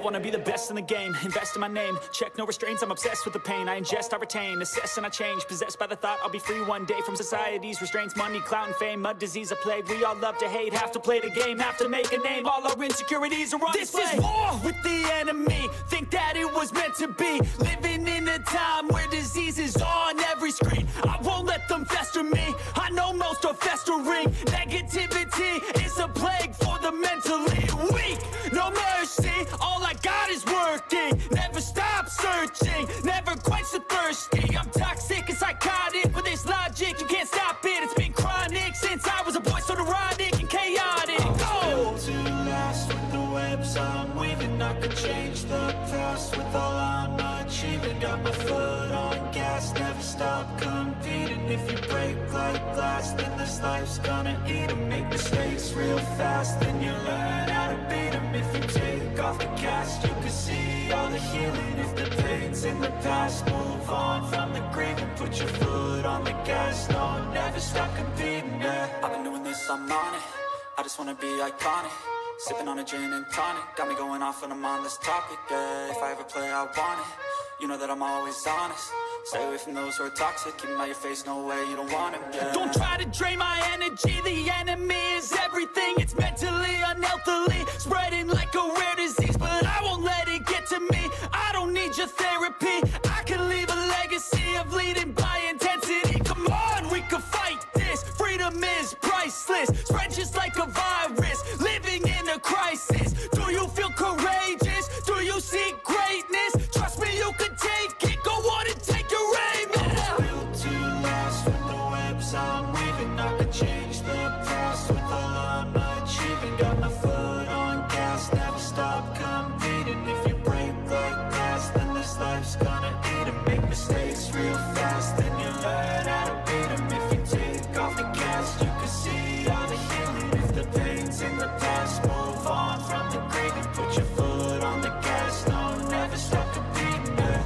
wanna be the best in the game, invest in my name, check no restraints, I'm obsessed with the pain. I ingest, I retain, assess and I change, possessed by the thought I'll be free one day from society's restraints. Money, clout and fame, mud, disease, a plague. We all love to hate, have to play the game, have to make a name. All our insecurities are on display. This is war with the enemy, think that it was meant to be. Living in a time where disease is on every screen. I won't let them fester me, I know most are festering. Negativity is a plague for the mentally weak. No mercy, all I got is working. Never stop searching, never quench the thirsty. I'm toxic and psychotic, with this logic you can't stop it. It's been chronic since I was a boy, so neurotic and chaotic. Go! To last with the webs I'm weaving, I could change the past with all I'm achieving. Got my foot on gas, never stop competing. If you break like glass, then this life's gonna eat 'em. Make mistakes real fast, then you learn how to beat 'em. If you take off the cast, you can see all the healing. If the pain's in the past, move on from the grieving. Put your foot on the gas, no, never stop competing, yeah. I've been doing this, I'm on it, I just wanna be iconic. Sipping on a gin and tonic, got me going off when I'm on this topic, yeah. If I ever play, I want it, you know that I'm always honest. Stay away from those who are toxic, keep them out your face, no way, you don't want it, yeah. Don't try to drain my energy, the enemy is everything. It's mentally, unhealthily, spreading like a rare disease. But I won't let it get to me, I don't need your therapy. I can leave a legacy of leading by intensity. Come on, we can fight this, freedom is priceless. Spread just like a virus, living in a crisis. Do you feel courageous? Do you seek greatness? Trust me, you can take it, go on and take your aim, yeah. I'm built to last with the webs I'm weaving. I could change the past with all I'm achieving. Got my foot on gas, never stop competing. If you break like glass, then this life's gonna eat 'em. Make mistakes real fast, then you learn how to beat 'em. If you take off the cast, you can see all the healing. If the pain's in the past, move on from the grieving. Put your foot on the gas, no, never stop competing, yeah.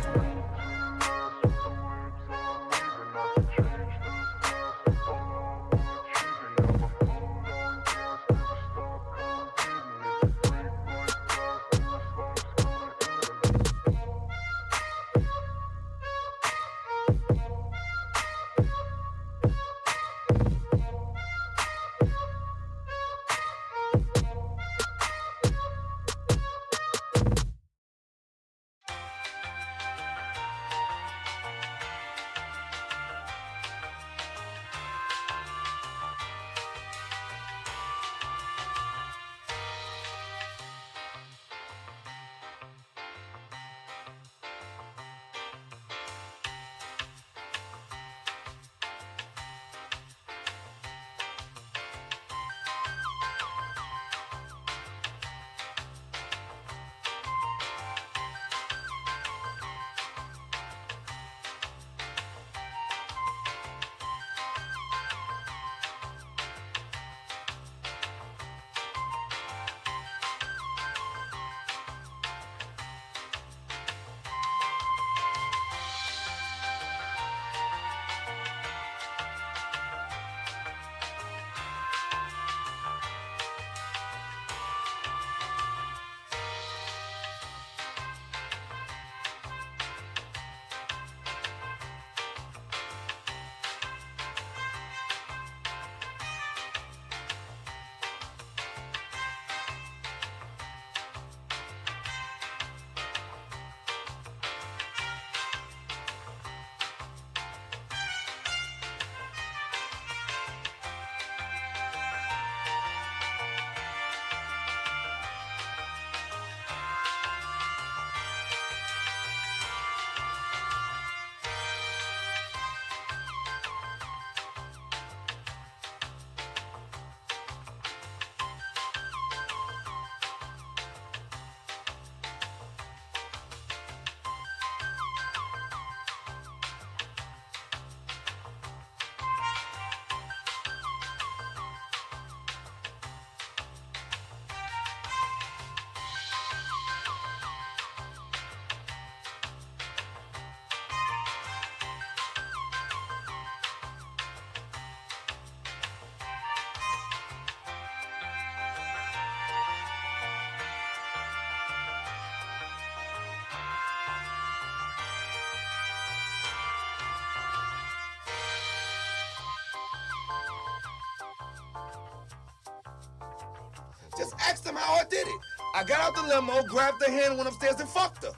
Just ask them how I did it. I got out the limo, grabbed her hand, went upstairs and fucked her.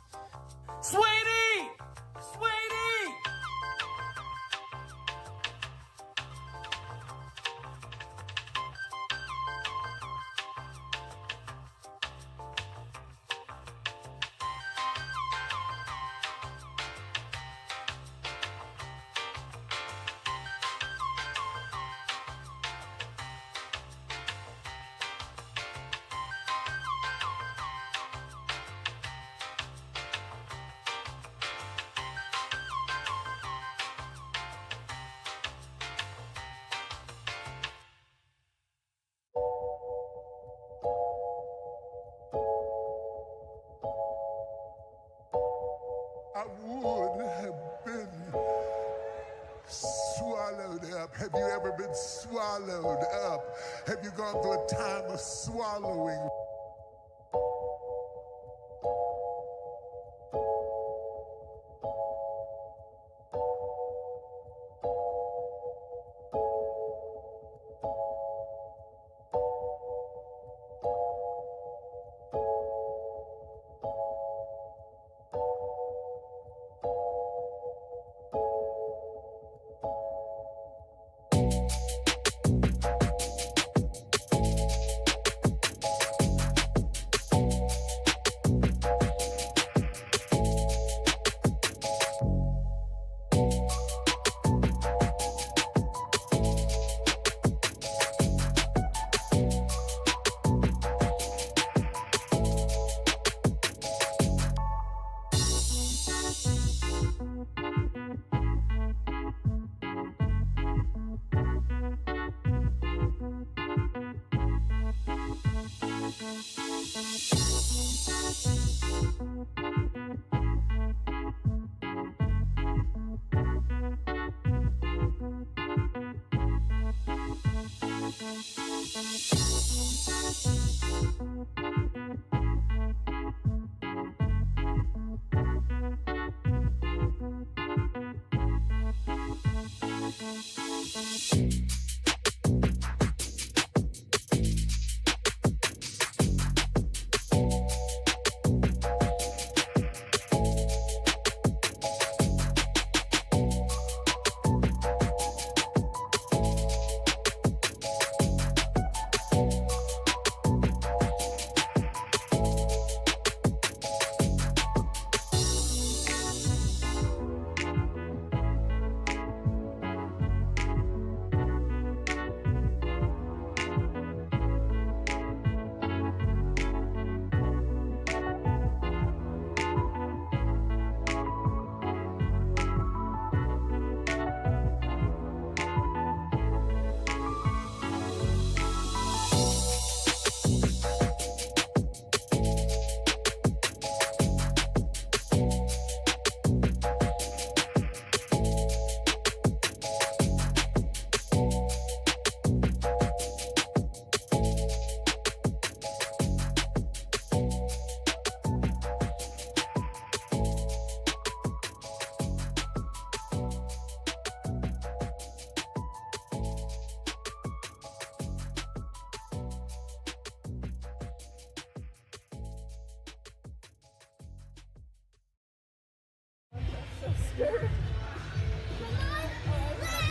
Sweetie! Sweetie! I would have been swallowed up. Have you ever been swallowed up? Have you gone through a time of swallowing?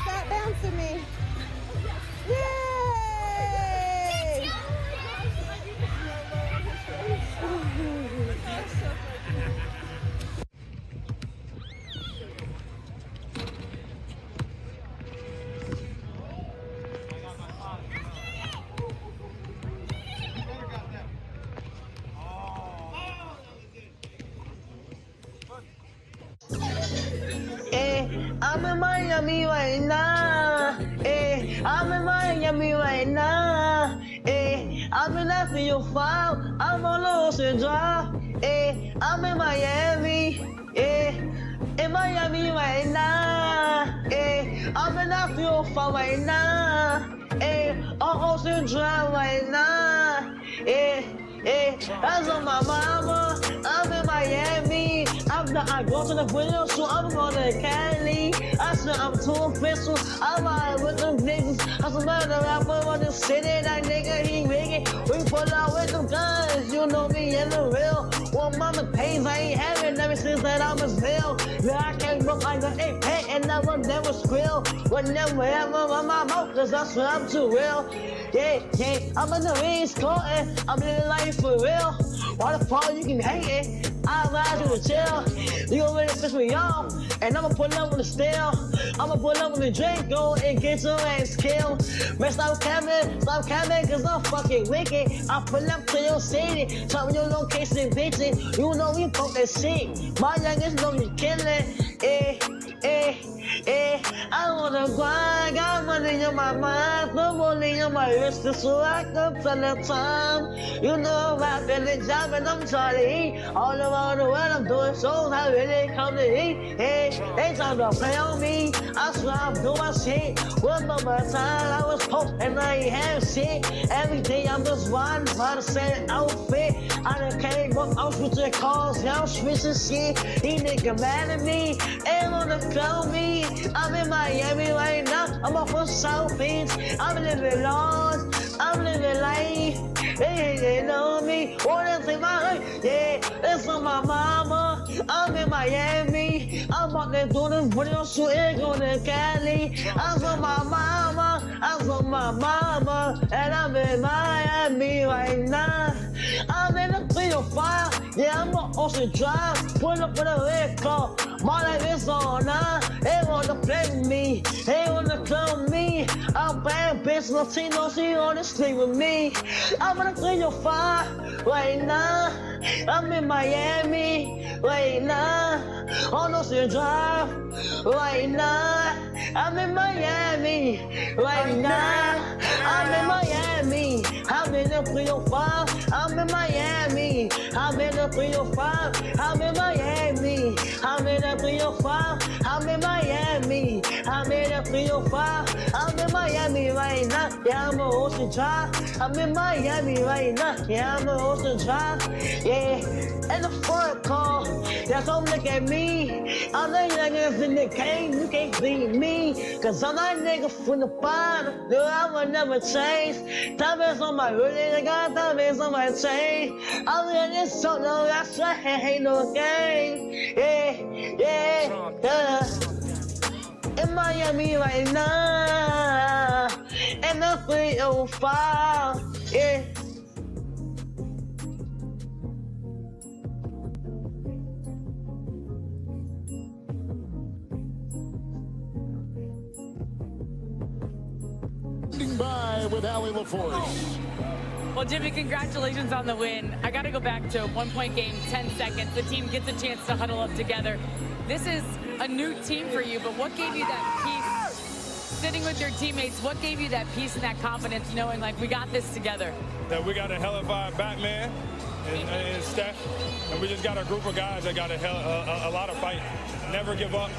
Stop bouncing me. Yay! I'm in Miami right now. I'm in Miami right now. I've been after your file. I'm on Ocean Drive. I'm in Miami. In Miami right now. I've been after your file right now. On Ocean Drive right now. That's on my mama. I'm in Miami. I go to the window, so I'm going to Cali. I said I'm too official. I'm out with them niggas. I said, man, the rapper on the city, that nigga, he making. We pull out with them guns, you know me in the real. Well, mama pays, I ain't having ever since that I was real. Yeah, I can't look like an ape and I will never squeal. Whenever ever on my mouth, cause I swear I'm too real. Yeah, I'm in the ring scoring, I'm living life for real. Why the fuck you can hate it? I'll ride you to chill. You gon' really piss me off, and I'ma pull up with the steel. I'ma pull up with the drink, go and get your ass killed. Man, stop coming, cause I'm fucking wicked. I pull up to your city, tell me your location, bitch. You know we fuck that shit. My youngest know you killin', I wanna grind, got money in my mind, no money in my wrist, so I can tell the time. You know I'm rapping the job and I'm trying to eat. All around the world I'm doing shows, I really come to eat. Hey, they trying to play on me, I swear I'm doing my shit. One of my time I was post and I ain't have shit. Every day I'm just riding by the same outfit. I done came up, I'm switching cars, yeah, I'm switching shit. These niggas mad at me, ain't wanna clone me. I'm in Miami right now, I'm off of South Beach. I'm living large, I'm living life. They know me, wanna take my life. Yeah, it's on my mama. I'm in Miami. I'm out there doing this video shooting on the Cali. I'm on my mama, I'm on my mama, and I'm in Miami right now. I'm in the 305, yeah, I'm on Ocean Drive. Pull up with a red car, my life is on now. They wanna play with me, they wanna clone me. I'm bad bitch, Latino, she wanna sleep with me. I'm in the 305 right now. I'm in Miami right now. On Ocean Drive right now. I'm in Miami right now. I'm in Miami. I'm in the 305. I'm in Miami. I'm in the 305. I'm in Miami. I'm in the 305. I'm in Miami. I'm in the 305. I'm in Miami right now. Yeah, I'm on Ocean Drive. I'm in Miami right now. Yeah, I'm on Ocean Drive. Yeah, and the front car. Yeah, don't look at me. I'm the niggas in the game. You can't beat me. Cause I'm that nigga from the bottom. No, I will never change. Diamonds on my hoodie. I got diamonds on my chain. I'm in this so no, I swear ain't no game. Yeah. In Miami right now. And the 305. Yeah. By with Allie LaForce. Well, Jimmy, congratulations on the win. I got to go back to a one-point game, 10 seconds. The team gets a chance to huddle up together. This is a new team for you, but what gave you that peace sitting with your teammates? What gave you that peace and that confidence knowing, like, we got this together? That we got a hellified Batman and Steph, and we just got a group of guys that got a lot of fight, never give up,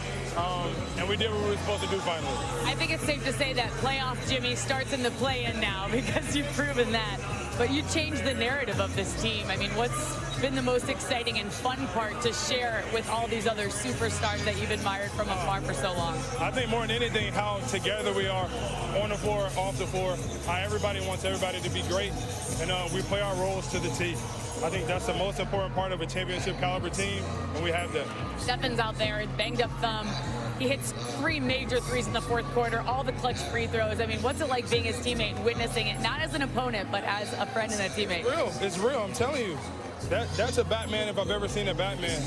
and we did what we were supposed to do finally. I think it's safe to say that playoff Jimmy starts in the play-in now because you've proven that. But you changed the narrative of this team. I mean, what's been the most exciting and fun part to share with all these other superstars that you've admired from afar for so long? I think more than anything, how together we are on the floor, off the floor, how everybody wants everybody to be great, and we play our roles to the T. I think that's the most important part of a championship caliber team, and we have that. Stefan's out there, banged up thumb. He hits 3 major threes in the fourth quarter, all the clutch free throws. I mean, what's it like being his teammate and witnessing it, not as an opponent, but as a friend and a teammate? It's real, I'm telling you. That's a Batman if I've ever seen a Batman.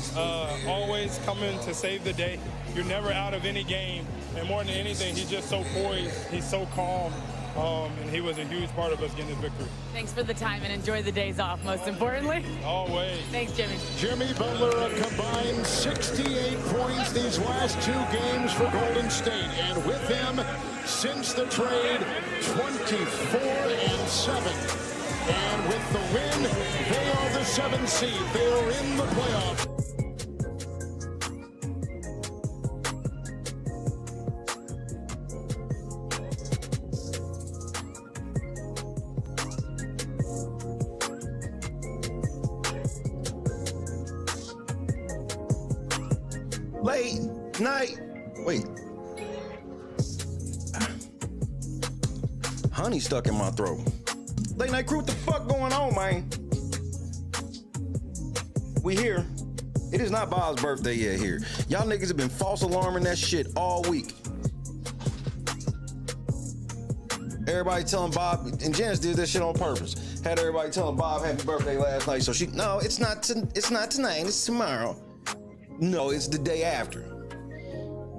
Always coming to save the day. You're never out of any game. And more than anything, he's just so poised. He's so calm. And he was a huge part of us getting this victory. Thanks for the time and enjoy the days off, most importantly. Always. Thanks, Jimmy. Jimmy Butler, a combined 68 points these last 2 games for Golden State. And with him, since the trade, 24-7. And with the win, they are the 7th seed. They are in the playoffs. Late night. Wait. Honey stuck in my throat. Late night crew, what the fuck going on, man? We here. It is not Bob's birthday yet here. Y'all niggas have been false alarming that shit all week. Everybody telling Bob, and Janice did that shit on purpose. Had everybody telling Bob happy birthday last night. So no, it's not tonight, it's tomorrow. No, it's the day after.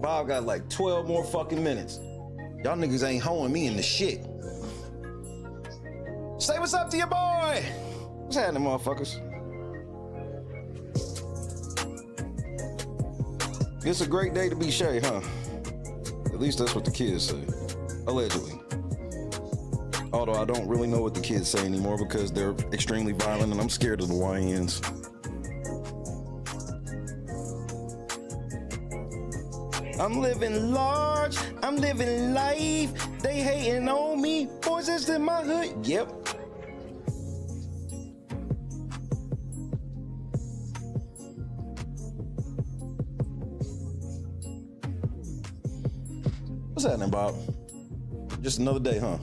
Bob got like 12 more fucking minutes. Y'all niggas ain't hoeing me in the shit. Say what's up to your boy. What's happening, motherfuckers? It's a great day to be Shay, huh? At least that's what the kids say. Allegedly. Although I don't really know what the kids say anymore because they're extremely violent and I'm scared of the YNs. I'm living large, I'm living life. They hating on me, boys, that's in my hood. Yep. What's happening, Bob? Just another day, huh?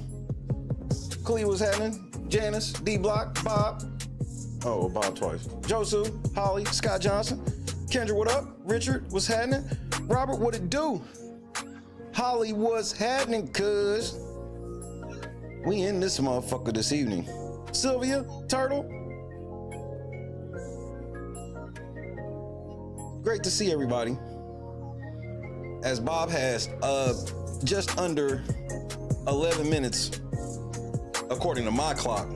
Clee, what's happening? Janice, D-Block, Bob. Oh, Bob twice. Josu, Holly, Scott Johnson. Kendra, what up? Richard, what's happening? Robert, what it do? Holly, what's happening, cuz? We in this motherfucker this evening. Sylvia, Turtle. Great to see everybody. As Bob has just under 11 minutes, according to my clock,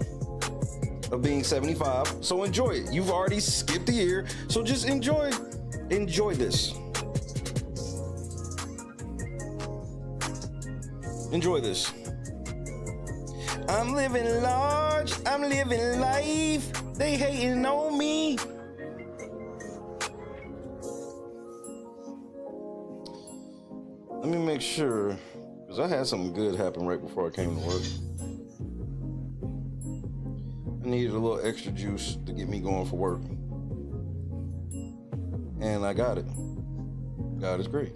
of being 75. So enjoy it. You've already skipped a year, so just enjoy this. Enjoy this. I'm living large, I'm living life. They hating on me. Let me make sure, because I had something good happen right before I came to work. I needed a little extra juice to get me going for work. And I got it. God is great.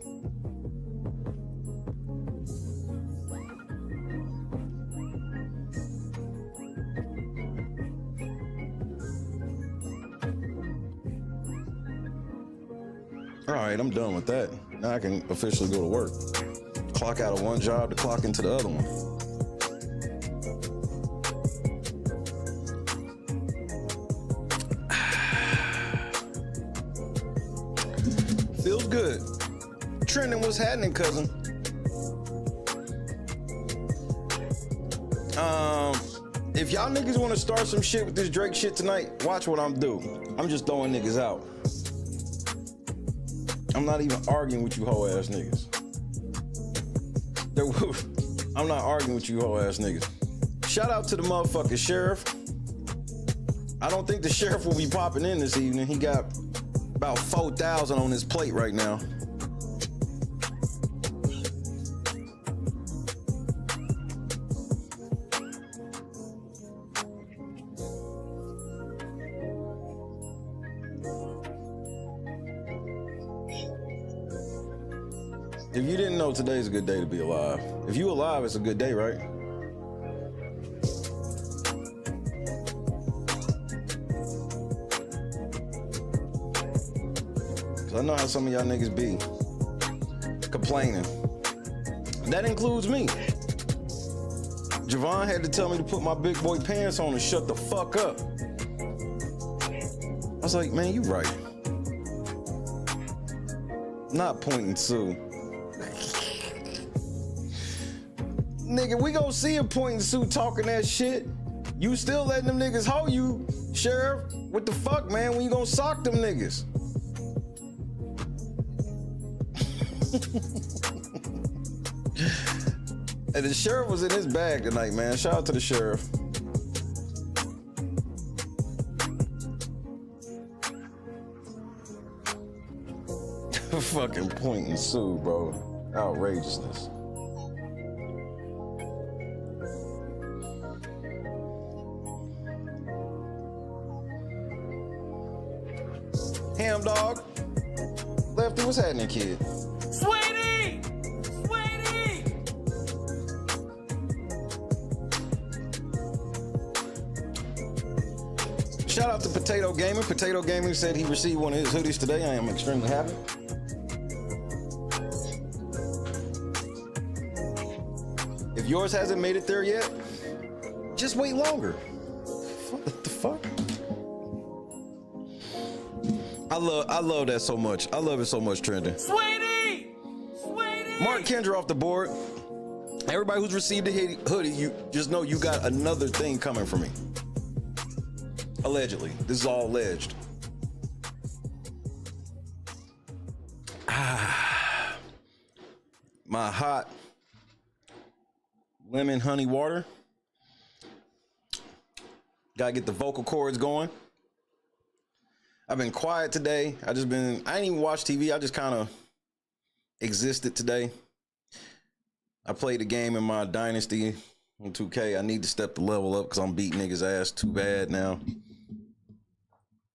All right, I'm done with that. Now I can officially go to work. Clock out of one job to clock into the other one. Feels good. Trending, what's happening, cousin? If y'all niggas want to start some shit with this Drake shit tonight, watch what I'm doing. I'm just throwing niggas out. I'm not even arguing with you hoe ass niggas. I'm not arguing with you hoe ass niggas. Shout out to the motherfucking sheriff. I don't think the sheriff will be popping in this evening. He got about 4,000 on his plate right now. If you didn't know, today's a good day to be alive. If you alive, it's a good day, right? Cause I know how some of y'all niggas be complaining. That includes me. Javon had to tell me to put my big boy pants on and shut the fuck up. I was like, man, you right. Not pointing Sue. Nigga, we gon' see a pointing Sue talking that shit. You still letting them niggas hoe you, Sheriff? What the fuck, man? When you gonna sock them niggas? And the sheriff was in his bag tonight, man. Shout out to the sheriff. Fucking pointing Sue, bro. Outrageousness. Ham dog. Lefty, what's happening, kid? Sweetie! Sweetie! Shout out to Potato Gaming. Potato Gaming said he received one of his hoodies today. I am extremely happy. If yours hasn't made it there yet, just wait longer. What the fuck? I love that so much. I love it so much, trending. Sweetie! Sweetie! Mark Kendra off the board. Everybody who's received a hoodie, you just know you got another thing coming for me. Allegedly. This is all alleged. My hot lemon honey water. Gotta get the vocal cords going. I've been quiet today. I didn't even watch TV. I just kind of existed today. I played the game in my dynasty on 2K. I need to step the level up because I'm beating niggas' ass too bad now.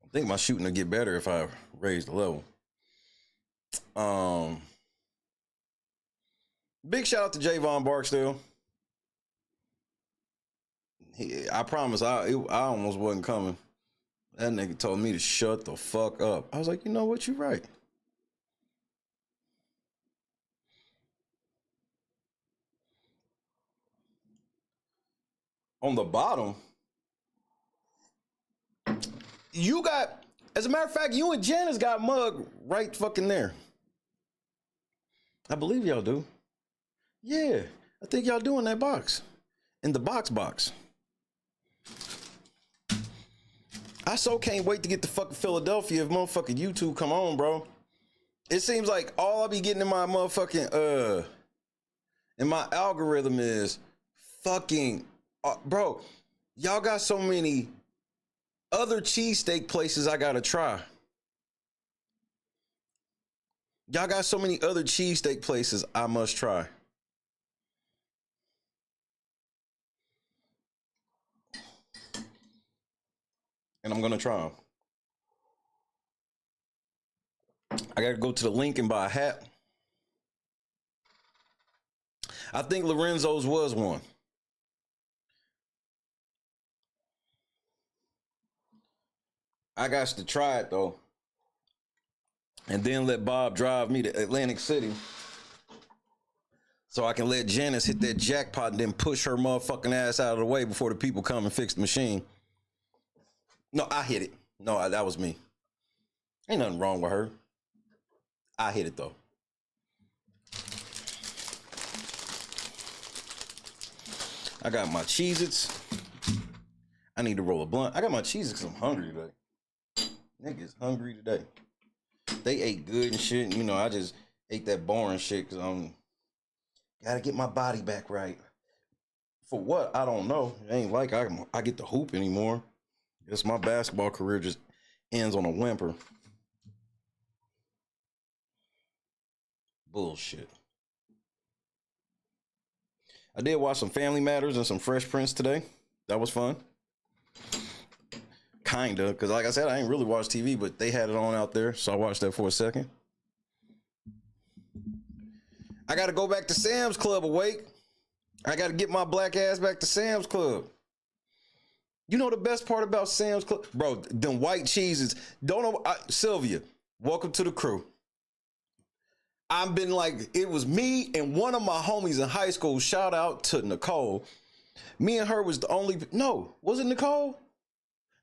I think my shooting will get better if I raise the level. Big shout out to Javon Barksdale. I promise I almost wasn't coming. That nigga told me to shut the fuck up. I was like, you know what? You're right. On the bottom, you got, as a matter of fact, you and Janice got mug right fucking there. I believe y'all do. Yeah, I think y'all do in that box. In the box. I so can't wait to get to fucking Philadelphia if motherfucking YouTube come on, bro. It seems like all I'll be getting in my motherfucking, in my algorithm is fucking, bro, y'all got so many other cheesesteak places I gotta try. Y'all got so many other cheesesteak places I must try. And I'm gonna try them. I gotta go to the link and buy a hat. I think Lorenzo's was one. I got to try it though. And then let Bob drive me to Atlantic City. So I can let Janice hit that jackpot and then push her motherfucking ass out of the way before the people come and fix the machine. No, I hit it. No, that was me. Ain't nothing wrong with her. I hit it though. I got my Cheez-Its. I need to roll a blunt. I got my Cheez-Its because I'm hungry today. Niggas hungry today. They ate good and shit. And, you know, I just ate that boring shit because I'm gotta get my body back right. For what? I don't know. It ain't like I get to hoop anymore. Guess my basketball career just ends on a whimper. Bullshit. I did watch some Family Matters and some Fresh Prince today. That was fun. Kinda, because like I said, I ain't really watched TV, but they had it on out there, so I watched that for a second. I gotta go back to Sam's Club, Awake. I gotta get my black ass back to Sam's Club. You know the best part about Sam's Club? Bro, them white cheeses. Don't know, Sylvia, welcome to the crew. I've been like, it was me and one of my homies in high school. Shout out to Nicole. Me and her was the only, no, was it Nicole?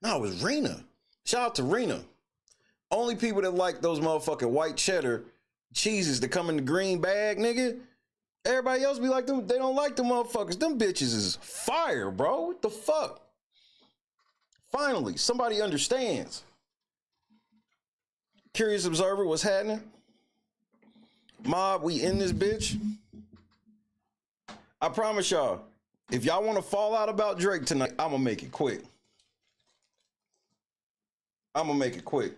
No, it was Rena. Shout out to Rena. Only people that like those motherfucking white cheddar cheeses that come in the green bag, nigga. Everybody else be like them. They don't like them motherfuckers. Them bitches is fire, bro. What the fuck? Finally, somebody understands. Curious Observer, what's happening? Mob, we in this bitch. I promise y'all, if y'all want to fall out about Drake tonight, I'm gonna make it quick. I'm gonna make it quick.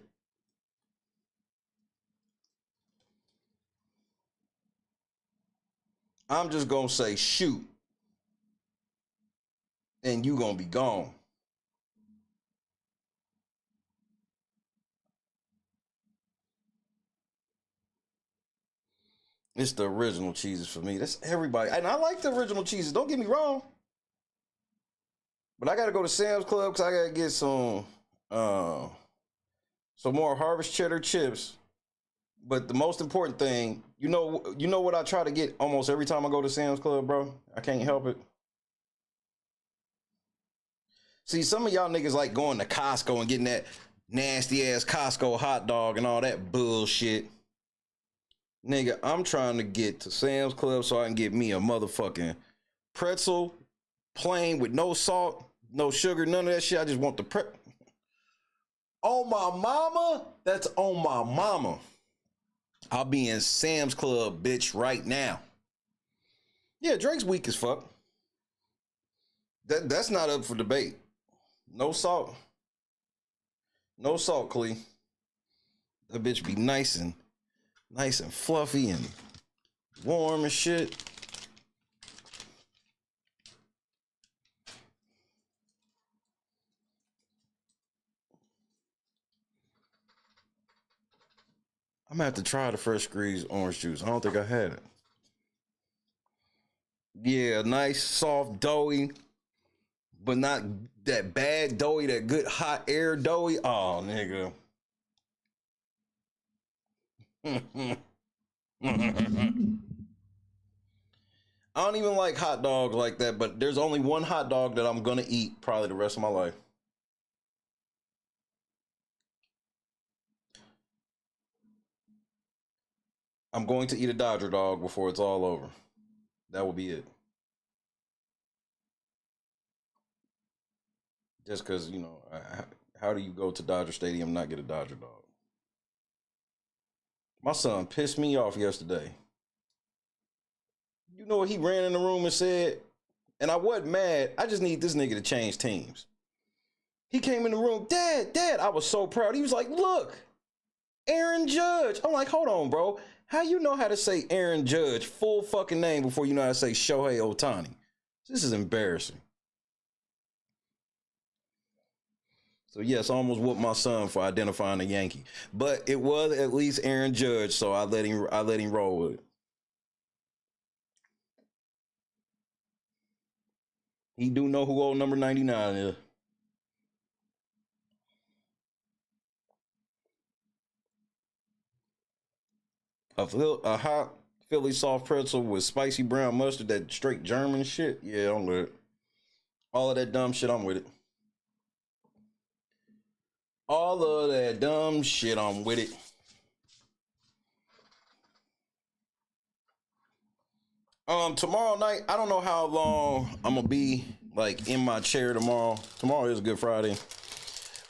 I'm just gonna say shoot. And you gonna be gone. It's the original cheeses for me. That's everybody. And I like the original cheeses. Don't get me wrong. But I got to go to Sam's Club because I got to get some Some more Harvest cheddar chips. But the most important thing, you know what I try to get almost every time I go to Sam's Club, bro? I can't help it. See, some of y'all niggas like going to Costco and getting that nasty ass Costco hot dog and all that bullshit. Nigga, I'm trying to get to Sam's Club so I can get me a motherfucking pretzel, plain with no salt, no sugar, none of that shit. I just want the on my mama? That's on my mama. I'll be in Sam's Club, bitch, right now. Yeah, Drake's weak as fuck. That's not up for debate. No salt. No salt, Clee. That bitch be nice and fluffy and warm and shit. I'm gonna have to try the fresh squeezed orange juice. I don't think I had it. Yeah, nice, soft, doughy, but not that bad doughy, that good hot air doughy. Oh, nigga. I don't even like hot dogs like that, but there's only one hot dog that I'm gonna eat probably the rest of my life. I'm going to eat a Dodger dog before it's all over. That will be it. Just because, you know, how do you go to Dodger Stadium and not get a Dodger dog? My son pissed me off yesterday. You know what he ran in the room and said? And I wasn't mad. I just need this nigga to change teams. He came in the room, Dad. I was so proud. He was like, look, Aaron Judge. I'm like, hold on, bro. How you know how to say Aaron Judge full fucking name before you know how to say Shohei Ohtani? This is embarrassing. So yes, I almost whooped my son for identifying a Yankee, but it was at least Aaron Judge, so I let him roll with it. He do know who old number 99 is. A hot Philly soft pretzel with spicy brown mustard, that straight German shit. Yeah, I'm with it. All of that dumb shit, I'm with it. All of that dumb shit, I'm with it. Tomorrow night, I don't know how long I'm gonna be like in my chair tomorrow. Tomorrow is Good Friday.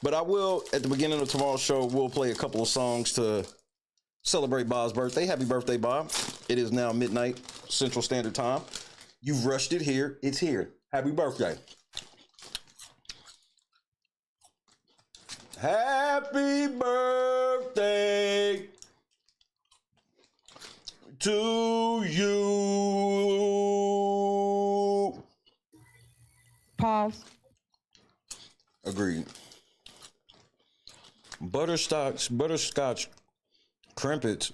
But I will, at the beginning of tomorrow's show, we'll play a couple of songs to celebrate Bob's birthday. Happy birthday, Bob. It is now midnight Central Standard Time. You've rushed it here. It's here. Happy birthday. Happy birthday to you. Pause. Agreed. Butterscotch crumpets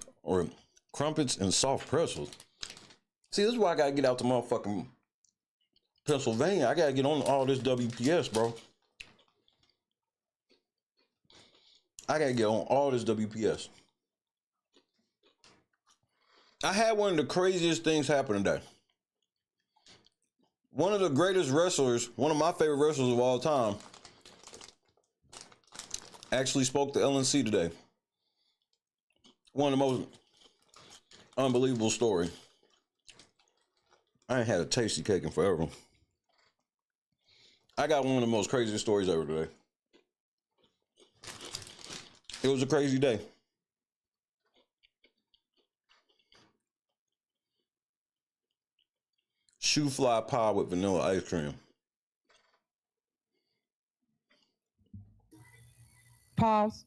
and soft pretzels. See, this is why I gotta get out to motherfucking Pennsylvania. I gotta get on all this WPS, bro. I gotta get on all this WPS. I had one of the craziest things happen today. One of the greatest wrestlers, one of my favorite wrestlers of all time, actually spoke to LNC today. One of the most unbelievable story. I ain't had a tasty cake in forever. I got one of the most craziest stories ever today. It was a crazy day. Shoe fly pie with vanilla ice cream. Pause.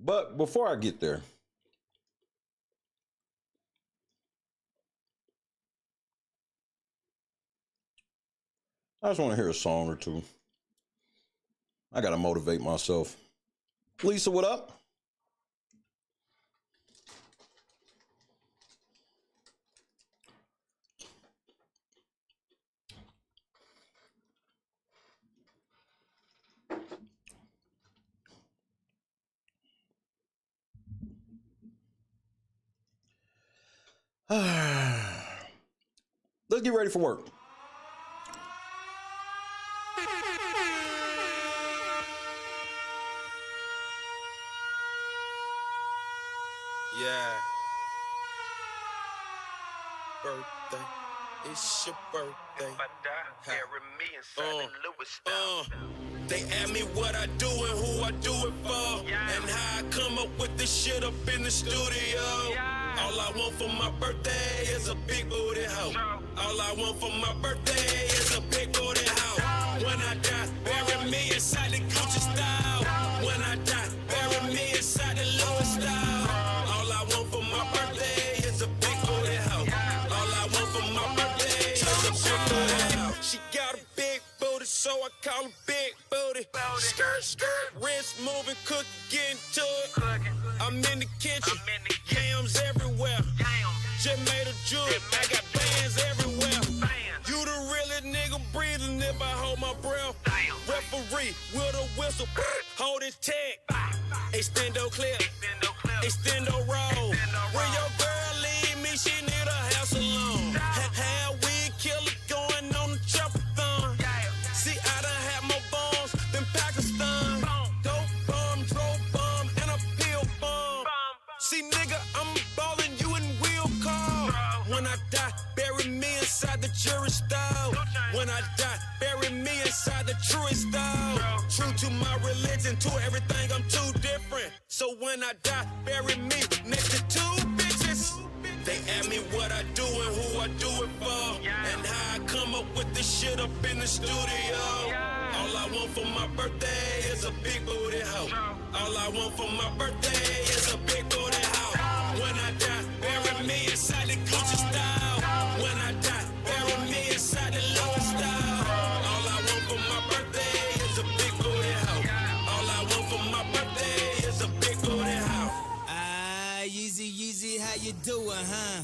But before I get there, I just want to hear a song or two. I gotta motivate myself. Lisa, what up? Let's get ready for work. Yeah. Birthday. It's your birthday. If I die, bury me inside Louis style. They ask me what I do and who I do it for. And how I come up with this shit up in the studio. All I want for my birthday is a big booty hoe. All I want for my birthday is a big booty hoe. When I die, bury me inside the Gucci style. When I die, bury me inside the Louis style. All I want for my birthday is a big booty hoe. All I want for my birthday is a big booty hoe. She got a big booty, so I call her big booty. Skirt, skirt, wrist moving, cooking, getting to it. I'm in the kitchen, yams everywhere. Just made a jewel, I got bands everywhere. You the realest nigga breathing if I hold my breath. Referee with a whistle, hold his tag. Extendo clip, extendo roll. When your girl leave me, she need a house alone. How we killer going on the chopper-thon. See, I done had more bombs than Pakistan. Dope bomb, drove bomb, and a pill bomb. See, nigga, I'm ballin' you in wheel call. When I die, bury me inside the jury style. When I die, bury me inside the truest style. True to my religion, to everything, I'm too different. So when I die, bury me next to two bitches. They ask me what I do and who I do it for. And how I come up with this shit up in the studio. All I want for my birthday is a big booty hoe. All I want for my birthday is a big booty hoe. When I die, bury me inside the Gucci style. When I die, bury me inside the Louis style. All I want for my birthday is a big booty hoe. All I want for my birthday is a big booty hoe. Yeezy, Yeezy, how you doing, huh?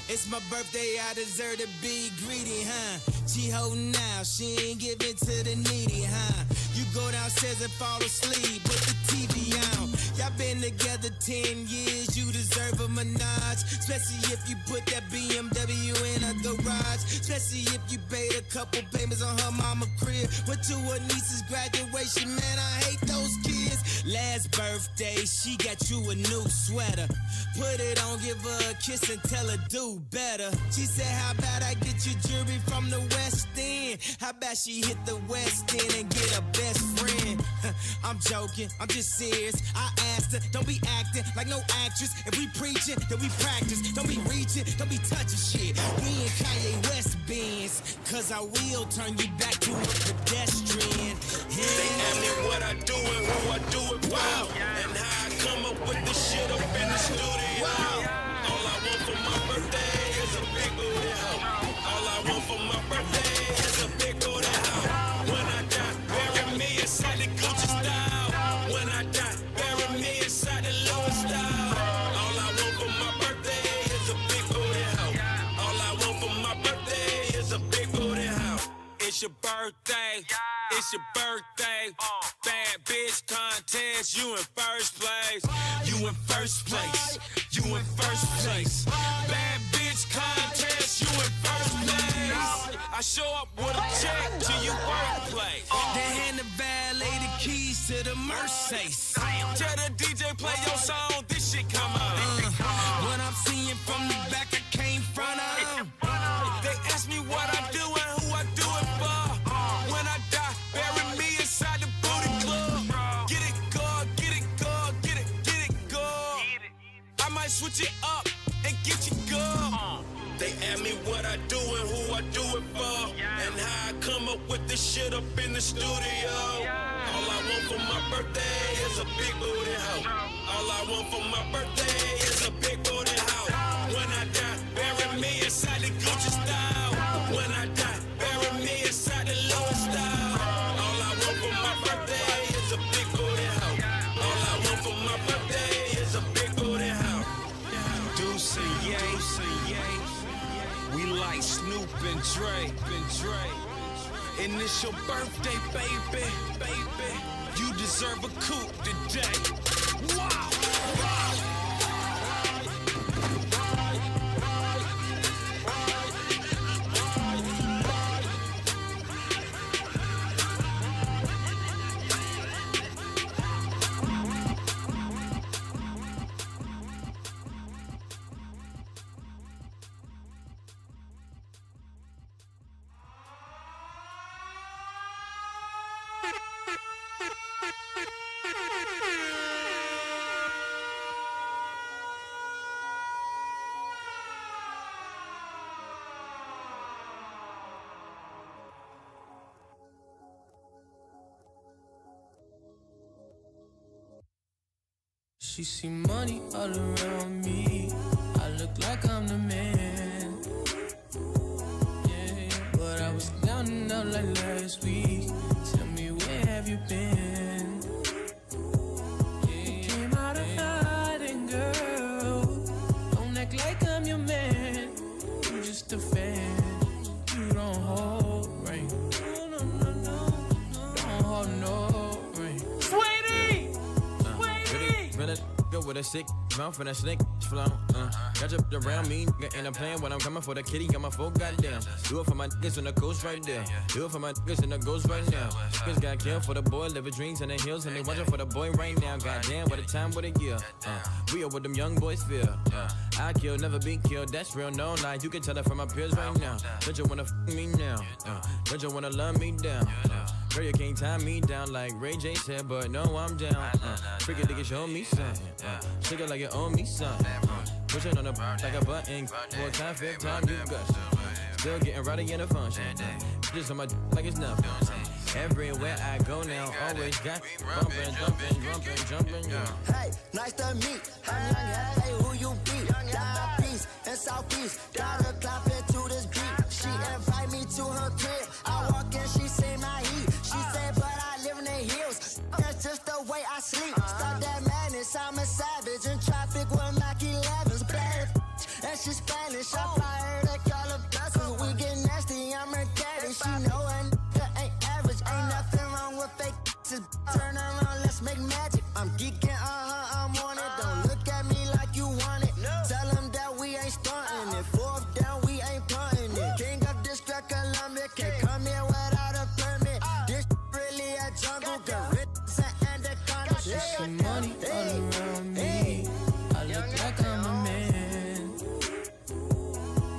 It's my birthday, I deserve to be greedy, huh? She holding out, she ain't giving to the needy, huh? You go downstairs and fall asleep with the TV on. Y'all been together 10 years, you deserve a menage. Especially if you put that BMW in a garage. Especially if you paid a couple payments on her mama crib. Went to her niece's graduation, man, I hate those kids. Last birthday, she got you a new sweater. Put it on, give her a kiss and tell her do better. She said, how about I get you jewelry from the West End? How about she hit the West End and get a best friend? I'm joking, I'm just serious. I asked her, don't be acting like no actress. If we preaching, then we practice. Don't be reaching, don't be touching shit. We in Kanye West Benz, cause I will turn you back to a pedestrian. They ask me what I do and who I do it for. And how I come up with this shit up in the studio. All I want for my birthday is a big booty hoe. All I want for my birthday is a big booty hoe. When I die, bury me inside the Gucci style. When I die, bury me inside the Louis style. All I want for my birthday is a big booty hoe. All I want for my birthday is a big booty hoe. It's your birthday. It's your birthday. Bad bitch contest. You in first place. You in first place. You in first place. Bad bitch contest. You in first place. I show up with a check to your workplace. They hand the valet the keys to the Mercedes. Tell the DJ play your song. This shit come on. When I'm seeing from the back, I came front of. They ask me what I do and who I do it for. When I die, bury me inside the booty club. Get it, God, get it, God, get it, God. I might switch it up and get you good. They ask me what I do and who I do it for. And how I come up with this shit up in the studio. All I want for my birthday is a big booty hoe. All I want for my birthday is a big booty hoe. When I die, bury me inside the Gucci style. When I die, bury me inside the Louis style. All I want for my birthday is And it's your birthday, baby, baby. You deserve a coupe today. Wow. She see money all around me. I look like I'm the man. Yeah, but I was down and out like last week. Tell me, where have you been? Yeah, came out of hiding, girl. Don't act like I'm your man. You just a fan. You don't hold right. No, no, no, no. Don't hold no right. Sweetie! Go with a sick mouth and a snake flow. Got you around me, nigga, and I'm playing when I'm coming for the kitty. Got my full goddamn. Do it for my niggas in the coast right there. Do it for my niggas in the ghost right now. Niggas got killed for the boy, living dreams in the hills, and they watching for the boy right now. Goddamn, what a time, what a year. We are what them young boys feel. I kill, never be killed. That's real, no lie. You can tell that from my peers right now. Don't you wanna f me now? Don't you wanna love me down? Girl, you can't tie me down like Ray J said, but no, I'm down. Freaking nigga, show me something. Shake it like you owe me something. Push it on the like a button. More time, fifth time, you got still getting rowdy in the function. Just on my like it's nothing. Everywhere I go now, always got bumping, jumping. Hey, nice to meet. I'm young, hey, who you be? Down East and Southeast. Gotta clap into this beat. She invite me to her crib. I walk in, she say my heat. She said, but I live in the hills. That's just the way I sleep. Stop that madness, I'm a savage. In traffic with Mac 11s. Bad and she's Spanish. I fly her to call her blessings. We get nasty, I'm her daddy. She know a nigga ain't average. Ain't nothing wrong with fake. Turn around, let's make magic. I'm geeking, I'm on it. Don't look at me like you want it. Tell them that we ain't stunting it. Fourth down, we ain't punting it. King of District Columbia, can't come here without a permit. This really a jungle, gorillas and anacondas. Just some money all around me. I look like I'm a man.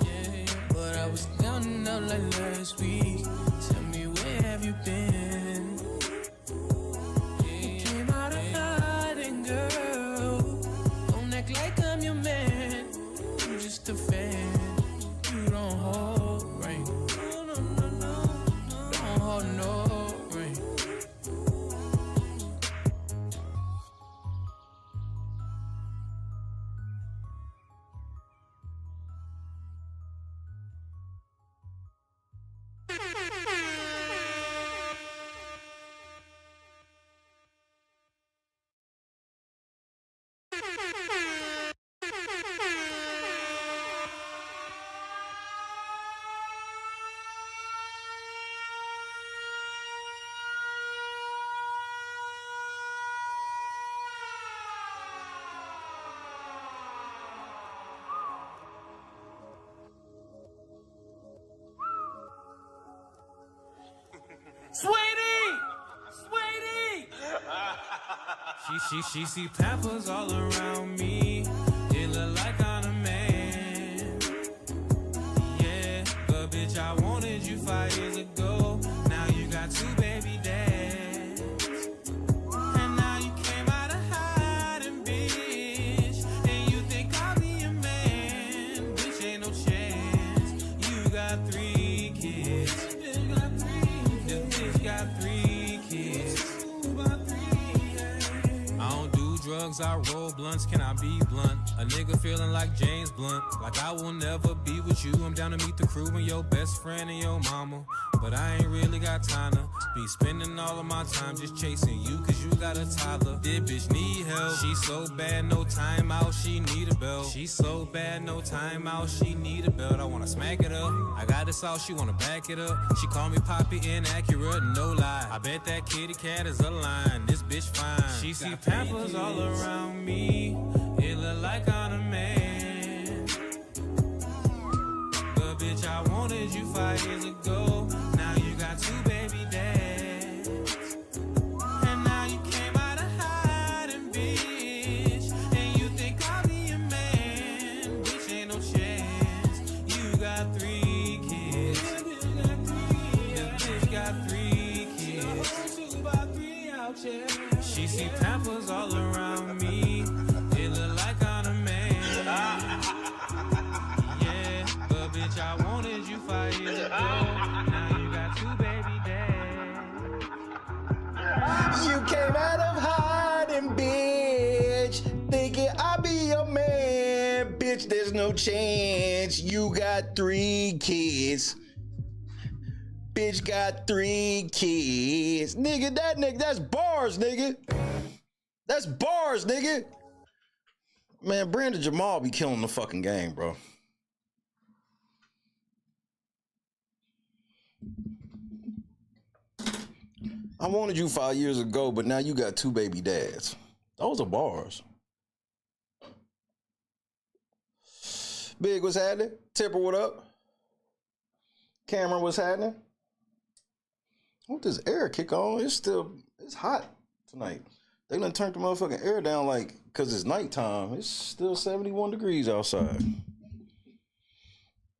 Yeah, but I was down and out like last week. Tell me, where have you been? Came out of hiding, girl. Don't act like I'm your man. You just a fan. You don't hold right. No. Don't hold no right. She see peppers all around me. It look like I'm a man. Yeah, but bitch, I wanted you 5 years ago. Now you got 2 baby dads. And now you came out of hiding, bitch. And you think I'll be your man. Bitch, ain't no chance. You got 3 kids. The bitch got 3 kids. as I roll blunts, can I be blunt? A nigga feeling like James Blunt, like I will never be with you. I'm down to meet the crew and your best friend and your mama, but I ain't really got time to be spending all of my time just chasing you, cause you got a toddler. This bitch need help. She so bad, no time out, she need a belt. She so bad, no time out, she need a belt. I wanna smack it up, I got this all, she wanna back it up. She call me Poppy, inaccurate, no lie. I bet that kitty cat is a line, this bitch fine. She see Pampers all around me, it look like I'm a man. But bitch, I wanted you 5 years ago. Now you got 2 baby dads, and now you came out of hiding, bitch. And you think I'll be your man, bitch, ain't no chance. You got 3 kids, the bitch got 3 kids. She see Pampers all around me, it look like I'm a man. Yeah, but bitch, I wanted you 5 years ago. Now you got 2 baby dads. You came out of hiding, bitch, thinking I'll be your man. Bitch, there's no chance. You got 3 kids. Bitch got 3 kids. Nigga, that's bars, nigga. That's bars, nigga. Man, Brandon Jamal be killing the fucking game, bro. I wanted you 5 years ago, but now you got 2 baby dads. Those are bars. Big, what's happening? Tipper, what up? Cameron, what's happening? What this air kick on? It's hot tonight. They done turned the motherfucking air down, like, cause it's nighttime. It's still 71 degrees outside.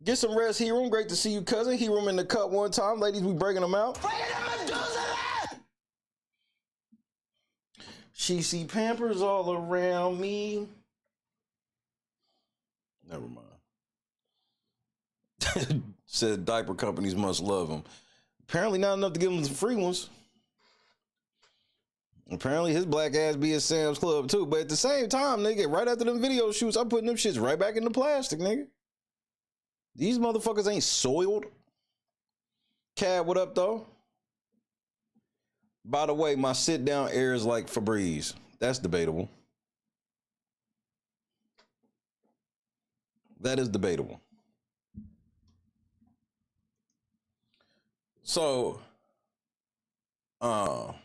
Get some rest, Hiram. Great to see you, cousin. Hiram in the cut one time. Ladies, we breaking them out. She see Pampers all around me. Never mind. Said diaper companies must love them. Apparently not enough to give him some free ones. Apparently his black ass be at Sam's Club too. But at the same time, nigga, right after them video shoots, I'm putting them shits right back in the plastic, nigga. These motherfuckers ain't soiled. Cab, what up, though? By the way, my sit-down air is like Febreze. That's debatable. That is debatable. So, I'm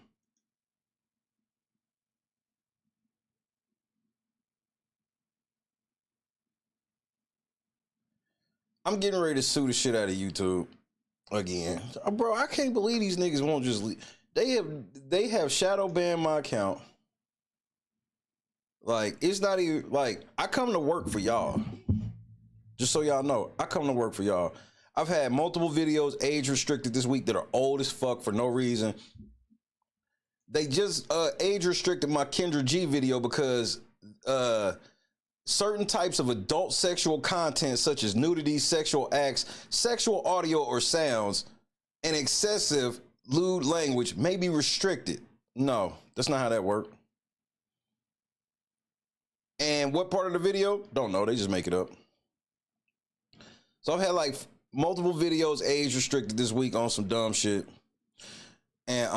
getting ready to sue the shit out of YouTube again. Bro, I can't believe these niggas won't just leave. They have shadow banned my account. Like, it's not even, like, I come to work for y'all. Just so y'all know, I come to work for y'all. I've had multiple videos age restricted this week that are old as fuck for no reason. They just age restricted my Kendra G video because certain types of adult sexual content such as nudity, sexual acts, sexual audio or sounds, and excessive lewd language may be restricted. No, that's not how that works. And what part of the video? Don't know. They just make it up. So I've had like multiple videos age restricted this week on some dumb shit. And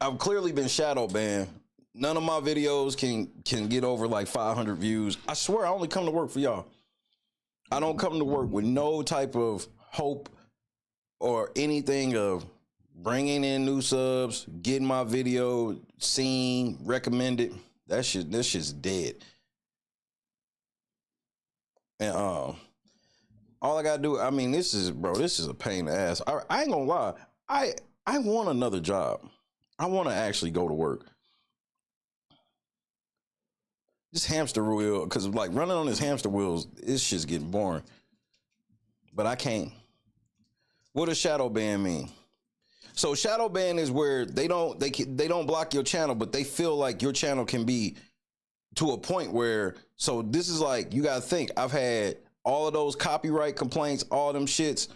I've clearly been shadow banned. None of my videos can get over like 500 views. I swear I only come to work for y'all. I don't come to work with no type of hope or anything of bringing in new subs, getting my video seen, recommended. That shit's dead. And all I gotta do, I mean, this is a pain in the ass. I ain't gonna lie. I want another job. I want to actually go to work. This hamster wheel, because like running on this hamster wheels, this shit's getting boring. But I can't. What does shadow ban mean? So shadow ban is where they don't block your channel, but they feel like your channel can be to a point where, so this is like, you gotta think, I've had all of those copyright complaints, all them shits.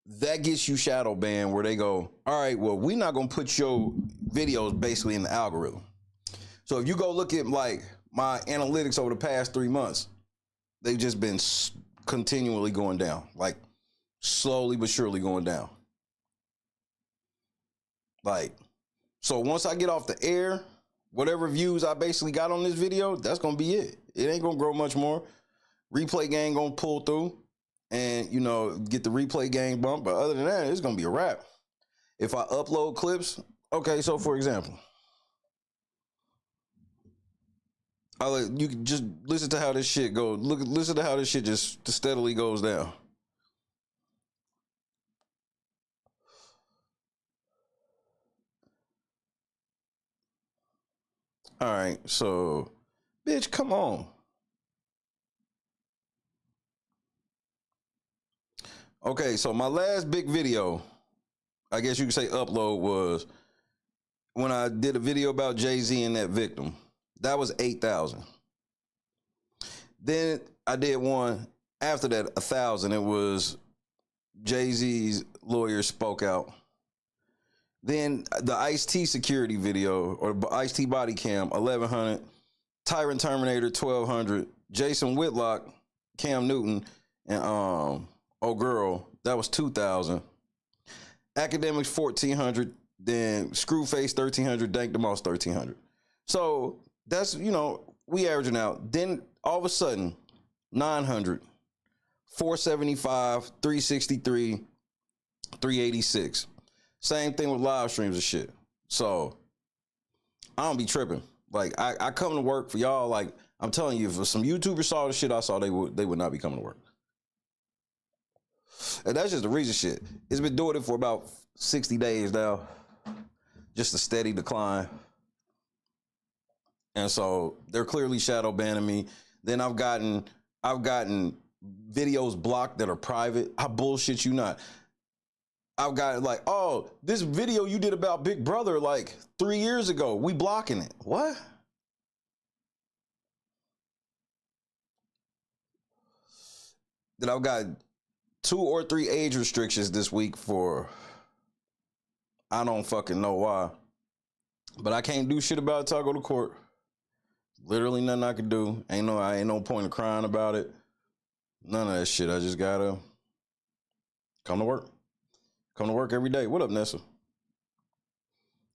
that gets you shadow banned where they go, all right, well, we're not going to put your videos basically in the algorithm. So if you go look at like my analytics over the past 3 months, they've just been continually going down, like slowly but surely going down. Like, so once I get off the air, whatever views I basically got on this video, that's going to be it. It ain't going to grow much more. Replay gang going to pull through and, you know, get the replay gang bump. But other than that, it's going to be a wrap. If I upload clips, okay, so for example, you can just listen to how this shit goes. Listen to how this shit just steadily goes down. All right, so, bitch, come on. Okay, so my last big video, I guess you could say upload, was when I did a video about Jay-Z and that victim. That was 8,000. Then I did one after that, 1,000. It was Jay-Z's lawyer spoke out. Then the Ice-T security video, or Ice-T body cam, 1,100. Tyrant Terminator, 1,200. Jason Whitlock, Cam Newton, and oh girl, that was 2,000. Academics, 1,400. Then Screwface, 1,300. Dank the Moss, 1,300. So that's, you know, we averaging out. Then all of a sudden, 900, 475, 363, 386. Same thing with live streams and shit. So I don't be tripping. Like I come to work for y'all. Like I'm telling you, if some YouTubers saw the shit I saw, they would not be coming to work. And that's just the reason shit. It's been doing it for about 60 days now. Just a steady decline. And so they're clearly shadow banning me. Then I've gotten videos blocked that are private. I bullshit you not. I've got like, oh, this video you did about Big Brother like 3 years ago, we blocking it. What? Then I've got 2 or 3 age restrictions this week for, I don't fucking know why. But I can't do shit about it till I go to court. Literally nothing I can do. Ain't no point in crying about it. None of that shit. I just gotta come to work. Come to work every day. What up, Nessa?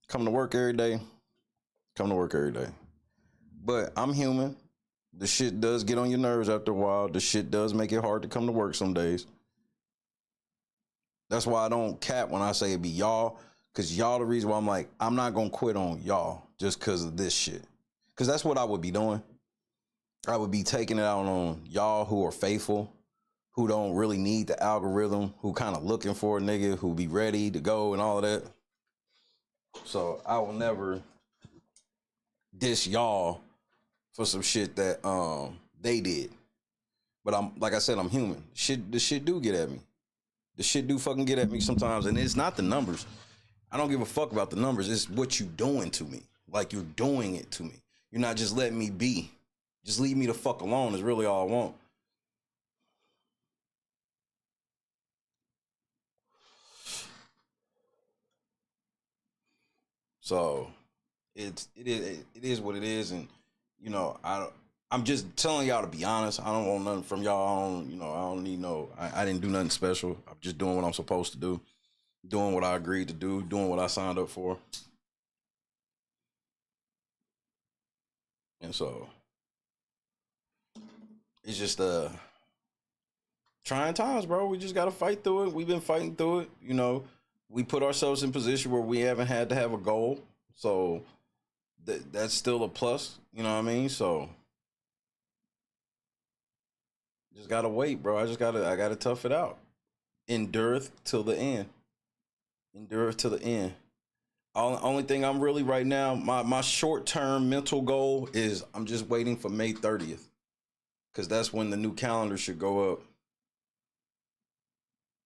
Come to work every day. Come to work every day. But I'm human. The shit does get on your nerves after a while. The shit does make it hard to come to work some days. That's why I don't cap when I say it be y'all. Because y'all the reason why I'm like, I'm not going to quit on y'all just because of this shit. Because that's what I would be doing. I would be taking it out on y'all who are faithful, who don't really need the algorithm, who kind of looking for a nigga, who be ready to go and all of that. So I will never diss y'all for some shit that they did. But I'm, like I said, I'm human. The shit do get at me. The shit do fucking get at me sometimes. And it's not the numbers. I don't give a fuck about the numbers. It's what you doing to me. Like you're doing it to me. You're not just letting me be. Just leave me the fuck alone is really all I want. So it is what it is, and you know I'm just telling y'all to be honest. I don't want nothing from y'all. I don't need no. I didn't do nothing special. I'm just doing what I'm supposed to do, doing what I agreed to do, doing what I signed up for, and so it's just trying times, bro. We just gotta fight through it. We've been fighting through it. You know, we put ourselves in a position where we haven't had to have a goal. So that's still a plus. You know what I mean? So just gotta wait, bro. I gotta tough it out. Endureth till the end. Endureth till the end. Only thing I'm really right now, my short-term mental goal is I'm just waiting for May 30th. Because that's when the new calendar should go up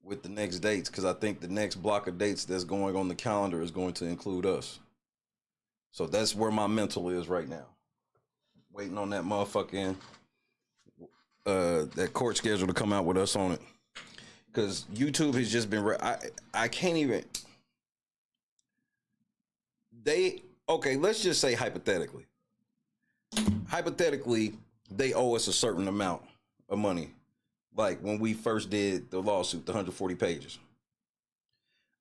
with the next dates. Because I think the next block of dates that's going on the calendar is going to include us. So that's where my mental is right now. Waiting on that motherfucking, that court schedule to come out with us on it. because YouTube has just been. I can't even. Okay, let's just say hypothetically. Hypothetically, they owe us a certain amount of money. Like when we first did the lawsuit, the 140 pages.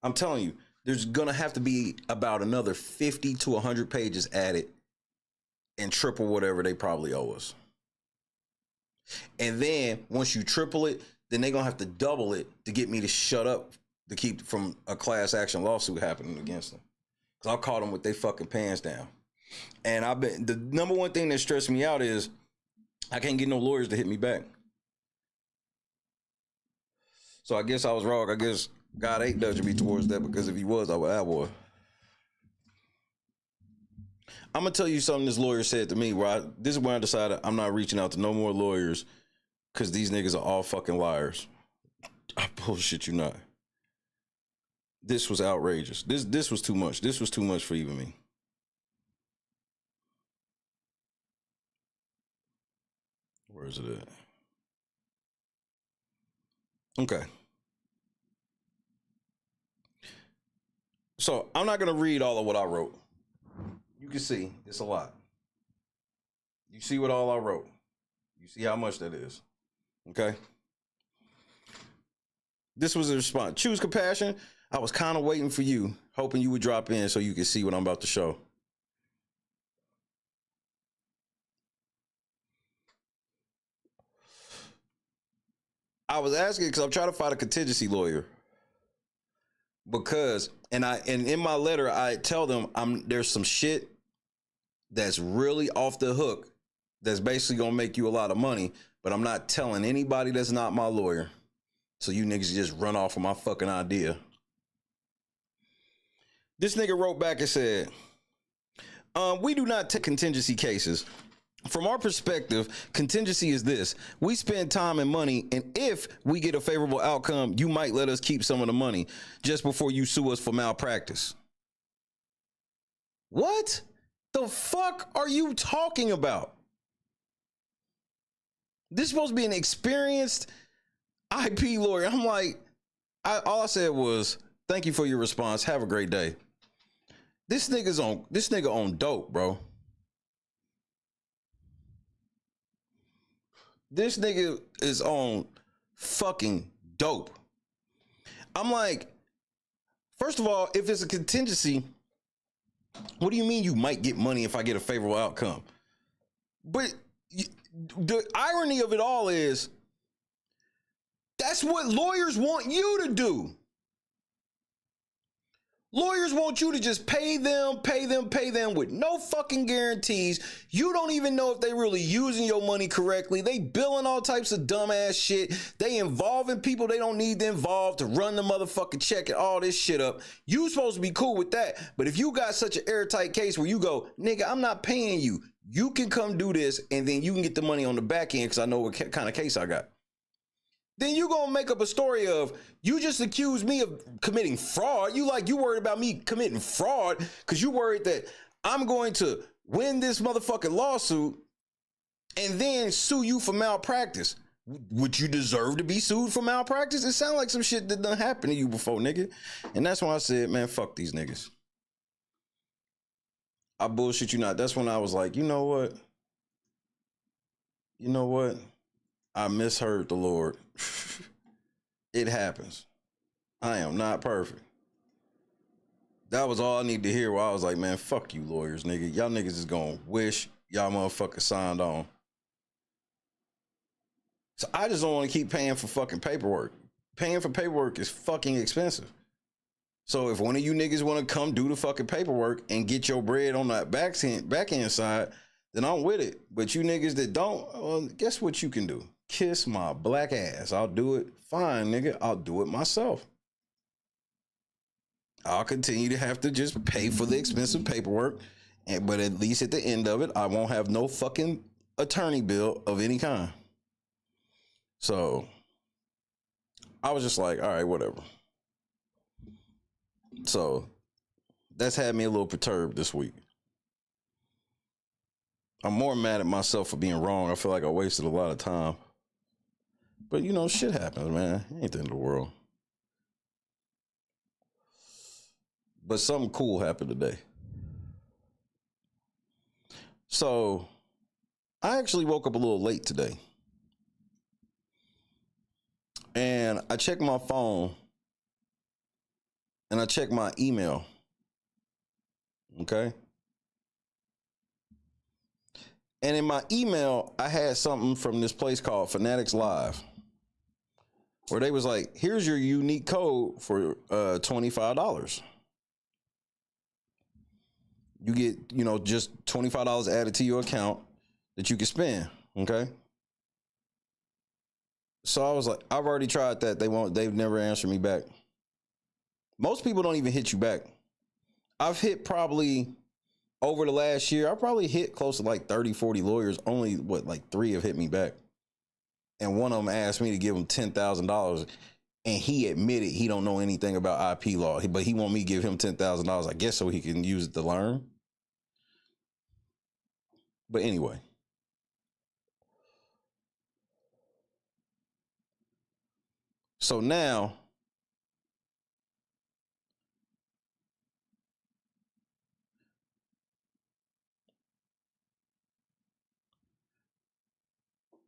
I'm telling you, there's gonna have to be about another 50 to 100 pages added and triple whatever they probably owe us. And then once you triple it, then they're gonna have to double it to get me to shut up to keep from a class action lawsuit happening against them. Because I caught them with their fucking pants down. And the number one thing that stressed me out is I can't get no lawyers to hit me back. So I guess I was wrong. I guess God ain't nudging me towards that, because if he was, I would have one. I'm going to tell you something this lawyer said to me. This is where I decided I'm not reaching out to no more lawyers, because these niggas are all fucking liars. I bullshit you not. This was outrageous. This was too much. This was too much for even me. Where is it at? Okay. So I'm not going to read all of what I wrote. You can see it's a lot. You see what all I wrote. You see how much that is. Okay. This was a response. Choose compassion. I was kind of waiting for you, hoping you would drop in so you could see what I'm about to show. I was asking because I'm trying to find a contingency lawyer. Because, and in my letter, I tell them there's some shit that's really off the hook that's basically gonna make you a lot of money, but I'm not telling anybody that's not my lawyer. So you niggas just run off of my fucking idea. This nigga wrote back and said, we do not take contingency cases. From our perspective, contingency is this. We spend time and money, and if we get a favorable outcome, you might let us keep some of the money just before you sue us for malpractice. What the fuck are you talking about? This is supposed to be an experienced IP lawyer. I'm like, all I said was, thank you for your response. Have a great day. This nigga on dope, bro. This nigga is on fucking dope. I'm like, first of all, if it's a contingency, what do you mean you might get money if I get a favorable outcome? But the irony of it all is that's what lawyers want you to do. Lawyers want you to just pay them with no fucking guarantees. You don't even know if they really using your money correctly. They billing all types of dumbass shit. They involving people they don't need to involve to run the motherfucking check and all this shit up. You supposed to be cool with that. But if you got such an airtight case where you go, nigga, I'm not paying you. You can come do this and then you can get the money on the back end because I know what kind of case I got. Then you gonna make up a story of you just accused me of committing fraud. You worried about me committing fraud because you worried that I'm going to win this motherfucking lawsuit and then sue you for malpractice. Would you deserve to be sued for malpractice? It sounds like some shit that done happened to you before, nigga. And that's why I said, man, fuck these niggas. I bullshit you not. That's when I was like, you know what? I misheard the Lord. It happens. I am not perfect. That was all I needed to hear, where I was like, man, fuck you lawyers, nigga. Y'all niggas is gonna wish y'all motherfuckers signed on. So I just don't want to keep paying for fucking paperwork. Paying for paperwork is fucking expensive. So if one of you niggas want to come do the fucking paperwork and get your bread on that back end side, then I'm with it. But you niggas that don't, well, guess what you can do? Kiss my black ass. I'll do it. Fine, nigga. I'll do it myself. I'll continue to have to just pay for the expensive paperwork. But at least at the end of it, I won't have no fucking attorney bill of any kind. So I was just like, all right, whatever. So that's had me a little perturbed this week. I'm more mad at myself for being wrong. I feel like I wasted a lot of time. But, you know, shit happens, man. It ain't the end of the world. But something cool happened today. So, I actually woke up a little late today. And I checked my phone. And I checked my email. Okay? And in my email, I had something from this place called Fanatics Live, where they was like, here's your unique code for $25. You get, you know, just $25 added to your account that you can spend. Okay. So I was like, I've already tried that. They've never answered me back. Most people don't even hit you back. I've hit probably over the last year, I probably hit close to like 30, 40 lawyers. Only like 3 have hit me back. And one of them asked me to give him $10,000. And he admitted he don't know anything about IP law, but he want me to give him $10,000, I guess, so he can use it to learn. But anyway. So now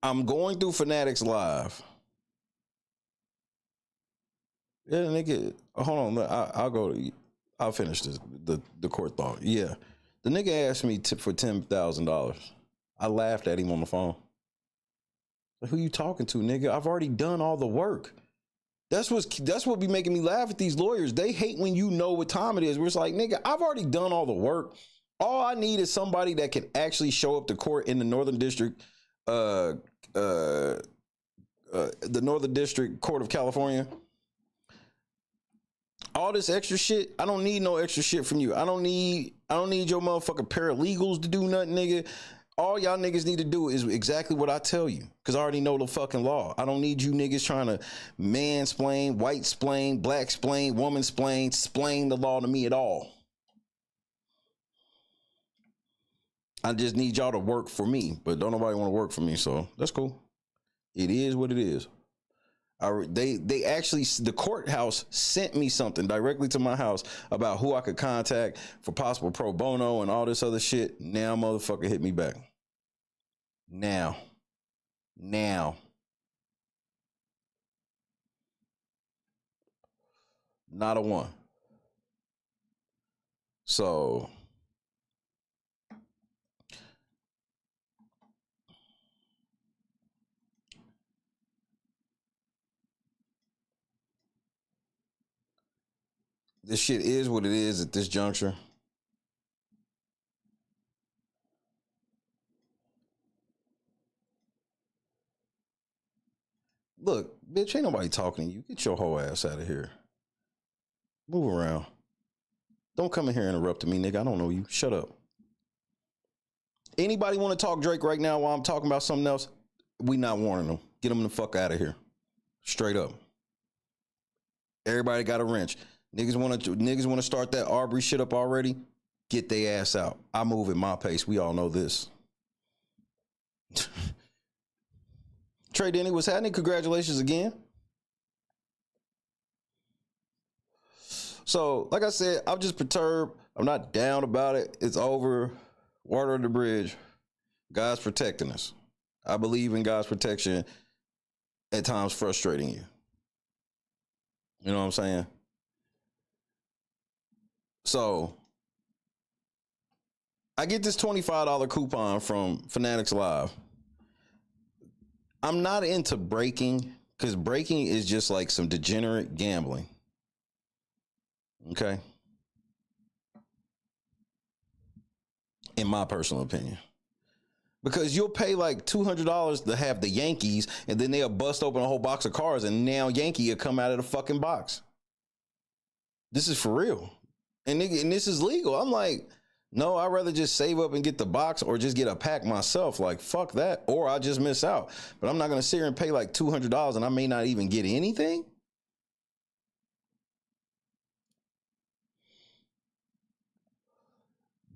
I'm going through Fanatics Live. Yeah, nigga, hold on. I'll finish this, the court thought. Yeah. The nigga asked me for $10,000. I laughed at him on the phone. Like, who you talking to, nigga? I've already done all the work. That's what be making me laugh at these lawyers. They hate when you know what time it is. We're just like, nigga, I've already done all the work. All I need is somebody that can actually show up to court in the Northern District, the Northern District Court of California. All this extra shit, I don't need no extra shit from you. I don't need your motherfucking paralegals to do nothing, nigga. All y'all niggas need to do is exactly what I tell you, because I already know the fucking law. I don't need you niggas trying to mansplain, white-splain, black-splain, woman-splain, splain the law to me at all. I just need y'all to work for me, but don't nobody want to work for me, so that's cool. It is what it is. They actually, the courthouse sent me something directly to my house about who I could contact for possible pro bono and all this other shit. Now, motherfucker, hit me back. Now. Not a one. So this shit is what it is at this juncture. Look, bitch, ain't nobody talking to you. Get your whole ass out of here. Move around. Don't come in here interrupting me, nigga. I don't know you. Shut up. Anybody want to talk Drake right now while I'm talking about something else? We not warning them. Get them the fuck out of here. Straight up. Everybody got a wrench. Niggas want to start that Arbery shit up already? Get their ass out. I move at my pace. We all know this. Trey Denny, what's happening? Congratulations again. So, like I said, I'm just perturbed. I'm not down about it. It's over. Water under the bridge. God's protecting us. I believe in God's protection at times frustrating you. You know what I'm saying? So, I get this $25 coupon from Fanatics Live. I'm not into breaking, because breaking is just like some degenerate gambling. Okay? In my personal opinion. Because you'll pay like $200 to have the Yankees, and then they'll bust open a whole box of cards, and now Yankee will come out of the fucking box. This is for real. And this is legal. I'm like, no, I'd rather just save up and get the box or just get a pack myself. Like, fuck that. Or I'll just miss out. But I'm not going to sit here and pay like $200 and I may not even get anything.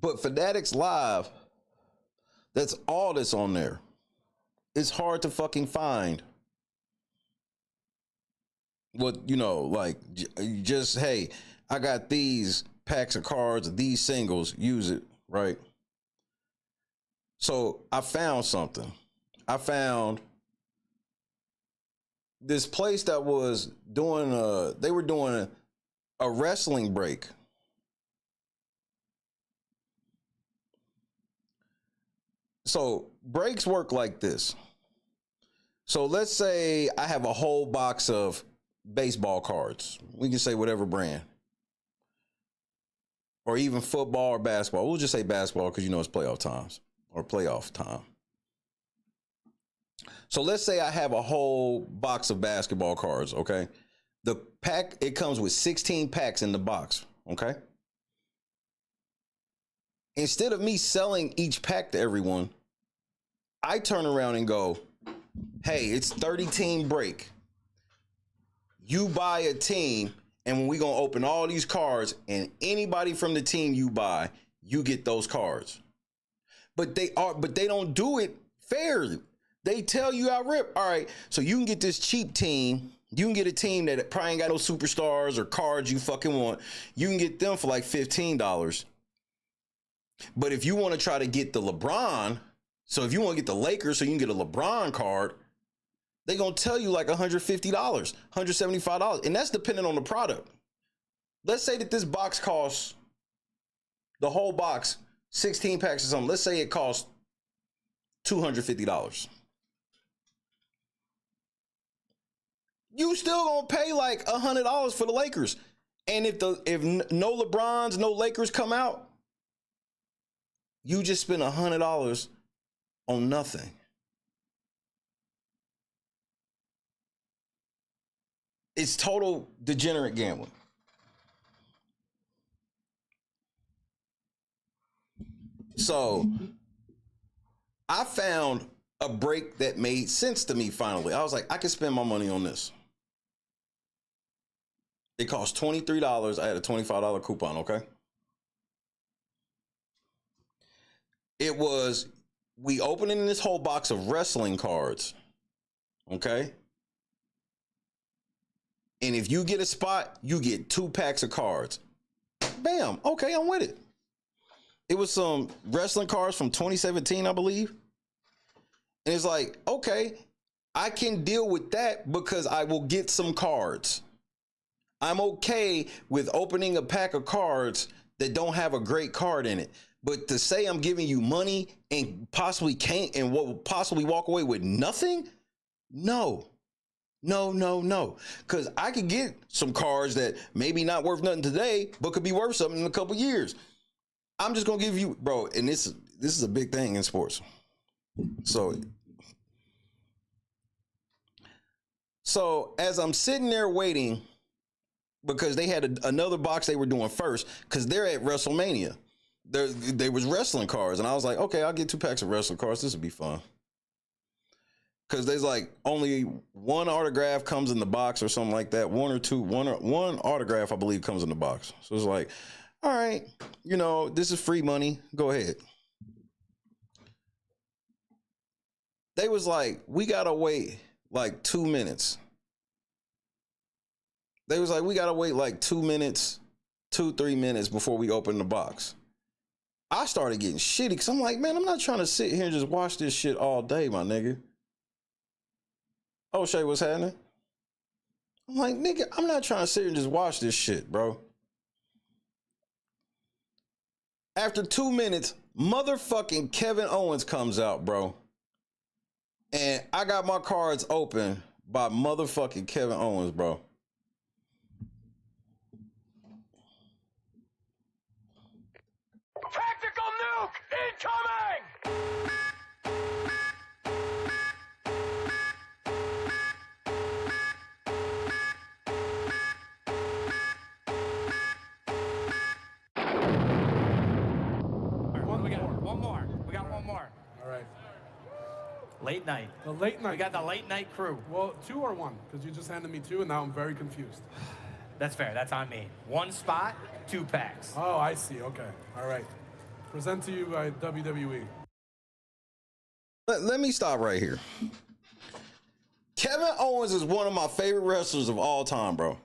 But Fanatics Live, that's all that's on there. It's hard to fucking find. what, you know, like just, hey, I got these packs of cards, these singles, use it, right? So I found something. I found this place that was doing they were doing a wrestling break. So breaks work like this. So let's say I have a whole box of baseball cards. We can say whatever brand. Or even football or basketball. We'll just say basketball because you know it's playoff times or playoff time. So let's say I have a whole box of basketball cards, okay? The pack, it comes with 16 packs in the box, okay? Instead of me selling each pack to everyone, I turn around and go, hey, it's 30-team break. You buy a team, and we're going to open all these cards, and anybody from the team you buy, you get those cards. But they don't do it fairly. They tell you I rip. All right, so you can get this cheap team. You can get a team that probably ain't got no superstars or cards you fucking want. You can get them for like $15. But if you want to try to get the LeBron, so if you want to get the Lakers so you can get a LeBron card, they're going to tell you like $150, $175. And that's depending on the product. Let's say that this box costs, the whole box, 16 packs or something. Let's say it costs $250. You still gonna pay like $100 for the Lakers. And if no LeBrons, no Lakers come out, you just spend $100 on nothing. It's total degenerate gambling. So I found a break that made sense to me finally. I was like, I can spend my money on this. It cost $23. I had a $25 coupon, okay? It was, we opening this whole box of wrestling cards, okay? And if you get a spot, you get 2 packs of cards. Bam, okay, I'm with it. It was some wrestling cards from 2017, I believe. And it's like, okay, I can deal with that because I will get some cards. I'm okay with opening a pack of cards that don't have a great card in it. But to say I'm giving you money and possibly can't and what will possibly walk away with nothing? No. Because I could get some cards that maybe not worth nothing today, but could be worth something in a couple years. I'm just going to give you, bro, and this is a big thing in sports. So as I'm sitting there waiting, because they had another box they were doing first, because they're at WrestleMania. They was wrestling cards, and I was like, okay, I'll get 2 packs of wrestling cards. This will be fun. Because there's like only one autograph comes in the box or something like that. One autograph, I believe, comes in the box. So it's like, all right, you know, this is free money. Go ahead. They was like, we got to wait like 2 minutes. They was like, we got to wait like 2 minutes, 2-3 minutes before we open the box. I started getting shitty because I'm like, man, I'm not trying to sit here and just watch this shit all day, my nigga. Oh, Shay, what's happening? I'm like, nigga, I'm not trying to sit here and just watch this shit, bro. After 2 minutes, motherfucking Kevin Owens comes out, bro. And I got my cards open by motherfucking Kevin Owens, bro. Tactical nuke incoming! We got one more. All right. Late night. The late night. We got the late night crew. Well, 2 or 1, because you just handed me 2, and now I'm very confused. That's fair. That's on me. 1 spot, 2 packs. Oh, I see. Okay. All right. Present to you by WWE. Let me stop right here. Kevin Owens is one of my favorite wrestlers of all time, bro.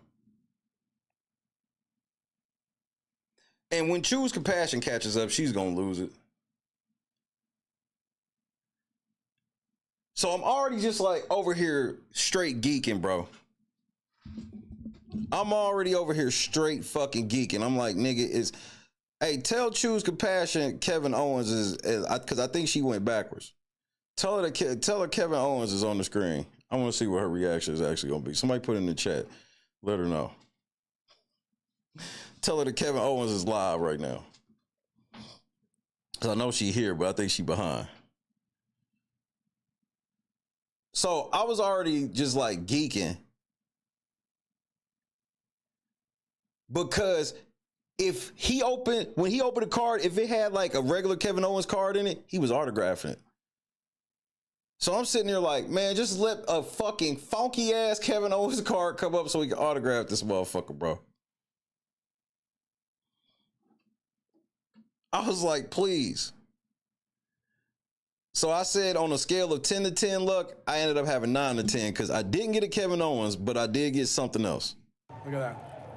And when Choose Compassion catches up, she's going to lose it. So I'm already just like over here straight geeking, bro. I'm already over here straight fucking geeking. I'm like, nigga, hey, tell Choose Compassion Kevin Owens is, because I think she went backwards. Tell her Kevin Owens is on the screen. I want to see what her reaction is actually going to be. Somebody put it in the chat. Let her know. Tell her that Kevin Owens is live right now. Because I know she here, but I think she behind. So I was already just like geeking. Because when he opened a card, if it had like a regular Kevin Owens card in it, he was autographing it. So I'm sitting there like, man, just let a fucking funky ass Kevin Owens card come up so we can autograph this motherfucker, bro. I was like, please. So I said on a scale of 10 to 10 luck, I ended up having 9 to 10 because I didn't get a Kevin Owens, but I did get something else. Look at that.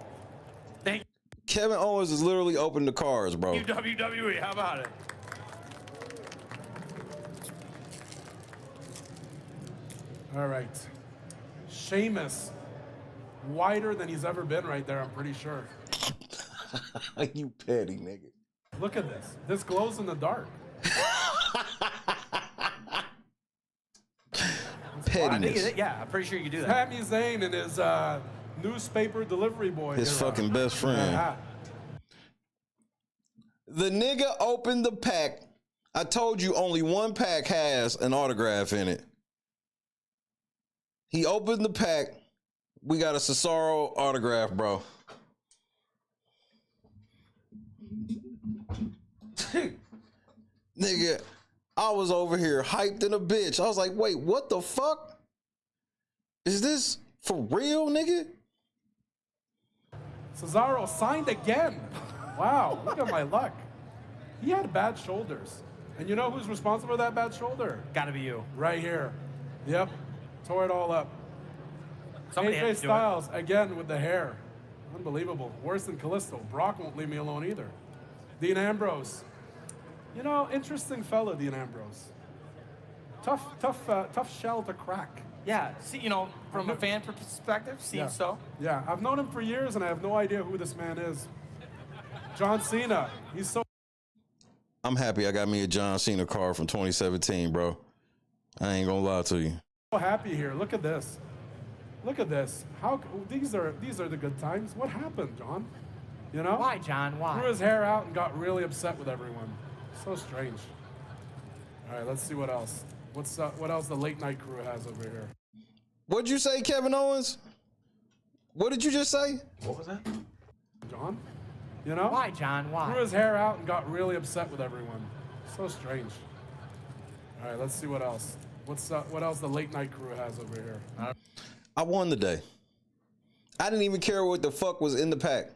Thank you. Kevin Owens is literally opening the cards, bro. WWE, how about it? All right. Sheamus. Wider than he's ever been right there, I'm pretty sure. You petty, nigga. Look at this. This glows in the dark. Pettiness. Yeah, I'm pretty sure you do that. Sami Zayn and his newspaper delivery boy. His fucking best friend. The nigga opened the pack. I told you only one pack has an autograph in it. He opened the pack. We got a Cesaro autograph, bro. Nigga, I was over here hyped in a bitch. I was like, wait, what the fuck? Is this for real, nigga? Cesaro signed again. Wow, look at my luck. He had bad shoulders. And you know who's responsible for that bad shoulder? Gotta be you. Right here. Yep. Tore it all up. Somebody had AJ to do Styles, again with the hair. Unbelievable. Worse than Kalisto. Brock won't leave me alone either. Dean Ambrose. You know, interesting fella, Dean Ambrose. Tough shell to crack. Yeah, see, you know, from a fan perspective, seems so. Yeah, I've known him for years, and I have no idea who this man is. John Cena. He's so... I'm happy I got me a John Cena card from 2017, bro. I ain't gonna lie to you. So happy here. Look at this. Look at this. How these are the good times. What happened, John? You know? Why, John? Why? Threw his hair out and got really upset with everyone. So strange. All right, let's see what else. What else the late night crew has over here? What'd you say, Kevin Owens? What did you just say? What was that? John? You know? Why, John? Why? Threw his hair out and got really upset with everyone. So strange. All right, let's see what else. What else the late night crew has over here? I won the day. I didn't even care what the fuck was in the pack.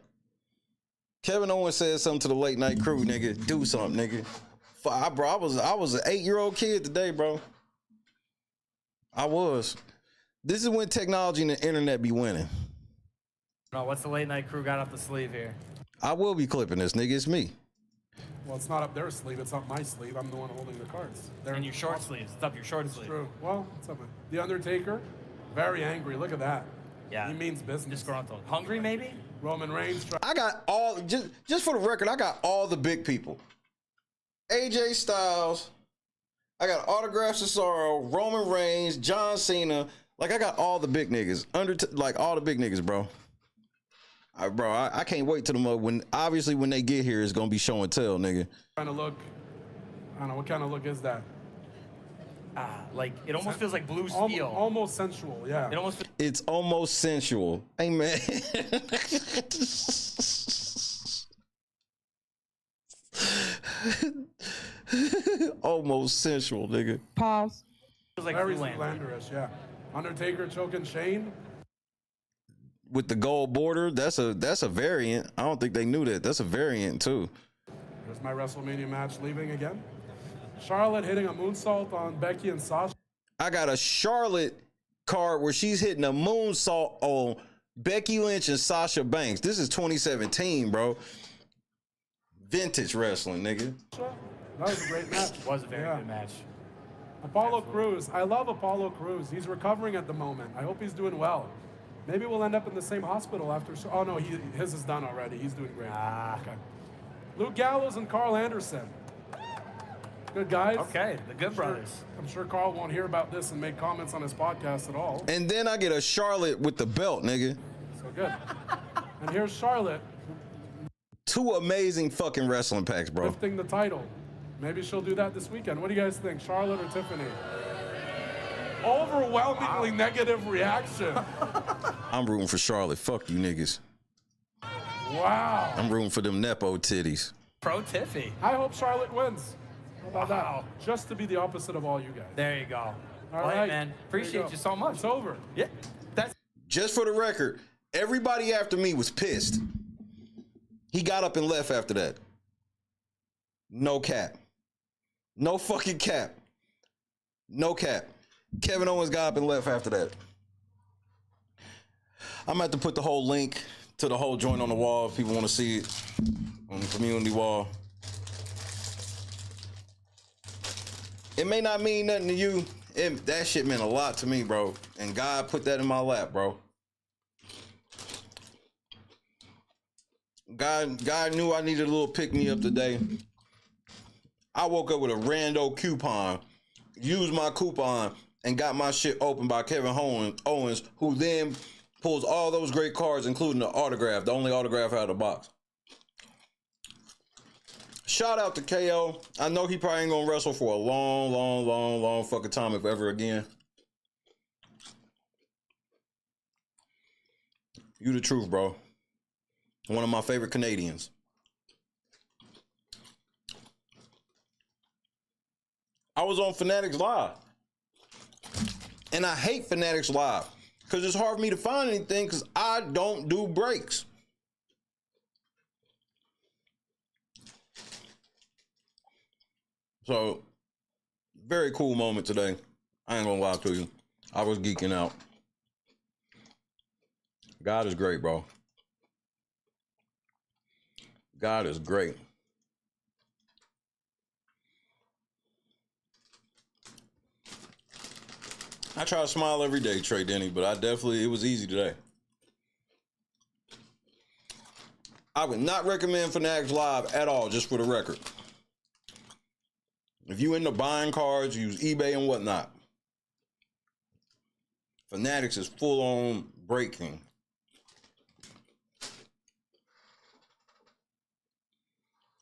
Kevin Owens said something to the late night crew, nigga. Do something, nigga. Bro, I was an 8-year-old kid today, bro. I was. This is when technology and the internet be winning. No, what's the late night crew got up the sleeve here? I will be clipping this, nigga. It's me. Well, it's not up their sleeve. It's up my sleeve. I'm the one holding the cards. And your short sleeves. It's up your short sleeve. True. Well, it's up. The Undertaker, very angry. Look at that. Yeah. He means business. Disgruntled. Hungry, maybe? Roman Reigns. I got all, just for the record, I got all the big people. AJ Styles. I got autographs Cesaro, Roman Reigns, John Cena. Like, I got all the big niggas. Like, all the big niggas, bro. I can't wait till when they get here, it's going to be show and tell, nigga. Kind of look. I don't know. What kind of look is that? Like, it almost feels like blue steel. Almost sensual, yeah. It's almost sensual. Hey, man. Almost sensual, nigga. Pause. Feels like very Zoolander. slanderous, yeah. Undertaker choking Shane. With the gold border, that's a variant. I don't think they knew that. That's a variant, too. There's my WrestleMania match leaving again. Charlotte hitting a moonsault on Becky and Sasha. I got a Charlotte card where she's hitting a moonsault on Becky Lynch and Sasha Banks. This is 2017, bro. Vintage wrestling, nigga. That was a great match. It was a very good match. Apollo Crews. I love Apollo Crews. He's recovering at the moment. I hope he's doing well. Maybe we'll end up in the same hospital after. Oh, no, his is done already. He's doing great. Okay. Luke Gallows and Carl Anderson. Good guys. Okay, the Good Brothers. I'm sure Carl won't hear about this and make comments on his podcast at all. And then I get a Charlotte with the belt, nigga. So good. And here's Charlotte. Two amazing fucking wrestling packs, bro. Lifting the title. Maybe she'll do that this weekend. What do you guys think, Charlotte or Tiffany? Overwhelmingly negative reaction. I'm rooting for Charlotte. Fuck you niggas. Wow. I'm rooting for them Nepo titties. Pro Tiffy. I hope Charlotte wins. How about that? Just to be the opposite of all you guys. There you go. All right, right, man. Appreciate you so much. It's over. Yeah. That's just for the record, everybody after me was pissed. He got up and left after that. No cap. No fucking cap. No cap. Kevin Owens got up and left after that. I'm about to put the whole link to the whole joint on the wall if people want to see it on the community wall. It may not mean nothing to you. That shit meant a lot to me, bro. And God put that in my lap, bro. God knew I needed a little pick-me-up today. I woke up with a rando coupon, used my coupon, and got my shit opened by Kevin Owens, who then pulls all those great cards, including the autograph, the only autograph out of the box. Shout out to KO. I know he probably ain't gonna wrestle for a long fucking time, if ever again. You the truth, bro. One of my favorite Canadians. I was on Fanatics Live. And I hate Fanatics Live because it's hard for me to find anything because I don't do breaks. So, very cool moment today. I ain't gonna lie to you. I was geeking out. God is great, bro. God is great. I try to smile every day, Trey Denny, but it was easy today. I would not recommend Fanatics Live at all, just for the record. If you into buying cards, use eBay and whatnot. Fanatics is full on breaking.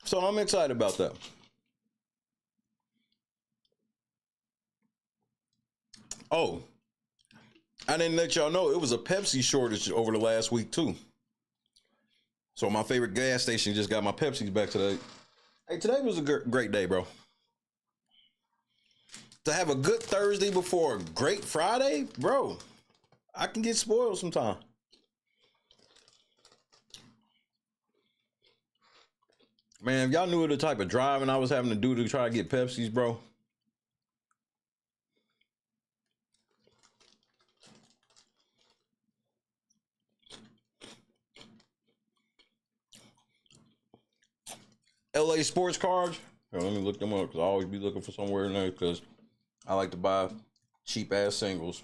So I'm excited about that. Oh, I didn't let y'all know it was a Pepsi shortage over the last week too. So my favorite gas station just got my Pepsis back today. Hey, today was a great day, bro. To have a good Thursday before a great Friday, bro, I can get spoiled sometime. Man, if y'all knew the type of driving I was having to do to try to get Pepsis, bro. LA sports cards. Here, let me look them up because I always be looking for somewhere in there because I like to buy cheap ass singles.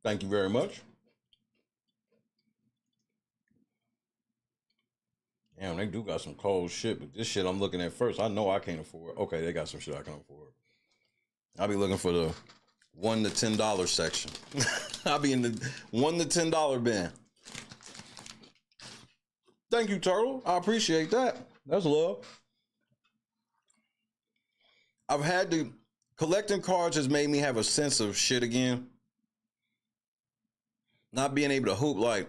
Thank you very much. Damn, they do got some cold shit, but this shit I'm looking at first, I know I can't afford. Okay, they got some shit I can afford. I'll be looking for the $1 to $10 section. I'll be in the $1 to $10 bin. Thank you, Turtle. I appreciate that. That's love. I've had to, collecting cards has made me have a sense of shit again. Not being able to hoop, like,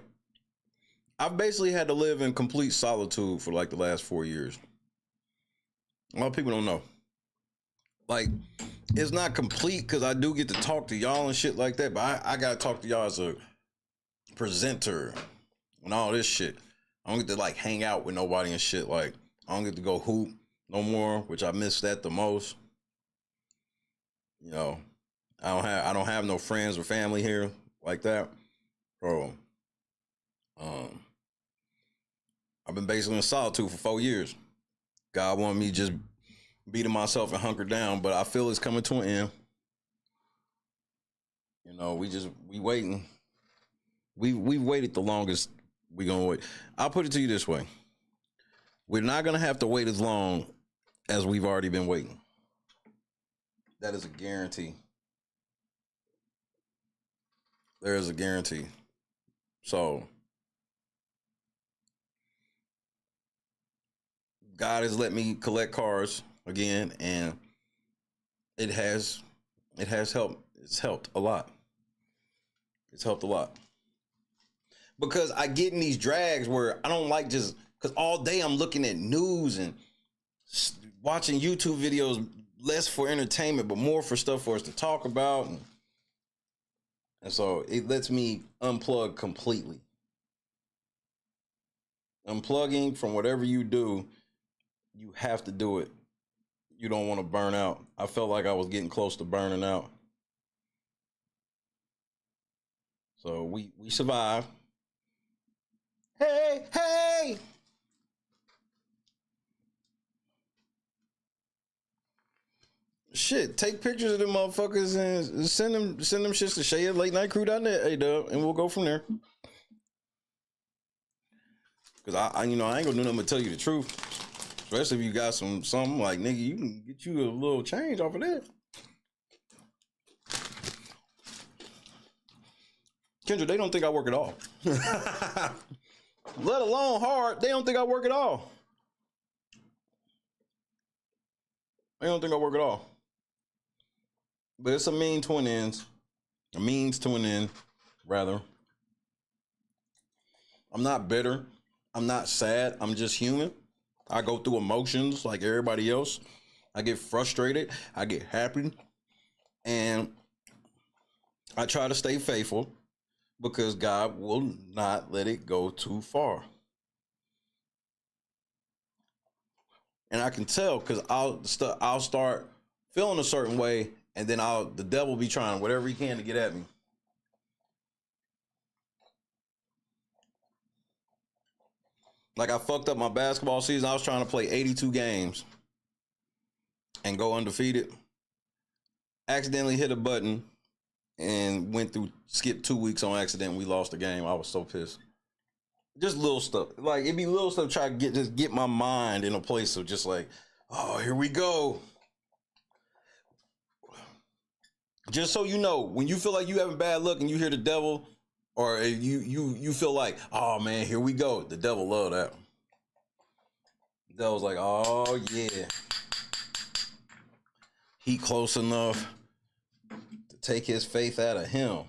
I've basically had to live in complete solitude for like the last 4 years. A lot of people don't know. Like, it's not complete because I do get to talk to y'all and shit like that, but I got to talk to y'all as a presenter and all this shit. I don't get to like hang out with nobody and shit. Like, I don't get to go hoop no more, which I miss that the most. You know, I don't have no friends or family here like that. Bro, I've been basically in solitude for 4 years. God wanted me just beating myself and hunker down, but I feel it's coming to an end. You know, we waiting. We've waited the longest we gonna wait. I'll put it to you this way. We're not gonna have to wait as long as we've already been waiting. That is a guarantee. There is a guarantee. So God has let me collect cars again, and it has helped. It's helped a lot. It's helped a lot. Because I get in these drags where I don't like just, because all day I'm looking at news and watching YouTube videos, less for entertainment, but more for stuff for us to talk about. And so it lets me unplug completely. Unplugging from whatever you do, you have to do it. You don't want to burn out. I felt like I was getting close to burning out. So we survived. Hey, hey! Shit, take pictures of them motherfuckers and send them shits to Shay at latenightcrew.net, A-Dub, and we'll go from there. Cause I ain't gonna do nothing but tell you the truth. Especially if you got something like, nigga, you can get you a little change off of that. Kendra, they don't think I work at all. Let alone hard, they don't think I work at all. They don't think I work at all. But it's a means to an end, rather. I'm not bitter. I'm not sad. I'm just human. I go through emotions like everybody else. I get frustrated. I get happy. And I try to stay faithful because God will not let it go too far. And I can tell because I'll start feeling a certain way, and then the devil be trying whatever he can to get at me. Like, I fucked up my basketball season. I was trying to play 82 games and go undefeated. Accidentally hit a button and skipped 2 weeks on accident. We lost the game. I was so pissed. Just little stuff. Like, it'd be little stuff trying to get my mind in a place of just like, oh, here we go. Just so you know, when you feel like you having bad luck and you hear the devil, or you feel like, oh man, here we go. The devil love that. The devil's like, oh yeah. He close enough to take his faith out of him.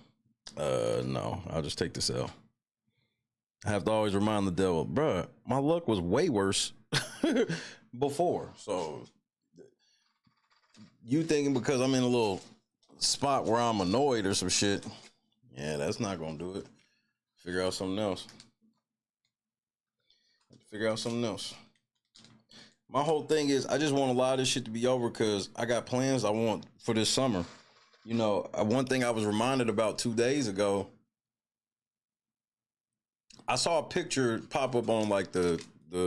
No, I'll just take this L. I have to always remind the devil, bruh, my luck was way worse before. So you thinking because I'm in a little spot where I'm annoyed or some shit, yeah, that's not gonna do it. Figure out something else. My whole thing is I just want a lot of this shit to be over because I got plans I want for this summer. You know, one thing I was reminded about 2 days ago, I saw a picture pop up on like the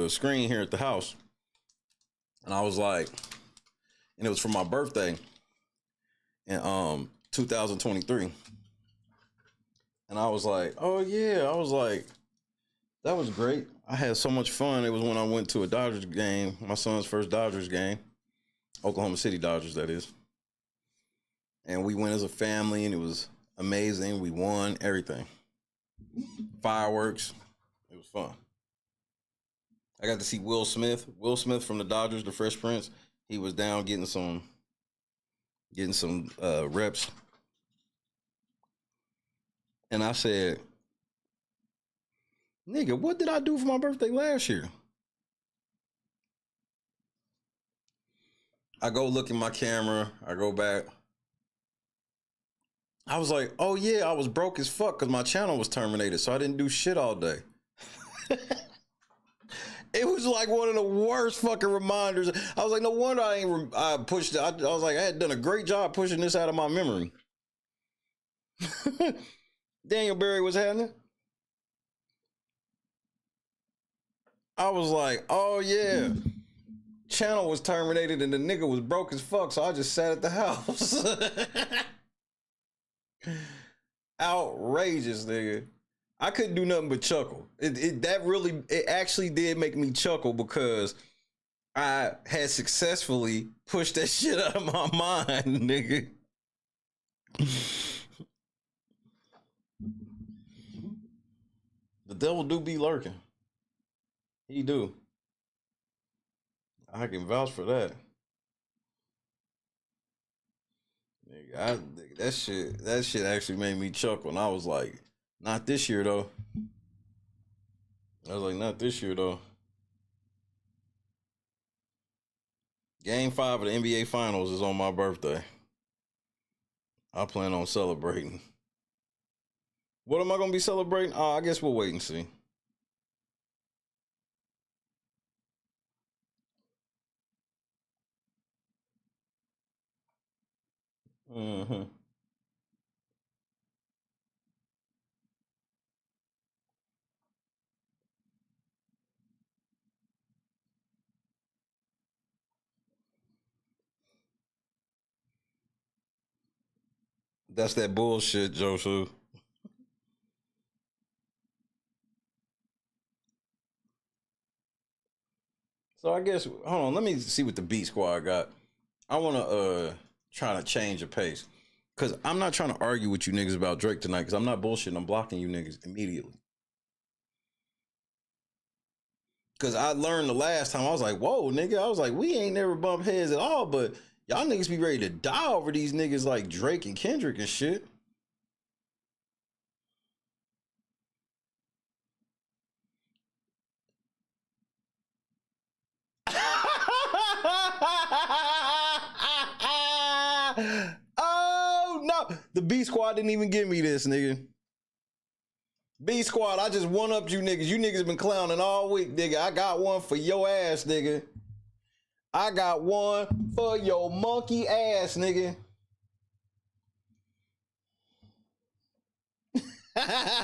screen here at the house. And I was like, and it was for my birthday in 2023. And I was like, oh yeah. I was like, that was great. I had so much fun. It was when I went to a Dodgers game, my son's first Dodgers game, Oklahoma City Dodgers, that is. And we went as a family and it was amazing. We won everything. Fireworks. It was fun. I got to see Will Smith from the Dodgers, the Fresh Prince. He was down getting some reps. And I said, nigga, what did I do for my birthday last year? I go look in my camera. I go back. I was like, oh yeah, I was broke as fuck because my channel was terminated, so I didn't do shit all day. It was like one of the worst fucking reminders. I was like, no wonder I pushed it. I was like, I had done a great job pushing this out of my memory. Daniel Berry was having it. I was like, oh yeah. Channel was terminated and the nigga was broke as fuck, so I just sat at the house. Outrageous, nigga. I couldn't do nothing but chuckle. It actually did make me chuckle because I had successfully pushed that shit out of my mind, nigga. The devil do be lurking. He do. I can vouch for that. Nigga, that shit actually made me chuckle, and I was like, not this year though. I was like, not this year though. Game 5 of the NBA Finals is on my birthday. I plan on celebrating. What am I gonna be celebrating? I guess we'll wait and see. Mm-hmm. That's that bullshit, Joshua. So I guess, hold on, let me see what the Beat Squad got. I want to try to change the pace. Because I'm not trying to argue with you niggas about Drake tonight, because I'm not bullshitting. I'm blocking you niggas immediately. Because I learned the last time, I was like, whoa, nigga. I was like, we ain't never bumped heads at all, but y'all niggas be ready to die over these niggas like Drake and Kendrick and shit. Oh no, the B Squad didn't even give me this, nigga. B Squad, I just one-upped you niggas. You niggas been clowning all week, nigga. I got one for your ass, nigga. I got one for your monkey ass, nigga. Tactical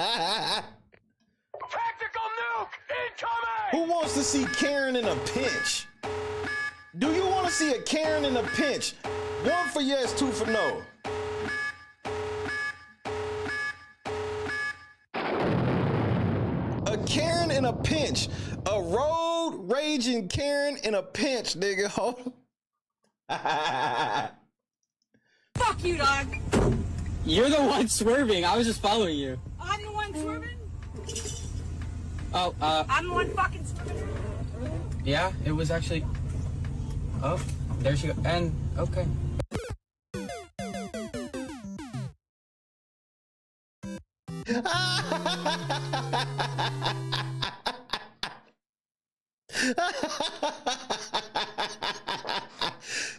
nuke incoming! Who wants to see Karen in a pinch? Do you want to see a Karen in a pinch? 1 for yes, 2 for no. A Karen in a pinch. A road raging Karen in a pinch, nigga. Fuck you, dog. You're the one swerving. I was just following you. I'm the one swerving? Oh, I'm the one fucking swerving? yeah, it was actually... Oh, there she goes. And, okay.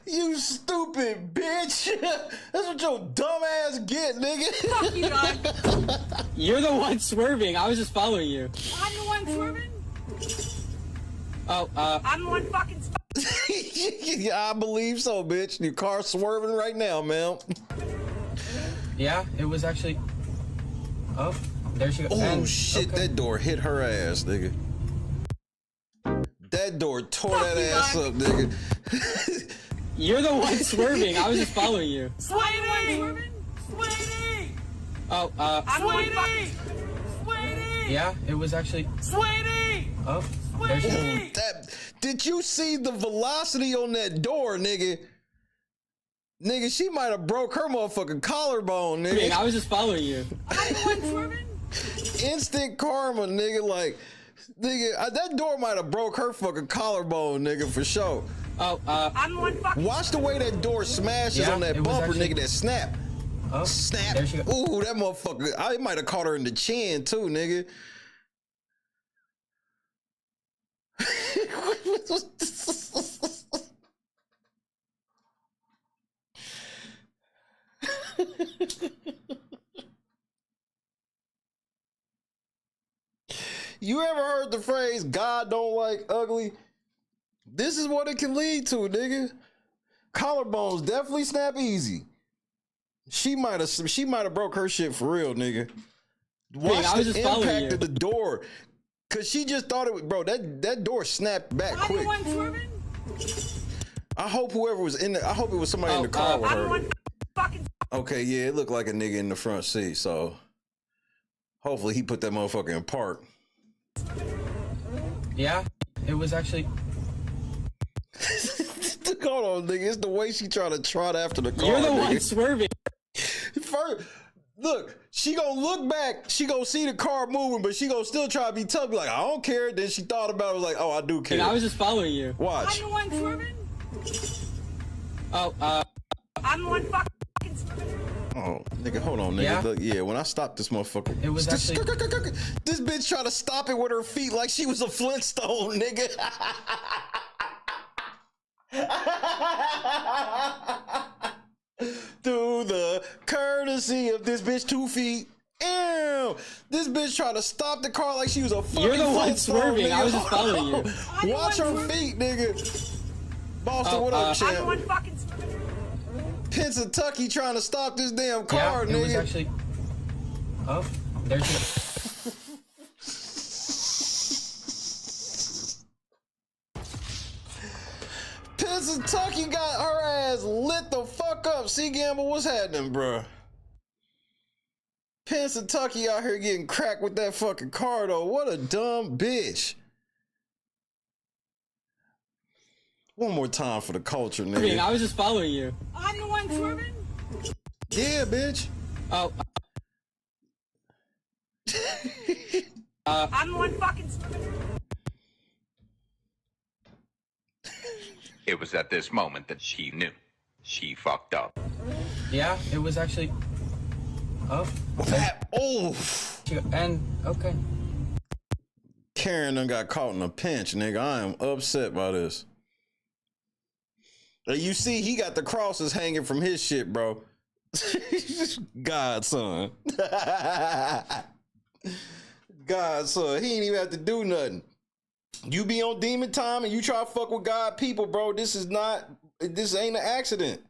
You stupid bitch. That's what your dumb ass get, nigga. Fuck you, dog. You're the one swerving. I was just following you. I'm the one swerving? Oh, I'm the one fucking Yeah, I believe so, bitch. Your car's swerving right now, man. yeah, it was actually... Oh, there she goes. Oh, and, shit, okay. that door hit her ass, nigga. That door tore Fuck that you, ass dog. up, nigga. You're the one swerving. I was just following you. Sweetie! Sweetie! Oh, I'm the one fucking Sweetie! yeah, it was actually... Sweetie! Oh, there she goes. Did you see the velocity on that door, nigga? Nigga, she might have broke her motherfucking collarbone, nigga. I was just following you. I'm the one swerving? Instant karma, nigga. Like, nigga, that door might have broke her fucking collarbone, nigga, for sure. Oh, I'm the one fucking... Watch the way that door smashes Yeah, on that it was bumper, actually- nigga, that snap. Oh, Snap. there she goes. Ooh, that motherfucker. I might have caught her in the chin, too, nigga. You ever heard the phrase God don't like ugly? This is what it can lead to, nigga. Collarbones definitely snap easy. She might have broke her shit for real, nigga. Watch the impact of the door. Cause she just thought it was, bro, that door snapped back quick. I hope whoever was in there, I hope it was somebody in the car with her. Okay, yeah, it looked like a nigga in the front seat, so hopefully he put that motherfucker in park. Yeah, it was actually. Hold on, nigga. It's the way she tried to trot after the car. You're the one swerving. First, look, she gonna look back. She gonna see the car moving, but she gonna still try to be tough. Be like, I don't care. Then she thought about it. Was like, oh, I do care. I was just following you. Watch. I'm the one swerving. Oh, I'm the one fucking swerving. Oh, nigga, hold on, nigga. Yeah? Look, yeah, when I stopped this motherfucker, it was actually. This bitch tried to stop it with her feet like she was a Flintstone, nigga. Through the courtesy of this bitch 2 feet. Ew. This bitch tried to stop the car like she was a fucking You're the one Flintstone, swerving. nigga. I was just following you. Watch her feet, nigga. Boston, what up, champ? I'm the one fucking swerving. Pennsylvania trying to stop this damn car, yeah, it nigga. was actually. Oh, there's. Pennsylvania got her ass lit the fuck up. See, Gamble, what's happening, bruh? Pennsylvania out here getting cracked with that fucking car, though. What a dumb bitch. One more time for the culture, nigga. I was just following you. I'm the one swerving. Yeah, bitch. Oh. I'm the one fucking swerving. It was at this moment that she knew. She fucked up. Yeah, it was actually. Oh. Oh. And, okay. Karen done got caught in a pinch, nigga. I am upset by this. You see, he got the crosses hanging from his shit, bro. Godson. Godson. He ain't even have to do nothing. You be on demon time and you try to fuck with God people, bro. This ain't an accident.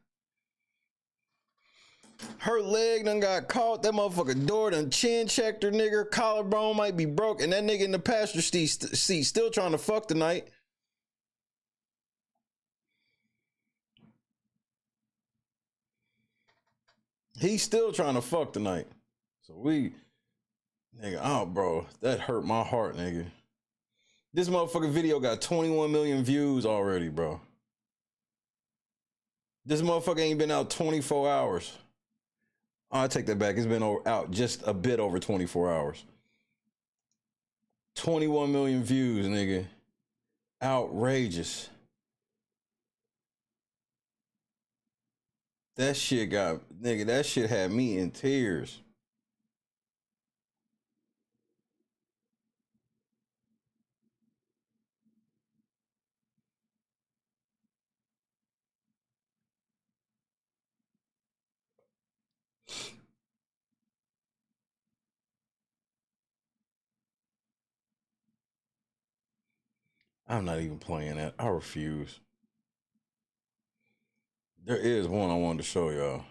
Her leg done got caught. That motherfucker door done chin checked her, nigga. Collarbone might be broke. And that nigga in the passenger seat still trying to fuck tonight. He's still trying to fuck tonight. So nigga, oh, bro, that hurt my heart, nigga. This motherfucking video got 21 million views already, bro. This motherfucker ain't been out 24 hours. Oh, I take that back. It's been out just a bit over 24 hours. 21 million views, nigga. Outrageous. That shit had me in tears. I'm not even playing that. I refuse. There is one I wanted to show y'all.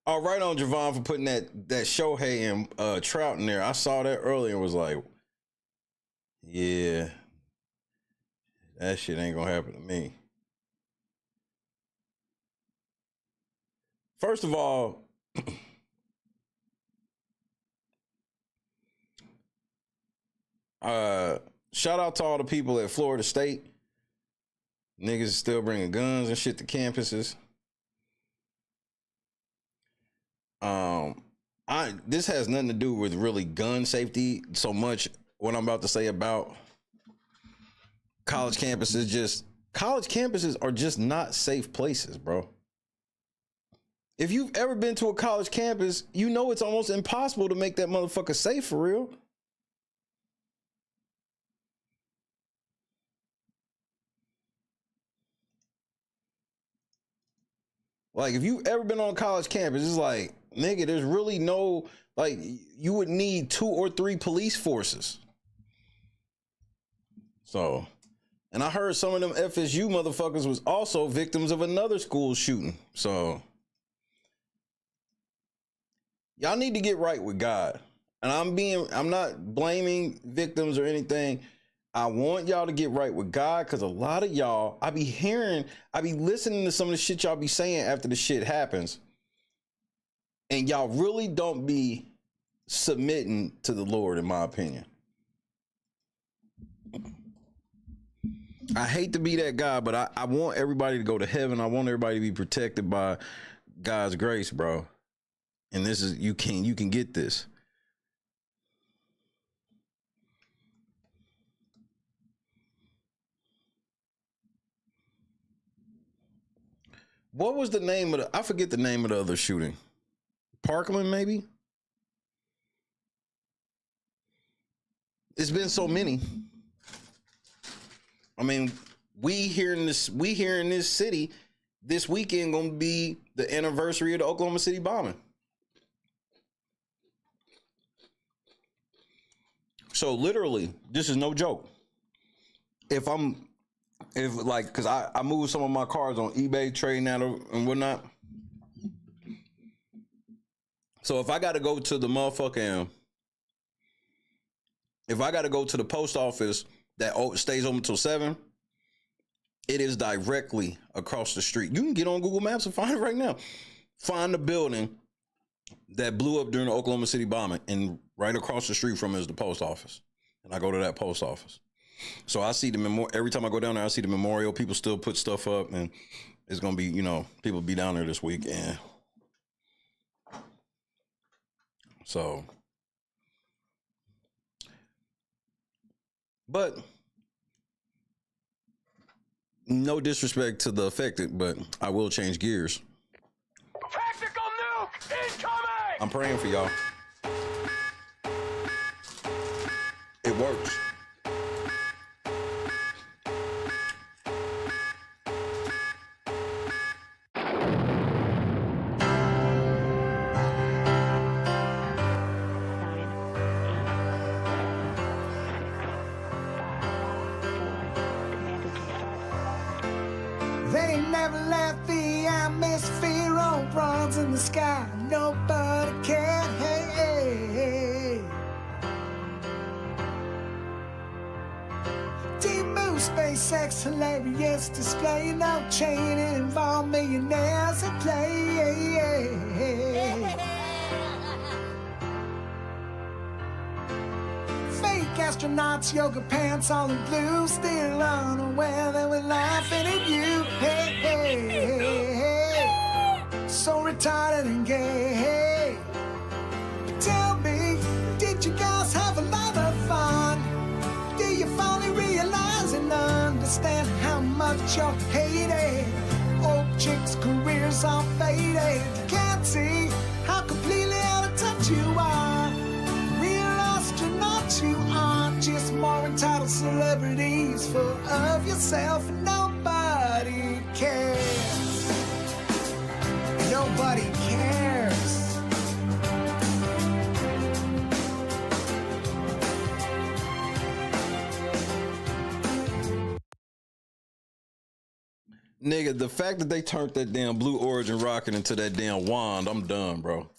Oh, right on Javon for putting that Shohei and Trout in there. I saw that earlier and was like, yeah, that shit ain't gonna happen to me. First of all, shout out to all the people at Florida State. Niggas still bringing guns and shit to campuses. This has nothing to do with really gun safety so much. What I'm about to say about college campuses, college campuses are just not safe places, bro. If you've ever been to a college campus, you know it's almost impossible to make that motherfucker safe for real. Like, if you've ever been on a college campus, it's like, nigga, there's really no, like, you would need 2 or 3 police forces. So, and I heard some of them FSU motherfuckers was also victims of another school shooting. So, y'all need to get right with God. And I'm not blaming victims or anything. I want y'all to get right with God, because a lot of y'all, I be listening to some of the shit y'all be saying after the shit happens. And y'all really don't be submitting to the Lord, in my opinion. I hate to be that guy, but I want everybody to go to heaven. I want everybody to be protected by God's grace, bro. And this is, you can get this. What was the name of I forget the name of the other shooting. Parkland, maybe? It's been so many. I mean, we here in this city, this weekend gonna be the anniversary of the Oklahoma City bombing. So literally, this is no joke. Cause I moved some of my cars on eBay, trading out and whatnot. So if I got to go to the post office that stays open till 7, it is directly across the street. You can get on Google Maps and find it right now. Find the building that blew up during the Oklahoma City bombing, and right across the street from it is the post office. And I go to that post office. So I see the memorial. Every time I go down there, I see the memorial. People still put stuff up, and it's going to be, people be down there this weekend. So, but no disrespect to the affected, but I will change gears. Tactical nuke incoming! I'm praying for y'all. It works. They never left the atmosphere on bronze in the sky. Nobody cared. Hey, hey, hey. Deep move, SpaceX, hilarious display. No chain involved, millionaires at play. Fake astronauts, yoga pants, all in blue, still unaware that we're laughing at you. Hey, hey, hey, hey. So retarded and gay. Hey. Tell me, did you guys have a lot of fun? Do you finally realize and understand how much you're hated? Old chicks' careers are faded. Can't see how completely out of touch you are. Real astronauts you are, just more entitled celebrities full of yourself, and nobody cares. Nobody cares. Nigga, the fact that they turned that damn Blue Origin rocket into that damn wand, I'm done, bro.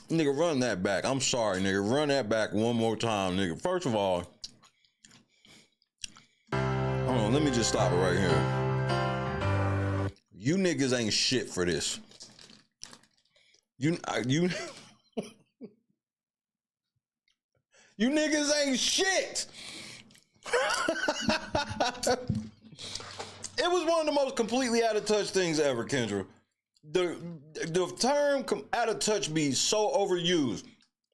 Nigga, run that back. I'm sorry, nigga. Run that back one more time, nigga. First of all, hold on, let me just stop it right here. You niggas ain't shit for this. You niggas ain't shit. It was one of the most completely out of touch things ever, Kendra. The term out of touch be so overused.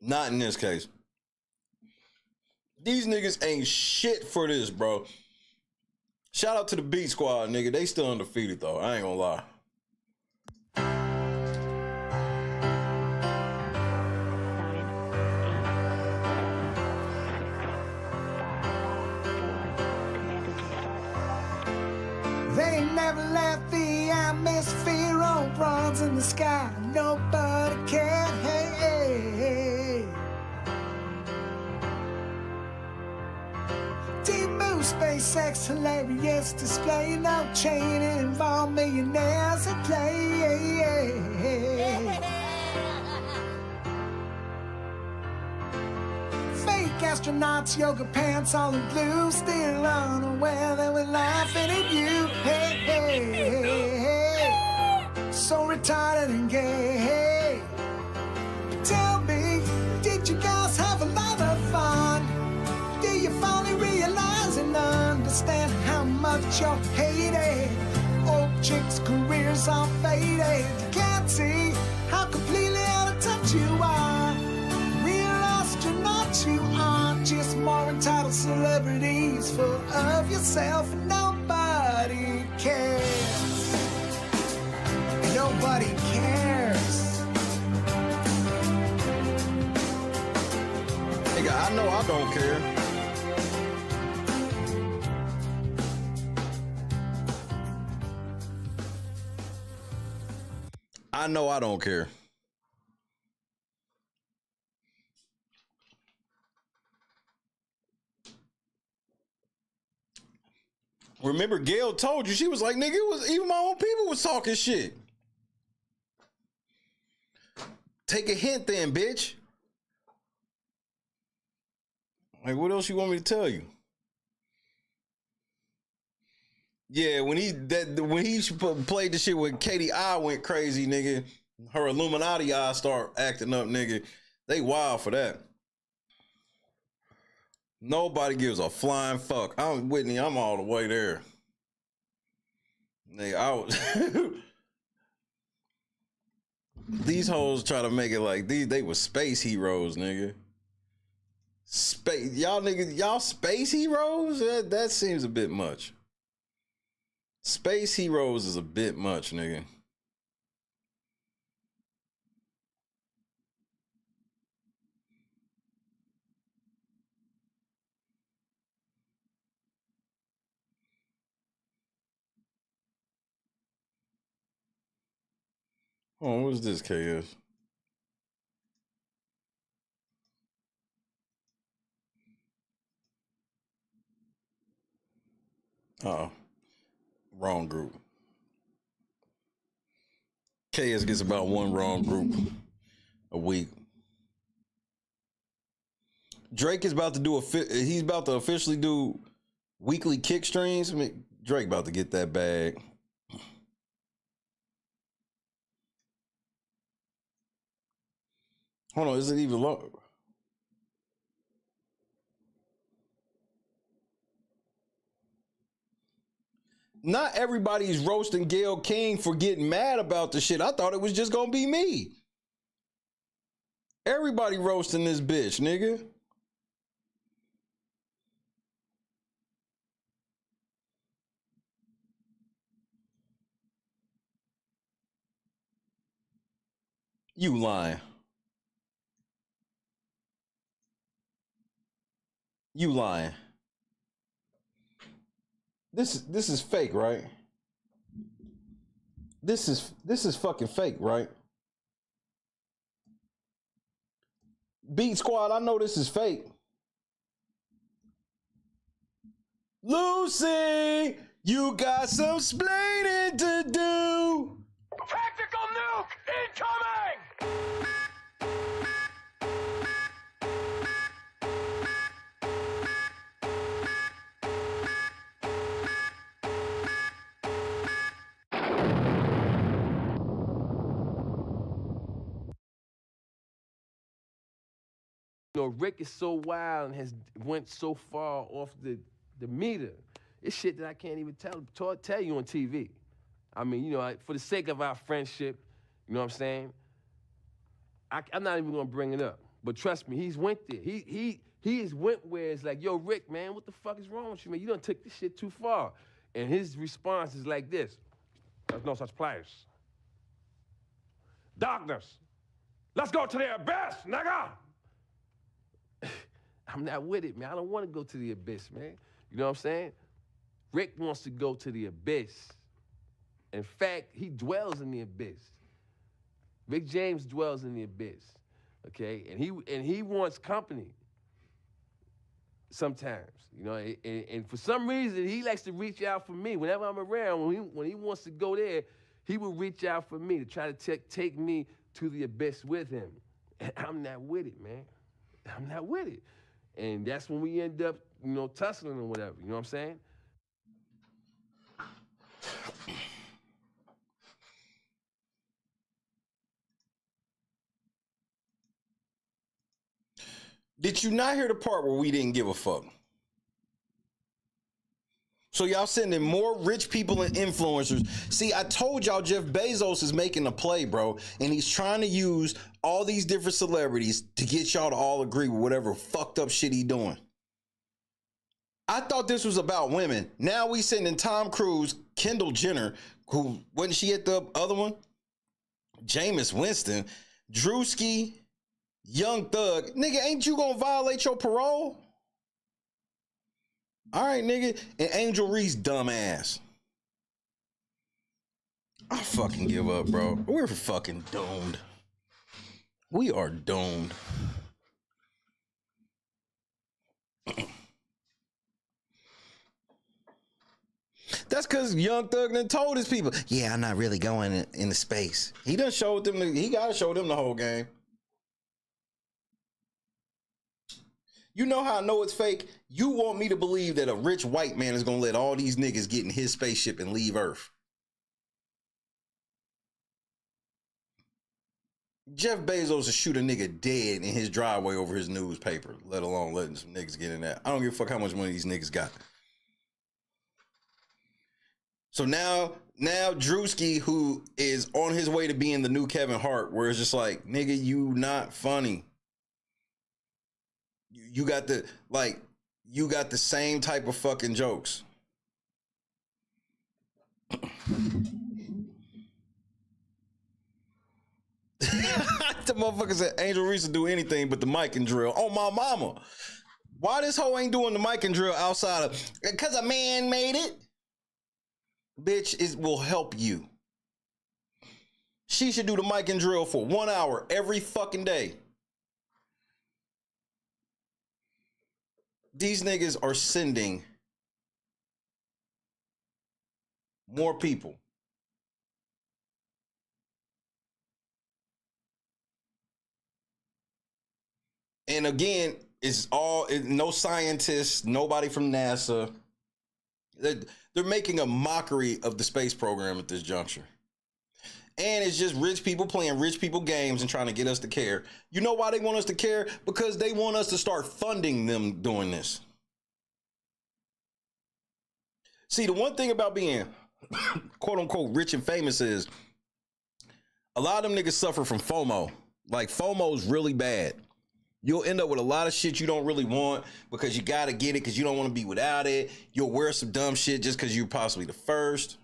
Not in this case. These niggas ain't shit for this, bro. Shout out to the Beat Squad, nigga. They still undefeated, though. I ain't gonna lie. They never left the atmosphere on bronze in the sky. Nobody cared. Hey, hey, hey. Deep move, SpaceX, hilarious display. No chain, it involved millionaires at play. Fake astronauts, yoga pants, all in blue, still unaware that we're laughing at you. Hey, hey, hey, hey. So retarded and gay. Tell me, did you guys have a lot of fun? Do you finally realize and understand how much you're hated? Old chicks' careers are faded. You can't see how completely out of touch you are. Real astronauts you are, just more entitled celebrities, full of yourself, and nobody cares. Nobody cares. Nigga, I know I don't care. I know I don't care. Remember, Gail told you, she was like, nigga, it was even my own people was talking shit. Take a hint then, bitch. Like, what else you want me to tell you? Yeah, when he played the shit when Katie I went crazy, nigga. Her Illuminati eyes start acting up, nigga. They wild for that. Nobody gives a flying fuck. I'm Whitney. I'm all the way there. Nigga, I was. These hoes try to make it like they were space heroes, nigga. Space, y'all niggas, y'all space heroes? That seems a bit much. Space heroes is a bit much, nigga. Oh, what's this, KS? Oh, wrong group. KS gets about one wrong group a week. Drake is about to do he's about to officially do weekly kick streams. I mean, Drake about to get that bag. Hold on, is it even long? Not everybody's roasting Gayle King for getting mad about the shit. I thought it was just gonna be me. Everybody roasting this bitch, nigga. You lying. You lying. This is fake, right? This is fucking fake, right? Beat Squad, I know this is fake. Lucy, you got some splaining to do. Tactical nuke incoming! You know, Rick is so wild and has went so far off the meter. It's shit that I can't even tell you on TV. I mean, you know, for the sake of our friendship, you know what I'm saying? I'm not even gonna bring it up. But trust me, he's went there. He has went where it's like, yo, Rick, man, what the fuck is wrong with you, man? You done took this shit too far. And his response is like this: there's no such place. Darkness, let's go to the abyss, nigga! I'm not with it, man. I don't want to go to the abyss, man. You know what I'm saying? Rick wants to go to the abyss. In fact, he dwells in the abyss. Rick James dwells in the abyss, okay? And he wants company. sometimes, you know, and for some reason, he likes to reach out for me. Whenever I'm around, when he wants to go there, he will reach out for me to try to take me to the abyss with him. And I'm not with it, man. I'm not with it. And that's when we end up, you know, tussling or whatever, you know what I'm saying? Did you not hear the part where we didn't give a fuck? So y'all sending more rich people and influencers. See, I told y'all Jeff Bezos is making a play, bro. And he's trying to use all these different celebrities to get y'all to all agree with whatever fucked up shit he doing. I thought this was about women. Now we sending Tom Cruise, Kendall Jenner, who, wasn't she at the other one? Jameis Winston, Drewski, Young Thug. Nigga, ain't you gonna violate your parole? All right, nigga. And Angel Reese, dumbass. I fucking give up, bro. We're fucking doomed. We are doomed. That's because Young Thug done told his people, yeah, I'm not really going into space. He done showed them, he gotta show them the whole game. You know how I know it's fake? You want me to believe that a rich white man is gonna let all these niggas get in his spaceship and leave Earth. Jeff Bezos will shoot a nigga dead in his driveway over his newspaper, let alone letting some niggas get in that. I don't give a fuck how much money these niggas got. So now Drewski, who is on his way to being the new Kevin Hart, where it's just like, nigga, you not funny. You got the same type of fucking jokes. The motherfucker said Angel Reese will do anything but the mic and drill. Oh, my mama. Why this hoe ain't doing the mic and drill outside of, because a man made it? Bitch, it will help you. She should do the mic and drill for 1 hour every fucking day. These niggas are sending more people. And again, it's no scientists, nobody from NASA. They're making a mockery of the space program at this juncture. And it's just rich people playing rich people games and trying to get us to care. You know why they want us to care? Because they want us to start funding them doing this. See, the one thing about being quote unquote rich and famous is a lot of them niggas suffer from FOMO. Like, FOMO is really bad. You'll end up with a lot of shit you don't really want because you gotta get it because you don't want to be without it. You'll wear some dumb shit just because you're possibly the first.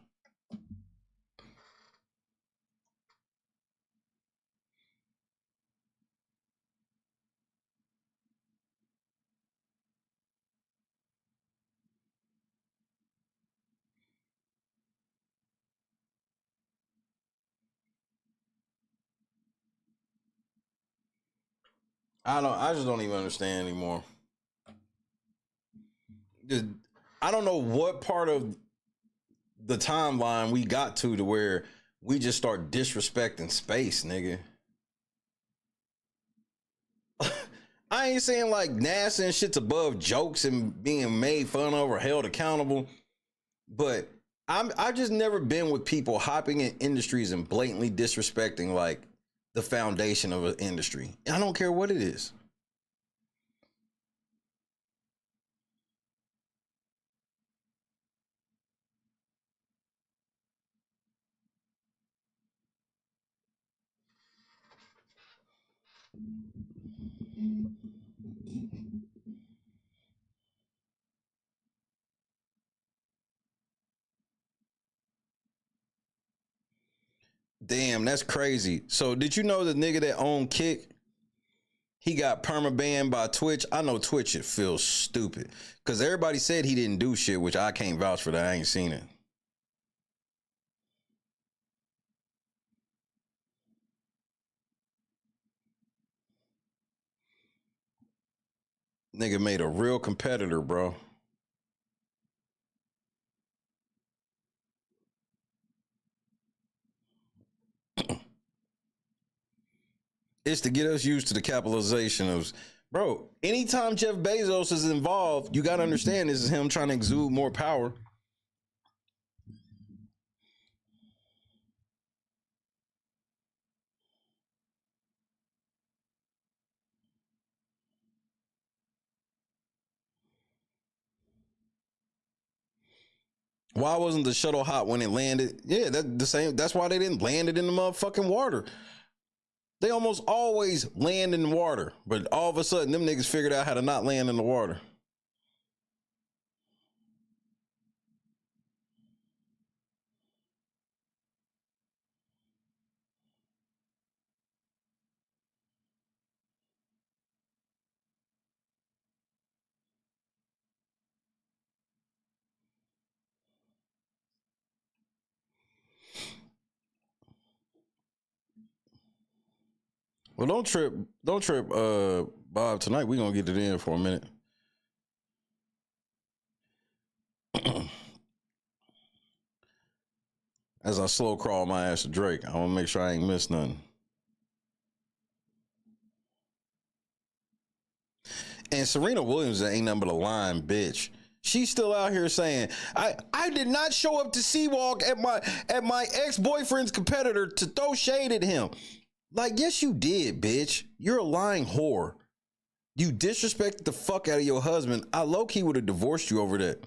I just don't even understand anymore. I don't know what part of the timeline we got to where we just start disrespecting space, nigga. I ain't saying like NASA and shit's above jokes and being made fun of or held accountable, but I've just never been with people hopping in industries and blatantly disrespecting like the foundation of an industry. I don't care what it is. Damn, that's crazy. So did you know the nigga that owned Kick, he got permabanned by Twitch? I know Twitch it feels stupid because everybody said he didn't do shit, which I can't vouch for that. I ain't seen it. Nigga made a real competitor, bro. It's to get us used to the capitalization of, bro, anytime Jeff Bezos is involved, you got to understand this is him trying to exude more power. Why wasn't the shuttle hot when it landed? Yeah, that's the same. That's why they didn't land it in the motherfucking water. They almost always land in the water, but all of a sudden, them niggas figured out how to not land in the water. Well, don't trip, Bob. Tonight we gonna get it in for a minute. As I slow crawl my ass to Drake, I want to make sure I ain't missed nothing. And Serena Williams ain't nothing but a lying bitch. She's still out here saying, I did not show up to Seawalk at my ex-boyfriend's competitor to throw shade at him. Like, yes, you did, bitch. You're a lying whore. You disrespected the fuck out of your husband. I low-key would have divorced you over that.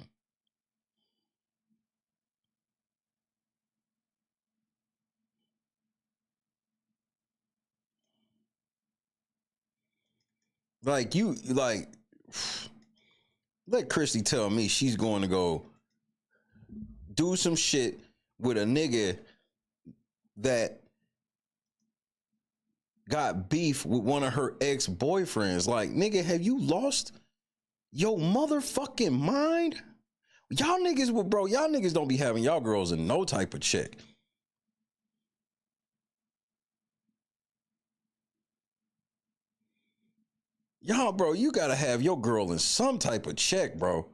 Like, let Christy tell me she's going to go do some shit with a nigga that got beef with one of her ex-boyfriends. Like, nigga, have you lost your motherfucking mind? Y'all niggas don't be having y'all girls in no type of check. Y'all, bro, you gotta have your girl in some type of check, bro.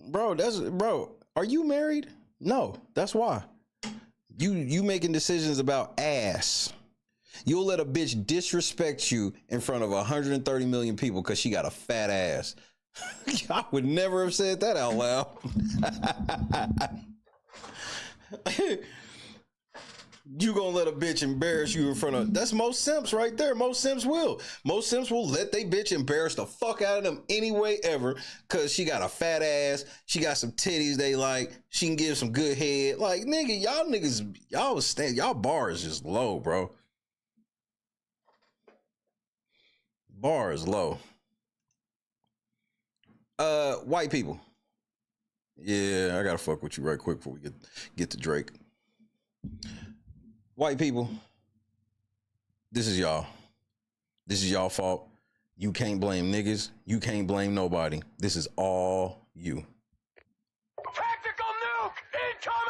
Bro, are you married? No, that's why. You making decisions about ass. You'll let a bitch disrespect you in front of 130 million people because she got a fat ass. I would never have said that out loud. You gonna let a bitch embarrass you in front of, that's most simps right there. Most simps will let they bitch embarrass the fuck out of them anyway ever because she got a fat ass, she got some titties they like, she can give some good head. Like, nigga, y'all bar is just low, bro. Bar is low. White people. Yeah, I gotta fuck with you right quick before we get to Drake. White people, this is y'all. This is y'all fault. You can't blame niggas. You can't blame nobody. This is all you. Tactical nuke incoming!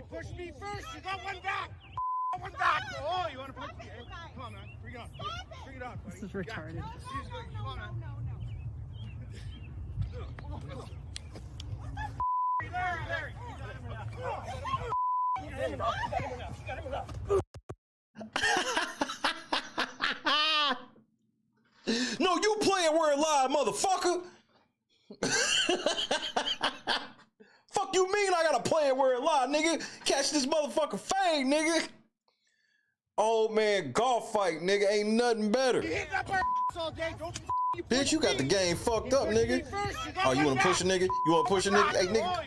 Push me first. You got one back. One back. Oh, you want to push me? Eh? Come on, man. Bring it on. Bring it on, buddy. This is retarded. Come on, man. No, you playing where it live, motherfucker. Fuck you mean I gotta play it where it lie, nigga? Catch this motherfucker fade, nigga. Old man golf fight, nigga. Ain't nothing better. Bitch, you got the game fucked up, nigga. Oh, you wanna push a nigga? You wanna push a nigga? Hey, nigga.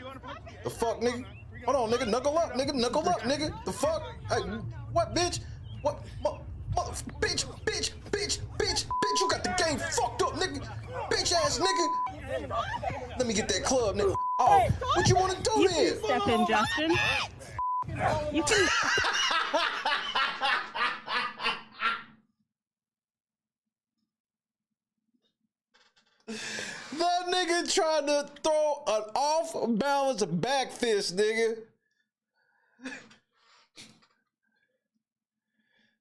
The fuck, nigga? Hold on, nigga. Knuckle up, nigga. Knuckle up, nigga. The fuck? Hey, what, bitch? What? Bitch. You got the game fucked up, nigga. Bitch ass nigga. Let me get that club, nigga. Oh, what you want to do then? Step in, Justin. You can. That nigga tried to throw an off-balance back fist, nigga.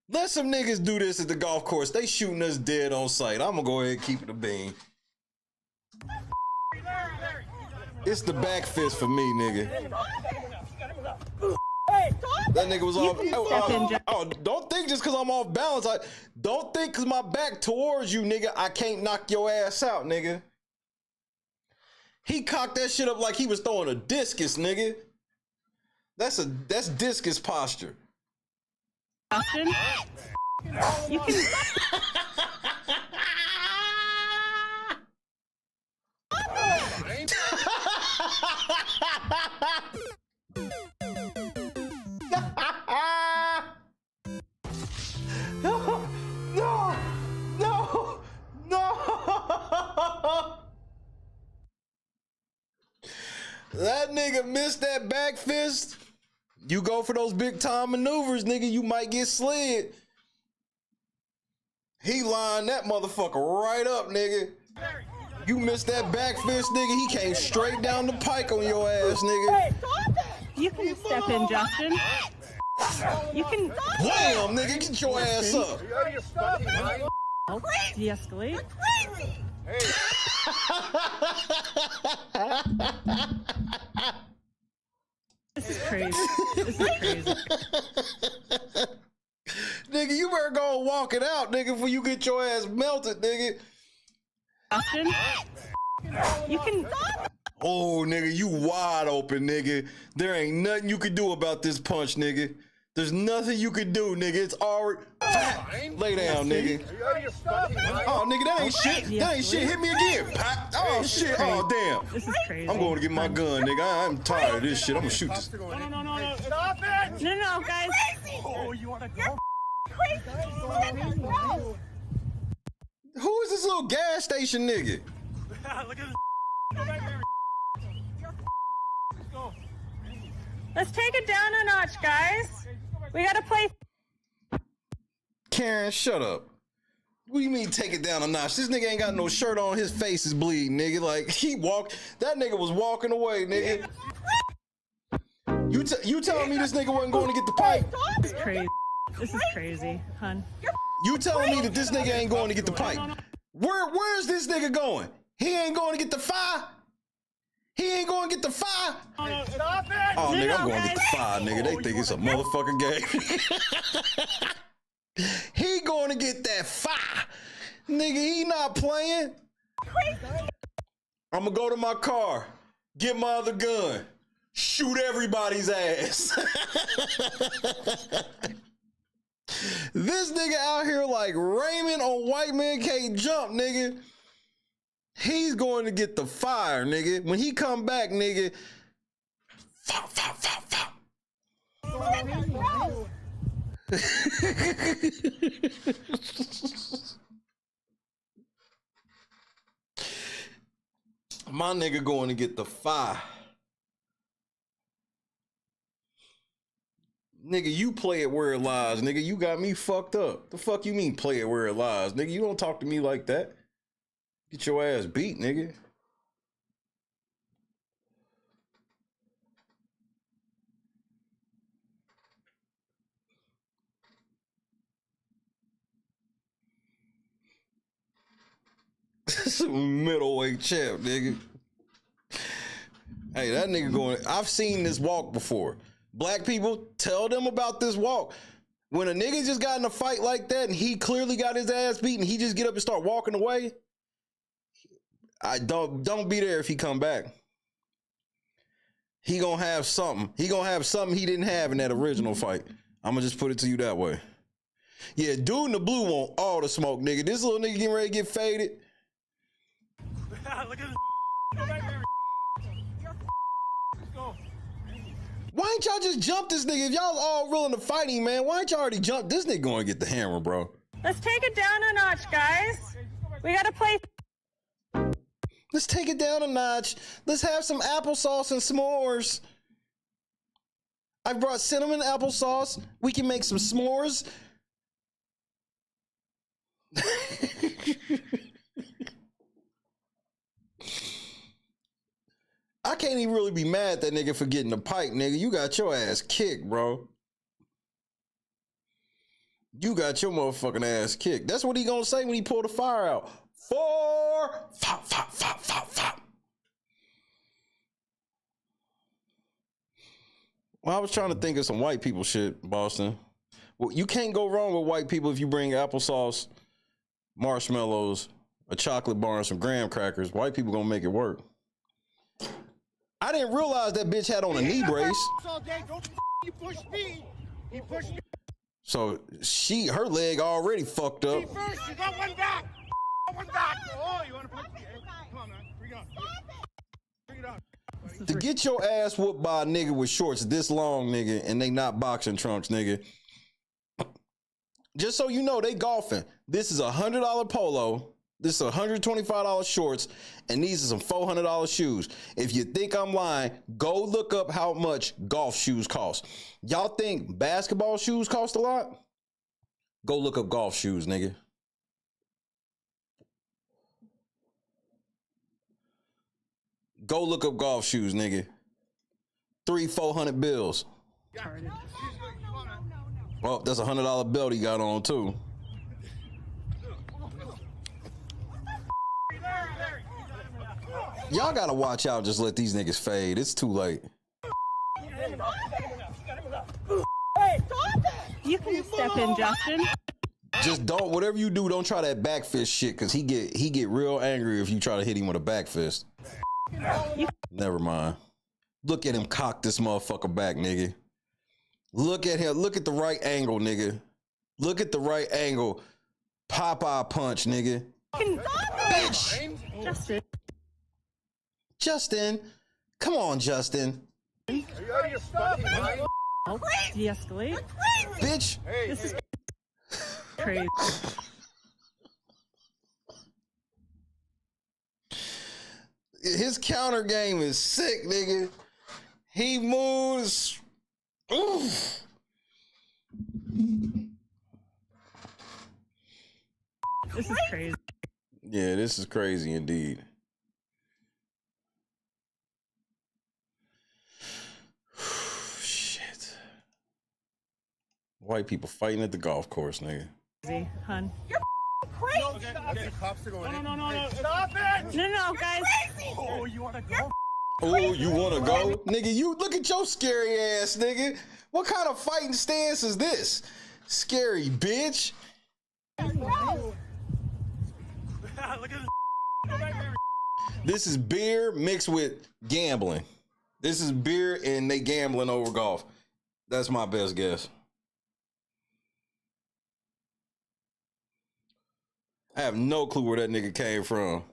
Let some niggas do this at the golf course. They shooting us dead on sight. I'm gonna go ahead and keep it a bean. It's the back fist for me, nigga. That nigga was off. Oh, don't think just because I'm off balance. Don't think because my back towards you, nigga, I can't knock your ass out, nigga. He cocked that shit up like he was throwing a discus, nigga. That's discus posture. Justin, you can. That nigga missed that back fist. You go for those big time maneuvers, nigga, you might get slid. He lined that motherfucker right up, nigga. You missed that back fist, nigga. He came straight down the pike on your ass, nigga. You can step in, Justin. You can. Wham, nigga, get your ass up. De-escalate. This is crazy. This is crazy. Nigga, you better go walk it out, nigga, before you get your ass melted, nigga. Justin, you can. Oh, nigga, you wide open, nigga. There ain't nothing you can do about this punch, nigga. There's nothing you can do, nigga. It's already. Lay down, nigga. Oh, nigga, that ain't shit. That ain't shit. Hit me again. Oh, shit. Oh, damn. This is crazy. I'm going to get my gun, nigga. I'm tired of this shit. I'm going to shoot this. No. Stop it. No, guys. Oh, you want to go? Who is this little gas station nigga? Look at this. Let's take it down a notch, guys. We gotta play. Karen, shut up. What do you mean take it down a notch? This nigga ain't got no shirt on. His face is bleeding, nigga. Like, that nigga was walking away, nigga. You telling me this nigga wasn't going to get the pipe? This is crazy. This is crazy, hun. You telling me that this nigga ain't going to get the pipe? Where's this nigga going? He ain't going to get the fire? He ain't going to get the fire? Stop it. Oh, nigga, I'm going to get the fire, nigga. They think it's a motherfucking game. He going to get that fire. Nigga, he not playing. I'm going to go to my car, get my other gun, shoot everybody's ass. This nigga out here like Raymond on White Man Can't Jump, nigga. He's going to get the fire, nigga. When he come back, nigga. My nigga going to get the fire. Nigga, you play it where it lies, nigga. You got me fucked up. The fuck you mean play it where it lies, nigga? You don't talk to me like that. Get your ass beat, nigga. Middleweight champ, nigga. Hey, that nigga going. I've seen this walk before. Black people, tell them about this walk. When a nigga just got in a fight like that and he clearly got his ass beat and he just get up and start walking away, I don't be there if he come back. He gonna have something. He gonna have something he didn't have in that original fight. I'm gonna just put it to you that way. Yeah, dude in the blue want all the smoke, nigga. This little nigga getting ready to get faded. Look at this. Why ain't y'all just jump this nigga? If y'all all willing to fighting, man, why ain't y'all already jump this nigga going to get the hammer, bro? Let's take it down a notch, guys. We gotta play. Let's take it down a notch. Let's have some applesauce and s'mores. I brought cinnamon applesauce. We can make some s'mores. I can't even really be mad at that nigga for getting the pipe, nigga. You got your ass kicked, bro. You got your motherfucking ass kicked. That's what he gonna say when he pull the fire out. 4, fop, fop, fop, fop, fop. Well, I was trying to think of some white people shit, Boston. Well, you can't go wrong with white people if you bring applesauce, marshmallows, a chocolate bar, and some graham crackers. White people gonna make it work. I didn't realize that bitch had on a knee brace. All day. Don't you push me. He pushed me. So her leg already fucked up. First, you got one back. One back. Oh, you want to punch me? Come on, man. Bring it on. Bring it on. To get your ass whooped by a nigga with shorts this long, nigga, and they not boxing trunks, nigga. Just so you know, they golfing. This is $100 polo. This is $125 shorts, and these are some $400 shoes. If you think I'm lying, go look up how much golf shoes cost. Y'all think basketball shoes cost a lot? Go look up golf shoes, nigga. Go look up golf shoes, nigga. 300-400 bills. Oh, that's a $100 belt he got on too. Y'all gotta watch out. Just let these niggas fade. It's too late. You can step in, Justin. Just don't. Whatever you do, don't try that back fist shit, cause he get real angry if you try to hit him with a back fist. Never mind. Look at him cock this motherfucker back, nigga. Look at him. Look at the right angle, nigga. Look at the right angle. Popeye punch, nigga. Bitch. Justin. Come on, Justin. Are you out of your fucking mind? De-escalate. Bitch. This is crazy. His counter game is sick, nigga. He moves. Oof. This is crazy. Yeah, this is crazy indeed. Shit. White people fighting at the golf course, nigga. Crazy, hun. You're crazy. Okay, the cops are going in. No. Stop it. No, guys. Oh, you want to go? Oh, you want to go? Nigga, you look at your scary ass, nigga. What kind of fighting stance is this? Scary bitch. Look at this. This is beer mixed with gambling. This is beer and they gambling over golf. That's my best guess. I have no clue where that nigga came from.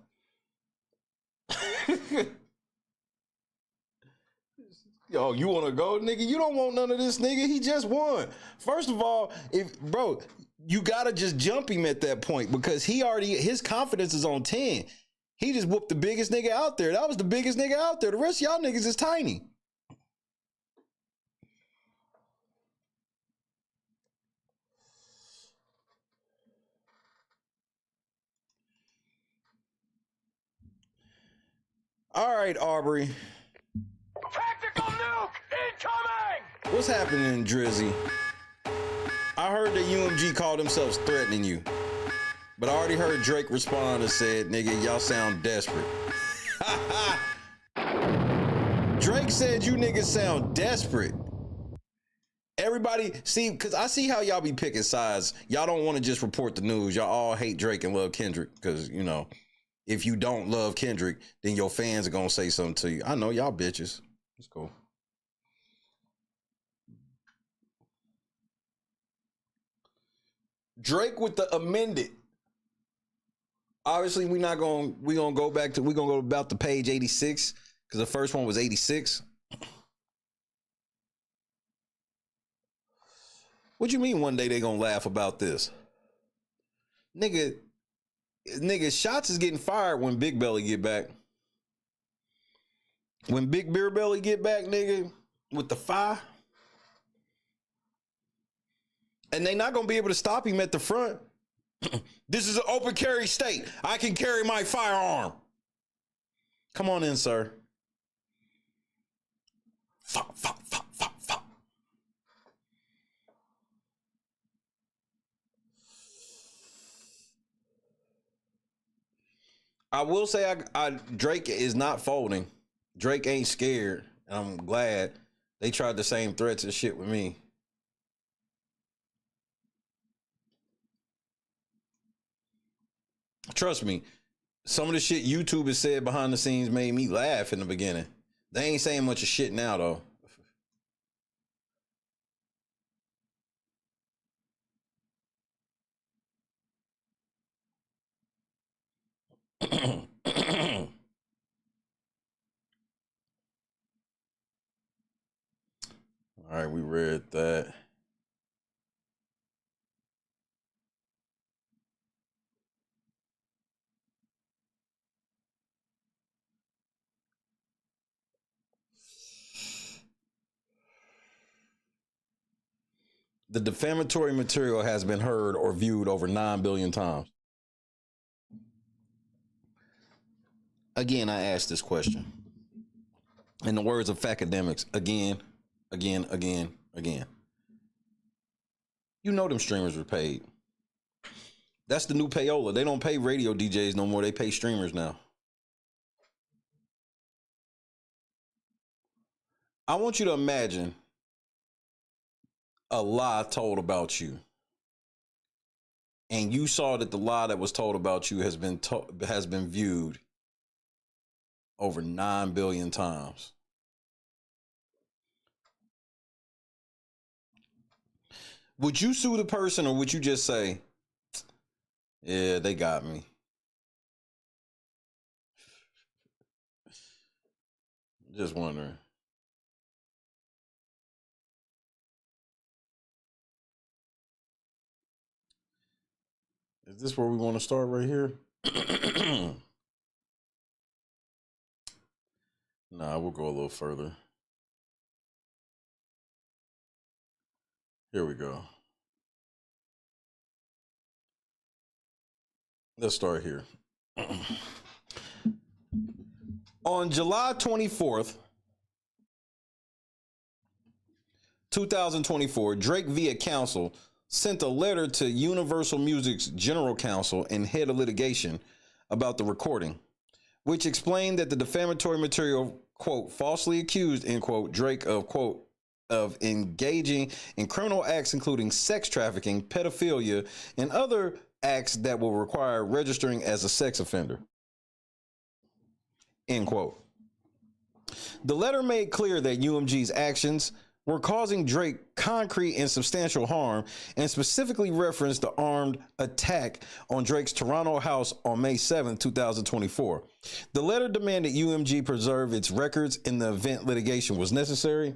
Yo, you want to go, nigga? You don't want none of this, nigga. He just won. First of all, bro, you gotta just jump him at that point because his confidence is on 10. He just whooped the biggest nigga out there. That was the biggest nigga out there. The rest of y'all niggas is tiny. All right, Aubrey. Tactical nuke incoming! What's happening, Drizzy? I heard that UMG called themselves threatening you. But I already heard Drake respond and said, nigga, y'all sound desperate. Drake said you niggas sound desperate. Everybody, see, because I see how y'all be picking sides. Y'all don't want to just report the news. Y'all all hate Drake and love Kendrick because, you know, if you don't love Kendrick, then your fans are going to say something to you. I know y'all bitches. It's cool. Drake with the amended. Obviously, we're gonna go about the page 86 because the first one was 86. What you mean one day they gonna laugh about this? Nigga, shots is getting fired when Big Belly get back. When Big Beer Belly get back, nigga, with the fire, and they not gonna be able to stop him at the front. This is an open carry state. I can carry my firearm. Come on in, sir. Fuck. I will say Drake is not folding. Drake ain't scared. And I'm glad they tried the same threats and shit with me. Trust me, some of the shit YouTube has said behind the scenes made me laugh in the beginning. They ain't saying much of shit now, though. All right, we read that. The defamatory material has been heard or viewed over 9 billion times. Again, I asked this question. In the words of academics, again. You know them streamers were paid. That's the new payola. They don't pay radio DJs no more. They pay streamers now. I want you to imagine a lie told about you, and you saw that the lie that was told about you has been viewed over 9 billion times. Would you sue the person, or would you just say, yeah, they got me? Just wondering. Is this where we want to start right here? Nah, we'll go a little further. Here we go. Let's start here. On July 24th, 2024, Drake via counsel sent a letter to Universal Music's general counsel and head of litigation about the recording, which explained that the defamatory material, quote, falsely accused, end quote, Drake of, quote, of engaging in criminal acts including sex trafficking, pedophilia, and other acts that will require registering as a sex offender, end quote. The letter made clear that UMG's actions were causing Drake concrete and substantial harm, and specifically referenced the armed attack on Drake's Toronto house on May 7, 2024. The letter demanded UMG preserve its records in the event litigation was necessary,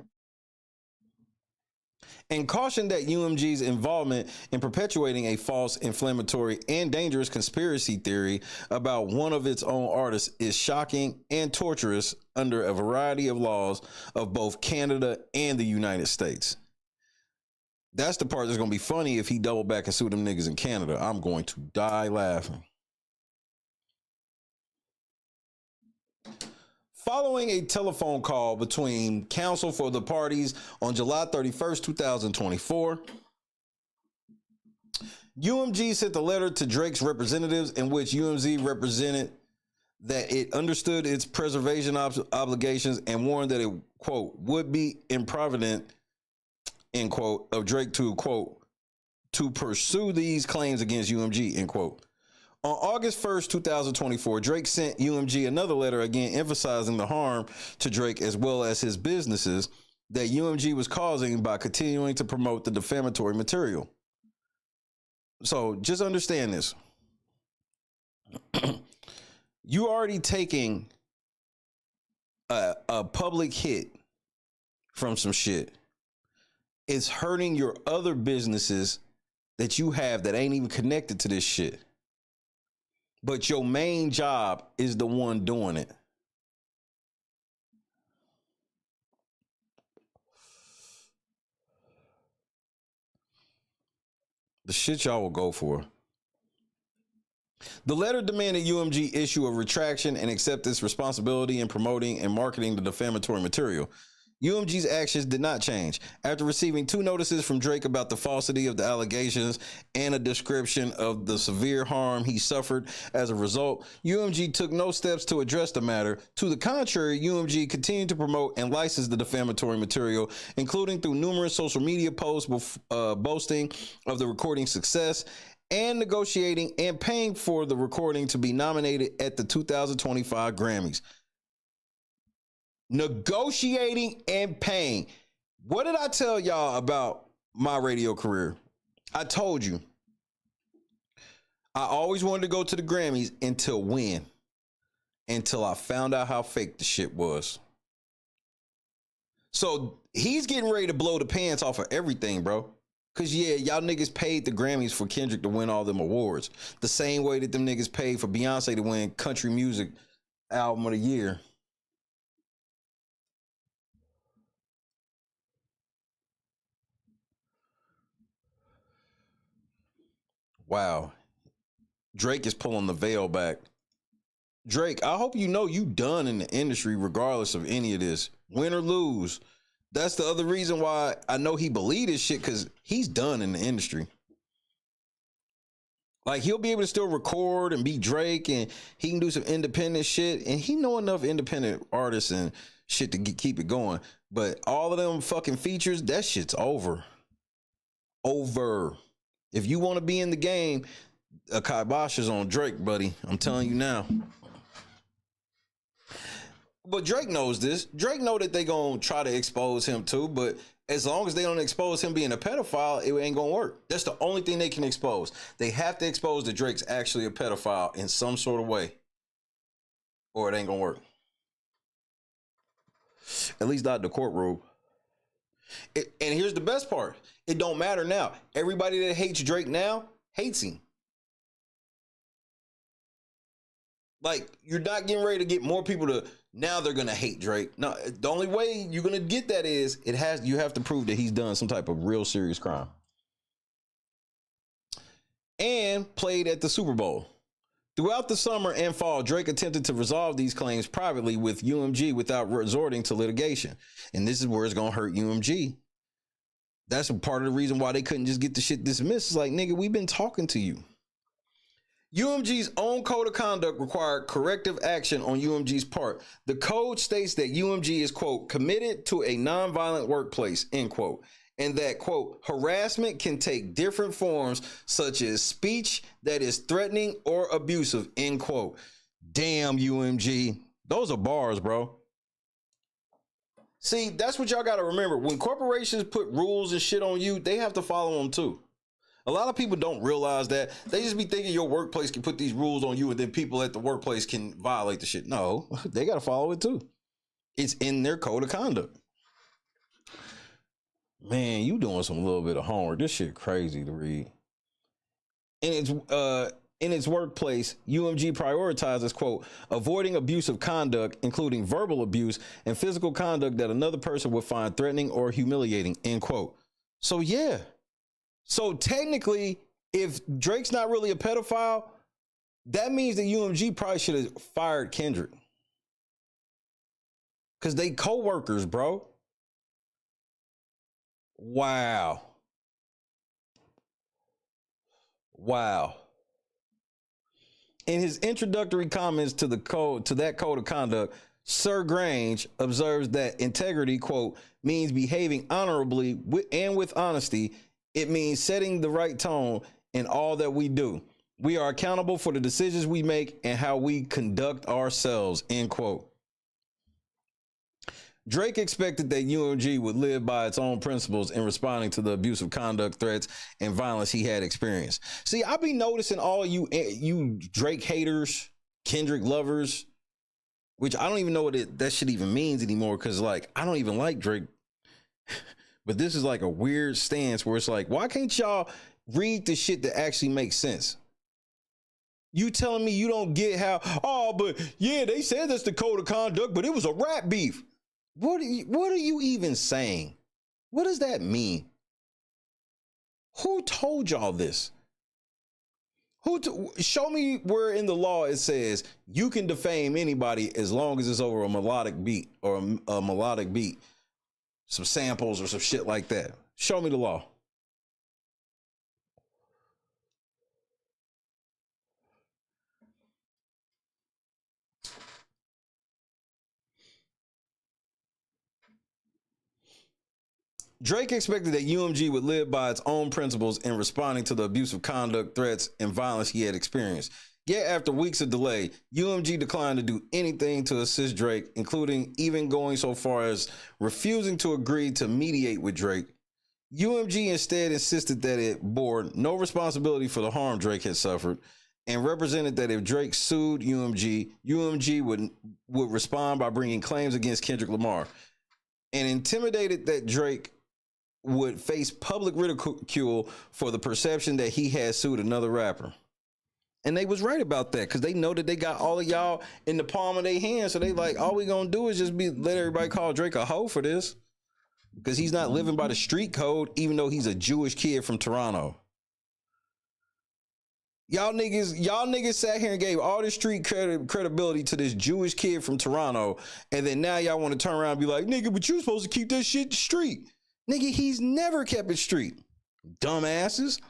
and cautioned that UMG's involvement in perpetuating a false, inflammatory, and dangerous conspiracy theory about one of its own artists is shocking and torturous under a variety of laws of both Canada and the United States. That's the part that's going to be funny if he double back and sue them niggas in Canada. I'm going to die laughing. Following a telephone call between counsel for the parties on July 31st, 2024, UMG sent a letter to Drake's representatives in which UMG represented that it understood its preservation obligations and warned that it, quote, would be improvident, end quote, of Drake to, quote, to pursue these claims against UMG, end quote. On August 1st, 2024, Drake sent UMG another letter, again emphasizing the harm to Drake as well as his businesses that UMG was causing by continuing to promote the defamatory material. So just understand this. You already taking a public hit from some shit. It's hurting your other businesses that you have that ain't even connected to this shit. But your main job is the one doing it. The shit y'all will go for. The letter demanded UMG issue a retraction and accept its responsibility in promoting and marketing the defamatory material. UMG's actions did not change. After receiving 2 notices from Drake about the falsity of the allegations and a description of the severe harm he suffered as a result, UMG took no steps to address the matter. To the contrary, UMG continued to promote and license the defamatory material, including through numerous social media posts boasting of the recording's success and negotiating and paying for the recording to be nominated at the 2025 Grammys. Negotiating and paying. What did I tell y'all about my radio career? I told you. I always wanted to go to the Grammys until when? Until I found out how fake the shit was. So he's getting ready to blow the pants off of everything, bro. Cause yeah, y'all niggas paid the Grammys for Kendrick to win all them awards. The same way that them niggas paid for Beyonce to win Country Music Album of the Year. Wow. Drake is pulling the veil back. Drake, I hope you know you done in the industry regardless of any of this. Win or lose. That's the other reason why I know he believe this shit, because he's done in the industry. Like, he'll be able to still record and be Drake, and he can do some independent shit, and he know enough independent artists and shit to keep it going. But all of them fucking features, that shit's over. Over. If you want to be in the game, a kibosh is on Drake, buddy. I'm telling you now. But Drake knows this. Drake know that they gonna try to expose him too, but as long as they don't expose him being a pedophile, it ain't gonna work. That's the only thing they can expose. They have to expose that Drake's actually a pedophile in some sort of way, or it ain't gonna work. At least not in the courtroom. And here's the best part. It don't matter now. Everybody that hates Drake now hates him. Like, you're not getting ready to get more people to, now they're going to hate Drake. No, the only way you're going to get that is you have to prove that he's done some type of real serious crime. And played at the Super Bowl. Throughout the summer and fall, Drake attempted to resolve these claims privately with UMG without resorting to litigation. And this is where it's going to hurt UMG. That's part of the reason why they couldn't just get the shit dismissed. It's like, nigga, we've been talking to you. UMG's own code of conduct required corrective action on UMG's part. The code states that UMG is, quote, committed to a nonviolent workplace, end quote, and that, quote, harassment can take different forms such as speech that is threatening or abusive, end quote. Damn, UMG. Those are bars, bro. See, that's what y'all got to remember. When corporations put rules and shit on you, they have to follow them too. A lot of people don't realize that. They just be thinking your workplace can put these rules on you and then people at the workplace can violate the shit. No, they got to follow it too. It's in their code of conduct. Man, you doing some little bit of homework. This shit crazy to read. In its workplace, UMG prioritizes, quote, avoiding abusive conduct, including verbal abuse and physical conduct that another person would find threatening or humiliating, end quote. So, yeah. So technically, if Drake's not really a pedophile, that means that UMG probably should have fired Kendrick. Because they co-workers, bro. Wow. Wow. In his introductory comments to that code of conduct, Sir Grange observes that integrity, quote, means behaving honorably and with honesty. It means setting the right tone in all that we do. We are accountable for the decisions we make and how we conduct ourselves, end quote. Drake expected that UMG would live by its own principles in responding to the abusive conduct, threats, and violence he had experienced. See, I be noticing all you Drake haters, Kendrick lovers, which I don't even know what that shit even means anymore, because, like, I don't even like Drake. But this is like a weird stance where it's like, why can't y'all read the shit that actually makes sense? You telling me you don't get how, oh, but yeah, they said that's the code of conduct, but it was a rap beef. What are you even saying? What does that mean? Who told y'all this? Show me where in the law it says you can defame anybody as long as it's over a melodic beat or a melodic beat, some samples or some shit like that. Show me the law. Drake expected that UMG would live by its own principles in responding to the abusive conduct, threats, and violence he had experienced. Yet after weeks of delay, UMG declined to do anything to assist Drake, including even going so far as refusing to agree to mediate with Drake. UMG instead insisted that it bore no responsibility for the harm Drake had suffered, and represented that if Drake sued UMG would respond by bringing claims against Kendrick Lamar, and intimidated that Drake would face public ridicule for the perception that he had sued another rapper. And they was right about that, because they know that they got all of y'all in the palm of their hand. So they like, all we gonna do is just let everybody call Drake a hoe for this, because he's not living by the street code, even though he's a Jewish kid from Toronto. Y'all niggas sat here and gave all this street credibility to this Jewish kid from Toronto, and then now y'all want to turn around and be like, nigga, but you supposed to keep that shit street. Nigga, he's never kept it street. Dumbasses.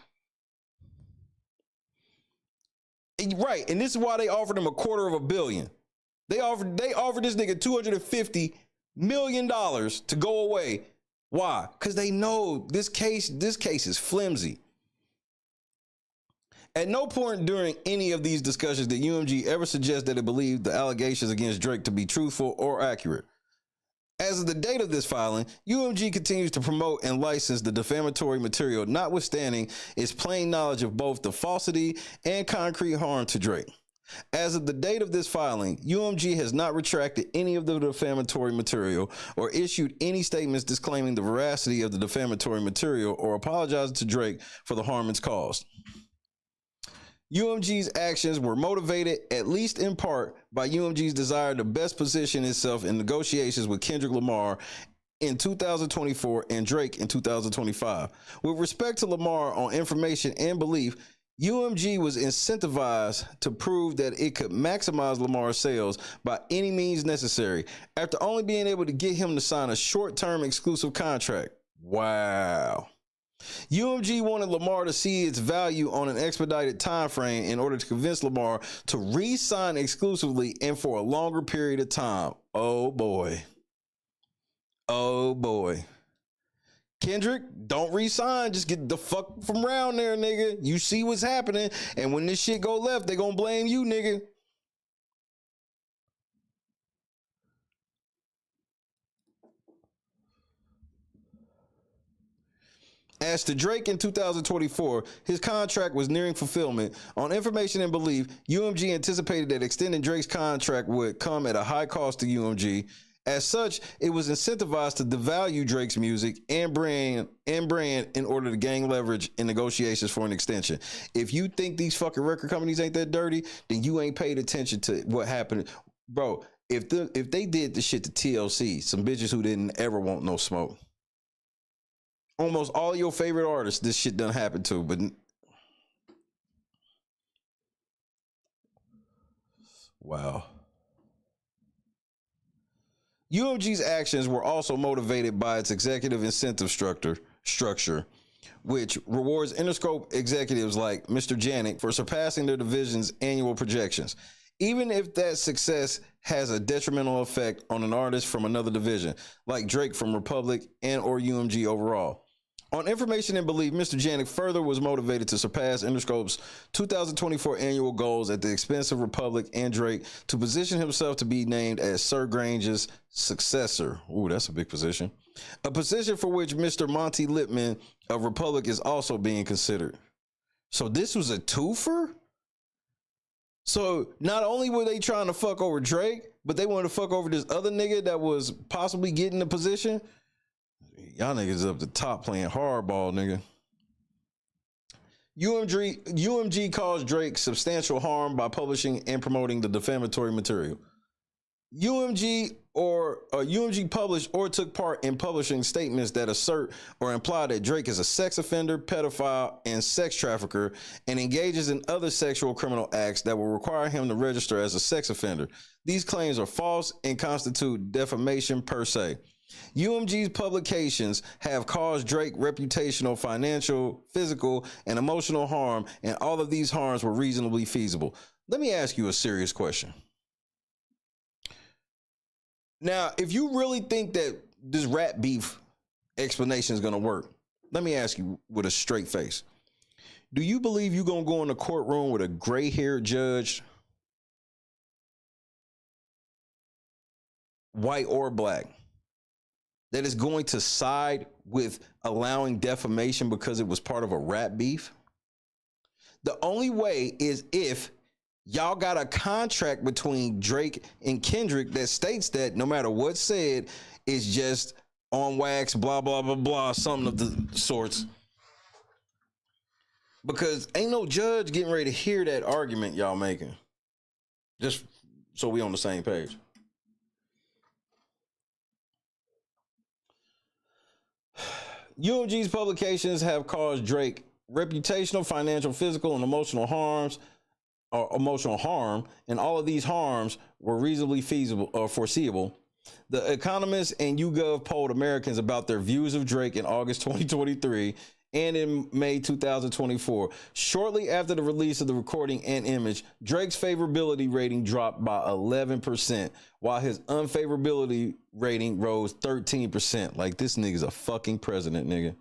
Right, and this is why they offered him $250 million. They offered this nigga $250 million to go away. Why? Because they know this case is flimsy. At no point during any of these discussions did UMG ever suggest that it believed the allegations against Drake to be truthful or accurate. As of the date of this filing, UMG continues to promote and license the defamatory material, notwithstanding its plain knowledge of both the falsity and concrete harm to Drake. As of the date of this filing, UMG has not retracted any of the defamatory material or issued any statements disclaiming the veracity of the defamatory material or apologizing to Drake for the harm it's caused. UMG's actions were motivated, at least in part, by UMG's desire to best position itself in negotiations with Kendrick Lamar in 2024 and Drake in 2025. With respect to Lamar on information and belief, UMG was incentivized to prove that it could maximize Lamar's sales by any means necessary, after only being able to get him to sign a short-term exclusive contract. Wow. UMG wanted Lamar to see its value on an expedited time frame in order to convince Lamar to re-sign exclusively and for a longer period of time. Oh boy. Oh boy. Kendrick, don't re-sign. Just get the fuck from around there, nigga. You see what's happening, and when this shit go left, they gonna blame you, nigga. As to Drake in 2024, his contract was nearing fulfillment. On information and belief, UMG anticipated that extending Drake's contract would come at a high cost to UMG. As such, it was incentivized to devalue Drake's music and brand in order to gain leverage in negotiations for an extension. If you think these fucking record companies ain't that dirty, then you ain't paid attention to what happened. Bro, if they did the shit to TLC, some bitches who didn't ever want no smoke. Almost all your favorite artists, this shit done happened to, but wow. UMG's actions were also motivated by its executive incentive structure, which rewards Interscope executives like Mr. Janik for surpassing their division's annual projections, even if that success has a detrimental effect on an artist from another division, like Drake from Republic and or UMG overall. On information and belief, Mr. Janik further was motivated to surpass Interscope's 2024 annual goals at the expense of Republic and Drake to position himself to be named as Sir Grange's successor. Ooh, that's a big position. A position for which Mr. Monty Lippman of Republic is also being considered. So this was a twofer? So not only were they trying to fuck over Drake, but they wanted to fuck over this other nigga that was possibly getting the position? Y'all niggas up the top playing hardball, nigga. UMG caused Drake substantial harm by publishing and promoting the defamatory material. UMG published or took part in publishing statements that assert or imply that Drake is a sex offender, pedophile, and sex trafficker, and engages in other sexual criminal acts that will require him to register as a sex offender. These claims are false and constitute defamation per se. UMG's publications have caused Drake reputational, financial, physical, and emotional harm, and all of these harms were reasonably feasible. Let me ask you a serious question. Now, if you really think that this rap beef explanation is going to work, let me ask you with a straight face. Do you believe you're going to go in the courtroom with a gray-haired judge, white or black, that is going to side with allowing defamation because it was part of a rap beef? The only way is if y'all got a contract between Drake and Kendrick that states that no matter what's said, it's just on wax, blah, blah, blah, blah, something of the sorts. Because ain't no judge getting ready to hear that argument y'all making. Just so we on the same page. UMG's publications have caused Drake reputational, financial, physical, and emotional harm, and all of these harms were reasonably feasible or foreseeable. The Economist and YouGov polled Americans about their views of Drake in August 2023 and in May 2024. Shortly after the release of the recording and image, Drake's favorability rating dropped by 11%, while his unfavorability rating rose 13%. Like, this nigga's a fucking president, nigga.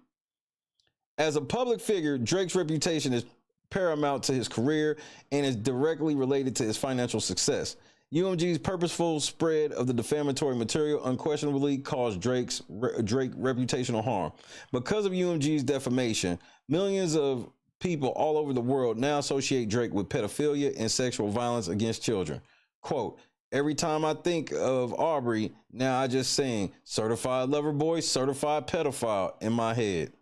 As a public figure, Drake's reputation is paramount to his career and is directly related to his financial success. UMG's purposeful spread of the defamatory material unquestionably caused Drake reputational harm. Because of UMG's defamation, millions of people all over the world now associate Drake with pedophilia and sexual violence against children. Quote, every time I think of Aubrey, now I just sing certified lover boy, certified pedophile in my head.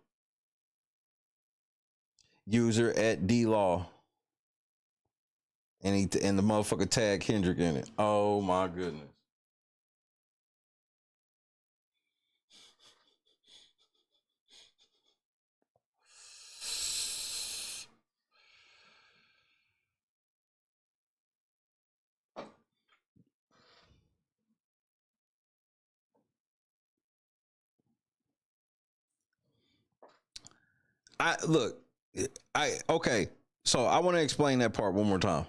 User at D-Law. And the motherfucker tag Kendrick in it. Oh my goodness. Okay. So I want to explain that part one more time.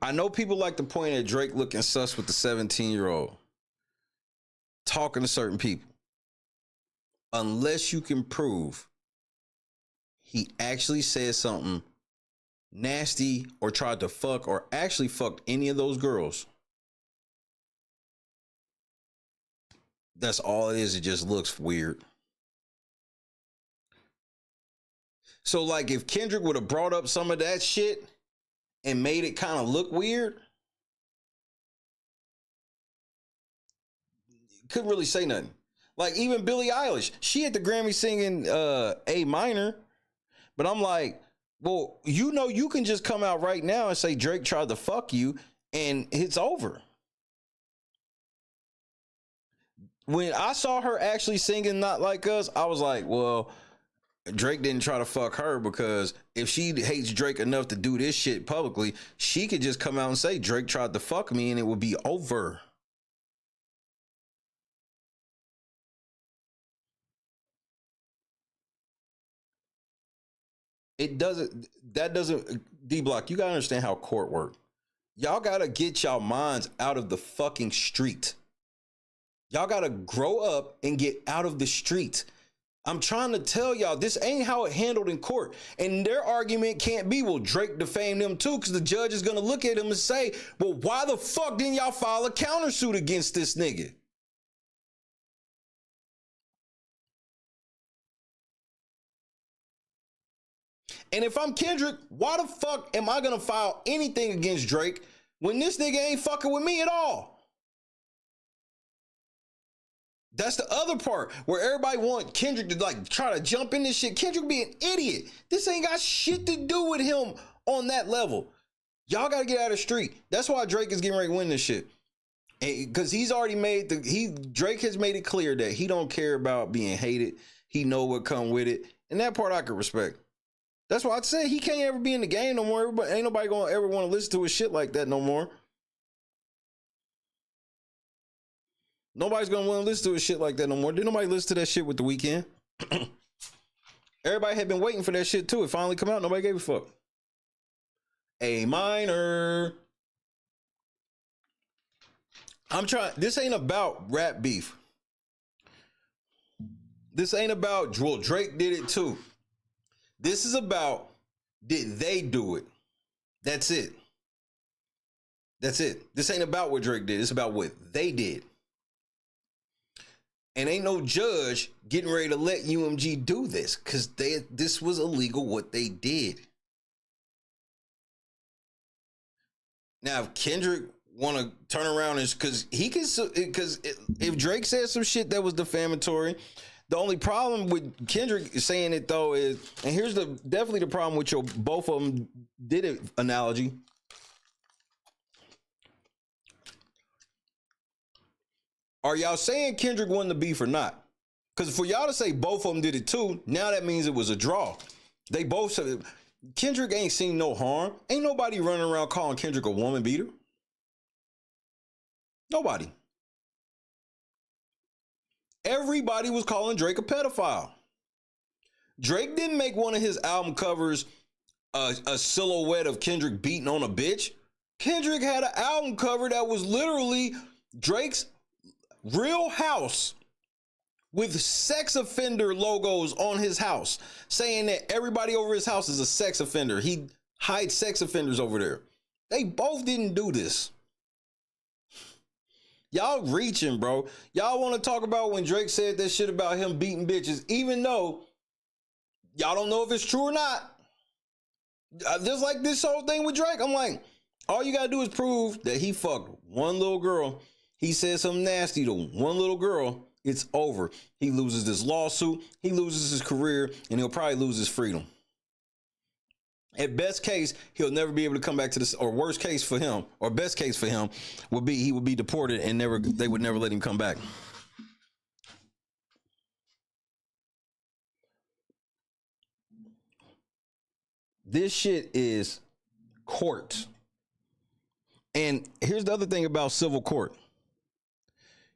I know people like to point at Drake looking sus with the 17-year-old talking to certain people. Unless you can prove he actually said something nasty or tried to fuck or actually fucked any of those girls. That's all it is. It just looks weird. So like if Kendrick would have brought up some of that shit and made it kind of look weird, couldn't really say nothing. Like even Billie Eilish, she at the Grammy singing A minor, but I'm like, well, you know, you can just come out right now and say Drake tried to fuck you and it's over. When I saw her actually singing Not Like Us, I was like, well, Drake didn't try to fuck her, because if she hates Drake enough to do this shit publicly, she could just come out and say Drake tried to fuck me and it would be over. That doesn't, D-Block, you gotta understand how court work. Y'all gotta get y'all minds out of the fucking street. Y'all gotta grow up and get out of the street. I'm trying to tell y'all, this ain't how it handled in court. And their argument can't be, well, Drake defamed them too, because the judge is going to look at him and say, well, why the fuck didn't y'all file a countersuit against this nigga? And if I'm Kendrick, why the fuck am I going to file anything against Drake when this nigga ain't fucking with me at all? That's the other part where everybody want Kendrick to like try to jump in this shit. Kendrick be an idiot. This ain't got shit to do with him on that level. Y'all got to get out of the street. That's why Drake is getting ready to win this shit. Because he's already made Drake has made it clear that he don't care about being hated. He know what come with it. And that part I could respect. That's why I'd say he can't ever be in the game no more. But ain't nobody gonna ever want to listen to his shit like that no more. Nobody's gonna want to listen to his shit like that no more. Did nobody listen to that shit with The Weeknd? Everybody had been waiting for that shit too. It finally come out. Nobody gave a fuck. A minor. This ain't about rap beef. This ain't about, well, Drake did it too. This is about, did they do it? That's it. That's it. This ain't about what Drake did. It's about what they did. And ain't no judge getting ready to let UMG do this because this was illegal what they did. Now, if Kendrick want to turn around and because if Drake said some shit that was defamatory, the only problem with Kendrick saying it though is, and here's definitely the problem with your both of them did it analogy. Are y'all saying Kendrick won the beef or not? Because for y'all to say both of them did it too, now that means it was a draw. They both said Kendrick ain't seen no harm. Ain't nobody running around calling Kendrick a woman beater. Nobody. Everybody was calling Drake a pedophile. Drake didn't make one of his album covers a silhouette of Kendrick beating on a bitch. Kendrick had an album cover that was literally Drake's real house with sex offender logos on his house, saying that everybody over his house is a sex offender. He hides sex offenders over there. They both didn't do this. Y'all reaching, bro. Y'all want to talk about when Drake said that shit about him beating bitches, even though y'all don't know if it's true or not. Just like this whole thing with Drake, I'm like, all you gotta do is prove that he fucked one little girl. He said something nasty to one little girl. It's over. He loses this lawsuit. He loses his career, and he'll probably lose his freedom. At best case, he'll never be able to come back to this, or worst case for him, or best case for him would be he would be deported and they would never let him come back. This shit is court. And here's the other thing about civil court.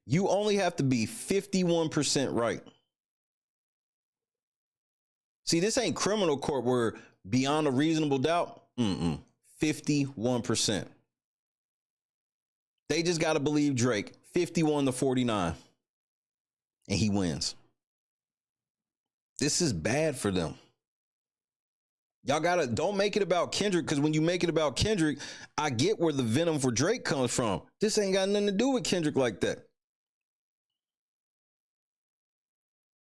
You only have to be 51% right. See, this ain't criminal court where beyond a reasonable doubt, 51%. They just got to believe Drake, 51-49, and he wins. This is bad for them. Y'all don't make it about Kendrick, because when you make it about Kendrick, I get where the venom for Drake comes from. This ain't got nothing to do with Kendrick like that.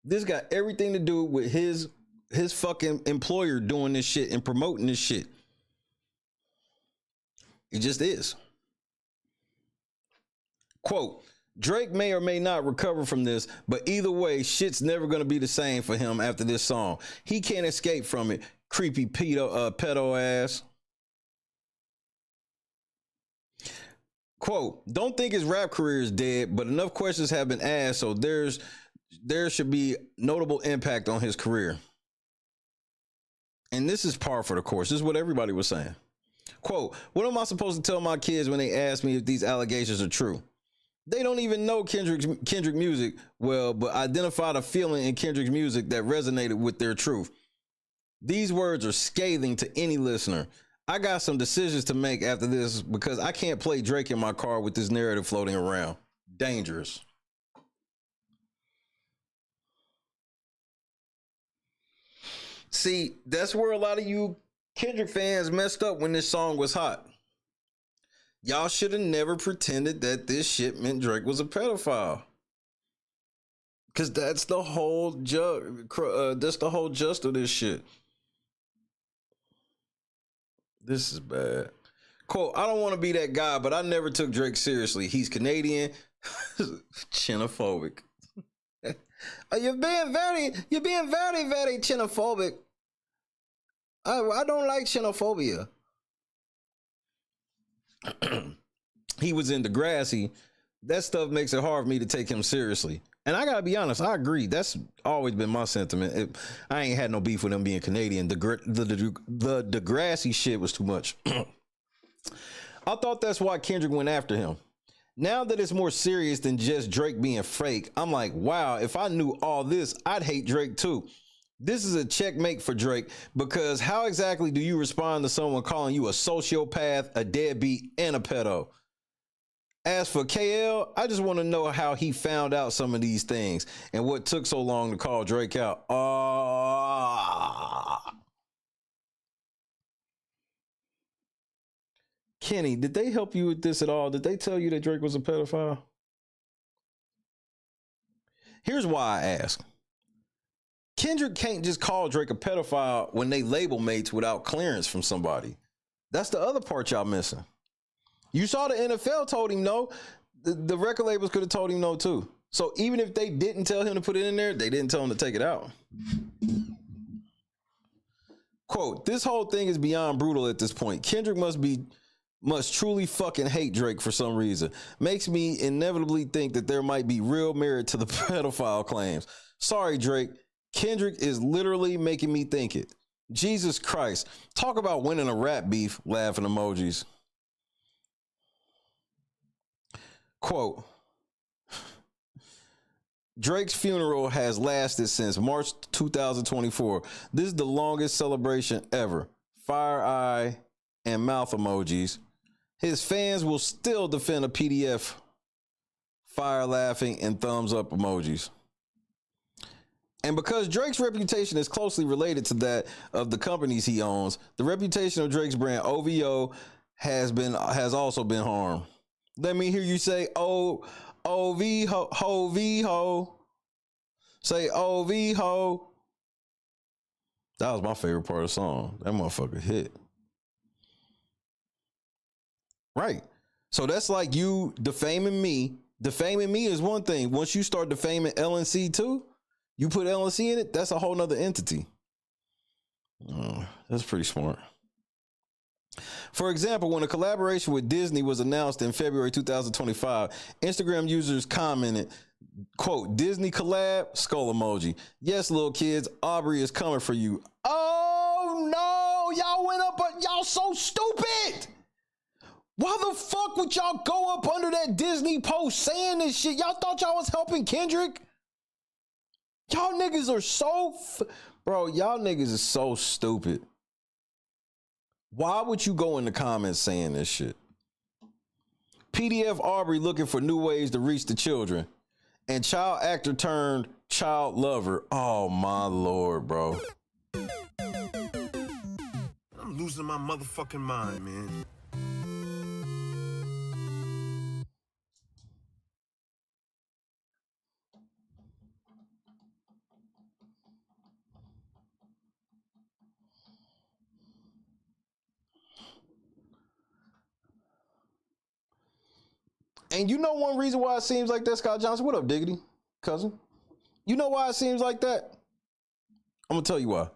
This got everything to do with his fucking employer doing this shit and promoting this shit. It just is. Quote, Drake may or may not recover from this, but either way, shit's never going to be the same for him after this song. He can't escape from it. Creepy pedo ass. Quote, don't think his rap career is dead, but enough questions have been asked, so there should be notable impact on his career. And this is par for the course. This is what everybody was saying. Quote, what am I supposed to tell my kids when they ask me if these allegations are true? They don't even know Kendrick music well, but identified a feeling in Kendrick's music that resonated with their truth. These words are scathing to any listener. I got some decisions to make after this because I can't play Drake in my car with this narrative floating around. Dangerous. See, that's where a lot of you Kendrick fans messed up when this song was hot. Y'all should have never pretended that this shit meant Drake was a pedophile. Because that's the whole gist of this shit. This is bad. Quote, I don't want to be that guy, but I never took Drake seriously. He's Canadian. Xenophobic. You're being very, very xenophobic. I don't like xenophobia. He was in Degrassi. that stuff makes it hard for me to take him seriously. And I gotta be honest, I agree. That's always been my sentiment. I ain't had no beef with him being Canadian. The Degrassi shit was too much. I thought that's why Kendrick went after him. Now that it's more serious than just Drake being fake, I'm like, wow, if I knew all this, I'd hate Drake too. This is a checkmate for Drake, because how exactly do you respond to someone calling you a sociopath, a deadbeat, and a pedo? As for KL, I just want to know how he found out some of these things and what took so long to call Drake out. Kenny, did they help you with this at all? Did they tell you that Drake was a pedophile? Here's why I ask. Kendrick can't just call Drake a pedophile when they label mates without clearance from somebody. That's the other part y'all missing. You saw the NFL told him no. The record labels could have told him no too. So even if they didn't tell him to put it in there, they didn't tell him to take it out. Quote, this whole thing is beyond brutal at this point. Kendrick must truly fucking hate Drake for some reason. Makes me inevitably think that there might be real merit to the pedophile claims. Sorry, Drake. Kendrick is literally making me think it. Jesus Christ. Talk about winning a rap beef, laughing emojis. Quote, Drake's funeral has lasted since March 2024. This is the longest celebration ever. Fire eye and mouth emojis. His fans will still defend a PDF. Fire laughing and thumbs up emojis. And because Drake's reputation is closely related to that of the companies he owns, the reputation of Drake's brand OVO has also been harmed. Let me hear you say O-V ho, ho, V ho. Say O-V ho. That was my favorite part of the song. That motherfucker hit. Right. So that's like you defaming me. Defaming me is one thing. Once you start defaming LNC too, you put LNC in it, that's a whole nother entity. That's pretty smart. For example, when a collaboration with Disney was announced in February 2025, Instagram users commented, quote, Disney collab, skull emoji. Yes, little kids, Aubrey is coming for you. Oh no, y'all went up, but y'all so stupid. Why the fuck would y'all go up under that Disney post saying this shit? Y'all thought y'all was helping Kendrick? Y'all niggas are so, bro, y'all niggas is so stupid. Why would you go in the comments saying this shit? PDF Aubrey looking for new ways to reach the children. And child actor turned child lover. Oh my Lord, bro. I'm losing my motherfucking mind, man. And you know one reason why it seems like that, Scott Johnson? What up, Diggity, cousin? You know why it seems like that? I'm gonna tell you why.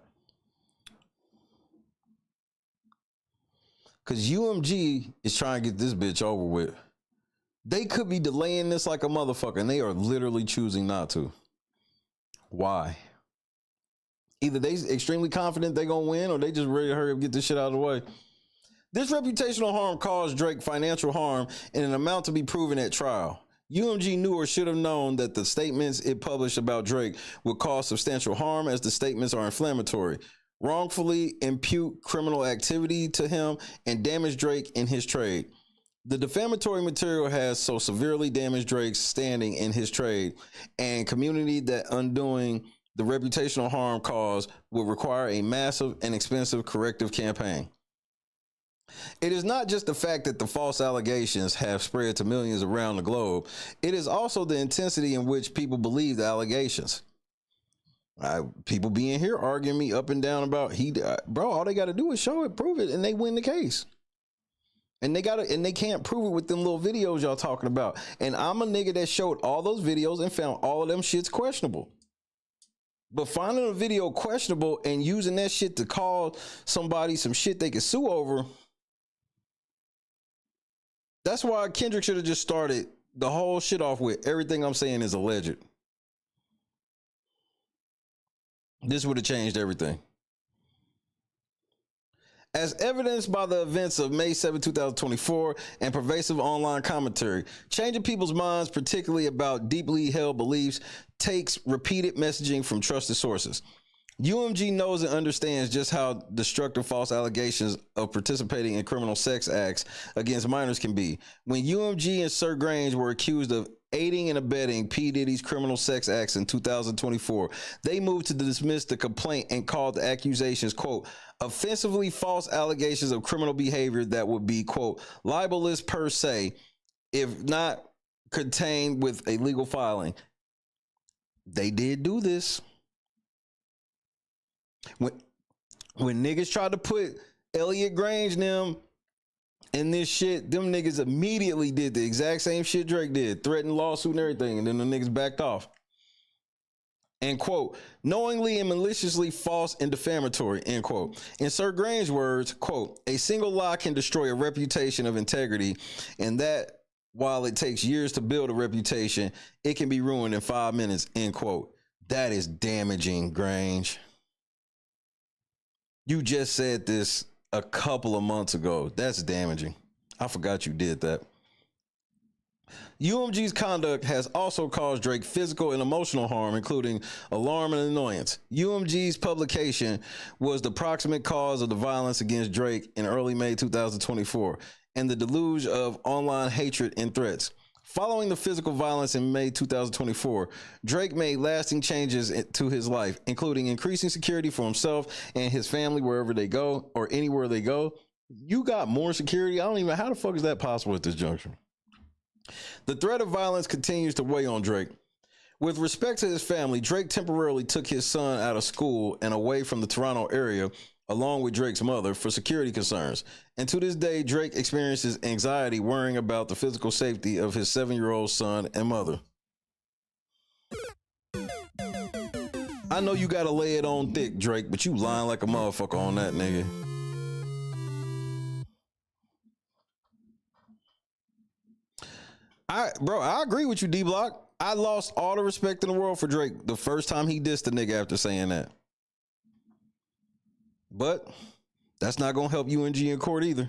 Because UMG is trying to get this bitch over with. They could be delaying this like a motherfucker, and they are literally choosing not to. Why? Either they extremely confident they gonna win, or they just ready to hurry up and get this shit out of the way. This reputational harm caused Drake financial harm in an amount to be proven at trial. UMG knew or should have known that the statements it published about Drake would cause substantial harm, as the statements are inflammatory, wrongfully impute criminal activity to him, and damage Drake in his trade. The defamatory material has so severely damaged Drake's standing in his trade and community that undoing the reputational harm caused would require a massive and expensive corrective campaign. It is not just the fact that the false allegations have spread to millions around the globe. It is also the intensity in which people believe the allegations. People being here arguing me up and down about bro, all they got to do is show it, prove it, and they win the case. And they can't prove it with them little videos y'all talking about. And I'm a nigga that showed all those videos and found all of them shits questionable. But finding a video questionable and using that shit to call somebody some shit they could sue over, that's why Kendrick should have just started the whole shit off with everything I'm saying is alleged. This would have changed everything. As evidenced by the events of May 7, 2024 and pervasive online commentary, changing people's minds, particularly about deeply held beliefs, takes repeated messaging from trusted sources. UMG knows and understands just how destructive false allegations of participating in criminal sex acts against minors can be. When UMG and Sir Grange were accused of aiding and abetting P. Diddy's criminal sex acts in 2024, they moved to dismiss the complaint and called the accusations, quote, offensively false allegations of criminal behavior that would be, quote, libelous per se, if not contained with a legal filing. They did do this. When niggas tried to put Elliot Grange and them in this shit, them niggas immediately did the exact same shit Drake did, threatened lawsuit and everything, and then the niggas backed off. And quote, knowingly and maliciously false and defamatory, end quote. In Sir Grange's words, quote, a single lie can destroy a reputation of integrity, and that while it takes years to build a reputation, it can be ruined in 5 minutes, end quote. That is damaging, Grange. You just said this a couple of months ago. That's damaging. I forgot you did that. UMG's conduct has also caused Drake physical and emotional harm, including alarm and annoyance. UMG's publication was the proximate cause of the violence against Drake in early May 2024 and the deluge of online hatred and threats. Following the physical violence in May 2024, Drake made lasting changes to his life, including increasing security for himself and his family wherever they go or anywhere they go. You got more security? I don't even, how the fuck is that possible at this juncture? The threat of violence continues to weigh on Drake. With respect to his family, Drake temporarily took his son out of school and away from the Toronto area, along with Drake's mother, for security concerns. And to this day, Drake experiences anxiety worrying about the physical safety of his 7-year-old son and mother. I know you gotta lay it on thick, Drake, but you lying like a motherfucker on that, nigga. I agree with you, D-Block. I lost all the respect in the world for Drake the first time he dissed the nigga after saying that. But that's not gonna help UMG in court either.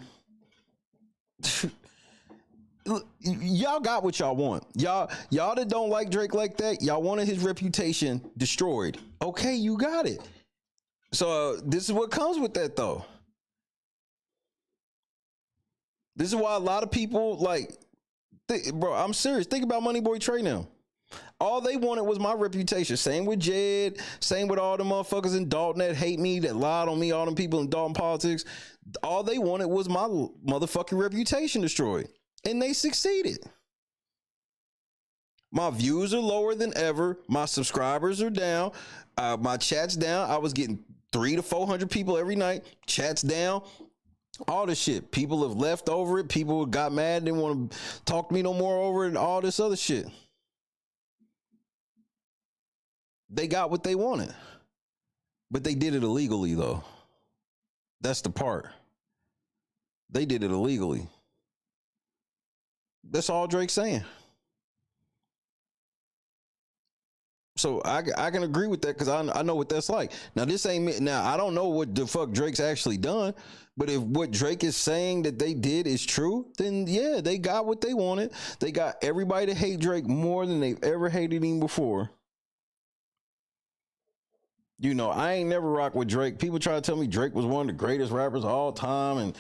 Y'all got what y'all want. Y'all that don't like Drake like that, y'all wanted his reputation destroyed. Okay, you got it. So this is what comes with that, though. This is why a lot of people bro, I'm serious. Think about Moneyboy Trey now. All they wanted was my reputation. Same with Jed. Same with all the motherfuckers in Dalton that hate me, that lied on me, all them people in Dalton politics. All they wanted was my motherfucking reputation destroyed. And they succeeded. My views are lower than ever. My subscribers are down. My chat's down. I was getting 300 to 400 people every night. Chat's down. All this shit. People have left over it. People got mad. Didn't want to talk to me no more over it and all this other shit. They got what they wanted. But they did it illegally, though. That's the part. They did it illegally. That's all Drake's saying. So I can agree with that because I know what that's like. Now, this ain't, now I don't know what the fuck Drake's actually done, but if what Drake is saying that they did is true, then yeah, they got what they wanted. They got everybody to hate Drake more than they've ever hated him before. You know, I ain't never rocked with Drake. People try to tell me Drake was one of the greatest rappers of all time. And,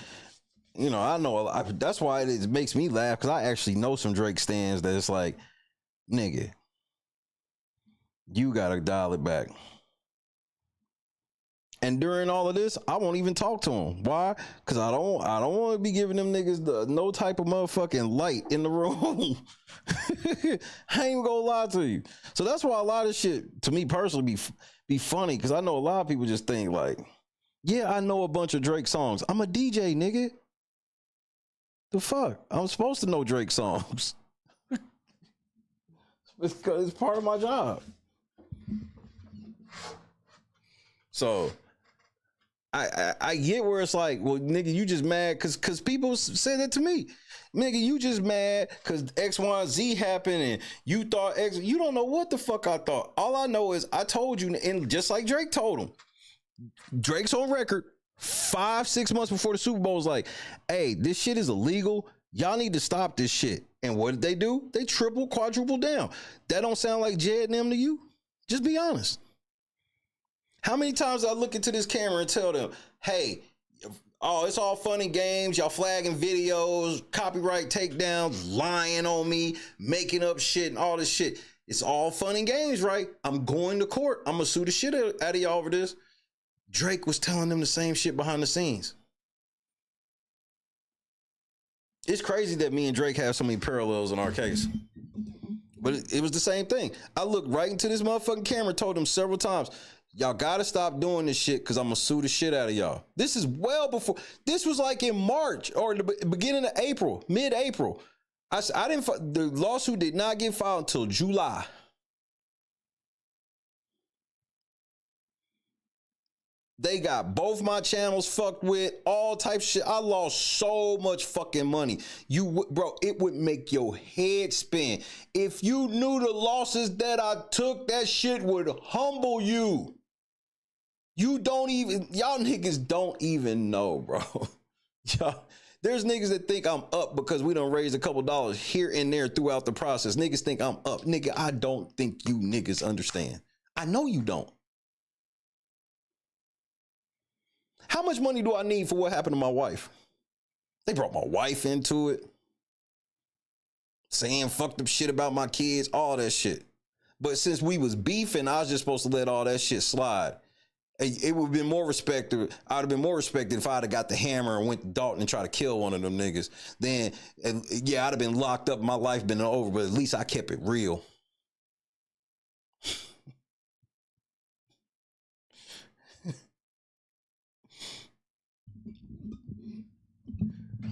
you know, I know a lot. That's why it makes me laugh, because I actually know some Drake stans that it's like, nigga, you got to dial it back. And during all of this, I won't even talk to him. Why? Because I don't want to be giving them niggas no type of motherfucking light in the room. I ain't even gonna lie to you. So that's why a lot of shit, to me personally, be funny, because I know a lot of people just think like, yeah, I know a bunch of Drake songs. I'm a DJ, nigga. The fuck? I'm supposed to know Drake songs. It's part of my job. So I get where it's like, well, nigga, you just mad because people say that to me. Nigga, you just mad because X, Y, and Z happened and you thought X. You don't know what the fuck I thought. All I know is I told you, and just like Drake told him, Drake's on record 5-6 months before the Super Bowl was like, hey, this shit is illegal. Y'all need to stop this shit. And what did they do? They triple, quadruple down. That don't sound like Jed and them to you? Just be honest. How many times I look into this camera and tell them, hey, oh, it's all fun and games. Y'all flagging videos, copyright takedowns, lying on me, making up shit and all this shit. It's all fun and games, right? I'm going to court. I'm going to sue the shit out of y'all over this. Drake was telling them the same shit behind the scenes. It's crazy that me and Drake have so many parallels in our case. But it was the same thing. I looked right into this motherfucking camera, told them several times, y'all gotta stop doing this shit because I'm gonna sue the shit out of y'all. This is well before. This was like in March or the beginning of April, mid-April. I didn't. The lawsuit did not get filed until July. They got both my channels fucked with, all types of shit. I lost so much fucking money. Bro, it would make your head spin. If you knew the losses that I took, that shit would humble you. Y'all niggas don't even know, bro. There's niggas that think I'm up because we done raised a couple dollars here and there throughout the process. Niggas think I'm up. Nigga, I don't think you niggas understand. I know you don't. How much money do I need for what happened to my wife? They brought my wife into it. Saying fucked up shit about my kids, all that shit. But since we was beefing, I was just supposed to let all that shit slide. It would have been more respected. I'd have been more respected if I'd have got the hammer and went to Dalton and tried to kill one of them niggas. Then, yeah, I'd have been locked up. My life been over, but at least I kept it real.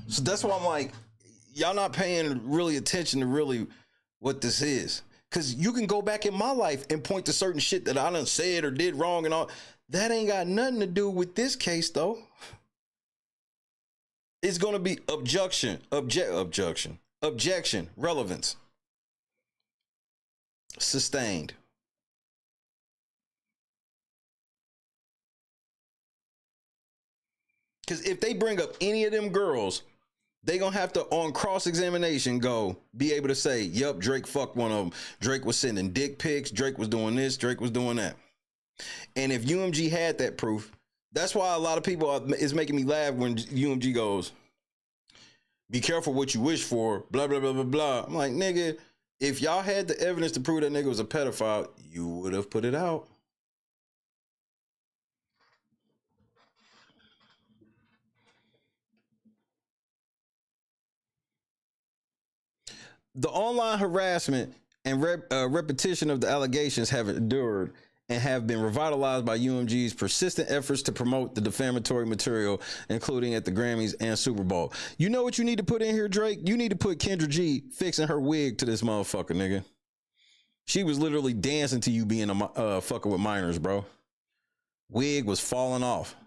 So that's why I'm like, y'all not paying really attention to really what this is. Because you can go back in my life and point to certain shit that I done said or did wrong and all. That ain't got nothing to do with this case, though. It's going to be objection, relevance, sustained. Because if they bring up any of them girls, they gonna have to, on cross-examination, be able to say, yep, Drake fucked one of them. Drake was sending dick pics. Drake was doing this. Drake was doing that. And if UMG had that proof, that's why a lot of people is making me laugh when UMG goes, be careful what you wish for, blah, blah, blah, blah, blah. I'm like, nigga, if y'all had the evidence to prove that nigga was a pedophile, you would have put it out. The online harassment and repetition of the allegations have endured and have been revitalized by UMG's persistent efforts to promote the defamatory material, including at the Grammys and Super Bowl. You know what you need to put in here, Drake? You need to put Kendra G fixing her wig to this motherfucker, nigga. She was literally dancing to you being a fucker with minors, bro. Wig was falling off.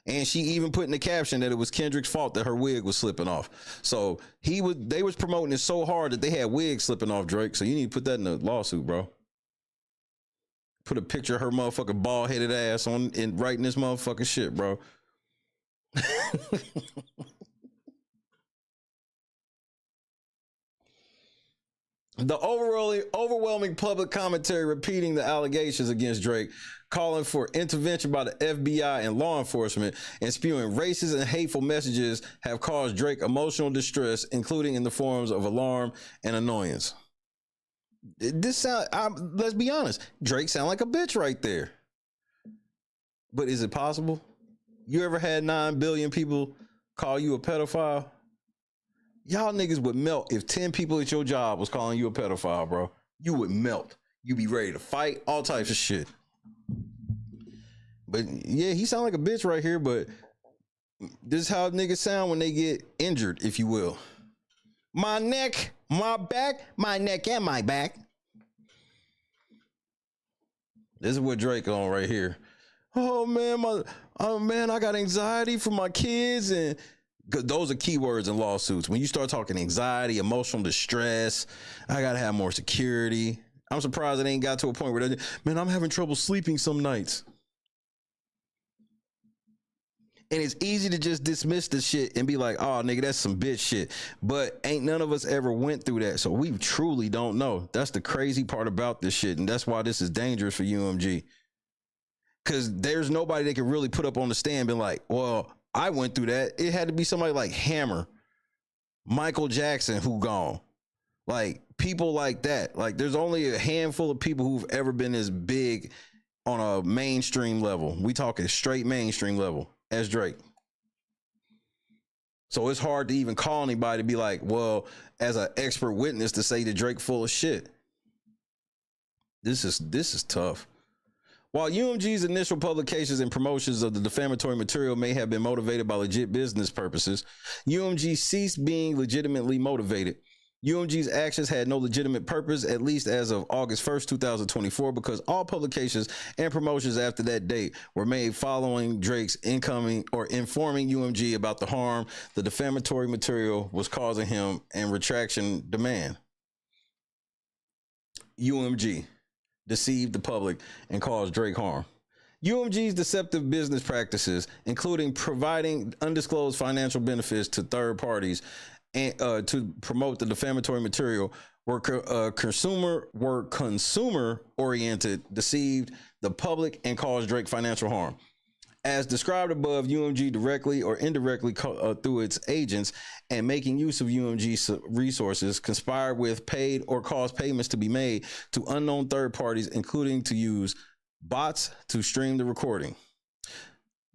And she even put in the caption that it was Kendrick's fault that her wig was slipping off. So they was promoting it so hard that they had wigs slipping off, Drake. So you need to put that in the lawsuit, bro. Put a picture of her motherfucking bald-headed ass on and writing this motherfucking shit, bro. The overwhelming public commentary repeating the allegations against Drake, calling for intervention by the FBI and law enforcement, and spewing racist and hateful messages have caused Drake emotional distress, including in the forms of alarm and annoyance. Let's be honest, Drake sound like a bitch right there. But is it possible? You ever had 9 billion people call you a pedophile? Y'all niggas would melt if 10 people at your job was calling you a pedophile, bro. You would melt. You'd be ready to fight, all types of shit. But yeah, he sound like a bitch right here, but this is how niggas sound when they get injured, if you will. My neck, my back, my neck and my back. This is what Drake on right here. oh man, I got anxiety for my kids, and those are keywords in lawsuits. When you start talking anxiety, emotional distress, I gotta have more security. I'm surprised it ain't got to a point where man, I'm having trouble sleeping some nights. And it's easy to just dismiss the shit and be like, oh, nigga, that's some bitch shit. But ain't none of us ever went through that. So we truly don't know. That's the crazy part about this shit. And that's why this is dangerous for UMG. Because there's nobody that can really put up on the stand and be like, well, I went through that. It had to be somebody like Hammer, Michael Jackson, who gone. Like, people like that. Like, there's only a handful of people who've ever been as big on a mainstream level. We talking straight mainstream level as Drake. So it's hard to even call anybody to be like, well, as an expert witness to say that Drake full of shit. This is tough. While UMG's initial publications and promotions of the defamatory material may have been motivated by legit business purposes, UMG ceased being legitimately motivated. UMG's actions had no legitimate purpose, at least as of August 1st, 2024, because all publications and promotions after that date were made following Drake's incoming or informing UMG about the harm the defamatory material was causing him and retraction demand. UMG deceived the public and caused Drake harm. UMG's deceptive business practices, including providing undisclosed financial benefits to third parties and to promote the defamatory material, were consumer oriented, deceived the public, and caused Drake financial harm. As described above, UMG directly or indirectly through its agents and making use of UMG resources conspired with, paid, or caused payments to be made to unknown third parties, including to use bots to stream the recording.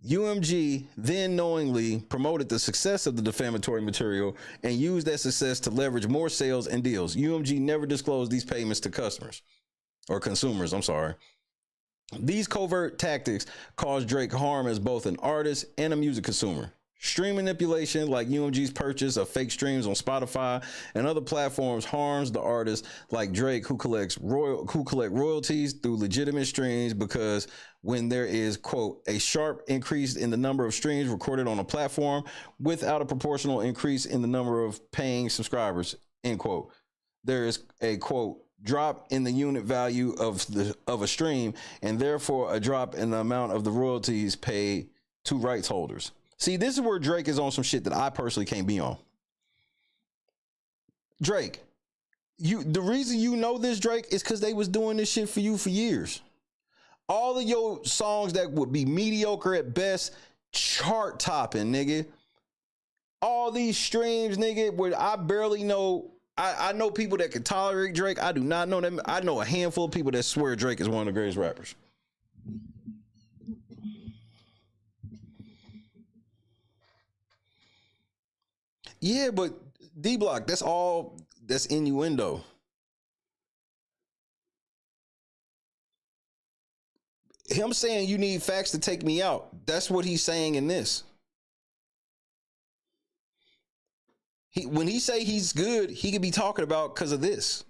UMG then knowingly promoted the success of the defamatory material and used that success to leverage more sales and deals. UMG never disclosed these payments to customers or consumers. I'm sorry. These covert tactics caused Drake harm as both an artist and a music consumer. Stream manipulation, like UMG's purchase of fake streams on Spotify and other platforms, harms the artist like Drake who collect royalties through legitimate streams, because when there is, quote, a sharp increase in the number of streams recorded on a platform without a proportional increase in the number of paying subscribers, end quote, there is a, quote, drop in the unit value of a stream, and therefore a drop in the amount of the royalties paid to rights holders. See, this is where Drake is on some shit that I personally can't be on. Drake, the reason you know this, Drake, is because they was doing this shit for you for years. All of your songs that would be mediocre at best, chart topping, nigga. All these streams, nigga, where I barely know. I know people that can tolerate Drake. I do not know them. I know a handful of people that swear Drake is one of the greatest rappers. Yeah, but D-Block, that's innuendo. Him saying you need facts to take me out, that's what he's saying in this. When he say he's good, he could be talking about because of this.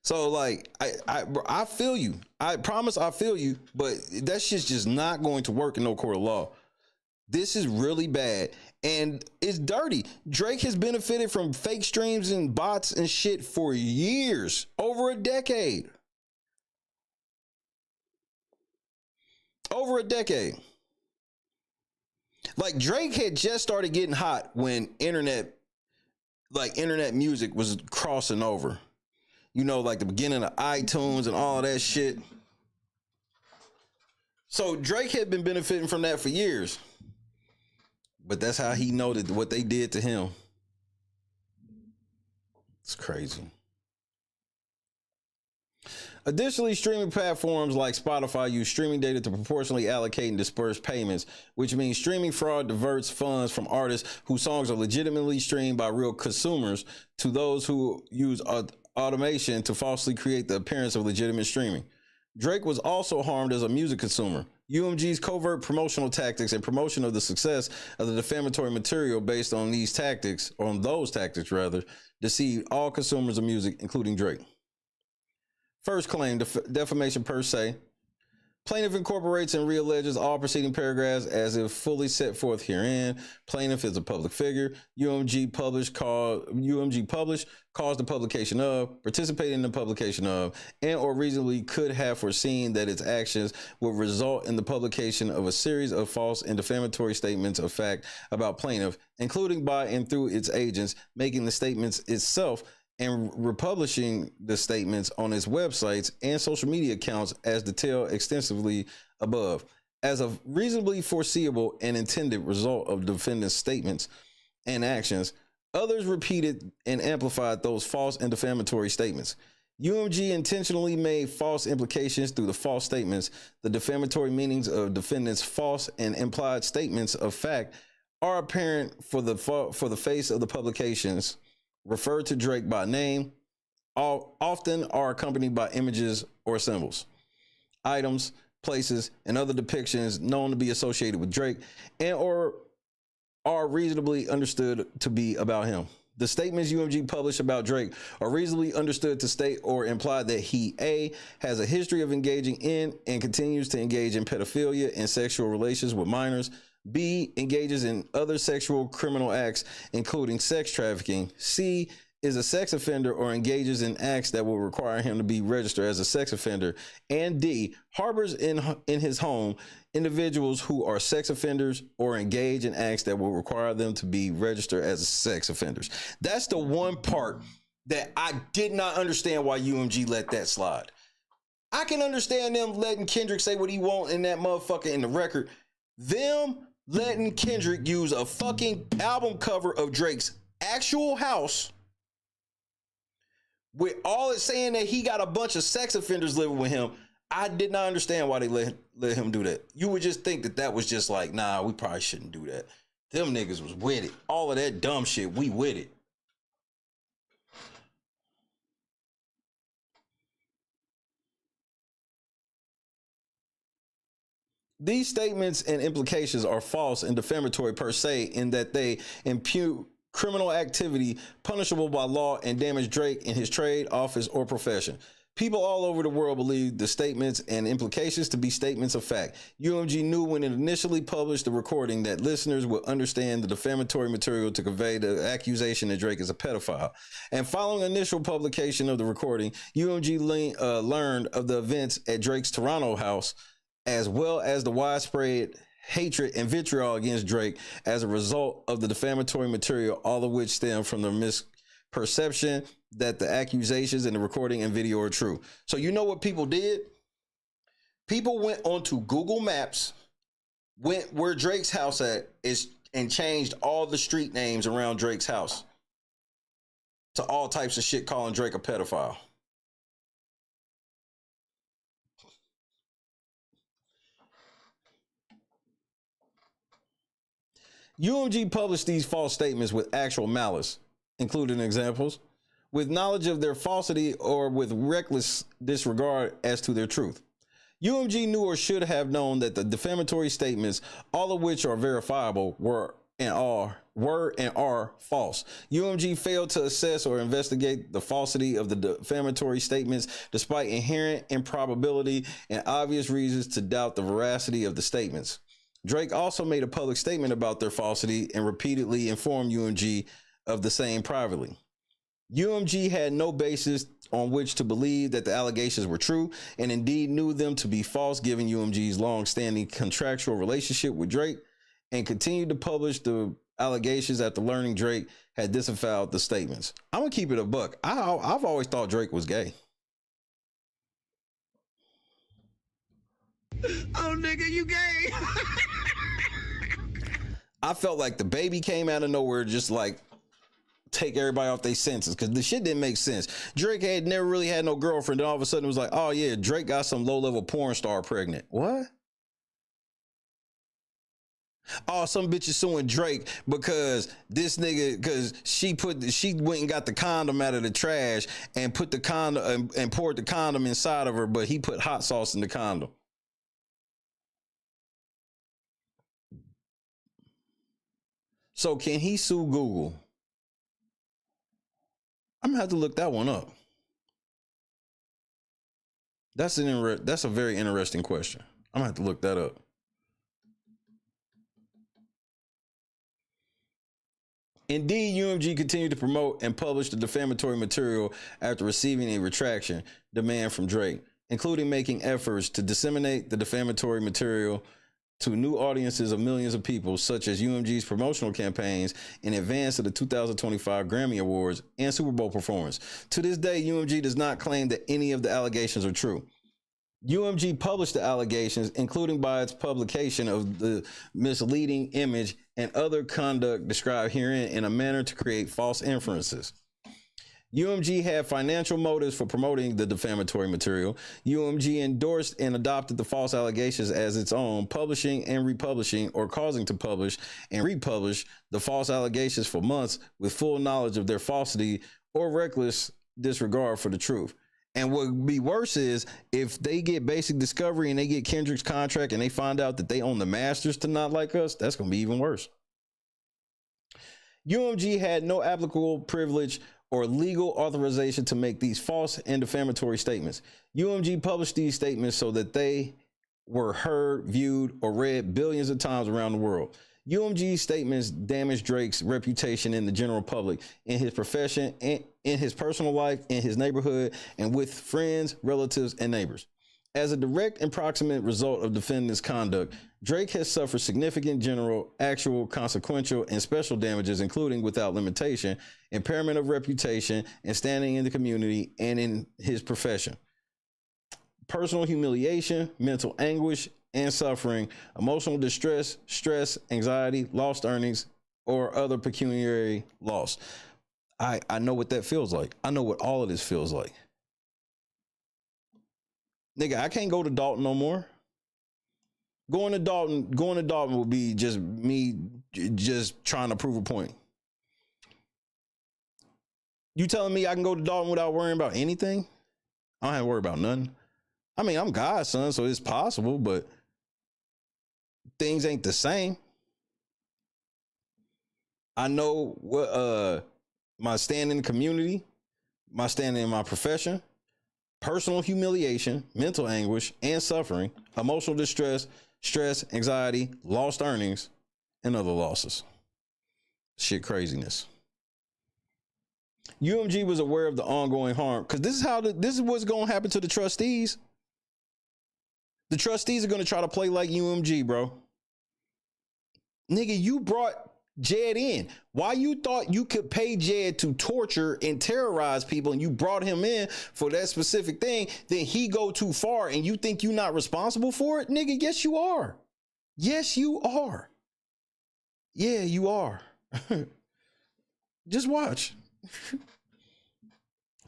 So like, I feel you. I promise I feel you, but that shit's just not going to work in no court of law. This is really bad. And it's dirty. Drake has benefited from fake streams and bots and shit for years, over a decade. Over a decade. Like, Drake had just started getting hot when internet music was crossing over. You know, like the beginning of iTunes and all of that shit. So Drake had been benefiting from that for years. But that's how he noted what they did to him. It's crazy. Additionally, streaming platforms like Spotify use streaming data to proportionally allocate and disperse payments, which means streaming fraud diverts funds from artists whose songs are legitimately streamed by real consumers to those who use automation to falsely create the appearance of legitimate streaming. Drake was also harmed as a music consumer. UMG's covert promotional tactics and promotion of the success of the defamatory material based on those tactics, deceived all consumers of music, including Drake. First claim, defamation per se. Plaintiff incorporates and realleges all preceding paragraphs as if fully set forth herein. Plaintiff is a public figure. UMG published, caused the publication of, participated in the publication of, and or reasonably could have foreseen that its actions would result in the publication of a series of false and defamatory statements of fact about plaintiff, including by and through its agents, making the statements itself and republishing the statements on its websites and social media accounts as detailed extensively above. As a reasonably foreseeable and intended result of defendant's statements and actions, others repeated and amplified those false and defamatory statements. UMG intentionally made false implications through the false statements. The defamatory meanings of defendant's false and implied statements of fact are apparent for the face of the publications. Refer to Drake by name, often are accompanied by images or symbols, items, places, and other depictions known to be associated with Drake and or are reasonably understood to be about him. The statements UMG published about Drake are reasonably understood to state or imply that he, A, has a history of engaging in and continues to engage in pedophilia and sexual relations with minors, B, engages in other sexual criminal acts, including sex trafficking, C, is a sex offender or engages in acts that will require him to be registered as a sex offender, and D, harbors in his home individuals who are sex offenders or engage in acts that will require them to be registered as sex offenders. That's the one part that I did not understand why UMG let that slide. I can understand them letting Kendrick say what he want in that motherfucker in the record. Them letting Kendrick use a fucking album cover of Drake's actual house with all it saying that he got a bunch of sex offenders living with him. I did not understand why they let him do that. You would just think that that was just like, nah, we probably shouldn't do that. Them niggas was with it. All of that dumb shit, we with it. These statements and implications are false and defamatory per se in that they impute criminal activity punishable by law and damage Drake in his trade, office, or profession. People all over the world believe the statements and implications to be statements of fact. UMG knew when it initially published the recording that listeners would understand the defamatory material to convey the accusation that Drake is a pedophile. And following initial publication of the recording, UMG learned of the events at Drake's Toronto house, as well as the widespread hatred and vitriol against Drake as a result of the defamatory material, all of which stem from the misperception that the accusations in the recording and video are true. So you know what people did? People went onto Google Maps, went where Drake's house at is, and changed all the street names around Drake's house to all types of shit, calling Drake a pedophile. UMG published these false statements with actual malice, including examples, with knowledge of their falsity or with reckless disregard as to their truth. UMG knew or should have known that the defamatory statements, all of which are verifiable, were and are false. UMG failed to assess or investigate the falsity of the defamatory statements despite inherent improbability and obvious reasons to doubt the veracity of the statements. Drake also made a public statement about their falsity and repeatedly informed UMG of the same privately. UMG had no basis on which to believe that the allegations were true and indeed knew them to be false given UMG's long-standing contractual relationship with Drake, and continued to publish the allegations after learning Drake had disavowed the statements. I'm gonna keep it a buck. I've always thought Drake was gay. Oh, nigga, you gay. I felt like the baby came out of nowhere, just like take everybody off their senses, because the shit didn't make sense. Drake had never really had no girlfriend, then all of a sudden it was like, oh yeah, Drake got some low-level porn star pregnant. What? Oh, some bitch is suing Drake because this nigga, because she went and got the condom out of the trash and put the condom and poured the condom inside of her, but he put hot sauce in the condom. So can he sue Google? I'm gonna have to look that one up. That's a very interesting question. I'm gonna have to look that up. Indeed, UMG continued to promote and publish the defamatory material after receiving a retraction demand from Drake, including making efforts to disseminate the defamatory material to new audiences of millions of people, such as UMG's promotional campaigns in advance of the 2025 Grammy Awards and Super Bowl performance. To this day, UMG does not claim that any of the allegations are true. UMG published the allegations, including by its publication of the misleading image and other conduct described herein in a manner to create false inferences. UMG had financial motives for promoting the defamatory material. UMG endorsed and adopted the false allegations as its own, publishing and republishing or causing to publish and republish the false allegations for months with full knowledge of their falsity or reckless disregard for the truth. And what would be worse is if they get basic discovery and they get Kendrick's contract and they find out that they own the masters to Not Like Us, that's going to be even worse. UMG had no applicable privilege or legal authorization to make these false and defamatory statements. UMG published these statements so that they were heard, viewed, or read billions of times around the world. UMG's statements damaged Drake's reputation in the general public, in his profession, and in his personal life, in his neighborhood, and with friends, relatives, and neighbors. As a direct and proximate result of defendant's conduct, Drake has suffered significant general, actual, consequential, and special damages, including, without limitation, impairment of reputation and standing in the community and in his profession, personal humiliation, mental anguish and suffering, emotional distress, stress, anxiety, lost earnings, or other pecuniary loss. I know what that feels like. I know what all of this feels like. Nigga, I can't go to Dalton no more. Going to Dalton will be just me just trying to prove a point. You telling me I can go to Dalton without worrying about anything? I don't have to worry about nothing. I mean, I'm God's son, so it's possible, but things ain't the same. I know what my stand in the community, my standing in my profession, personal humiliation, mental anguish and suffering, emotional distress, stress, anxiety, lost earnings, and other losses. Shit craziness. UMG was aware of the ongoing harm because this is what's going to happen to the trustees. The trustees are going to try to play like UMG, bro. Nigga, you brought Jed in. Why you thought you could pay Jed to torture and terrorize people and you brought him in for that specific thing, then he go too far and you think you're not responsible for it? Nigga, yes, you are. Yes, you are. Yeah, you are. Just watch.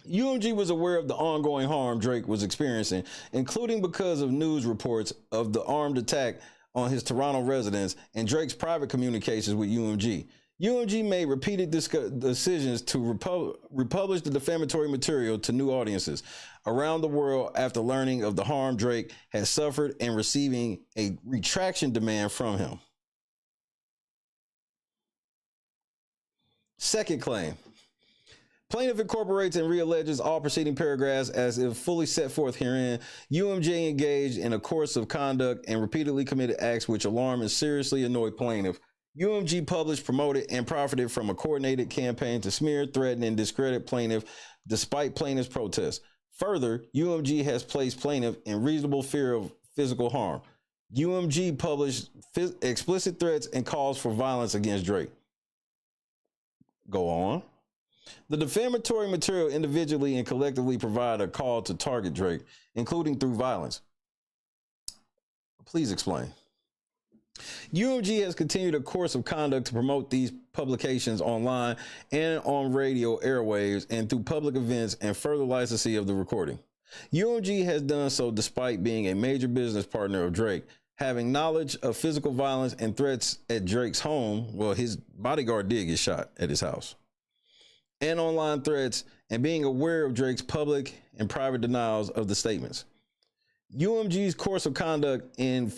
UMG was aware of the ongoing harm Drake was experiencing, including because of news reports of the armed attack on his Toronto residence and Drake's private communications with UMG. UMG made repeated decisions to republish the defamatory material to new audiences around the world after learning of the harm Drake had suffered and receiving a retraction demand from him. Second claim. Plaintiff incorporates and realleges all preceding paragraphs as if fully set forth herein. UMG engaged in a course of conduct and repeatedly committed acts which alarm and seriously annoy plaintiff. UMG published, promoted, and profited from a coordinated campaign to smear, threaten, and discredit plaintiff despite plaintiff's protests. Further, UMG has placed plaintiff in reasonable fear of physical harm. UMG published explicit threats and calls for violence against Drake. Go on. The defamatory material individually and collectively provide a call to target Drake, including through violence. Please explain. UMG has continued a course of conduct to promote these publications online and on radio airwaves and through public events and further licensing of the recording. UMG has done so despite being a major business partner of Drake, having knowledge of physical violence and threats at Drake's home. Well, his bodyguard did get shot at his house. And online threats, and being aware of Drake's public and private denials of the statements. UMG's course of conduct in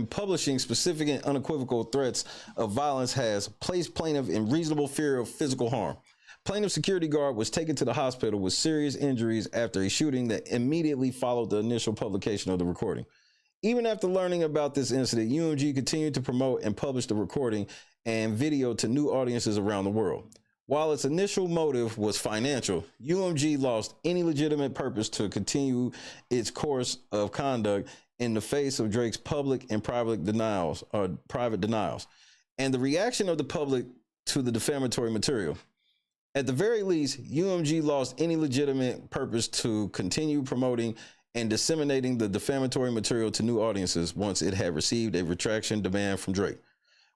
publishing specific and unequivocal threats of violence has placed plaintiff in reasonable fear of physical harm. Plaintiff's security guard was taken to the hospital with serious injuries after a shooting that immediately followed the initial publication of the recording. Even after learning about this incident, UMG continued to promote and publish the recording and video to new audiences around the world. While its initial motive was financial, UMG lost any legitimate purpose to continue its course of conduct in the face of Drake's public and private denials, and the reaction of the public to the defamatory material. At the very least, UMG lost any legitimate purpose to continue promoting and disseminating the defamatory material to new audiences once it had received a retraction demand from Drake,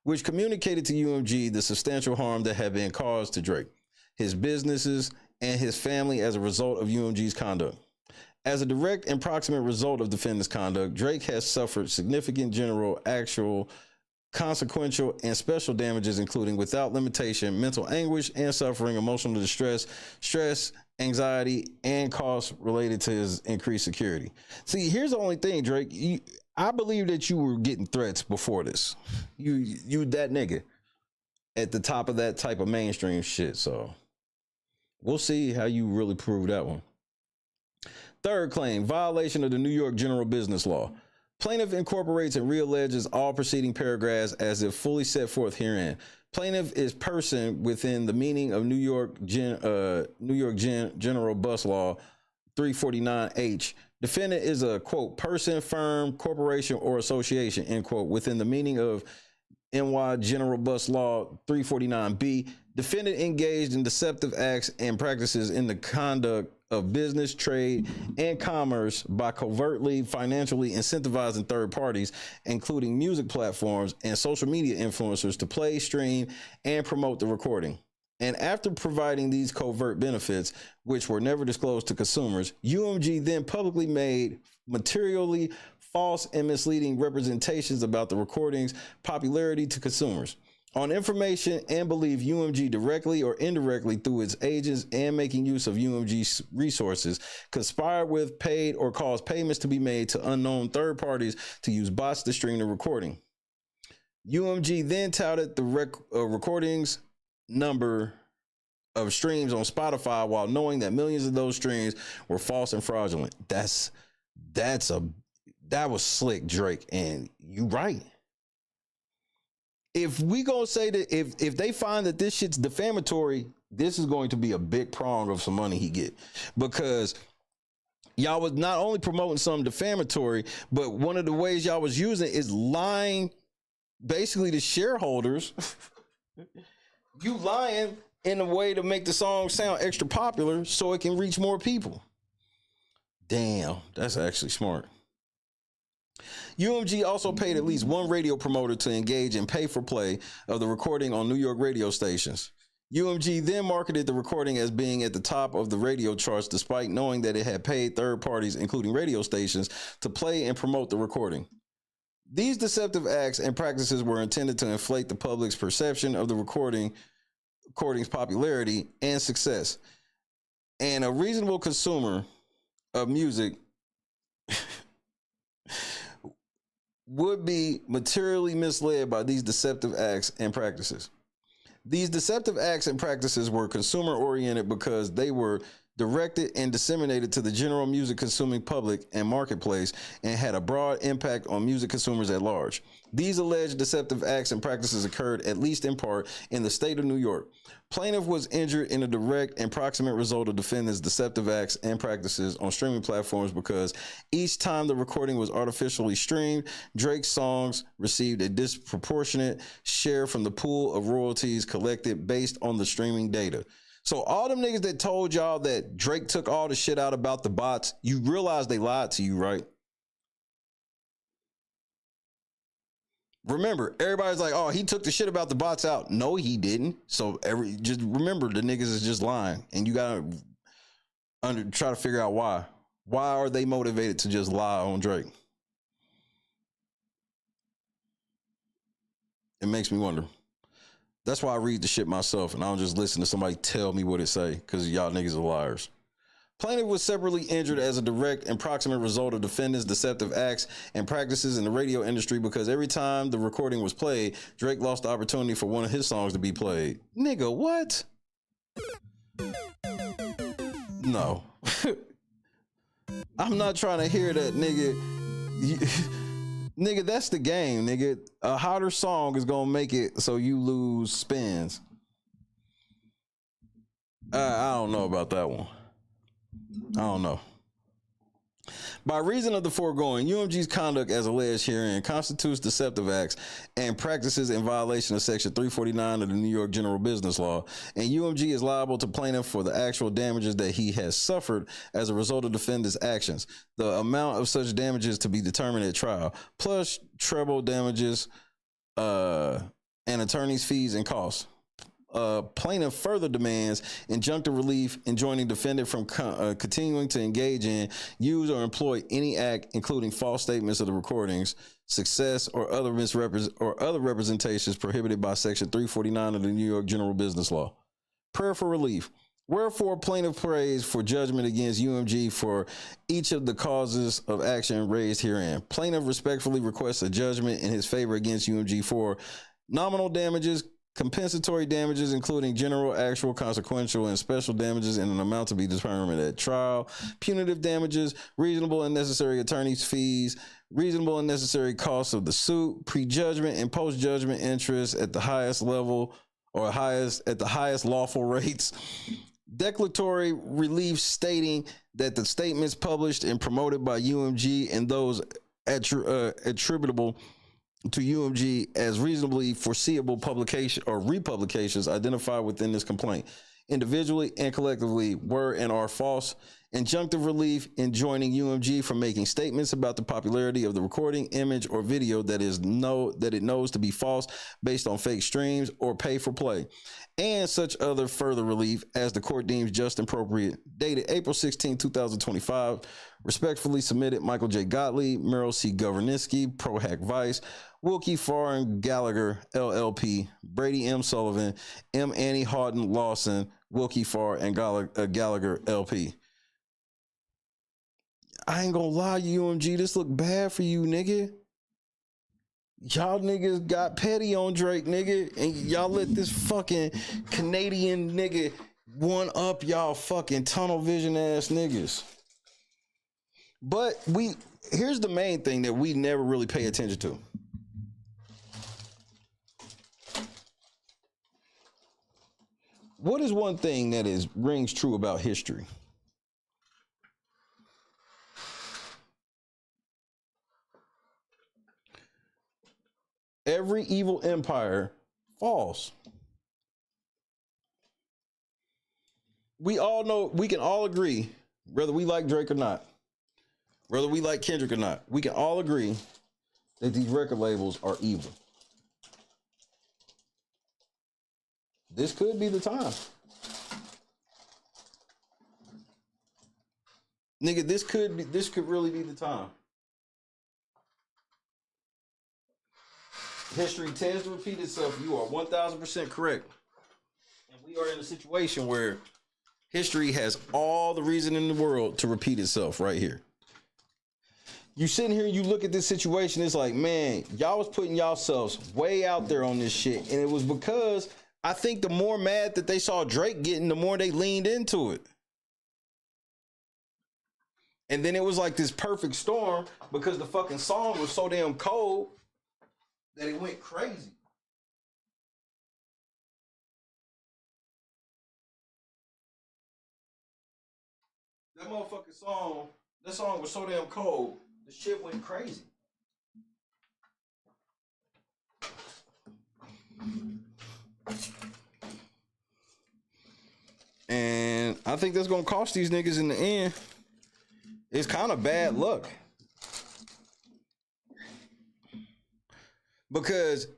which communicated to UMG the substantial harm that had been caused to Drake, his businesses, and his family as a result of UMG's conduct. As a direct and proximate result of defendant's conduct, Drake has suffered significant general, actual, consequential, and special damages, including without limitation, mental anguish and suffering, emotional distress, stress, anxiety, and costs related to his increased security. See, here's the only thing, Drake. I believe that you were getting threats before this. You that nigga at the top of that type of mainstream shit. So we'll see how you really prove that one. Third claim, violation of the New York general business law. Plaintiff incorporates and realleges all preceding paragraphs as if fully set forth herein. Plaintiff is person within the meaning of New York General Bus Law 349H. Defendant is a, quote, person, firm, corporation, or association, end quote, within the meaning of NY General Bus Law 349B. Defendant engaged in deceptive acts and practices in the conduct of business, trade, and commerce by covertly financially incentivizing third parties, including music platforms and social media influencers, to play, stream, and promote the recording. And after providing these covert benefits, which were never disclosed to consumers, UMG then publicly made materially false and misleading representations about the recording's popularity to consumers. On information and belief, UMG directly or indirectly through its agents and making use of UMG's resources conspired with, paid, or caused payments to be made to unknown third parties to use bots to stream the recording. UMG then touted the recording's number of streams on Spotify while knowing that millions of those streams were false and fraudulent. That was slick, Drake, and you right. If we gonna say that if they find that this shit's defamatory, this is going to be a big prong of some money he get, because y'all was not only promoting something defamatory, but one of the ways y'all was using is lying basically to shareholders. You lying in a way to make the song sound extra popular so it can reach more people. Damn, that's actually smart. UMG also paid at least one radio promoter to engage in pay for play of the recording on New York radio stations. UMG then marketed the recording as being at the top of the radio charts, despite knowing that it had paid third parties, including radio stations, to play and promote the recording. These deceptive acts and practices were intended to inflate the public's perception of the recording's popularity and success. And a reasonable consumer of music would be materially misled by these deceptive acts and practices. These deceptive acts and practices were consumer-oriented because they were directed and disseminated to the general music consuming public and marketplace and had a broad impact on music consumers at large. These alleged deceptive acts and practices occurred, at least in part, in the state of New York. Plaintiff was injured in a direct and proximate result of defendant's deceptive acts and practices on streaming platforms because each time the recording was artificially streamed, Drake's songs received a disproportionate share from the pool of royalties collected based on the streaming data. So all them niggas that told y'all that Drake took all the shit out about the bots, you realize they lied to you, right? Remember, everybody's like, oh, he took the shit about the bots out. No, he didn't. So just remember, the niggas is just lying. And you gotta try to figure out why. Why are they motivated to just lie on Drake? It makes me wonder. That's why I read the shit myself and I don't just listen to somebody tell me what it say, because y'all niggas are liars. Plaintiff was separately injured as a direct and proximate result of defendant's deceptive acts and practices in the radio industry because every time the recording was played, Drake lost the opportunity for one of his songs to be played. Nigga, what? No. I'm not trying to hear that, nigga. Nigga, that's the game, nigga. A hotter song is gonna make it so you lose spins. I don't know about that one. I don't know. By reason of the foregoing, UMG's conduct as alleged herein constitutes deceptive acts and practices in violation of Section 349 of the New York General Business Law, and UMG is liable to plaintiff for the actual damages that he has suffered as a result of defendant's actions. The amount of such damages to be determined at trial, plus treble damages and attorney's fees and costs. Plaintiff further demands injunctive relief enjoining defendant from continuing to engage in, use, or employ any act, including false statements of the recordings, success, or other representations prohibited by Section 349 of the New York General Business Law. Prayer for relief. Wherefore, plaintiff prays for judgment against UMG for each of the causes of action raised herein. Plaintiff respectfully requests a judgment in his favor against UMG for nominal damages, compensatory damages, including general, actual, consequential, and special damages in an amount to be determined at trial, punitive damages, reasonable and necessary attorney's fees, reasonable and necessary costs of the suit, prejudgment and post-judgment interest at the highest level or at the highest lawful rates, declaratory relief stating that the statements published and promoted by UMG and those attributable to UMG as reasonably foreseeable publication or republications identified within this complaint, individually and collectively, were and are false. Injunctive relief enjoining UMG from making statements about the popularity of the recording, image, or video that it knows to be false based on fake streams or pay for play, and such other further relief as the court deems just and appropriate. Dated April 16, 2025. Respectfully submitted, Michael J. Gottlieb, Merrill C. Governinsky, Prohack Vice, Wilkie Farr and Gallagher, LLP, Brady M. Sullivan, M. Annie Houghton Lawson, Wilkie Farr and Gallagher, LP. I ain't gonna lie, UMG, this look bad for you, nigga. Y'all niggas got petty on Drake, nigga, and y'all let this fucking Canadian nigga one up y'all fucking tunnel vision ass niggas. But here's the main thing that we never really pay attention to. What is one thing that rings true about history? Every evil empire falls. We all know, we can all agree, whether we like Drake or not, whether we like Kendrick or not, we can all agree that these record labels are evil. This could be the time. Nigga, this could really be the time. History tends to repeat itself. You are 1000% correct. And we are in a situation where history has all the reason in the world to repeat itself right here. You sitting here, you look at this situation, it's like, man, y'all was putting yourselves way out there on this shit. And it was because I think the more mad that they saw Drake getting, the more they leaned into it. And then it was like this perfect storm because the fucking song was so damn cold that it went crazy. That motherfucking song, that song was so damn cold, the shit went crazy. And I think that's gonna cost these niggas in the end. It's kind of bad luck. Because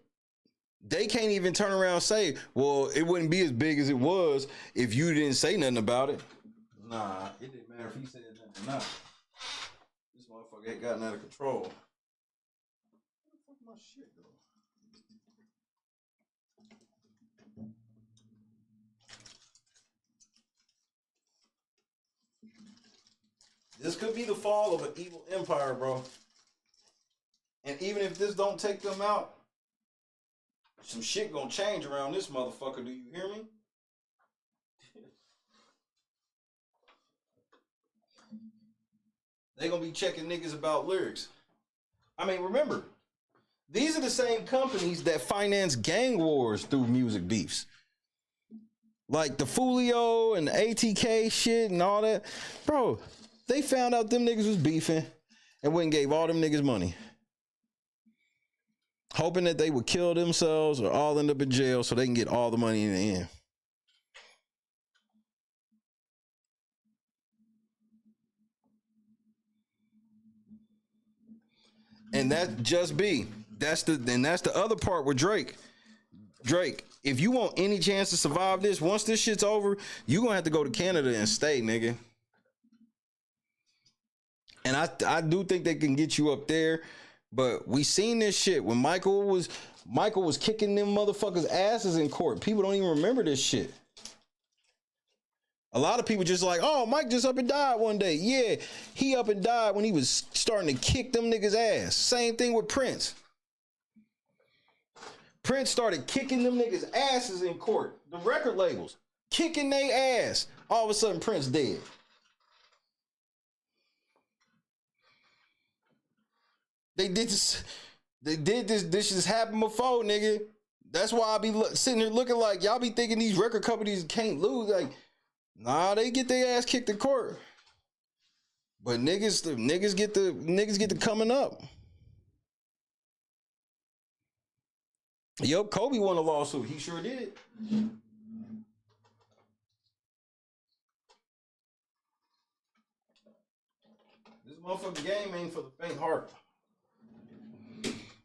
they can't even turn around and say, well, it wouldn't be as big as it was if you didn't say nothing about it. Nah, it didn't matter if he said nothing or not. This motherfucker ain't gotten out of control. Where the fuck my shit go? This could be the fall of an evil empire, bro. And even if this don't take them out, some shit gonna change around this motherfucker. Do you hear me? They gonna be checking niggas about lyrics. I mean, remember, these are the same companies that finance gang wars through music beefs. Like the Fulio and the ATK shit and all that. Bro, they found out them niggas was beefing and went and gave all them niggas money. Hoping that they would kill themselves or all end up in jail so they can get all the money in the end. And that just be. That's the other part with Drake. Drake, if you want any chance to survive this, once this shit's over, you're gonna have to go to Canada and stay, nigga. And I do think they can get you up there, but we seen this shit when Michael was kicking them motherfuckers' asses in court. People don't even remember this shit. A lot of people just like, oh, Mike just up and died one day. Yeah, he up and died when he was starting to kick them niggas' ass. Same thing with Prince. Prince started kicking them niggas' asses in court. The record labels kicking their ass. All of a sudden, Prince dead. They did this. This just happened before, nigga. That's why I be sitting here looking like y'all be thinking these record companies can't lose. Like, nah, they get their ass kicked in court. But niggas get the coming up. Yup, Kobe won a lawsuit. He sure did. This motherfucking game ain't for the faint heart.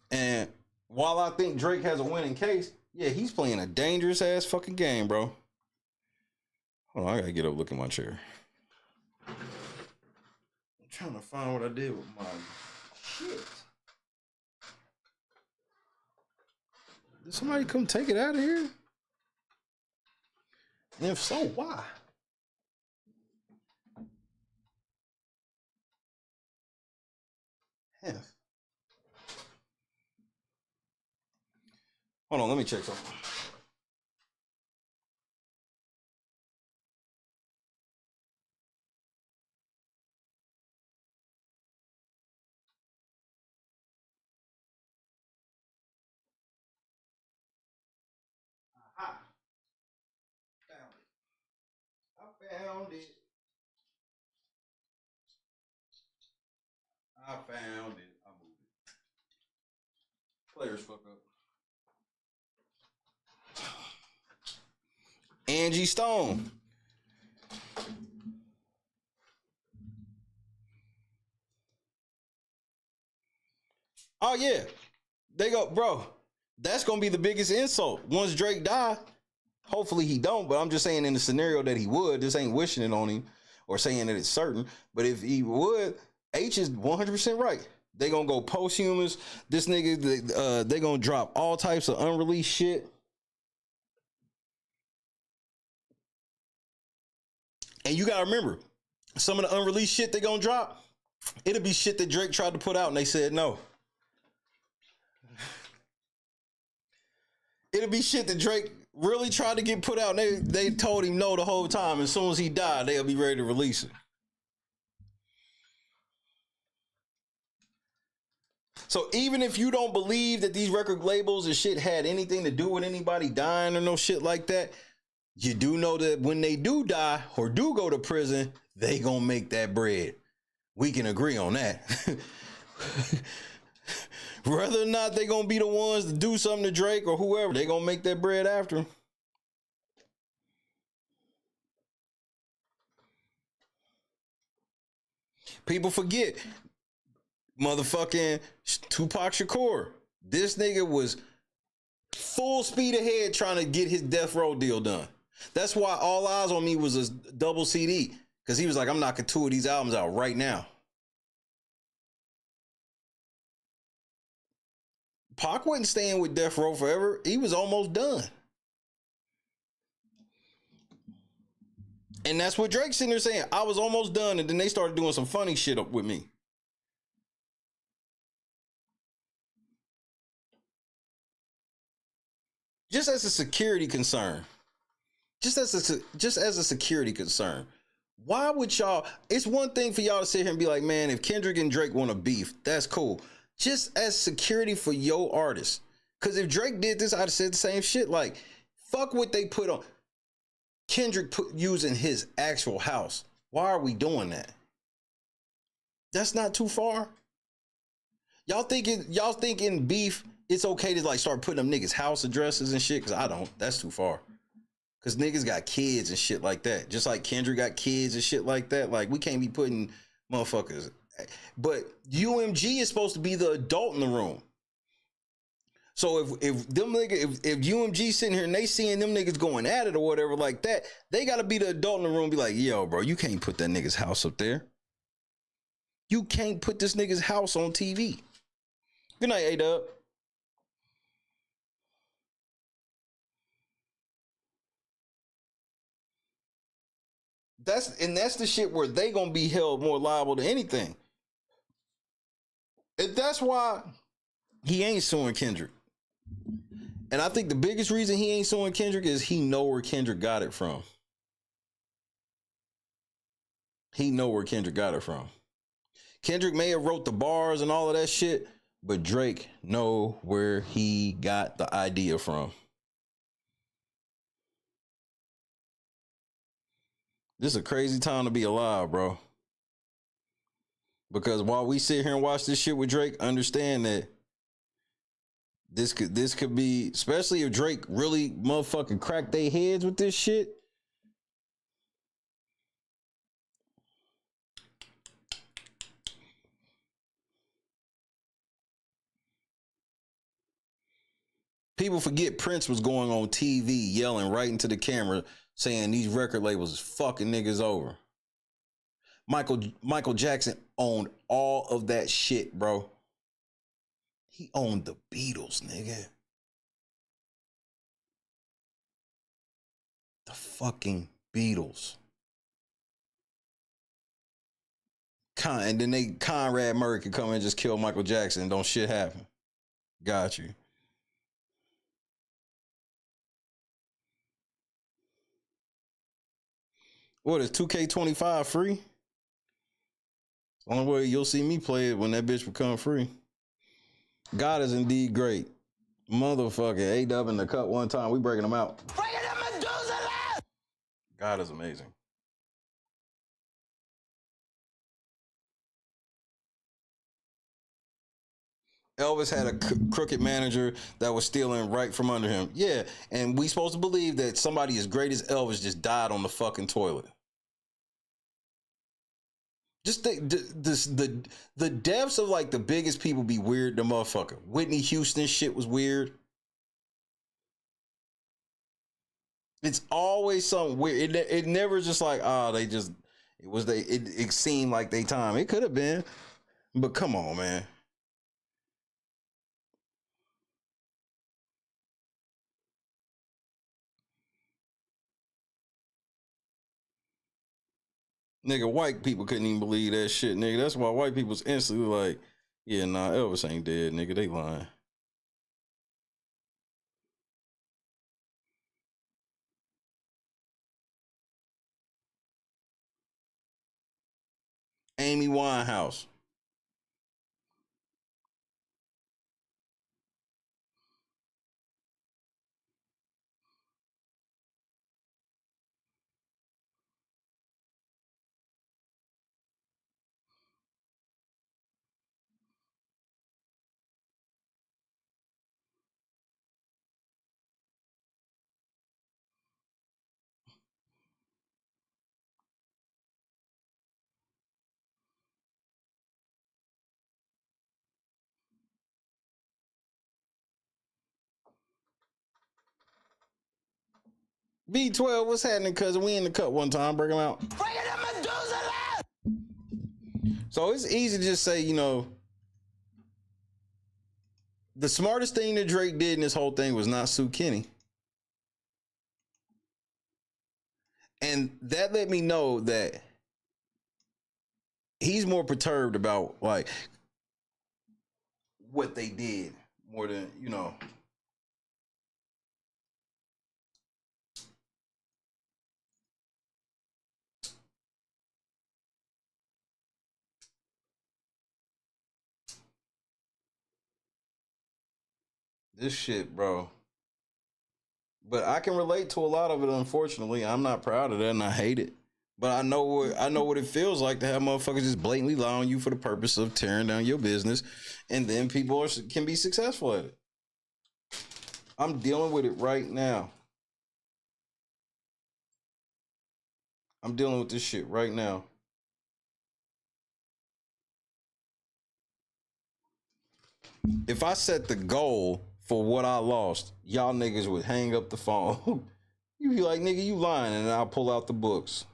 And while I think Drake has a winning case, yeah, he's playing a dangerous ass fucking game, bro. Hold on, I gotta get up, look at my chair. I'm trying to find what I did with my shit. Did somebody come take it out of here? And if so, why? Hell. Hold on, let me check something. Aha. Found it. I found it. I moved it. Players fuck up. Angie Stone. Oh yeah. They go, bro. That's gonna be the biggest insult. Once Drake die, hopefully he don't, but I'm just saying in the scenario that he would, this ain't wishing it on him or saying that it's certain. But if he would, H is 100% right. They gonna go posthumous. This nigga, they gonna drop all types of unreleased shit. And you gotta remember, some of the unreleased shit they gonna drop, it'll be shit that Drake tried to put out and they said no. It'll be shit that Drake really tried to get put out and they told him no the whole time. As soon as he died, they'll be ready to release it. So even if you don't believe that these record labels and shit had anything to do with anybody dying or no shit like that, you do know that when they do die or do go to prison, they gonna make that bread. We can agree on that. Whether or not they gonna be the ones to do something to Drake or whoever, they gonna make that bread after him. People forget, motherfucking Tupac Shakur. This nigga was full speed ahead trying to get his death row deal done. That's why All Eyes on Me was a double CD. Because he was like, I'm knocking 2 of these albums out right now. Pac wasn't staying with Death Row forever. He was almost done. And that's what Drake's sitting there saying. I was almost done, and then they started doing some funny shit up with me. Just as a security concern. Just as a security concern. Why would y'all... It's one thing for y'all to sit here and be like, man, if Kendrick and Drake want to beef, that's cool. just as security for your artist. Because if Drake did this, I'd have said the same shit. Like, fuck what they put on. Kendrick using his actual house. Why are we doing that? That's not too far. Y'all thinking beef, it's okay to like start putting them niggas' house addresses and shit? Because I don't. That's too far. Because niggas got kids and shit like that. Just like Kendrick got kids and shit like that. Like, we can't be putting motherfuckers. But UMG is supposed to be the adult in the room. So if them niggas, if UMG sitting here and they seeing them niggas going at it or whatever like that, they gotta be the adult in the room and be like, yo, bro, you can't put that nigga's house up there. You can't put this nigga's house on TV. Good night, A-Dub. That's the shit where they gonna be held more liable to anything. And that's why he ain't suing Kendrick. And I think the biggest reason he ain't suing Kendrick is he know where Kendrick got it from. He know where Kendrick got it from. Kendrick may have wrote the bars and all of that shit, but Drake know where he got the idea from. This is a crazy time to be alive, bro. Because while we sit here and watch this shit with Drake, understand that this could be, especially if Drake really motherfucking crack their heads with this shit. People forget Prince was going on TV yelling right into the camera saying these record labels is fucking niggas over. Michael Jackson owned all of that shit, bro. He owned the Beatles, nigga. The fucking Beatles. And then Conrad Murray could come and just kill Michael Jackson and don't shit happen. Got you. What is 2K25 free? Only way you'll see me play it when that bitch become free. God is indeed great. Motherfucker, A-Dub in the cut one time. We breaking them out. God is amazing. Elvis had a crooked manager that was stealing right from under him. Yeah, and we supposed to believe that somebody as great as Elvis just died on the fucking toilet. Just think, the deaths of like the biggest people be weird. The motherfucker Whitney Houston shit was weird. It's always something weird. It never just like it seemed like they time. It could have been, but come on, man. Nigga, white people couldn't even believe that shit, nigga. That's why white people's instantly like, yeah, nah, Elvis ain't dead, nigga. They lying. Amy Winehouse. B12, what's happening, cousin? We in the cut one time. Break them out. So it's easy to just say, you know, the smartest thing that Drake did in this whole thing was not sue Kenny. And that let me know that he's more perturbed about like what they did more than, you know. This shit, bro. But I can relate to a lot of it, unfortunately. I'm not proud of that and I hate it. But I know what it feels like to have motherfuckers just blatantly lie on you for the purpose of tearing down your business, and then people can be successful at it. I'm dealing with it right now. I'm dealing with this shit right now. If I set the goal for what I lost, y'all niggas would hang up the phone. You'd be like, nigga, you lying, and I'll pull out the books.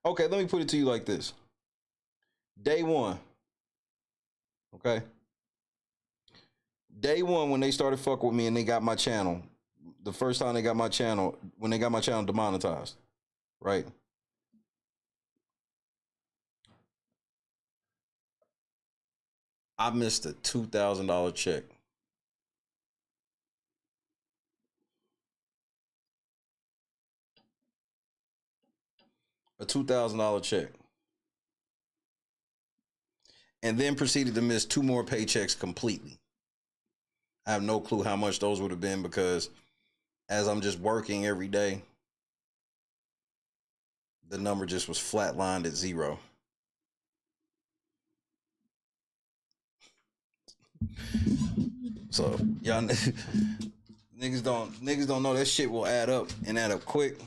Okay, let me put it to you like this. Day one. Okay? Day one, when they started fucking with me and they got my channel, the first time they got my channel, when they got my channel demonetized, right? I missed a $2,000 check. A $2,000 check. And then proceeded to miss 2 more paychecks completely. I have no clue how much those would have been because as I'm just working every day, the number just was flatlined at 0. So y'all niggas don't know that shit will add up and add up quick.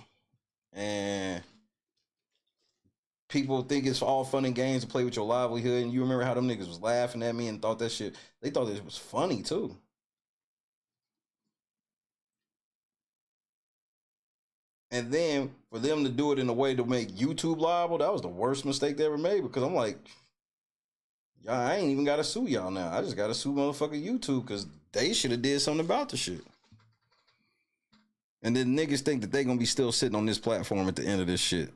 And people think it's all fun and games to play with your livelihood. And you remember how them niggas was laughing at me and thought that shit, they thought it was funny too. And then for them to do it in a way to make YouTube liable, that was the worst mistake they ever made, because I'm like, y'all, I ain't even got to sue y'all now. I just got to sue motherfucking YouTube because they should have did something about the shit. And then niggas think that they going to be still sitting on this platform at the end of this shit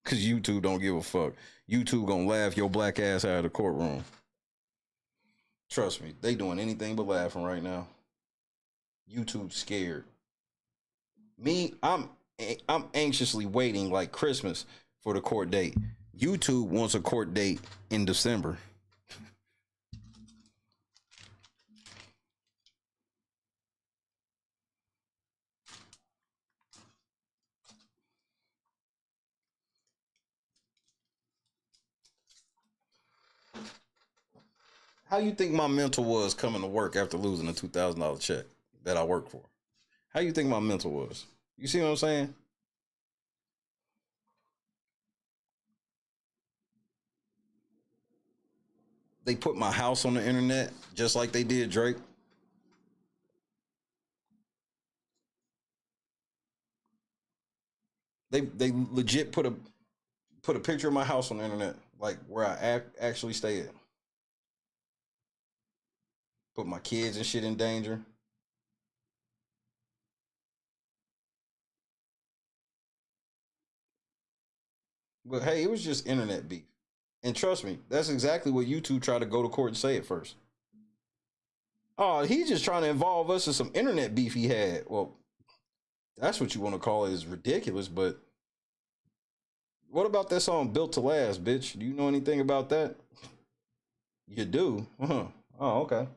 because YouTube don't give a fuck. YouTube going to laugh your black ass out of the courtroom. Trust me, they doing anything but laughing right now. YouTube scared. Me, I'm anxiously waiting like Christmas for the court date. YouTube wants a court date in December. How you think my mental was coming to work after losing a $2,000 check that I worked for? How you think my mental was? You see what I'm saying? They put my house on the internet just like they did Drake. They legit put a picture of my house on the internet, like where I actually stay at. Put my kids and shit in danger. But hey, it was just internet beef. And trust me, that's exactly what YouTube tried to go to court and say at first. Oh, he's just trying to involve us in some internet beef he had. Well, that's what you want to call it, is ridiculous, but what about that song Built to Last, bitch? Do you know anything about that? You do? Uh-huh. Oh, okay.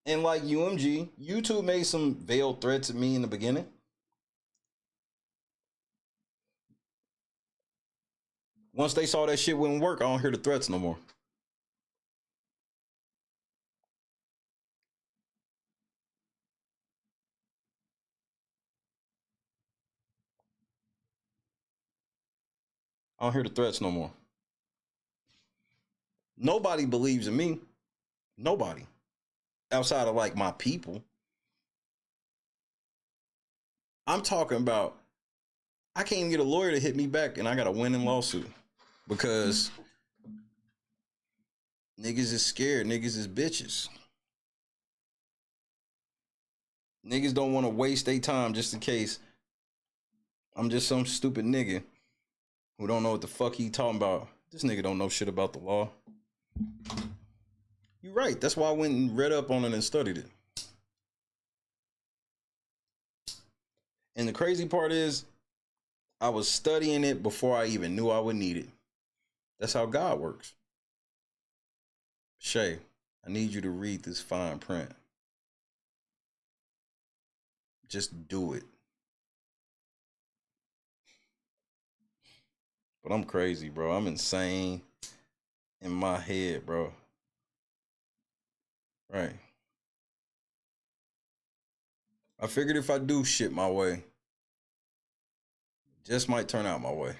And like UMG, YouTube made some veiled threats at me in the beginning. Once they saw that shit wouldn't work, I don't hear the threats no more. I don't hear the threats no more. Nobody believes in me. Nobody. Outside of like my people. I'm talking about, I can't even get a lawyer to hit me back and I got a winning lawsuit because niggas is scared. Niggas is bitches. Niggas don't want to waste their time just in case I'm just some stupid nigga who don't know what the fuck he talking about. This nigga don't know shit about the law. You're right. That's why I went and read up on it and studied it. And the crazy part is, I was studying it before I even knew I would need it. That's how God works. Shay, I need you to read this fine print. Just do it. But I'm crazy, bro. I'm insane in my head, bro. Right. I figured if I do shit my way, it just might turn out my way.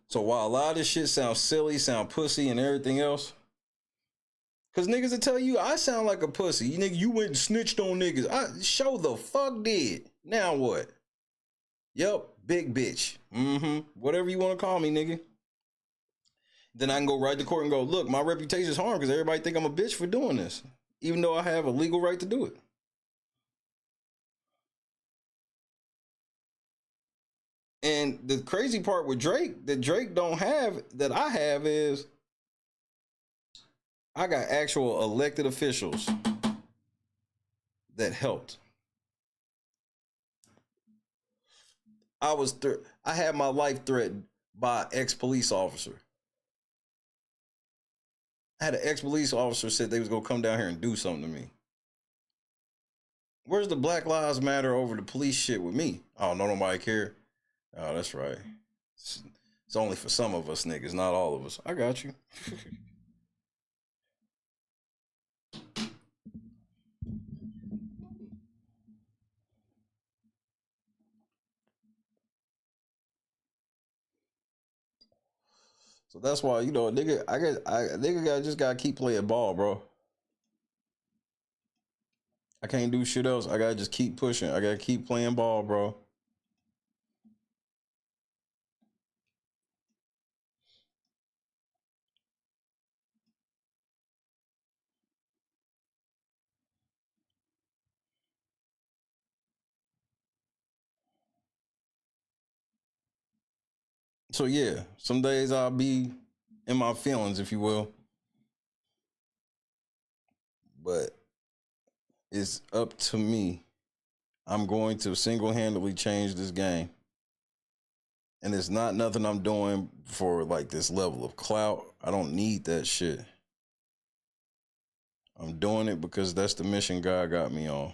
So while a lot of this shit sounds silly, sound pussy and everything else, cause niggas will tell you I sound like a pussy. You nigga, you went and snitched on niggas. I show the fuck did. Now what? Yep, big bitch. Whatever you want to call me, nigga. Then I can go right to court and go, look, my reputation is harmed because everybody think I'm a bitch for doing this, even though I have a legal right to do it. And the crazy part with Drake, that Drake don't have, that I have, is I got actual elected officials that helped. I had my life threatened by an ex-police officer. I had an ex-police officer said they was gonna come down here and do something to me. Where's the Black Lives Matter over the police shit with me? Oh, no, nobody care. Oh, that's right. It's only for some of us niggas, not all of us. I got you. So that's why, you know, nigga just gotta keep playing ball, bro. I can't do shit else. I gotta just keep pushing. I gotta keep playing ball, bro. So yeah, some days I'll be in my feelings, if you will. But it's up to me. I'm going to single-handedly change this game. And it's not nothing I'm doing for like this level of clout. I don't need that shit. I'm doing it because that's the mission God got me on.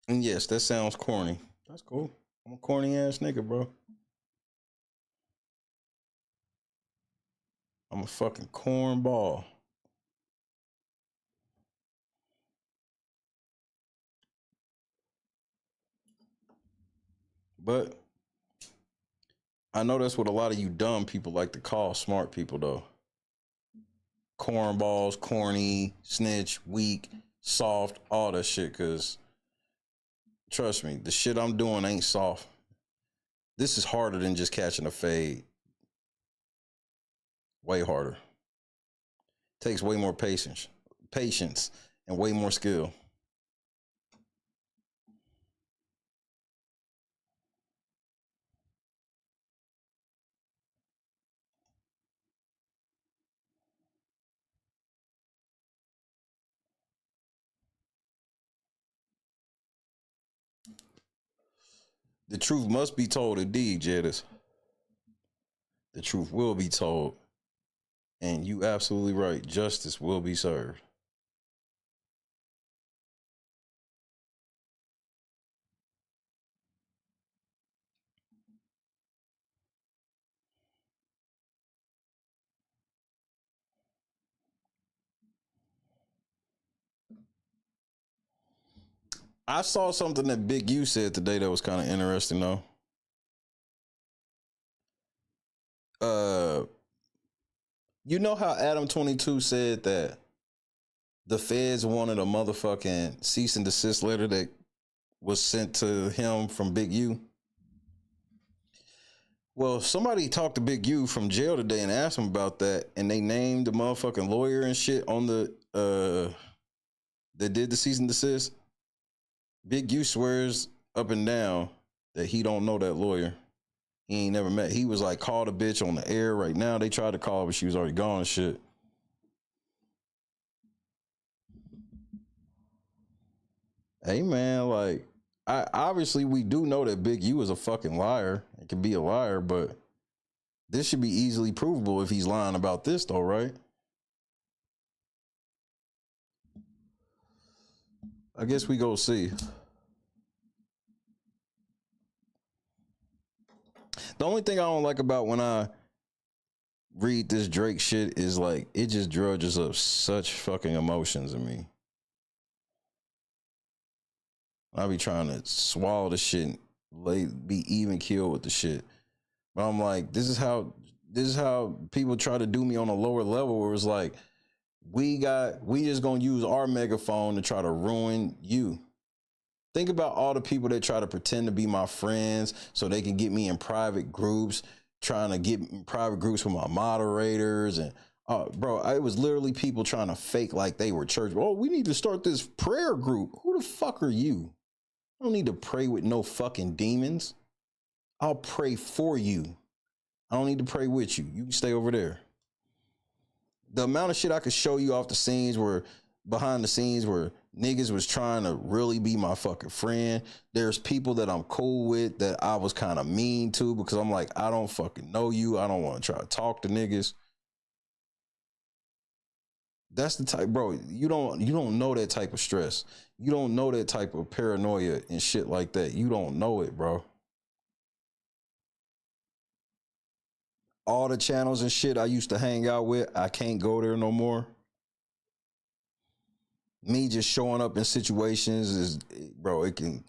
And yes, that sounds corny. That's cool. I'm a corny ass nigga, bro. I'm a fucking cornball. But I know that's what a lot of you dumb people like to call smart people, though. Cornballs, corny, snitch, weak, soft, all that shit. Because trust me, the shit I'm doing ain't soft. This is harder than just catching a fade. Way harder. Takes way more patience, and way more skill. The truth must be told indeed, Jadis. The truth will be told. And you absolutely right. Justice will be served. I saw something that Big U said today that was kind of interesting, though. You know how Adam 22 said that the feds wanted a motherfucking cease and desist letter that was sent to him from Big U? Well, somebody talked to Big U from jail today and asked him about that, and they named the motherfucking lawyer and shit on the that did the cease and desist. Big U swears up and down that he don't know that lawyer. He ain't never met. He was like, called a bitch on the air right now. They tried to call her, but she was already gone and shit. Hey man, like, obviously we do know that Big U is a fucking liar. It can be a liar, but this should be easily provable if he's lying about this though, right? I guess we go see. The only thing I don't like about when I read this Drake shit is like, it just drudges up such fucking emotions in me. I be trying to swallow the shit, be even killed with the shit. But I'm like, this is how people try to do me on a lower level, where it's like, we just gonna use our megaphone to try to ruin you. Think about all the people that try to pretend to be my friends so they can get me in private groups, trying to get in private groups with my moderators. And bro, it was literally people trying to fake like they were church. Oh, we need to start this prayer group. Who the fuck are you? I don't need to pray with no fucking demons. I'll pray for you. I don't need to pray with you. You can stay over there. The amount of shit I could show you off the scenes behind the scenes where niggas was trying to really be my fucking friend. There's people that I'm cool with that I was kind of mean to because I'm like, I don't fucking know you. I don't want to try to talk to niggas. That's the type, bro. You don't know that type of stress. You don't know that type of paranoia and shit like that. You don't know it, bro. All the channels and shit I used to hang out with, I can't go there no more. Me just showing up in situations is, bro, it can,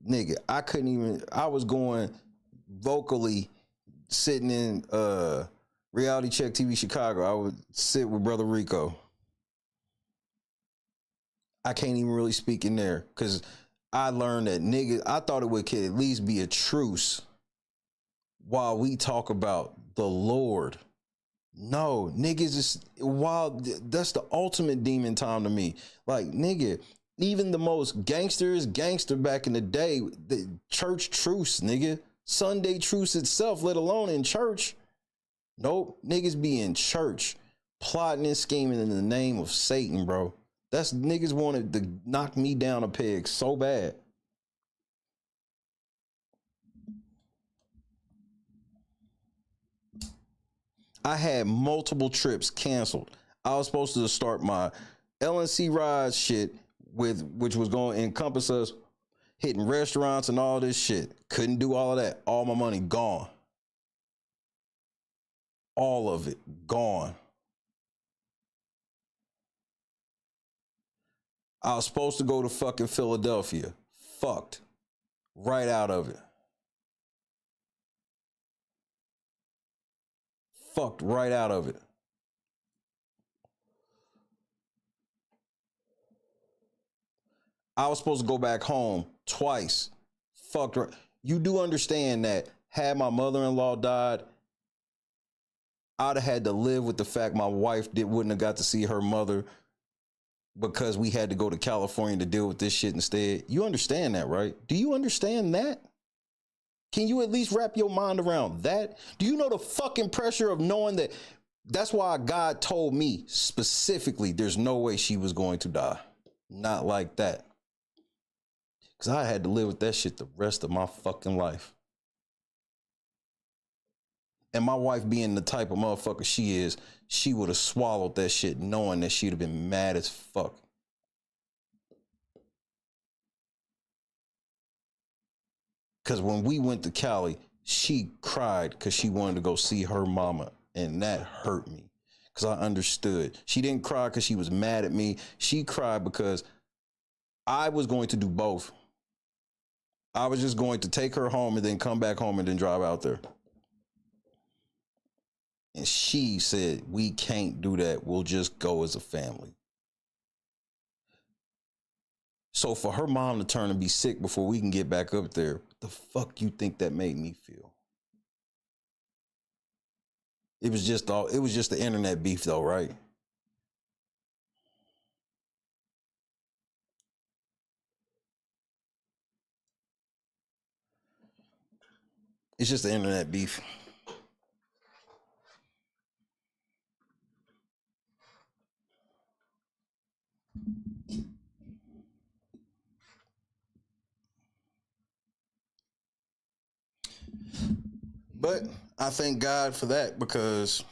nigga, I was going vocally sitting in Reality Check TV Chicago. I would sit with Brother Rico. I can't even really speak in there because I learned that niggas, I thought it would at least be a truce while we talk about the Lord. No, niggas is that's the ultimate demon time to me. Like, nigga, even the most gangster back in the day, the church truce, nigga. Sunday truce itself, let alone in church. Nope, niggas be in church plotting and scheming in the name of Satan, bro. That's niggas wanted to knock me down a peg so bad. I had multiple trips canceled. I was supposed to start my LNC ride shit which was going to encompass us hitting restaurants and all this shit. Couldn't do all of that. All my money gone. All of it gone. I was supposed to go to fucking Philadelphia. Fucked. Right out of it. Fucked right out of it. I was supposed to go back home twice. Fucked right. You do understand that had my mother-in-law died, I'd have had to live with the fact my wife wouldn't have got to see her mother because we had to go to California to deal with this shit instead. You understand that, right? Do you understand that? Can you at least wrap your mind around that? Do you know the fucking pressure of knowing that? That's why God told me specifically there's no way she was going to die. Not like that. Because I had to live with that shit the rest of my fucking life. And my wife being the type of motherfucker she is, she would have swallowed that shit knowing that she'd have been mad as fuck. Because when we went to Cali, she cried because she wanted to go see her mama. And that hurt me because I understood. She didn't cry because she was mad at me. She cried because I was going to do both. I was just going to take her home and then come back home and then drive out there. And she said, we can't do that. We'll just go as a family. So for her mom to turn and be sick before we can get back up there, the fuck you think that made me feel? It was just the internet beef though, right? It's just the internet beef. But I thank God for that, because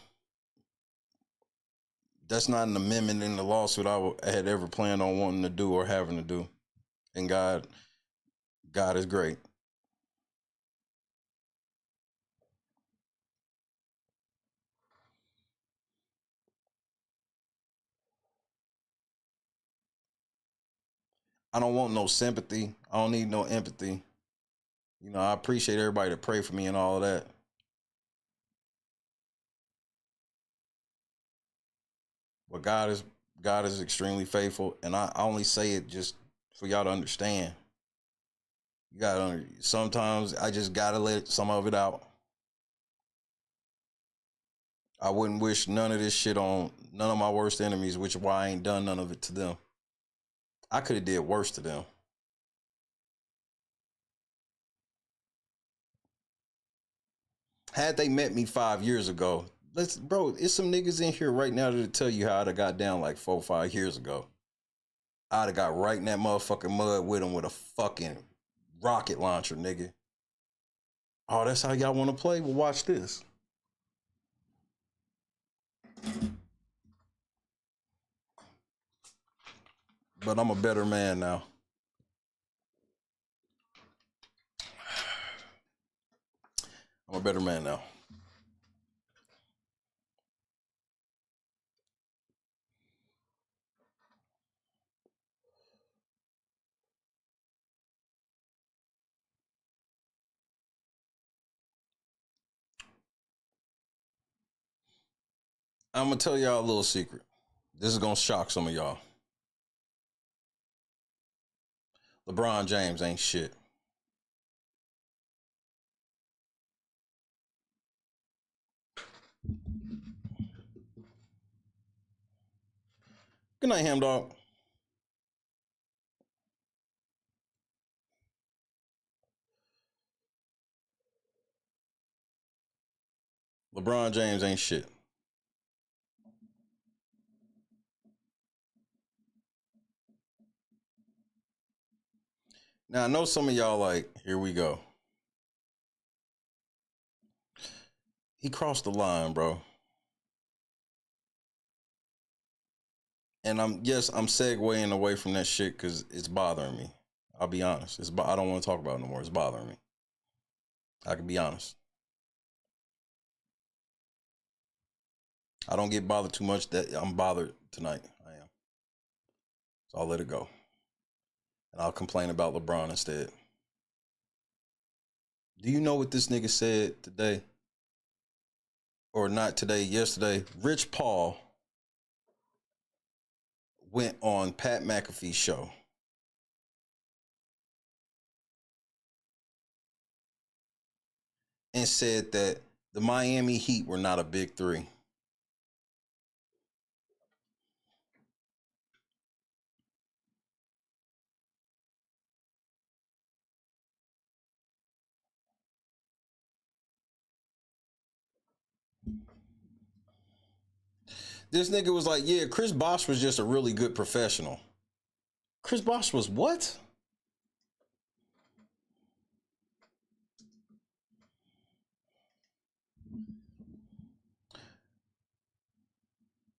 that's not an amendment in the lawsuit I had ever planned on wanting to do or having to do. And God is great. I don't want no sympathy. I don't need no empathy. You know, I appreciate everybody to pray for me and all of that. But God is extremely faithful, and I only say it just for y'all to understand. You gotta, sometimes I just gotta let some of it out. I wouldn't wish none of this shit on none of my worst enemies, which is why I ain't done none of it to them. I could have did worse to them. Had they met me 5 years ago, bro, it's some niggas in here right now that'll tell you how I'd have got down like 4 or 5 years ago. I'd have got right in that motherfucking mud with them with a fucking rocket launcher, nigga. Oh, that's how y'all want to play? Well, watch this. But I'm a better man now. I'm a better man now. I'm going to tell y'all a little secret. This is going to shock some of y'all. LeBron James ain't shit. Good night, Ham Dog. LeBron James ain't shit. Now, I know some of y'all like, here we go. He crossed the line, bro. And I'm segueing away from that shit because it's bothering me. I'll be honest. I don't want to talk about it no more. It's bothering me. I can be honest. I don't get bothered too much that I'm bothered tonight. I am. So I'll let it go. And I'll complain about LeBron instead. Do you know what this nigga said today? Or not today, yesterday? Rich Paul went on Pat McAfee's show. And said that the Miami Heat were not a big three. This nigga was like, yeah, Chris Bosh was just a really good professional. Chris Bosh was what?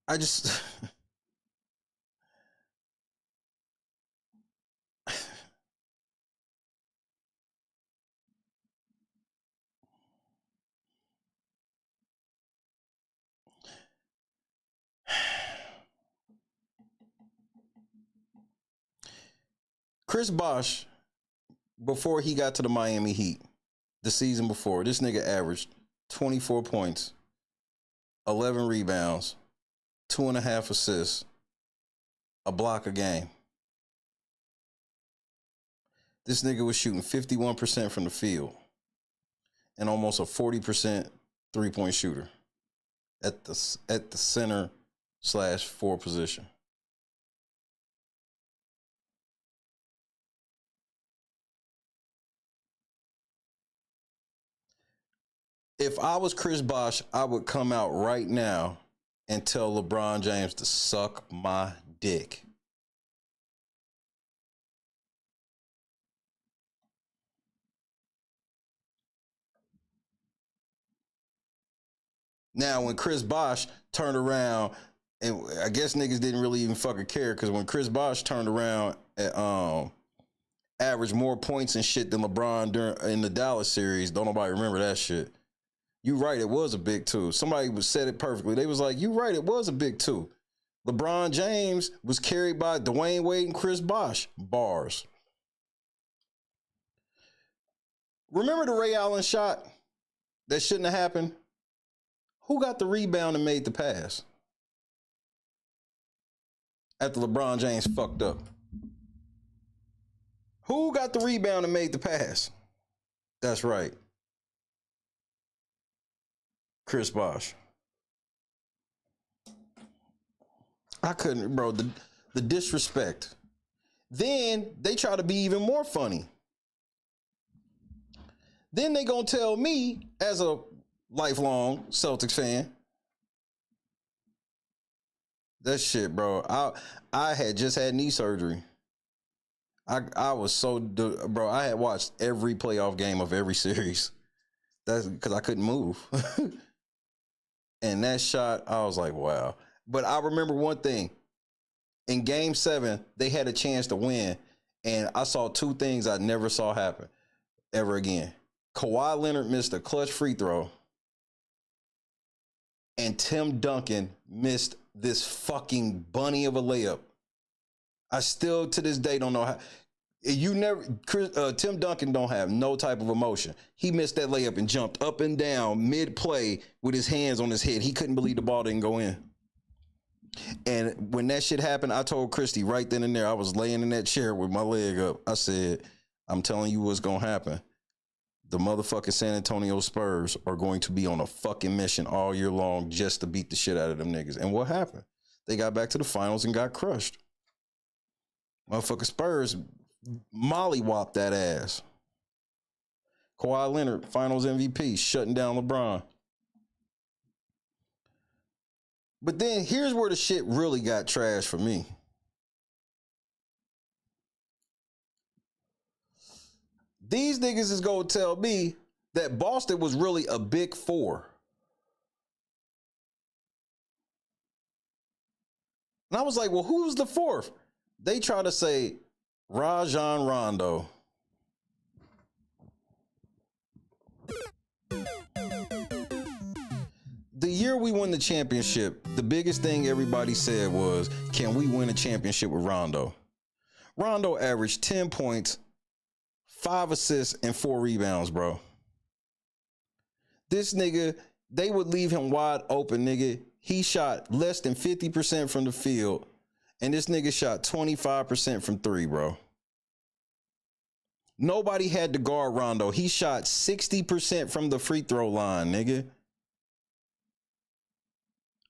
I just... Chris Bosh, before he got to the Miami Heat, the season before, this nigga averaged 24 points, 11 rebounds, 2.5 assists, a block a game. This nigga was shooting 51% from the field and almost a 40% three-point shooter. at the center/4 position. If I was Chris Bosh, I would come out right now and tell LeBron James to suck my dick. Now, when Chris Bosh turned around, and I guess niggas didn't really even fucking care, because when Chris Bosh turned around and averaged more points and shit than LeBron in the Dallas series, don't nobody remember that shit. You right, it was a big two. Somebody said it perfectly. They was like, you right, it was a big two. LeBron James was carried by Dwayne Wade and Chris Bosh. Bars. Remember the Ray Allen shot that shouldn't have happened? Who got the rebound and made the pass? After LeBron James fucked up. Who got the rebound and made the pass? That's right. Chris Bosh. I couldn't, bro. The disrespect. Then they try to be even more funny. Then they gonna tell me, as a lifelong Celtics fan, that shit, bro. I had just had knee surgery. I was so, bro. I had watched every playoff game of every series. That's because I couldn't move. And that shot, I was like, wow. But I remember one thing. In Game 7, they had a chance to win, and I saw two things I never saw happen ever again. Kawhi Leonard missed a clutch free throw, and Tim Duncan missed this fucking bunny of a layup. I still, to this day, don't know how. Tim Duncan don't have no type of emotion. He missed that layup and jumped up and down mid-play with his hands on his head. He couldn't believe the ball didn't go in. And when that shit happened, I told Christy right then and there, I was laying in that chair with my leg up. I said, I'm telling you what's going to happen. The motherfucking San Antonio Spurs are going to be on a fucking mission all year long just to beat the shit out of them niggas. And what happened? They got back to the finals and got crushed. Motherfucking Spurs mollywopped that ass. Kawhi Leonard, finals MVP, shutting down LeBron. But then here's where the shit really got trashed for me. These niggas is gonna tell me that Boston was really a big four. And I was like, well, who's the fourth? They try to say Rajon Rondo. The year we won the championship, the biggest thing everybody said was, can we win a championship with Rondo? Rondo averaged 10 points, 5 assists, and 4 rebounds, bro. This nigga, they would leave him wide open, nigga. He shot less than 50% from the field, and this nigga shot 25% from 3, bro. Nobody had to guard Rondo. He shot 60% from the free throw line, nigga.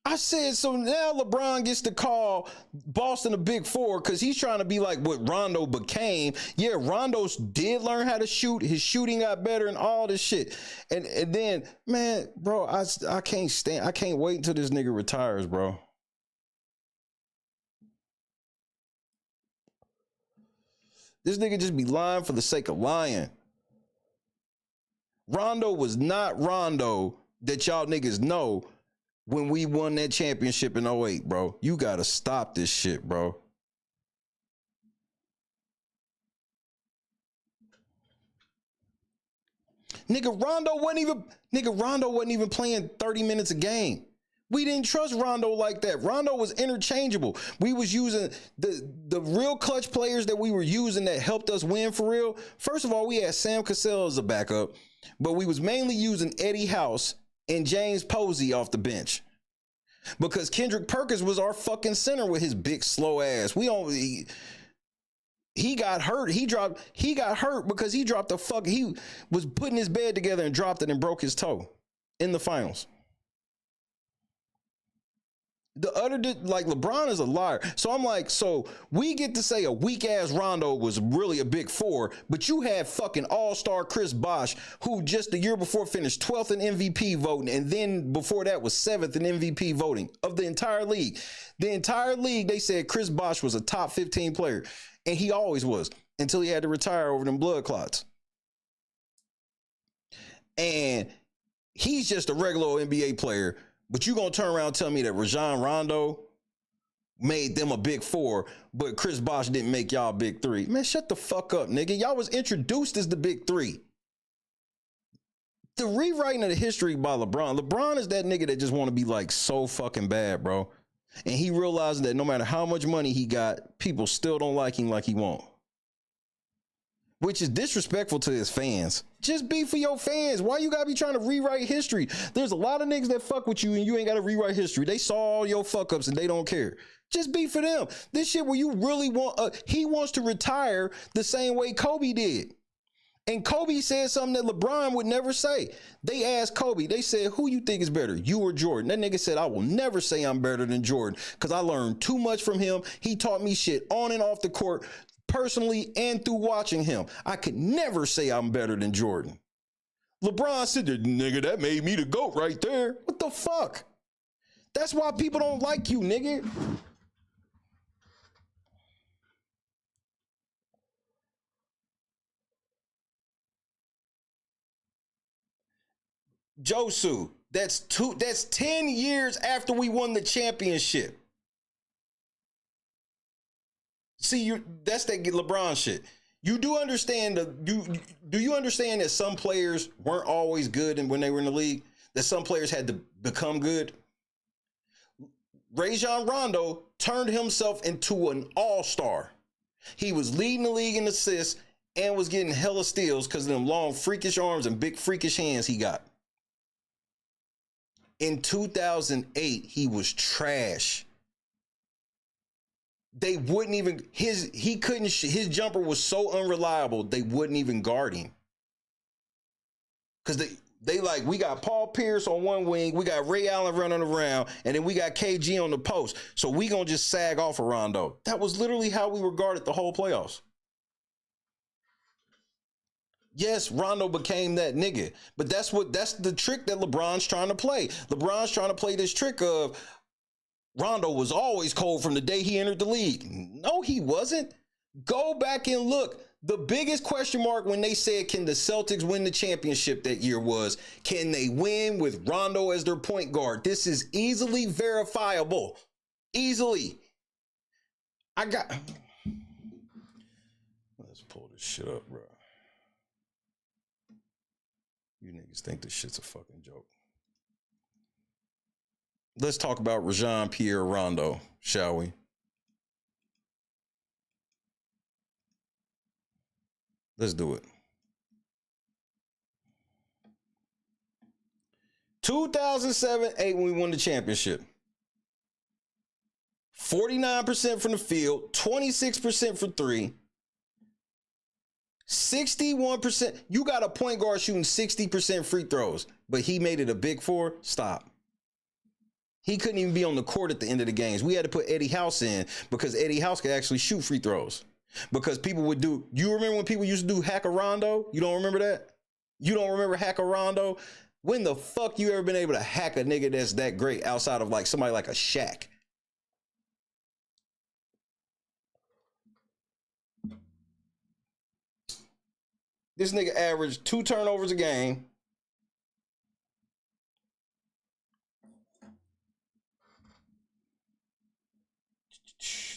I said, so now LeBron gets to call Boston a big four because he's trying to be like what Rondo became. Yeah, Rondo did learn how to shoot. His shooting got better and all this shit. And then, man, bro, I can't wait until this nigga retires, bro. This nigga just be lying for the sake of lying. Rondo was not Rondo that y'all niggas know when we won that championship in 08, bro. You gotta stop this shit, bro. Rondo wasn't even playing 30 minutes a game. We didn't trust Rondo like that. Rondo was interchangeable. We was using the real clutch players that we were using that helped us win for real. First of all, we had Sam Cassell as a backup, but we was mainly using Eddie House and James Posey off the bench because Kendrick Perkins was our fucking center with his big slow ass. He got hurt. He got hurt because he was putting his bed together and dropped it and broke his toe in the finals. Like LeBron is a liar. So I'm like, so we get to say a weak ass Rondo was really a big four, but you had fucking all-star Chris Bosh, who just the year before finished 12th in MVP voting, and then before that was 7th in MVP voting of the entire league. The entire league, they said Chris Bosh was a top 15 player, and he always was until he had to retire over them blood clots. And he's just a regular NBA player. But you gonna turn around and tell me that Rajon Rondo made them a big four, but Chris Bosh didn't make y'all a big three? Man, shut the fuck up, nigga. Y'all was introduced as the big three. The rewriting of the history by LeBron. LeBron is that nigga that just want to be like so fucking bad, bro. And he realizing that no matter how much money he got, people still don't like him like he want. Which is disrespectful to his fans. Just be for your fans. Why you gotta be trying to rewrite history? There's a lot of niggas that fuck with you and you ain't gotta rewrite history. They saw all your fuck ups and they don't care. Just be for them. This shit where you really want, he wants to retire the same way Kobe did. And Kobe said something that LeBron would never say. They asked Kobe, they said, who you think is better, you or Jordan? That nigga said, I will never say I'm better than Jordan because I learned too much from him. He taught me shit on and off the court, personally and through watching him. I could never say I'm better than Jordan. LeBron said, nigga, that made me the GOAT right there. What the fuck? That's why people don't like you, nigga. Josu, that's 10 years after we won the championship. See, that's that LeBron shit. You do understand do you understand that some players weren't always good and when they were in the league? That some players had to become good? Rajon Rondo turned himself into an all-star. He was leading the league in assists and was getting hella steals because of them long freakish arms and big freakish hands he got. In 2008, he was trash. They wouldn't even, his jumper was so unreliable, they wouldn't even guard him. Because they like, we got Paul Pierce on one wing, we got Ray Allen running around, and then we got KG on the post. So we gonna just sag off of Rondo. That was literally how we regarded the whole playoffs. Yes, Rondo became that nigga, but that's the trick that LeBron's trying to play. LeBron's trying to play this trick of, Rondo was always cold from the day he entered the league. No, he wasn't. Go back and look. The biggest question mark when they said, can the Celtics win the championship that year was, can they win with Rondo as their point guard? This is easily verifiable. Easily. Let's pull this shit up, bro. You niggas think this shit's a fucking joke. Let's talk about Rajon Pierre Rondo, shall we? Let's do it. 2007-8 when we won the championship. 49% from the field, 26% for three, 61%. You got a point guard shooting 60% free throws, but he made it a big four? Stop. He couldn't even be on the court at the end of the games. We had to put Eddie House in because Eddie House could actually shoot free throws. Because people would do, you remember when people used to do Hacker Rondo? You don't remember that? You don't remember Hacker Rondo? When the fuck you ever been able to hack a nigga that's that great outside of like somebody like a Shaq? This nigga averaged 2 turnovers a game.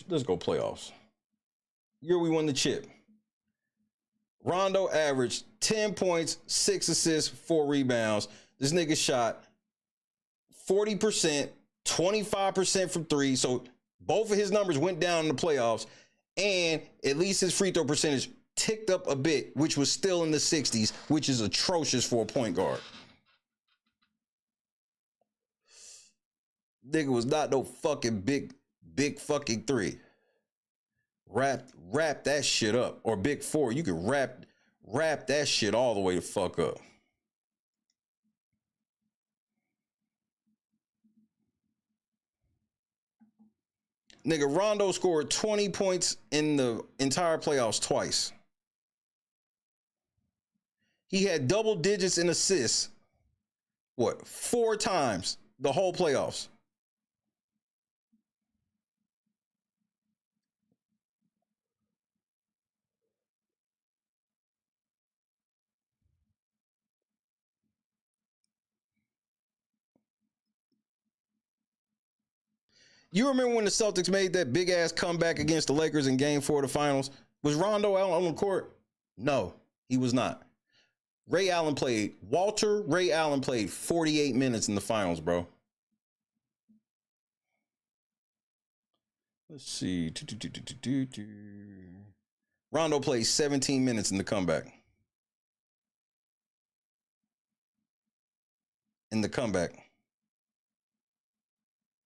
Let's go playoffs. Year we won the chip. Rondo averaged 10 points, 6 assists, 4 rebounds. This nigga shot 40%, 25% from three. So both of his numbers went down in the playoffs. And at least his free throw percentage ticked up a bit, which was still in the 60s, which is atrocious for a point guard. Nigga was not no fucking big fucking three. Wrap that shit up. Or big four. You can wrap that shit all the way the fuck up. Nigga, Rondo scored 20 points in the entire playoffs twice. He had double digits in assists. What? 4 times the whole playoffs. You remember when the Celtics made that big ass comeback against the Lakers in Game 4 of the finals? Was Rondo out on the court? No, he was not. Walter Ray Allen played 48 minutes in the finals, bro. Let's see. Rondo played 17 minutes in the comeback.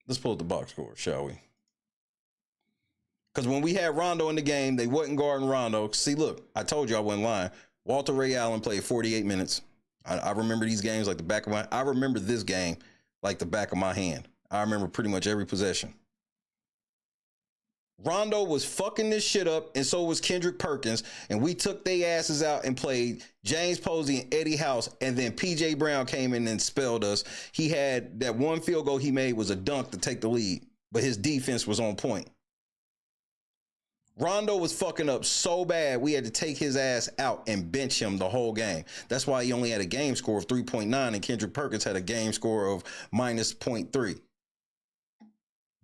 Let's pull up the box score, shall we? Because when we had Rondo in the game, they wasn't guarding Rondo. See, look, I told you I wasn't lying. Walter Ray Allen played 48 minutes. I remember these games like the back of my... I remember this game like the back of my hand. I remember pretty much every possession. Rondo was fucking this shit up, and so was Kendrick Perkins, and we took their asses out and played James Posey and Eddie House, and then P.J. Brown came in and spelled us. He had that one field goal he made was a dunk to take the lead, but his defense was on point. Rondo was fucking up so bad, we had to take his ass out and bench him the whole game. That's why he only had a game score of 3.9, and Kendrick Perkins had a game score of minus 0.3.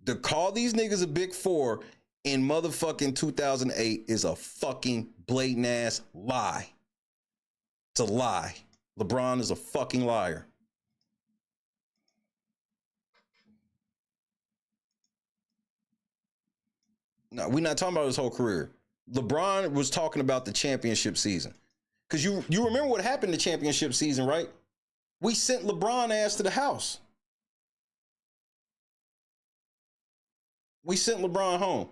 To call these niggas a big four in motherfucking 2008 is a fucking blatant ass lie. It's a lie. LeBron is a fucking liar. No, we're not talking about his whole career. LeBron was talking about the championship season. Because you remember what happened in the championship season, right? We sent LeBron ass to the house. We sent LeBron home.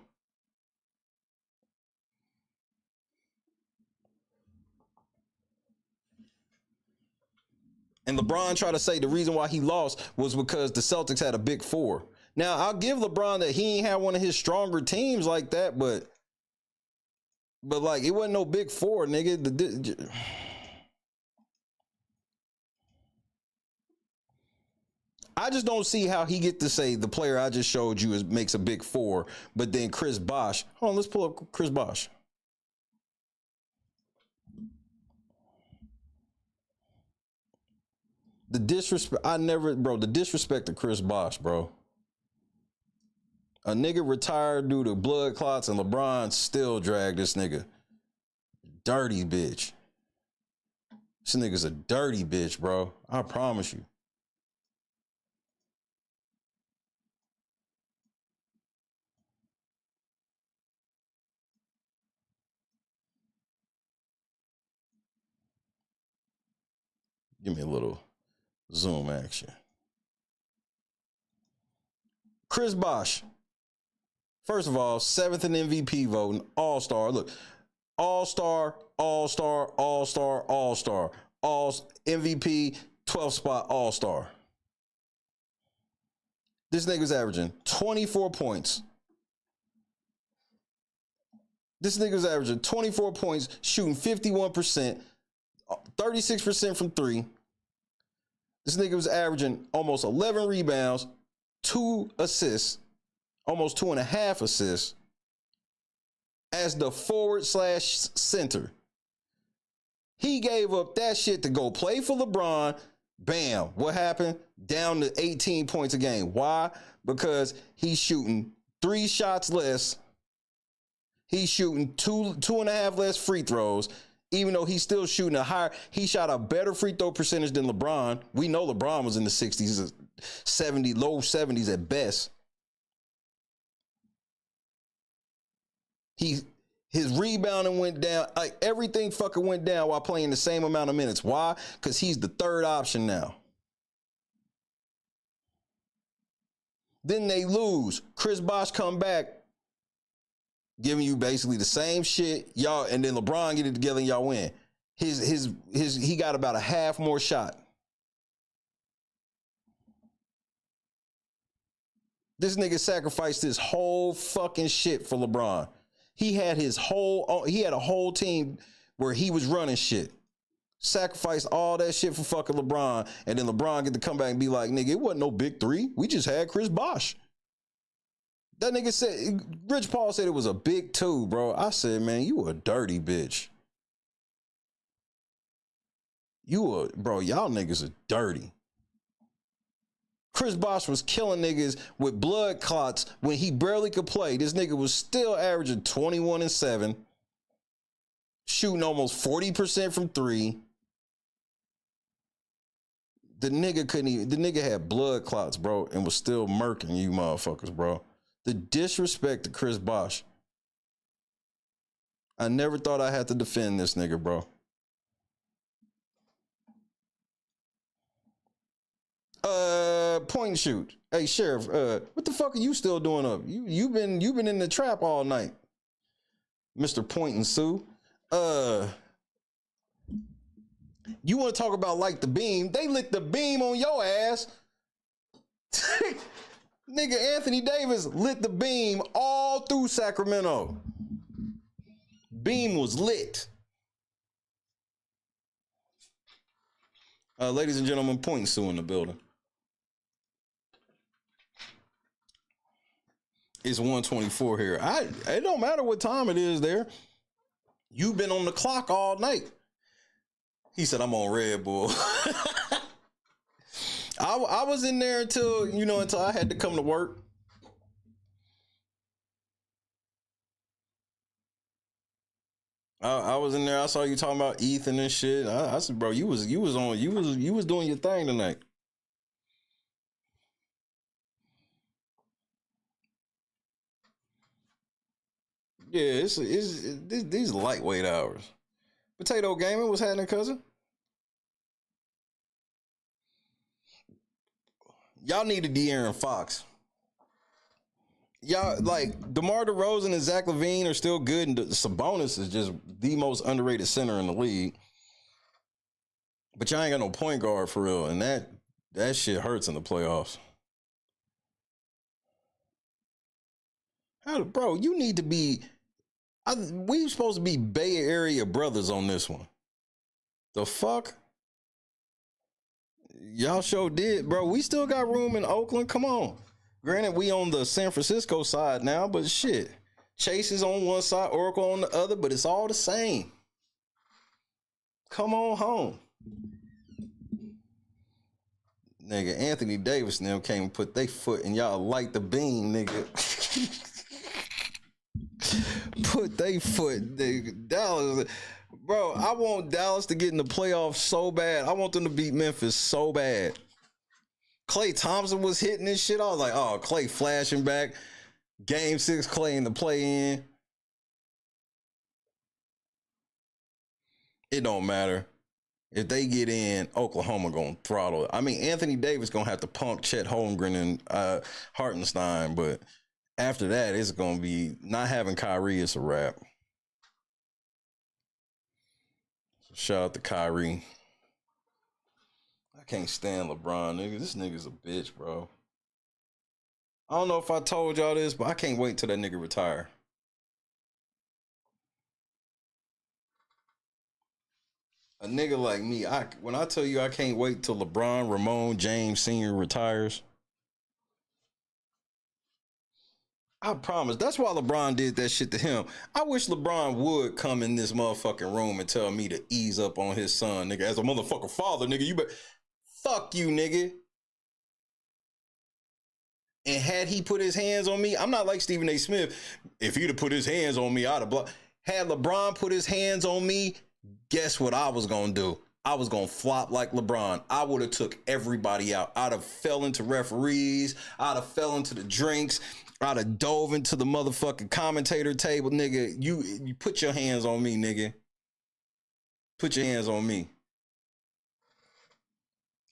And LeBron tried to say the reason why he lost was because the Celtics had a big four. Now, I'll give LeBron that he ain't had one of his stronger teams like that, but like, it wasn't no big four, nigga. I just don't see how he get to say the player I just showed you makes a big four, but then Chris Bosh. Hold on, let's pull up Chris Bosh. The disrespect, the disrespect to Chris Bosh, bro. A nigga retired due to blood clots, and LeBron still dragged this nigga. Dirty bitch. This nigga's a dirty bitch, bro. I promise you. Give me a little zoom action. Chris Bosh. First of all, 7th in MVP voting, all-star. Look, all-star, all-star, all-star, all-star. All MVP, 12th spot, all-star. This nigga's averaging 24 points. This nigga's averaging 24 points, shooting 51%, 36% from three. This nigga was averaging almost 11 rebounds, 2 assists, almost 2.5 assists as the forward/center. He gave up that shit to go play for LeBron. Bam. What happened? Down to 18 points a game. Why? Because he's shooting 3 shots less. He's shooting 2.5 less free throws, even though he's still shooting a higher. He shot a better free throw percentage than LeBron. We know LeBron was in the 60s, 70, low 70s at best. His rebounding went down. Like, everything fucking went down while playing the same amount of minutes. Why? Because he's the third option now. Then they lose. Chris Bosh come back, giving you basically the same shit, y'all, and then LeBron get it together and y'all win. He got about a half more shot. This nigga sacrificed his whole fucking shit for LeBron. He had a whole team where he was running shit. Sacrificed all that shit for fucking LeBron, and then LeBron get to come back and be like, nigga, it wasn't no big three. We just had Chris Bosh. That nigga said, Rich Paul said it was a big two, bro. I said, man, you a dirty bitch. Bro, y'all niggas are dirty. Chris Bosh was killing niggas with blood clots when he barely could play. This nigga was still averaging 21 and 7, shooting almost 40% from three. The nigga had blood clots, bro, and was still murking you motherfuckers, bro. The disrespect to Chris Bosh. I never thought I had to defend this nigga, bro. Point and shoot. Hey, Sheriff, what the fuck are you still doing up? You've been in the trap all night, Mr. Point and Sue. You want to talk about light the beam? They lit the beam on your ass. Nigga, Anthony Davis lit the beam all through Sacramento. Beam was lit. Ladies and gentlemen, Point and Sue in the building. It's 1:24 here. It don't matter what time it is there. You've been on the clock all night. He said, I'm on Red Bull. I was in there until I had to come to work. I was in there. I saw you talking about Ethan and shit. I said, bro, you was doing your thing tonight. Yeah, it's these lightweight hours. Potato Gaming, what's happening, cousin? Y'all need a De'Aaron Fox. Y'all, like, DeMar DeRozan and Zach LaVine are still good, and Sabonis is just the most underrated center in the league. But y'all ain't got no point guard for real, and that shit hurts in the playoffs. Bro, you need to be... we supposed to be Bay Area brothers on this one. The fuck? Y'all sure did, bro. We still got room in Oakland. Come on. Granted, we on the San Francisco side now, but shit. Chase is on one side, Oracle on the other, but it's all the same. Come on home. Nigga, Anthony Davis and them came and put their foot in y'all light the beam, nigga. Put their foot, nigga. Dallas. Bro, I want Dallas to get in the playoffs so bad. I want them to beat Memphis so bad. Klay Thompson was hitting this shit. I was like, oh, Klay flashing back. Game 6, Klay in the play-in. It don't matter. If they get in, Oklahoma gonna throttle it. I mean, Anthony Davis gonna have to punk Chet Holmgren and Hartenstein, but after that, it's gonna be not having Kyrie. It's a wrap. So shout out to Kyrie. I can't stand LeBron, nigga. This nigga's a bitch, bro. I don't know if I told y'all this, but I can't wait till that nigga retire. A nigga like me, when I tell you I can't wait till LeBron Ramon James Sr. retires, I promise. That's why LeBron did that shit to him. I wish LeBron would come in this motherfucking room and tell me to ease up on his son, nigga. As a motherfucking father, nigga, you better... Fuck you, nigga. And had he put his hands on me, I'm not like Stephen A. Smith. If he'd have put his hands on me, I'd have blocked. Had LeBron put his hands on me, guess what I was going to do? I was going to flop like LeBron. I would have took everybody out. I'd have fell into referees. I'd have fell into the drinks. I'd have dove into the motherfucking commentator table, nigga. You put your hands on me, nigga. Put your hands on me.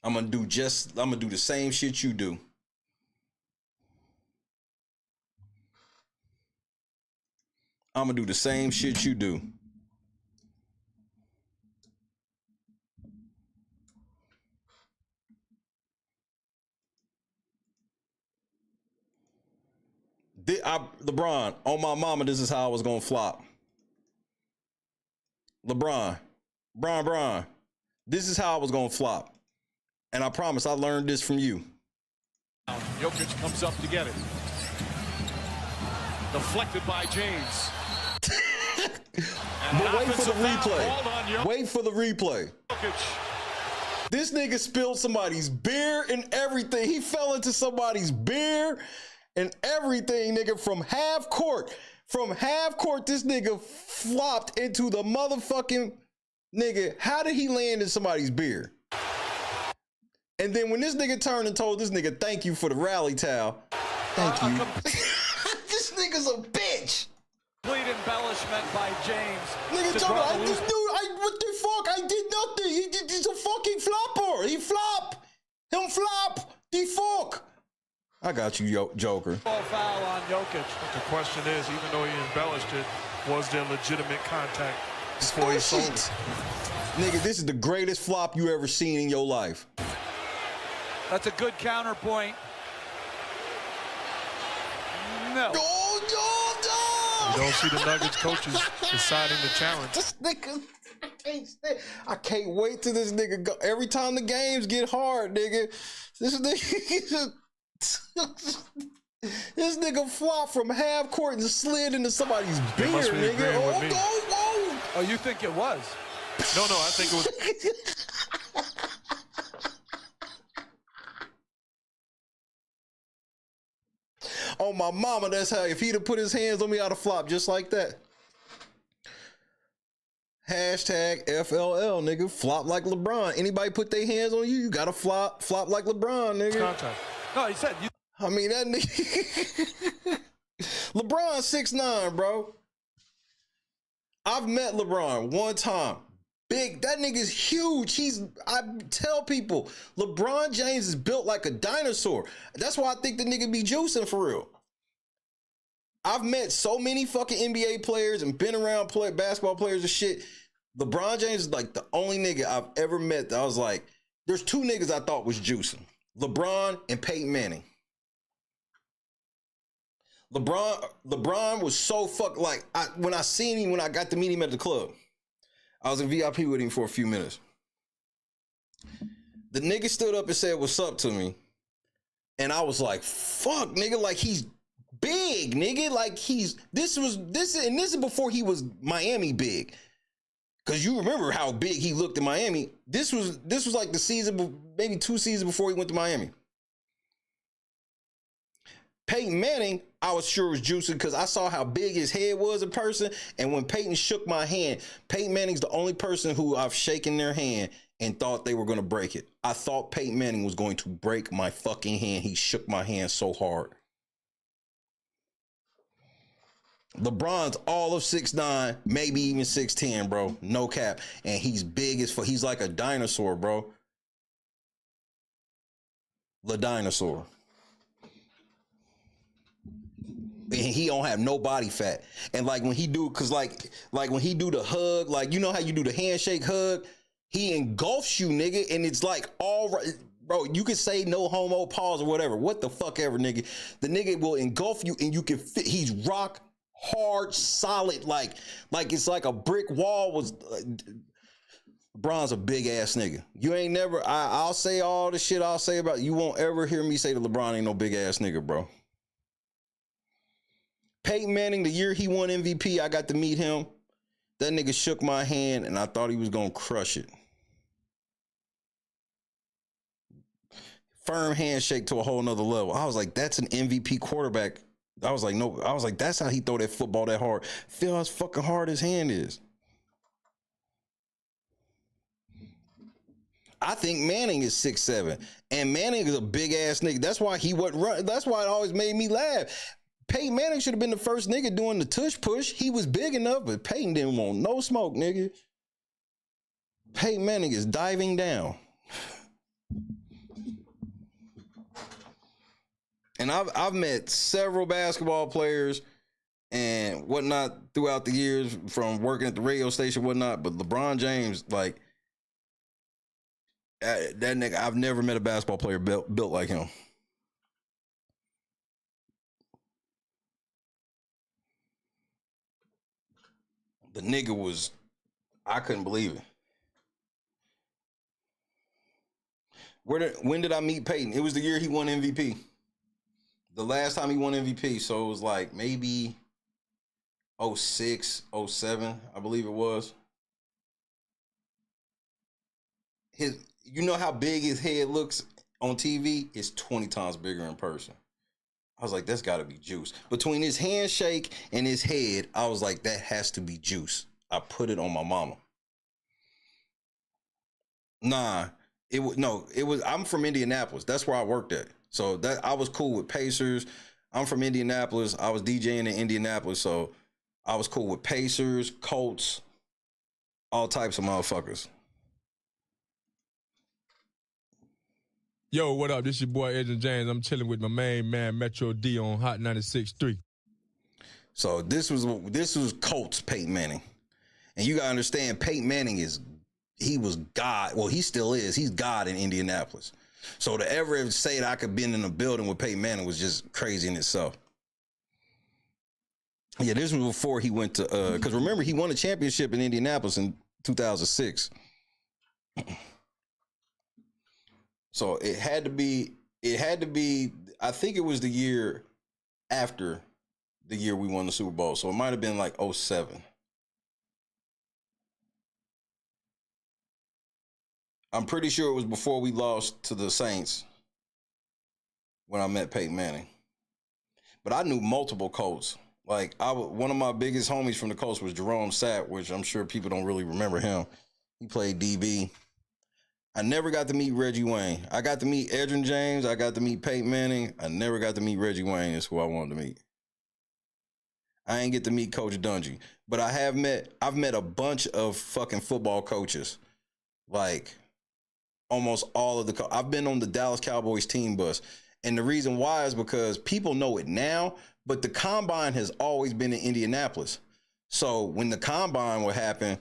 I'm gonna do the same shit you do. I'm gonna do the same shit you do. LeBron, on my mama, this is how I was gonna flop. LeBron, this is how I was gonna flop. And I promise I learned this from you. Jokic comes up to get it. Deflected by James. But wait for the replay. Wait for the replay. This nigga spilled somebody's beer and everything. He fell into somebody's beer and everything, nigga, from half court. From half court, this nigga flopped into the motherfucking nigga. How did he land in somebody's beer? And then when this nigga turned and told this nigga, thank you for the rally towel. Thank you. This nigga's a bitch. Complete embellishment by James. Nigga, what the fuck? I did nothing. He's a fucking flopper. He flop. Him flop. The fuck. I got you, Joker. Foul on Jokic. But the question is, even though he embellished it, was there legitimate contact before he sold it? Nigga, this is the greatest flop you ever seen in your life. That's a good counterpoint. No. You don't see the Nuggets coaches deciding the challenge. This nigga, I can't wait till this nigga go. Every time the games get hard, nigga, this nigga flopped from half court and slid into somebody's beer, nigga. Oh, you think it was? No, I think it was. Oh, my mama, that's how, if he'd have put his hands on me, I'd have flopped just like that. Hashtag FLL, nigga. Flop like LeBron. Anybody put their hands on you, you gotta flop like LeBron, nigga. Contact. No, he said you. I mean, that nigga. LeBron 6'9", bro. I've met LeBron one time. Big, that nigga's huge. I tell people, LeBron James is built like a dinosaur. That's why I think the nigga be juicing for real. I've met so many fucking NBA players and been around basketball players and shit. LeBron James is like the only nigga I've ever met that I was like, there's two niggas I thought was juicing. LeBron and Peyton Manning. LeBron was so when I seen him, when I got to meet him at the club, I was in VIP with him for a few minutes. The nigga stood up and said, what's up to me? And I was like, fuck, nigga, like he's big, nigga. Like this is before he was Miami big. Cause you remember how big he looked in Miami. This was like the season, maybe 2 seasons before he went to Miami. Peyton Manning, I was sure was juicing because I saw how big his head was in person. And when Peyton shook my hand, Peyton Manning's the only person who I've shaken their hand and thought they were going to break it. I thought Peyton Manning was going to break my fucking hand. He shook my hand so hard. LeBron's all of 6'9", maybe even 6'10", bro. No cap. And he's big as fuck. He's like a dinosaur, bro. The dinosaur. And he don't have no body fat. And like when he do, cause like when he do the hug, like you know how you do the handshake hug, he engulfs you, nigga, and it's like all right, bro. You can say no homo, pause or whatever, what the fuck ever, nigga. The nigga will engulf you, and you can fit. He's rock hard, solid, like it's like a brick wall. Was LeBron's a big ass nigga. You ain't never. I'll say all the shit I'll say about you. Won't ever hear me say that LeBron ain't no big ass nigga, bro. Peyton Manning, the year he won MVP, I got to meet him. That nigga shook my hand and I thought he was going to crush it. Firm handshake to a whole nother level. I was like, that's an MVP quarterback. I was like, no, I was like, that's how he throw that football that hard. Feel how fucking hard his hand is. I think Manning is 6'7", and Manning is a big ass nigga. That's why he wasn't run. That's why it always made me laugh. Peyton Manning should have been the first nigga doing the tush push. He was big enough, but Peyton didn't want no smoke, nigga. Peyton Manning is diving down. And I've met several basketball players and whatnot throughout the years from working at the radio station, whatnot. But LeBron James, like that nigga, I've never met a basketball player built like him. The nigga was, I couldn't believe it. When did I meet Peyton? It was the year he won MVP. The last time he won MVP, so it was like maybe 06, 07, I believe it was. You know how big his head looks on TV? It's 20 times bigger in person. I was like, that's got to be juice. Between his handshake and his head, I was like, that has to be juice. I put it on my mama. Nah, it was. I'm from Indianapolis. That's where I worked at. So that I was cool with Pacers. I'm from Indianapolis. I was DJing in Indianapolis, so I was cool with Pacers, Colts, all types of motherfuckers. Yo, what up? This your boy Edwin James. I'm chilling with my main man Metro D on Hot 96.3. So this was Colts Peyton Manning, and you gotta understand Peyton Manning he was God. Well, he still is. He's God in Indianapolis. So to ever say that I could been in a building with Peyton Manning was just crazy in itself. Yeah, this was before he went to because remember he won a championship in Indianapolis in 2006. So it had to be, I think it was the year after the year we won the Super Bowl. So it might have been like 07. I'm pretty sure it was before we lost to the Saints when I met Peyton Manning. But I knew multiple Colts. Like one of my biggest homies from the Colts was Jerome Sapp, which I'm sure people don't really remember him. He played DB. I never got to meet Reggie Wayne. I got to meet Edrin James. I got to meet Peyton Manning. I never got to meet Reggie Wayne. Is who I wanted to meet. I ain't get to meet Coach Dungy, but I've met a bunch of fucking football coaches. Like almost all of I've been on the Dallas Cowboys team bus. And the reason why is because people know it now, but the combine has always been in Indianapolis. So when the combine would happen,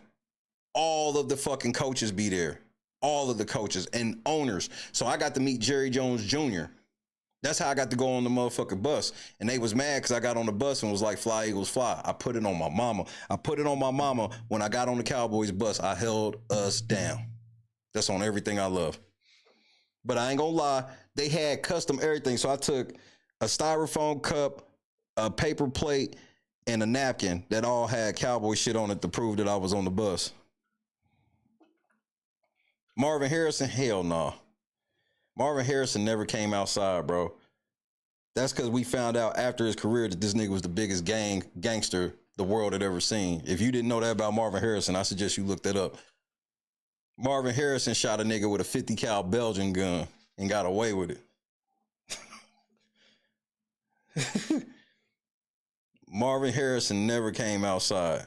all of the fucking coaches be there. All of the coaches and owners. So I got to meet Jerry Jones Jr. That's how I got to go on the motherfucking bus. And they was mad because I got on the bus and was like, fly, Eagles, fly. I put it on my mama. I put it on my mama when I got on the Cowboys bus. I held us down. That's on everything I love. But I ain't gonna lie, they had custom everything. So I took a styrofoam cup, a paper plate, and a napkin that all had Cowboy shit on it to prove that I was on the bus. Marvin Harrison, hell no. Marvin Harrison never came outside, bro. That's because we found out after his career that this nigga was the biggest gangster the world had ever seen. If you didn't know that about Marvin Harrison, I suggest you look that up. Marvin Harrison shot a nigga with a 50 cal Belgian gun and got away with it. Marvin Harrison never came outside.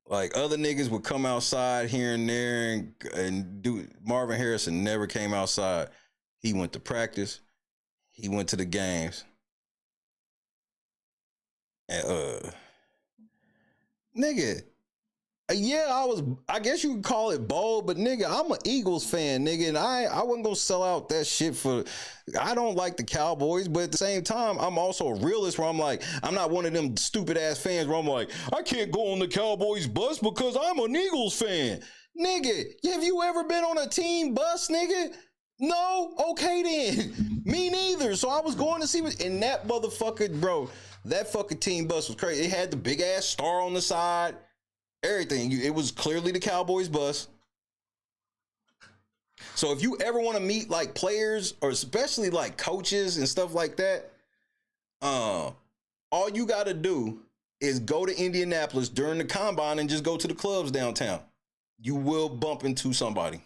Like other niggas would come outside here and there and do. Marvin Harrison never came outside. He went to practice. He went to the games. And nigga, yeah, I guess you could call it bold, but nigga, I'm an Eagles fan, nigga, and I wasn't gonna sell out that shit for. I don't like the Cowboys, but at the same time, I'm also a realist where I'm like, I'm not one of them stupid ass fans where I'm like, I can't go on the Cowboys bus because I'm an Eagles fan. Nigga, have you ever been on a team bus, nigga? No? Okay then. Me neither. So I was going to see and that motherfucker, bro, that fucking team bus was crazy. It had the big ass star on the side. Everything. It was clearly the Cowboys bus. So if you ever want to meet like players or especially like coaches and stuff like that, all you got to do is go to Indianapolis during the combine and just go to the clubs downtown. You will bump into somebody.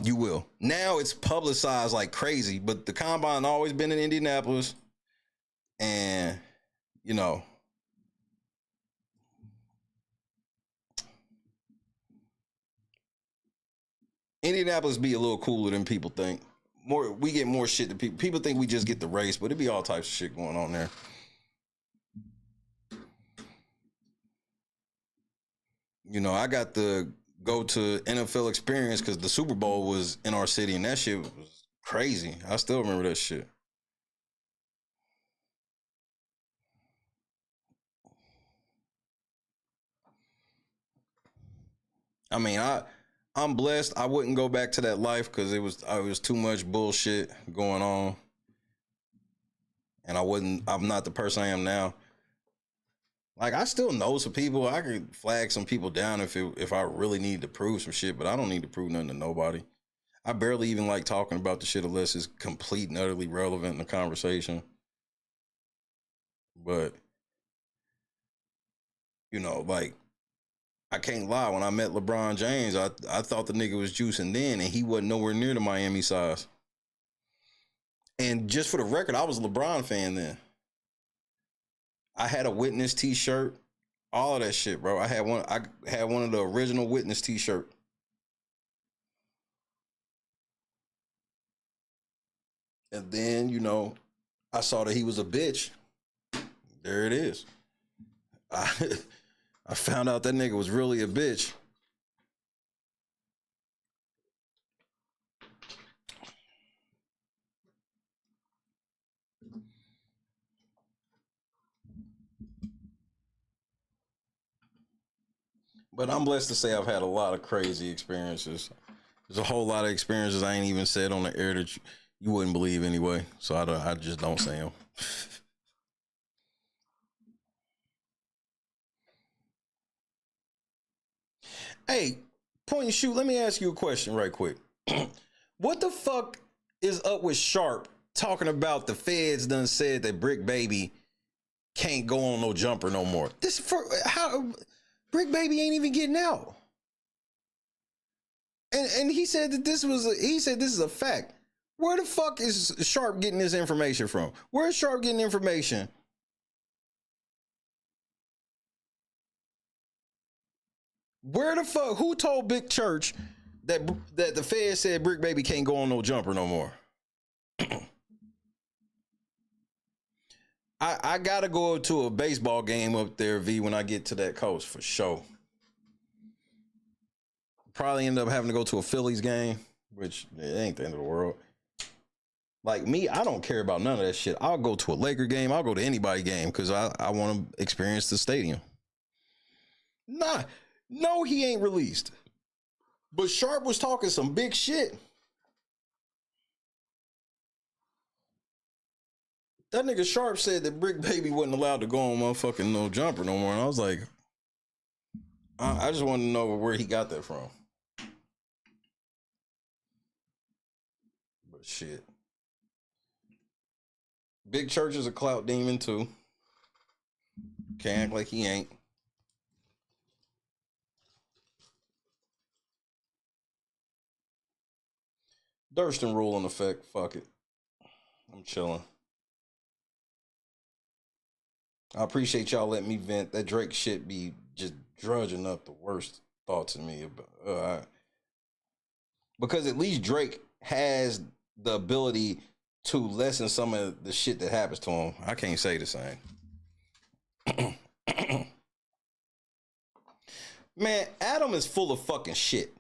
You will. Now it's publicized like crazy, but the combine always been in Indianapolis. And, you know, Indianapolis be a little cooler than people think. We get more shit than people. People think we just get the race, but it be all types of shit going on there. You know, I got to go to NFL experience because the Super Bowl was in our city, and that shit was crazy. I still remember that shit. I mean, I'm blessed. I wouldn't go back to that life because it was too much bullshit going on. And I'm not the person I am now. Like, I still know some people. I could flag some people down if I really need to prove some shit, but I don't need to prove nothing to nobody. I barely even like talking about the shit unless it's complete and utterly relevant in the conversation. But, you know, like, I can't lie. When I met LeBron James, I thought the nigga was juicing then, and he wasn't nowhere near the Miami size. And just for the record, I was a LeBron fan then. I had a Witness t-shirt, all of that shit, bro. I had one of the original Witness t-shirt. And then, you know, I saw that he was a bitch. There it is. I found out that nigga was really a bitch. But I'm blessed to say I've had a lot of crazy experiences. There's a whole lot of experiences I ain't even said on the air that you wouldn't believe anyway. So I just don't say them. Hey, point and shoot, let me ask you a question right quick. What the fuck is up with Sharp talking about the feds done said that Brick Baby can't go on no jumper no more? How Brick Baby ain't even getting out. And he said that this is a fact. Where the fuck is Sharp getting this information from? Where is Sharp getting information? Where the fuck? Who told Big Church that the Fed said Brick Baby can't go on no jumper no more? I gotta go to a baseball game up there, V, when I get to that coast for sure. Probably end up having to go to a Phillies game, which it ain't the end of the world. Like me, I don't care about none of that shit. I'll go to a Laker game. I'll go to anybody game because I want to experience the stadium. Nah, no, he ain't released. But Sharp was talking some big shit. That nigga Sharp said that Brick Baby wasn't allowed to go on motherfucking no jumper no more. And I was like, I just want to know where he got that from. But shit. Big Church is a clout demon too. Can't act like he ain't. Durston rule in effect. Fuck it. I'm chilling. I appreciate y'all letting me vent. That Drake shit be just drudging up the worst thoughts in me about because at least Drake has the ability to lessen some of the shit that happens to him. I can't say the same. Man, Adam is full of fucking shit.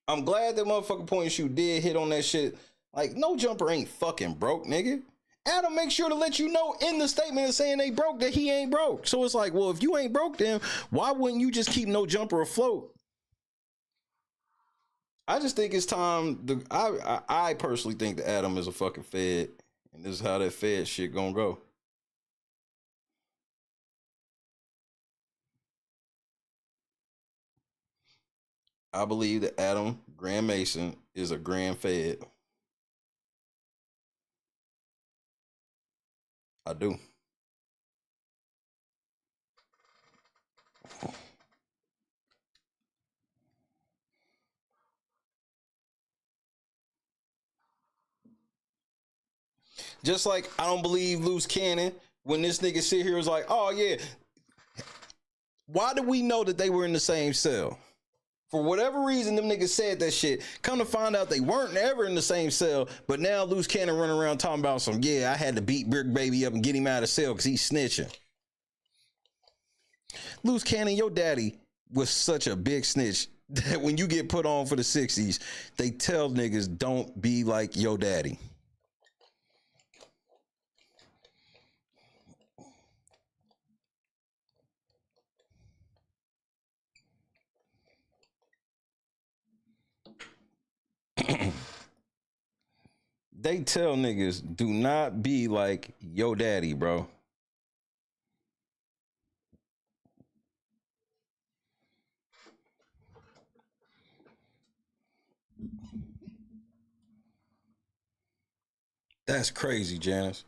I'm glad that motherfucking point and shoot did hit on that shit. Like, no jumper ain't fucking broke, nigga. Adam makes sure to let you know in the statement of saying they broke that he ain't broke. So it's like, well, if you ain't broke, then why wouldn't you just keep no jumper afloat? I just think it's time. I personally think that Adam is a fucking fed, and this is how that fed shit gonna go. I believe that Adam Grand Mason is a grand fed. I do. Just like I don't believe Loose Cannon when this nigga sit here was like, oh yeah, why do we know that they were in the same cell? For whatever reason, them niggas said that shit. Come to find out they weren't ever in the same cell, but now Loose Cannon running around talking about some, yeah, I had to beat Brick Baby up and get him out of the cell because he's snitching. Loose Cannon, your daddy was such a big snitch that when you get put on for the 60s, they tell niggas don't be like your daddy. They tell niggas, do not be like yo daddy, bro. That's crazy, Janice.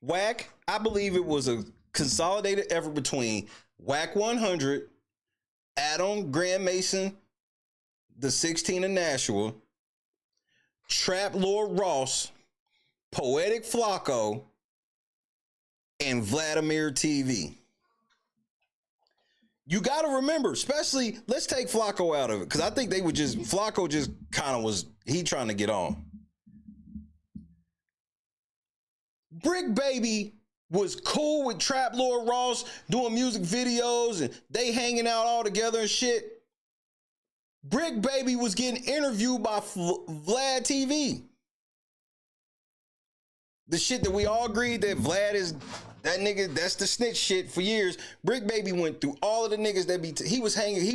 Whack, I believe it was a consolidated effort between Whack 100, Adam Grand Mason, the 16 of Nashua, Trap Lord Ross, Poetic Flacco, and Vladimir TV. You got to remember, especially, let's take Flacco out of it, because I think Flacco just kind of was, he trying to get on. Brick Baby was cool with Trap Lord Ross doing music videos and they hanging out all together and shit. Brick Baby was getting interviewed by Vlad TV. The shit that we all agreed that Vlad is that nigga, that's the snitch shit for years. Brick Baby went through all of the niggas that be, he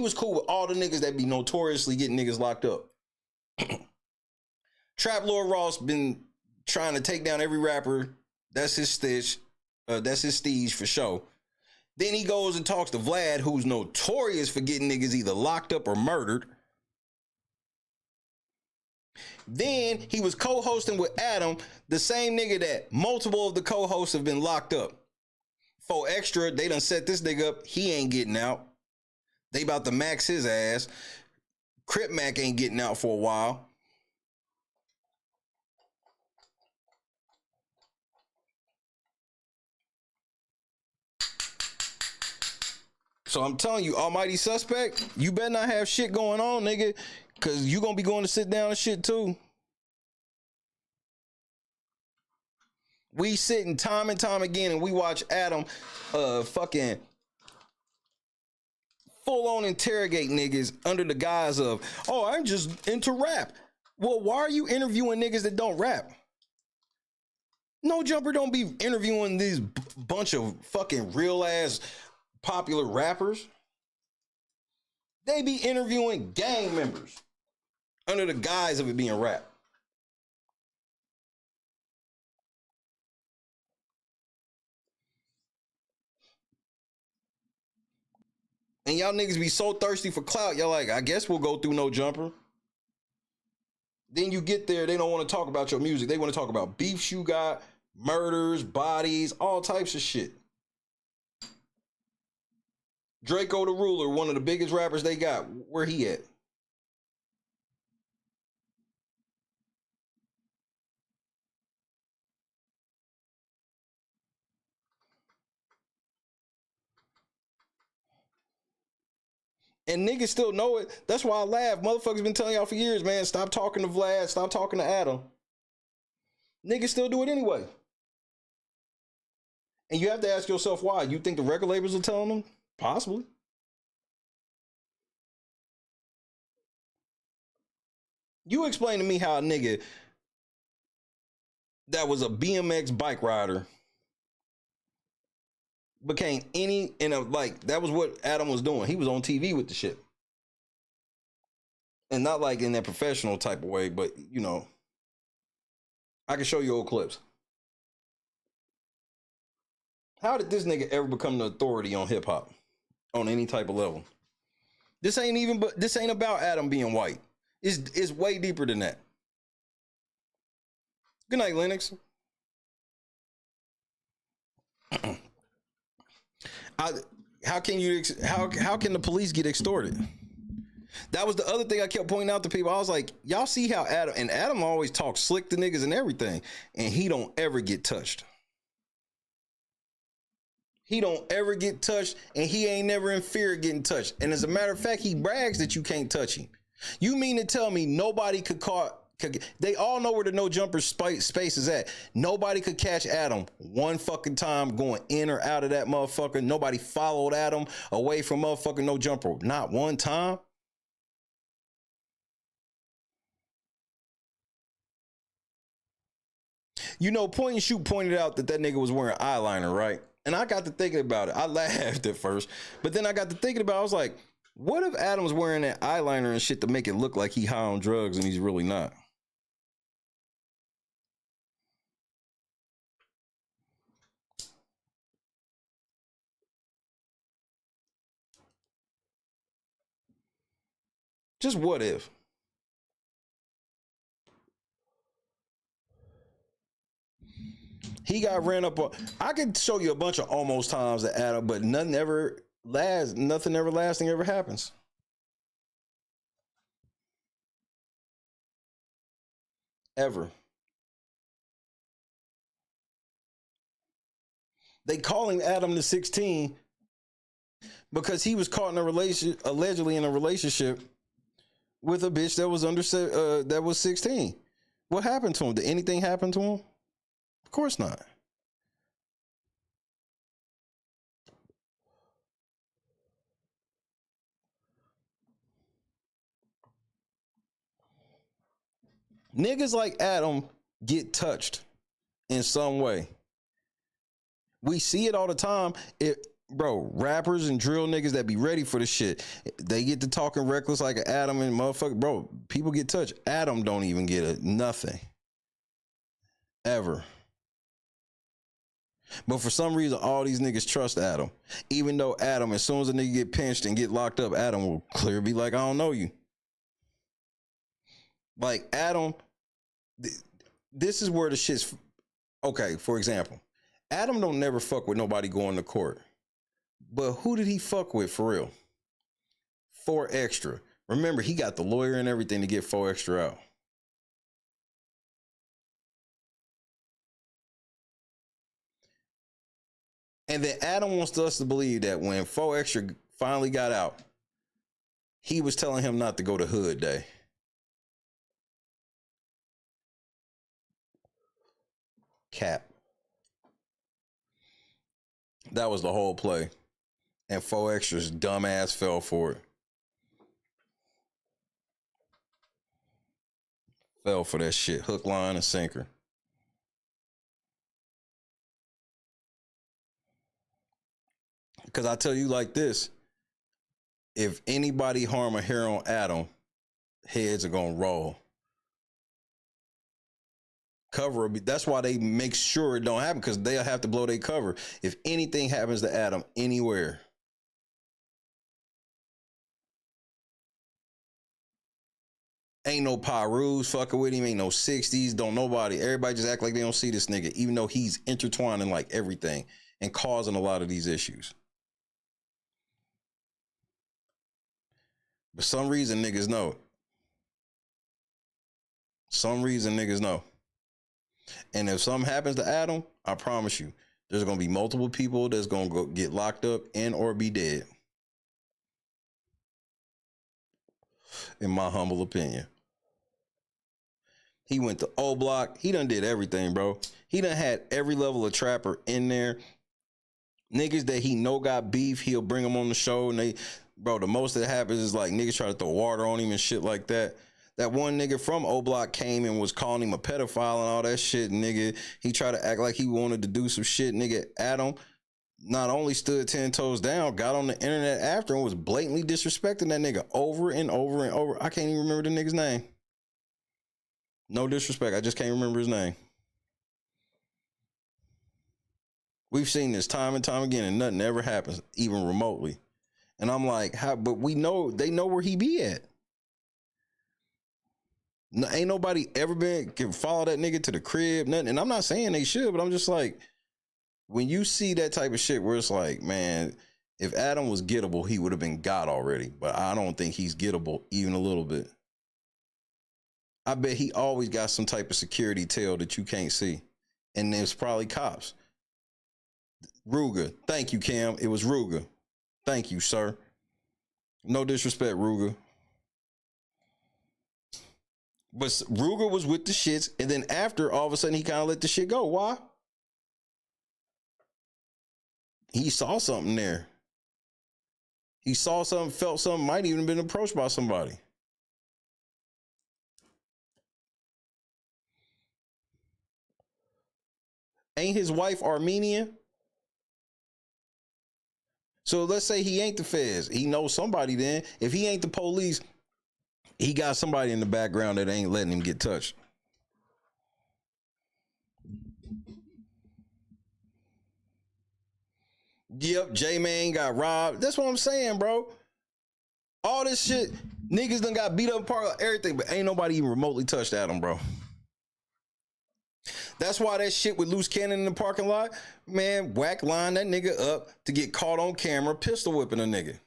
was cool with all the niggas that be notoriously getting niggas locked up. Trap Lord Ross been trying to take down every rapper. That's his stitch. That's his steez for sure. Then he goes and talks to Vlad, who's notorious for getting niggas either locked up or murdered. Then he was co-hosting with Adam, the same nigga that multiple of the co-hosts have been locked up. For extra, they done set this nigga up. He ain't getting out. They about to max his ass. Crip Mac ain't getting out for a while. So I'm telling you, almighty suspect, you better not have shit going on, nigga, because you going to be going to sit down and shit too. We sitting time and time again and we watch Adam fucking full on interrogate niggas under the guise of, oh, I'm just into rap. Well, why are you interviewing niggas that don't rap? No Jumper don't be interviewing these bunch of fucking real ass popular rappers. They be interviewing gang members under the guise of it being rap. And y'all niggas be so thirsty for clout, y'all like, I guess we'll go through No Jumper. Then you get there, they don't want to talk about your music. They want to talk about beefs you got, murders, bodies, all types of shit. Draco the Ruler, one of the biggest rappers they got, where he at? And niggas still know it. That's why I laugh. Motherfuckers been telling y'all for years, man, stop talking to Vlad, stop talking to Adam. Niggas still do it anyway. And you have to ask yourself why. You think the record labels are telling them? Possibly. You explain to me how a nigga that was a BMX bike rider became that was what Adam was doing. He was on TV with the shit. And not like in that professional type of way, but you know, I can show you old clips. How did this nigga ever become the authority on hip hop on any type of level? This ain't about Adam being white. It's way deeper than that. Good night, Lennox. How can the police get extorted? That was the other thing I kept pointing out to people. I was like, y'all see how Adam always talks slick to niggas and everything, and he don't ever get touched. He don't ever get touched, and he ain't never in fear of getting touched. And as a matter of fact, he brags that you can't touch him. You mean to tell me nobody could they all know where the No Jumper space is at. Nobody could catch Adam one fucking time going in or out of that motherfucker. Nobody followed Adam away from motherfucking No Jumper. Not one time. You know, Point and Shoot pointed out that nigga was wearing eyeliner, right? And I got to thinking about it. I laughed at first, but then I got to thinking about it. I was like, what if Adam's wearing that eyeliner and shit to make it look like he high on drugs and he's really not? Just what if? He got ran up on. I could show you a bunch of almost times that Adam, but nothing everlasting ever happens. Ever. They calling Adam the 16 because he was caught in a allegedly in a relationship with a bitch that was that was 16. What happened to him? Did anything happen to him? Of course not. Niggas like Adam get touched in some way. We see it all the time. Bro, rappers and drill niggas that be ready for the shit, they get to talking reckless like an Adam and motherfucker. Bro, people get touched. Adam don't even get nothing. Ever. But for some reason, all these niggas trust Adam. Even though Adam, as soon as a nigga get pinched and get locked up, Adam will clearly be like, I don't know you. Like, Adam, this is where the shit's... Okay, for example, Adam don't never fuck with nobody going to court. But who did he fuck with for real? 4 Extra. Remember, he got the lawyer and everything to get 4 Extra out. And then Adam wants us to believe that when 4 Extra finally got out, he was telling him not to go to Hood Day. Cap. That was the whole play. And 4 Extra's dumbass fell for it. Fell for that shit. Hook, line, and sinker. Because I tell you like this, if anybody harm a hair on Adam, heads are going to roll. Cover, that's why they make sure it don't happen, because they'll have to blow their cover. If anything happens to Adam anywhere, ain't no Pyrus fucking with him, ain't no 60s, don't nobody. Everybody just act like they don't see this nigga, even though he's intertwining like everything and causing a lot of these issues. But some reason niggas know. Some reason niggas know. And if something happens to Adam, I promise you, there's going to be multiple people that's going to go get locked up and or be dead. In my humble opinion. He went to O Block. He done did everything, bro. He done had every level of trapper in there. Niggas that he know got beef, he'll bring them on the show. And bro, the most that happens is like niggas try to throw water on him and shit like that. That one nigga from O Block came and was calling him a pedophile and all that shit, nigga. He tried to act like he wanted to do some shit, nigga. Adam not only stood 10 toes down, got on the internet after and was blatantly disrespecting that nigga over and over and over. I can't even remember the nigga's name. No disrespect, I just can't remember his name. We've seen this time and time again and nothing ever happens, even remotely. And I'm like, how? But we know, they know where he be at. No, ain't nobody ever can follow that nigga to the crib, nothing. And I'm not saying they should, but I'm just like, when you see that type of shit where it's like, man, if Adam was gettable, he would have been got already. But I don't think he's gettable even a little bit. I bet he always got some type of security tail that you can't see. And there's probably cops. Ruger. Thank you, Cam. It was Ruger. Thank you, sir. No disrespect, Ruger. But Ruger was with the shits, and then after, all of a sudden, he kind of let the shit go. Why? He saw something there. He saw something, felt something, might even have been approached by somebody. Ain't his wife Armenian? So let's say he ain't the feds. He knows somebody then. If he ain't the police, he got somebody in the background that ain't letting him get touched. Yep, J-Man got robbed. That's what I'm saying, bro. All this shit, Niggas done got beat up, part of everything, but ain't nobody even remotely touched Adam, bro. That's why that shit with loose cannon in the parking lot, man, whack line that nigga up to get caught on camera pistol whipping a nigga.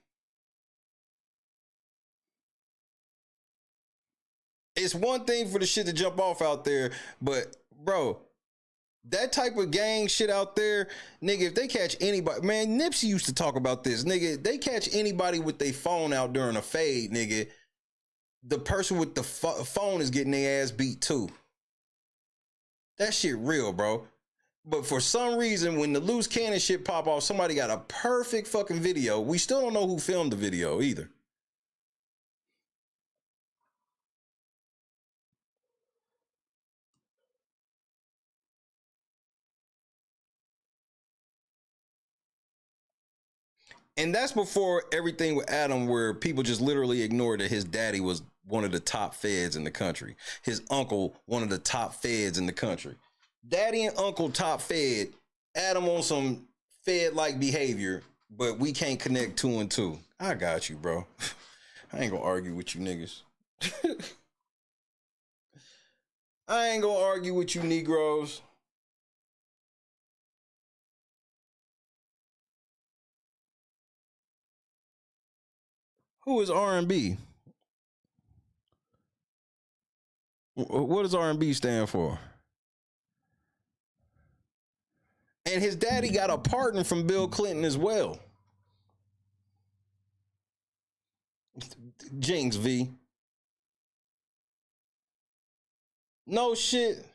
It's one thing for the shit to jump off out there, but bro, that type of gang shit out there, nigga, if they catch anybody, man, Nipsey used to talk about this, nigga, they catch anybody with their phone out during a fade, nigga, the person with the phone is getting their ass beat too. That shit real, bro. But for some reason, when the loose cannon shit pop off, somebody got a perfect fucking video. We still don't know who filmed the video either. And that's before everything with Adam, where people just literally ignored that his daddy was one of the top feds in the country. His uncle, one of the top feds in the country. Daddy and uncle top fed. Adam on some fed-like behavior, but we can't connect 2 and 2. I got you, bro. I ain't gonna argue with you niggas. I ain't gonna argue with you Negroes. Who is R&B? What does R&B stand for? And his daddy got a pardon from Bill Clinton as well. Jinx, V. No shit.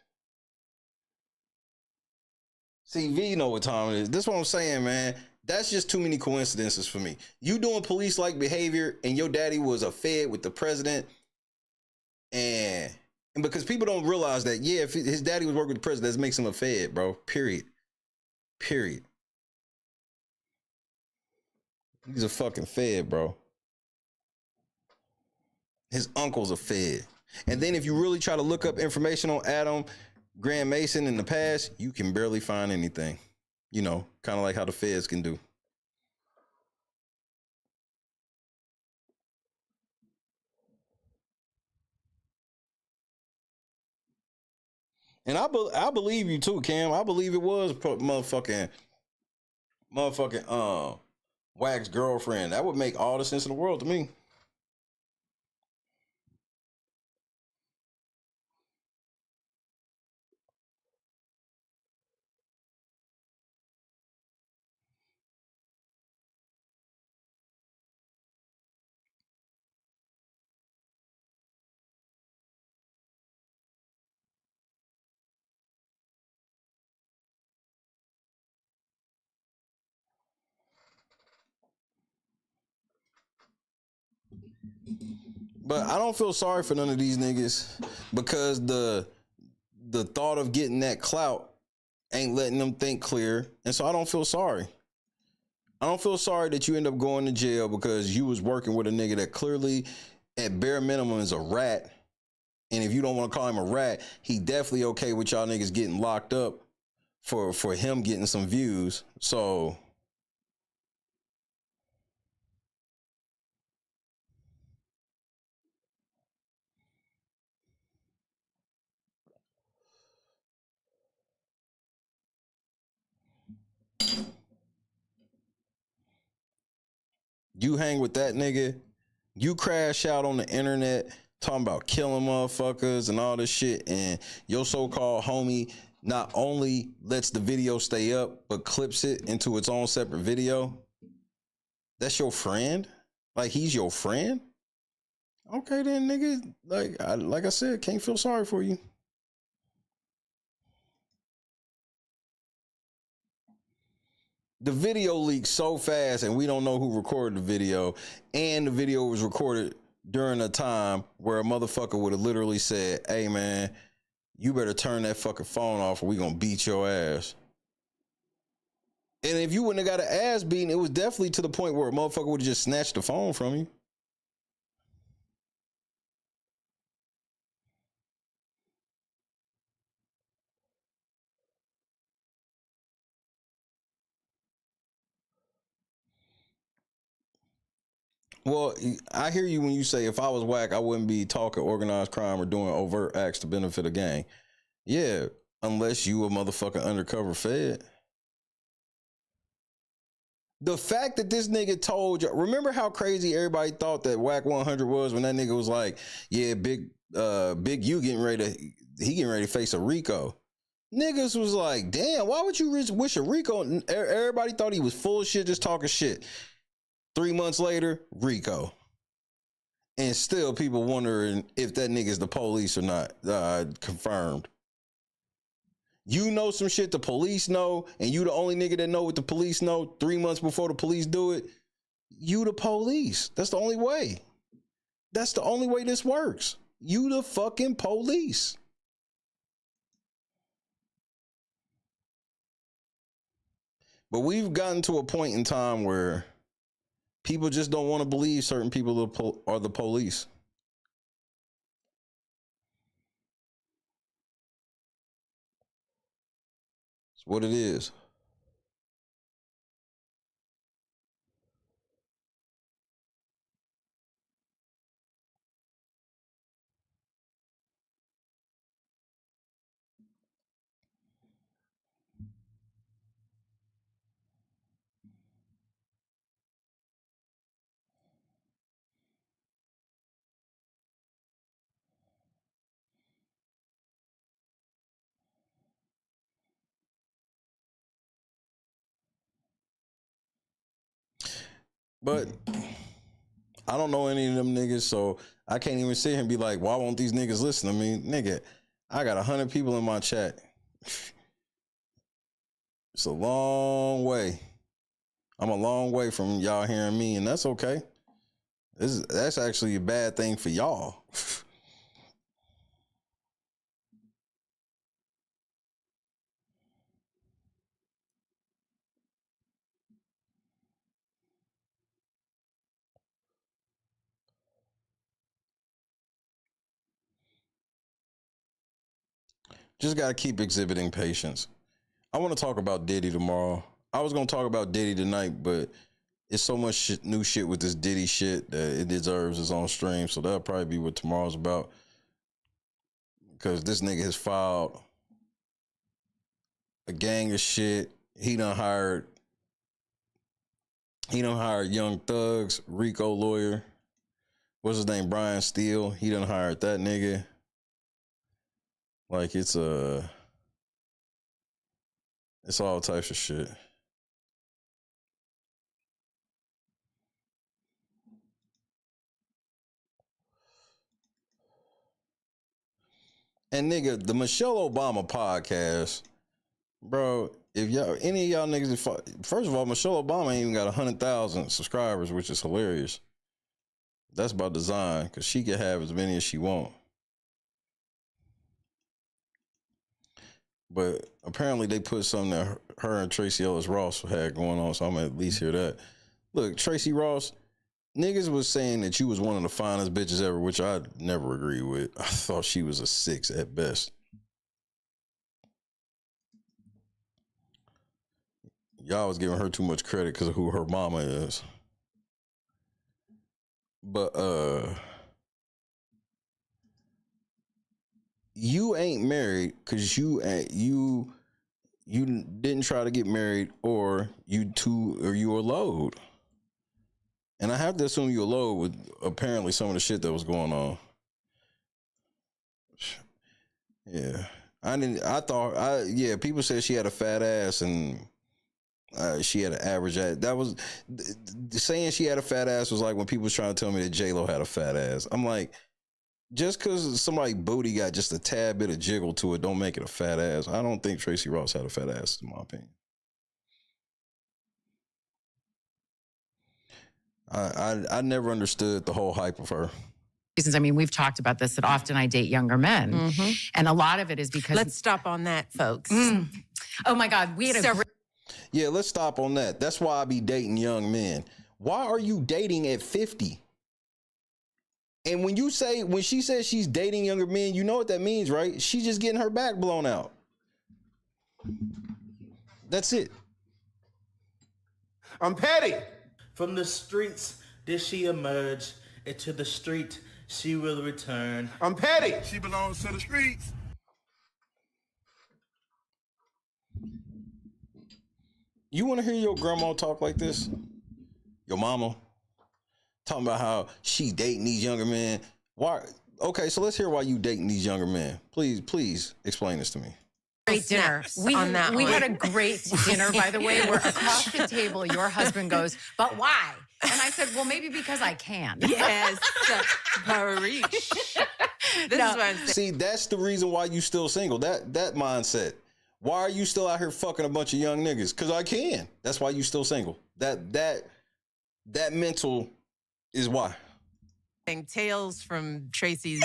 See, V know what time it is. This is what I'm saying, man. That's just too many coincidences for me. You doing police-like behavior and your daddy was a fed with the president. And because people don't realize that, yeah, if his daddy was working with the president, that makes him a fed, bro. Period. He's a fucking fed, bro. His uncle's a fed. And then if you really try to look up information on Adam Graham Mason in the past, you can barely find anything. You know, kind of like how the feds can do. And I believe you too, Cam. I believe it was motherfucking Wax girlfriend. That would make all the sense in the world to me. But I don't feel sorry for none of these niggas because the thought of getting that clout ain't letting them think clear. And so I don't feel sorry. I don't feel sorry that you end up going to jail because you was working with a nigga that clearly at bare minimum is a rat. And if you don't want to call him a rat, he definitely okay with y'all niggas getting locked up for him getting some views. So you hang with that nigga, you crash out on the internet talking about killing motherfuckers and all this shit, and your so-called homie not only lets the video stay up, but clips it into its own separate video. That's your friend? Like, he's your friend? Okay then, nigga. Like I said, can't feel sorry for you. The video leaked so fast and we don't know who recorded the video, and the video was recorded during a time where a motherfucker would have literally said, hey man, you better turn that fucking phone off or we gonna beat your ass. And if you wouldn't have got an ass beating, it was definitely to the point where a motherfucker would have just snatched the phone from you. Well, I hear you when you say if I was whack, I wouldn't be talking organized crime or doing overt acts to benefit a gang. Yeah, unless you a motherfucking undercover fed. The fact that this nigga told you, remember how crazy everybody thought that Whack 100 was when that nigga was like, yeah, Big U getting ready to face a Rico. Niggas was like, damn, why would you wish a Rico? Everybody thought he was full of shit, just talking shit. 3 months later, Rico. And still people wondering if that nigga's the police or not. Confirmed. You know some shit the police know, and you the only nigga that know what the police know 3 months before the police do it. You the police. That's the only way. That's the only way this works. You the fucking police. But we've gotten to a point in time where people just don't want to believe certain people are the police. It's what it is. But I don't know any of them niggas, so I can't even sit here and be like, why won't these niggas listen to me? Nigga, I got 100 people in my chat. It's a long way. I'm a long way from y'all hearing me, and that's okay. That's actually a bad thing for y'all. Just got to keep exhibiting patience. I want to talk about Diddy tomorrow. I was going to talk about Diddy tonight, but it's so much new shit with this Diddy shit that it deserves its own stream. So that'll probably be what tomorrow's about. Because this nigga has filed a gang of shit. He done hired Young Thug's Rico lawyer. What's his name? Brian Steele. He done hired that nigga. Like it's all types of shit. And nigga, the Michelle Obama podcast, bro, if y'all, any of y'all niggas, first of all, Michelle Obama ain't even got 100,000 subscribers, which is hilarious. That's by design, because she can have as many as she want. But apparently they put something that her and Tracy Ellis Ross had going on, so I'm gonna at least hear that. Look, Tracy Ross, niggas was saying that you was one of the finest bitches ever, which I never agree with. I thought she was a 6 at best. Y'all was giving her too much credit because of who her mama is. But you ain't married because you didn't try to get married, or you were low. And I have to assume you were low with apparently some of the shit that was going on. Yeah. People said she had a fat ass and she had an average ass. That was saying she had a fat ass was like when people was trying to tell me that J-Lo had a fat ass. I'm like, just because somebody's booty got just a tad bit of jiggle to it don't make it a fat ass. I don't think Tracy Ross had a fat ass, in my opinion. I never understood the whole hype of her. Reasons. I mean, we've talked about this, that often I date younger men. And a lot of it is because... Let's stop on that, folks. Oh my God, we had Yeah, let's stop on that. That's why I be dating young men. Why are you dating at 50? And when she says she's dating younger men, you know what that means, right? She's just getting her back blown out. That's it. I'm petty. From the streets Did she emerge into the street? She will return. I'm petty. She belongs to the streets. You want to hear your grandma talk like this? Your mama talking about how she dating these younger men. Why? Okay, so let's hear why you dating these younger men. Please explain this to me. Great dinner. We had a great dinner, by the way, where across the table, your husband goes, "But why?" And I said, "Well, maybe because I can." Yes, barrage. This is what I'm saying. See, that's the reason why you still single. That mindset. Why are you still out here fucking a bunch of young niggas? Because I can. That's why you still single. That mental is why. Tales from Tracy's.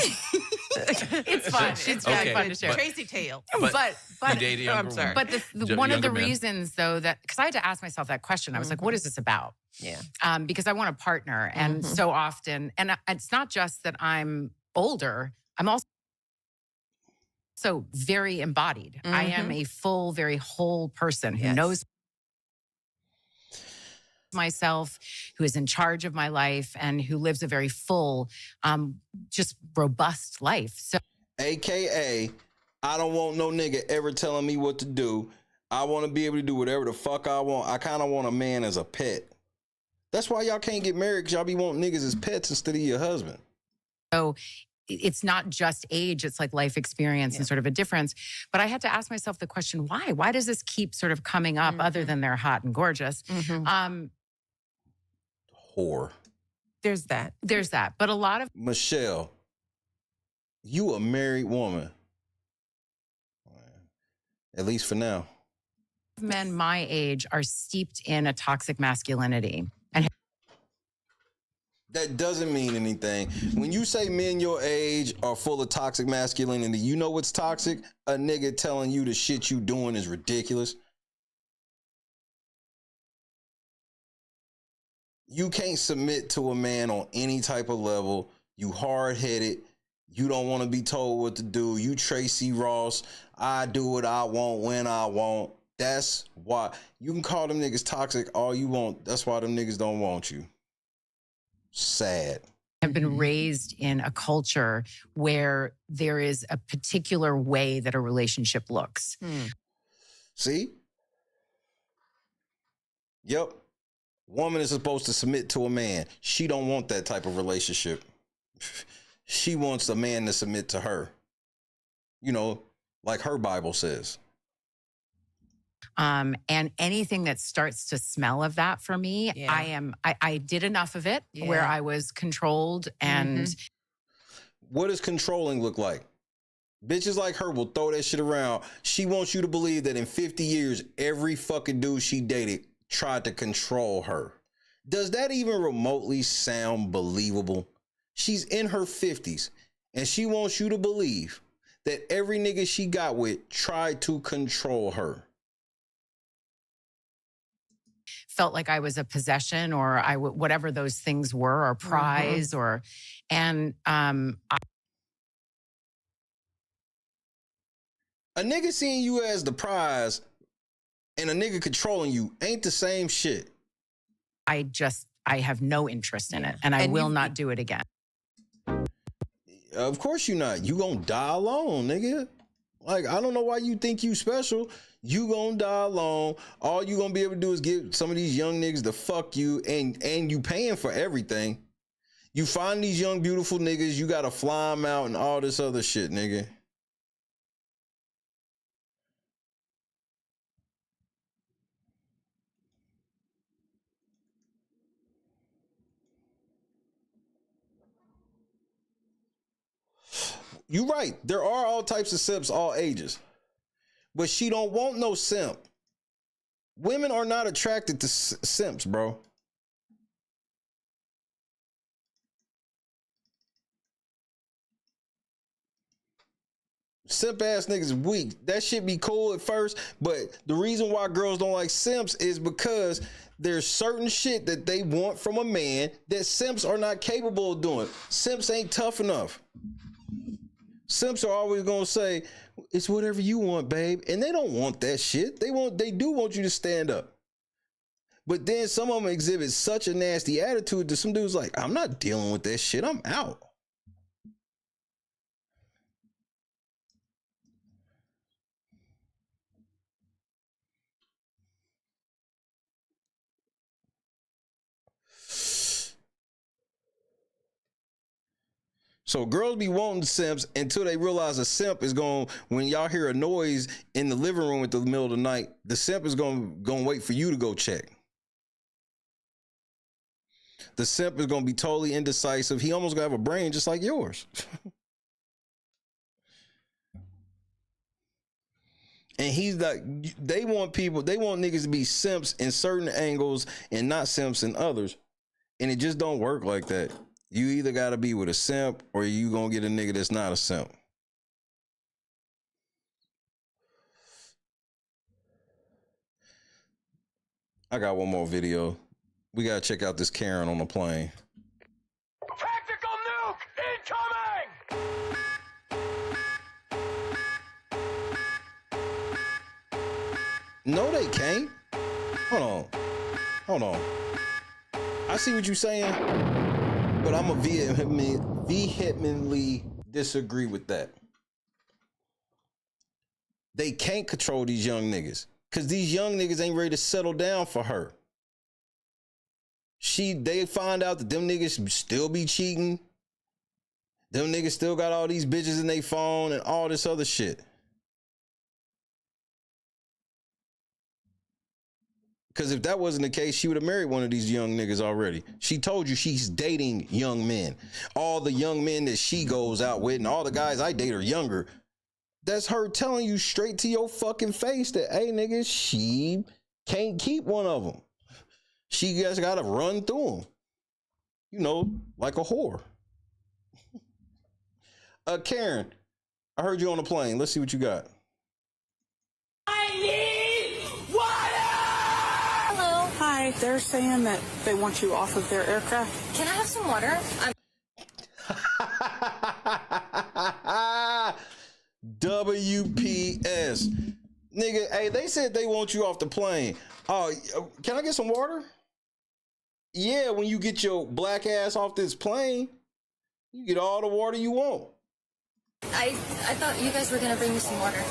It's fun. It's very fun to share. Tracy tales. But you date a younger woman. But one of the Younger man. reasons, though, that because I had to ask myself that question, I was like, "What is this about?" Yeah. Because I want a partner, and so often, and it's not just that I'm older. I'm also very embodied. I am a full, very whole person who knows myself, who is in charge of my life, and who lives a very full, just robust life. So, AKA, I don't want no nigga ever telling me what to do. I want to be able to do whatever the fuck I want. I kind of want a man as a pet. That's why y'all can't get married, because y'all be wanting niggas as pets instead of your husband. So it's not just age, it's like life experience and sort of a difference. But I had to ask myself the question, why? Why does this keep sort of coming up other than they're hot and gorgeous? Whore. There's that. But a lot of Michelle, you a married woman. At least for now. men my age are steeped in a toxic masculinity. And that doesn't mean anything. When you say men your age are full of toxic masculinity, you know what's toxic? A nigga telling you the shit you doing is ridiculous. You can't submit to a man on any type of level. You hard-headed. You don't want to be told what to do. You Tracy Ross. I do what I want when I want. That's why. You can call them niggas toxic all you want. That's why them niggas don't want you. Sad. Have been raised in a culture where there is a particular way that a relationship looks. See? Yep. Woman is supposed to submit to a man. She don't want that type of relationship. She wants a man to submit to her. You know, like her Bible says. And anything that starts to smell of that for me, I did enough of it where I was controlled and. What does controlling look like? Bitches like her will throw that shit around. She wants you to believe that in 50 years, every fucking dude she dated tried to control her. Does that even remotely sound believable? She's in her 50s and she wants you to believe that every nigga she got with tried to control her. Felt like I was a possession or whatever those things were, or prize, a nigga seeing you as the prize and a nigga controlling you ain't the same shit. I have no interest in it, and I will not do it again. Of course you're not. You gonna die alone, nigga. Like, I don't know why you think you special. You gonna die alone. All you gonna be able to do is get some of these young niggas to fuck you, and you paying for everything. You find these young, beautiful niggas, you gotta fly them out and all this other shit, nigga. You right. There are all types of simps, all ages. But she don't want no simp. Women are not attracted to simps, bro. Simp ass niggas weak. That shit be cool at first, but the reason why girls don't like simps is because there's certain shit that they want from a man that simps are not capable of doing. Simps ain't tough enough. Simps are always gonna say, it's whatever you want, babe. And they don't want that shit. They do want you to stand up. But then some of them exhibit such a nasty attitude that some dudes like, I'm not dealing with that shit. I'm out. So girls be wanting simps until they realize a simp is going, when y'all hear a noise in the living room at the middle of the night, the simp is going to wait for you to go check. The simp is going to be totally indecisive. He almost going to have a brain just like yours. And he's like, they want niggas to be simps in certain angles and not simps in others. And it just don't work like that. You either got to be with a simp or you going to get a nigga that's not a simp. I got one more video. We got to check out this Karen on the plane. Tactical nuke incoming! No, they can't. Hold on. I see what you're saying, but I'm a vehemently disagree with that. They can't control these young niggas because these young niggas ain't ready to settle down for her. They find out that them niggas still be cheating. Them niggas still got all these bitches in their phone and all this other shit. Because if that wasn't the case, she would have married one of these young niggas already. She told you she's dating young men. All the young men that she goes out with and all the guys I date are younger. That's her telling you straight to your fucking face that, hey, nigga, she can't keep one of them. She just got to run through them. You know, like a whore. Karen, I heard you on the plane. Let's see what you got. I need water! Hello. Hi, they're saying that they want you off of their aircraft. Can I have some water? WPS. Nigga, hey, they said they want you off the plane. Oh, can I get some water? Yeah, when you get your black ass off this plane, you get all the water you want. I thought you guys were going to bring me some water.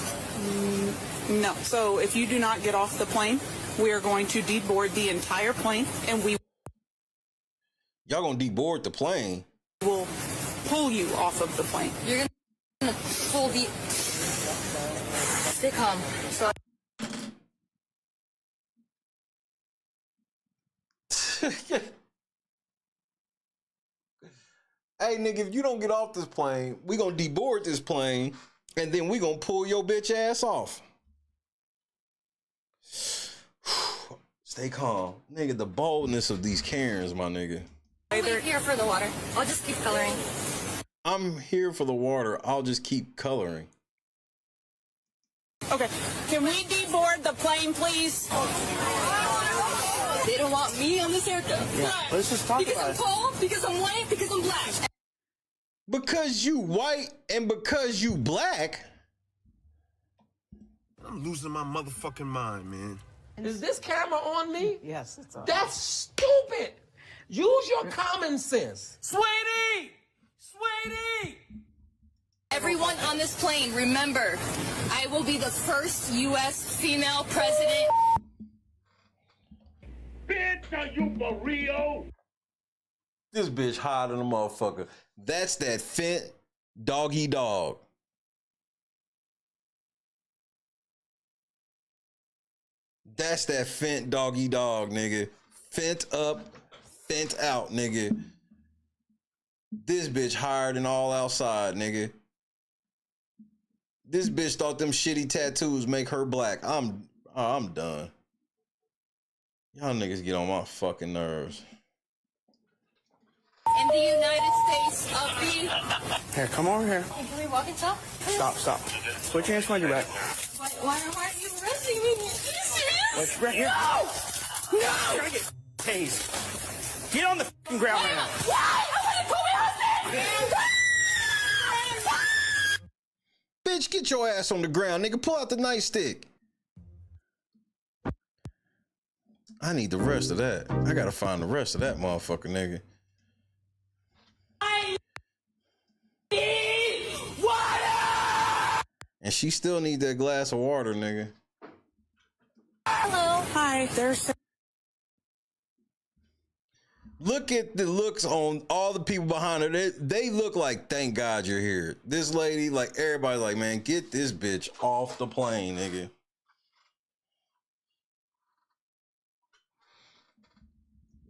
No. So if you do not get off the plane, we are going to deboard the entire plane, and we Y'all gonna deboard the plane? Will pull you off of the plane. You're going to pull the... Stay calm. So Hey, nigga, if you don't get off this plane, we gonna deboard this plane, and then we gonna pull your bitch ass off. Stay calm. Nigga, the boldness of these Karens, my nigga. I'm here for the water. I'll just keep coloring. I'm here for the water. I'll just keep coloring. Okay. Can we deboard the plane, please? They don't want me on this aircraft. Yeah. Let's just talk because about I'm tall, because I'm white, because I'm black. Because you white and because you black? I'm losing my motherfucking mind, man. Is this camera on me? Yes, it's on. That's stupid. Use your common sense. Sweetie! Sweetie! Everyone on this plane, remember, I will be the first U.S. female president. Bitch, are you for real? This bitch hot than a motherfucker. That's that Fent doggy dog. That's that Fent doggy dog, nigga. Fent up, Fent out, nigga. This bitch higher than all outside, nigga. This bitch thought them shitty tattoos make her black. I'm done. Y'all niggas get on my fucking nerves. In the United States of the... Here, come over here. Hey, can we walk and talk? Stop. Put your hands behind your back. Why aren't you arresting me? What's right here? No! You're gonna get tased. Get on the fucking ground right now. Why? I'm gonna call my husband! Bitch, get your ass on the ground, nigga. Pull out the nightstick. I need the rest of that. I gotta find the rest of that motherfucker, nigga. I need water! And she still need that glass of water, nigga. Hello. Hi. There's. Look at the looks on all the people behind her. They look like, thank God you're here. This lady, like, everybody like, man, get this bitch off the plane, nigga.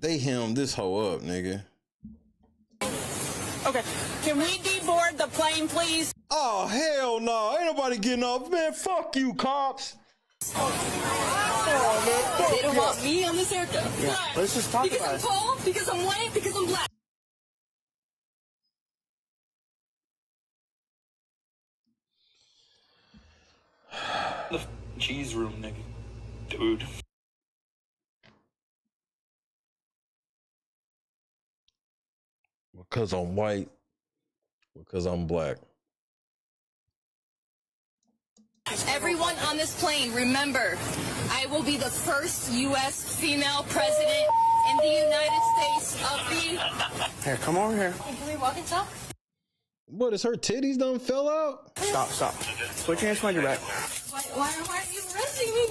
They hemmed this hoe up, nigga. Okay. Can we deboard the plane, please? Oh, hell no. Ain't nobody getting off. Man, fuck you, cops. Oh, man, They don't want me on this aircraft. Yeah, Why? let's just talk because about I'm it. tall, because I'm white, because I'm black. The cheese room, nigga. Dude. Because I'm white. Because I'm black. Everyone on this plane, remember, I will be the first U.S. female president in the United States of the... Here, come over here. Can we walk and talk? What, is her titties done fell out? Stop. Put your hands behind your back. Why are you arresting me?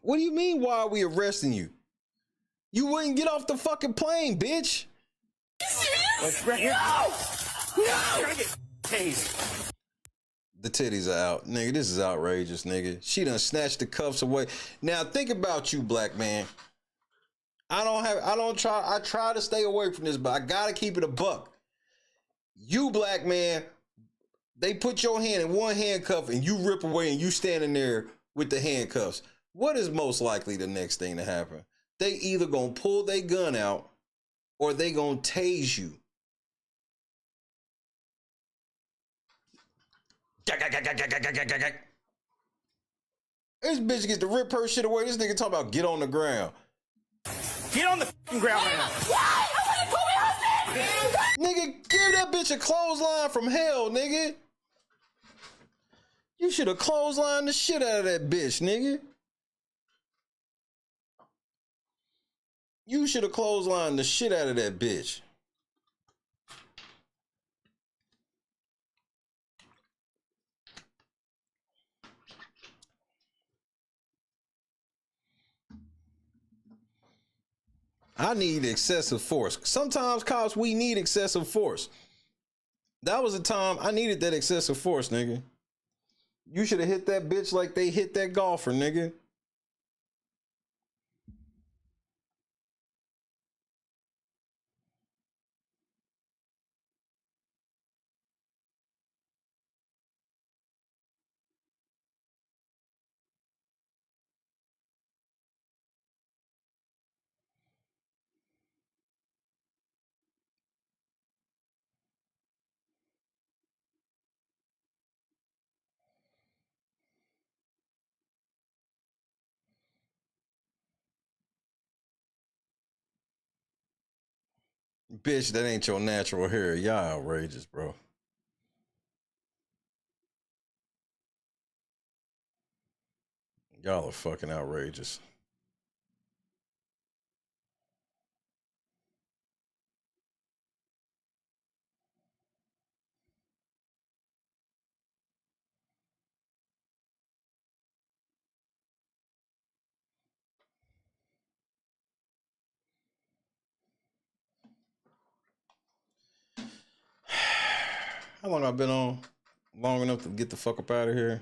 What do you mean, why are we arresting you? You wouldn't get off the fucking plane, bitch. Serious? Right here. No! Tased. The titties are out. Nigga, this is outrageous, nigga. She done snatched the cuffs away. Now think about you, black man. I try to stay away from this, but I gotta keep it a buck. You, black man, they put your hand in one handcuff and you rip away and you standing there with the handcuffs. What is most likely the next thing to happen? They either gonna pull their gun out or they gonna tase you. This bitch gets to rip her shit away. This nigga talking about get on the ground. Get on the fucking ground right now. Why? Nobody pull me off there! Nigga, give that bitch a clothesline from hell, nigga. You should have clotheslined the shit out of that bitch, nigga. You should have clotheslined the shit out of that bitch. I need excessive force. Sometimes, cops, we need excessive force. That was a time I needed that excessive force, nigga. You should have hit that bitch like they hit that golfer, nigga. Bitch, that ain't your natural hair. Y'all outrageous, bro. Y'all are fucking outrageous. How long I been on? Long enough to get the fuck up out of here?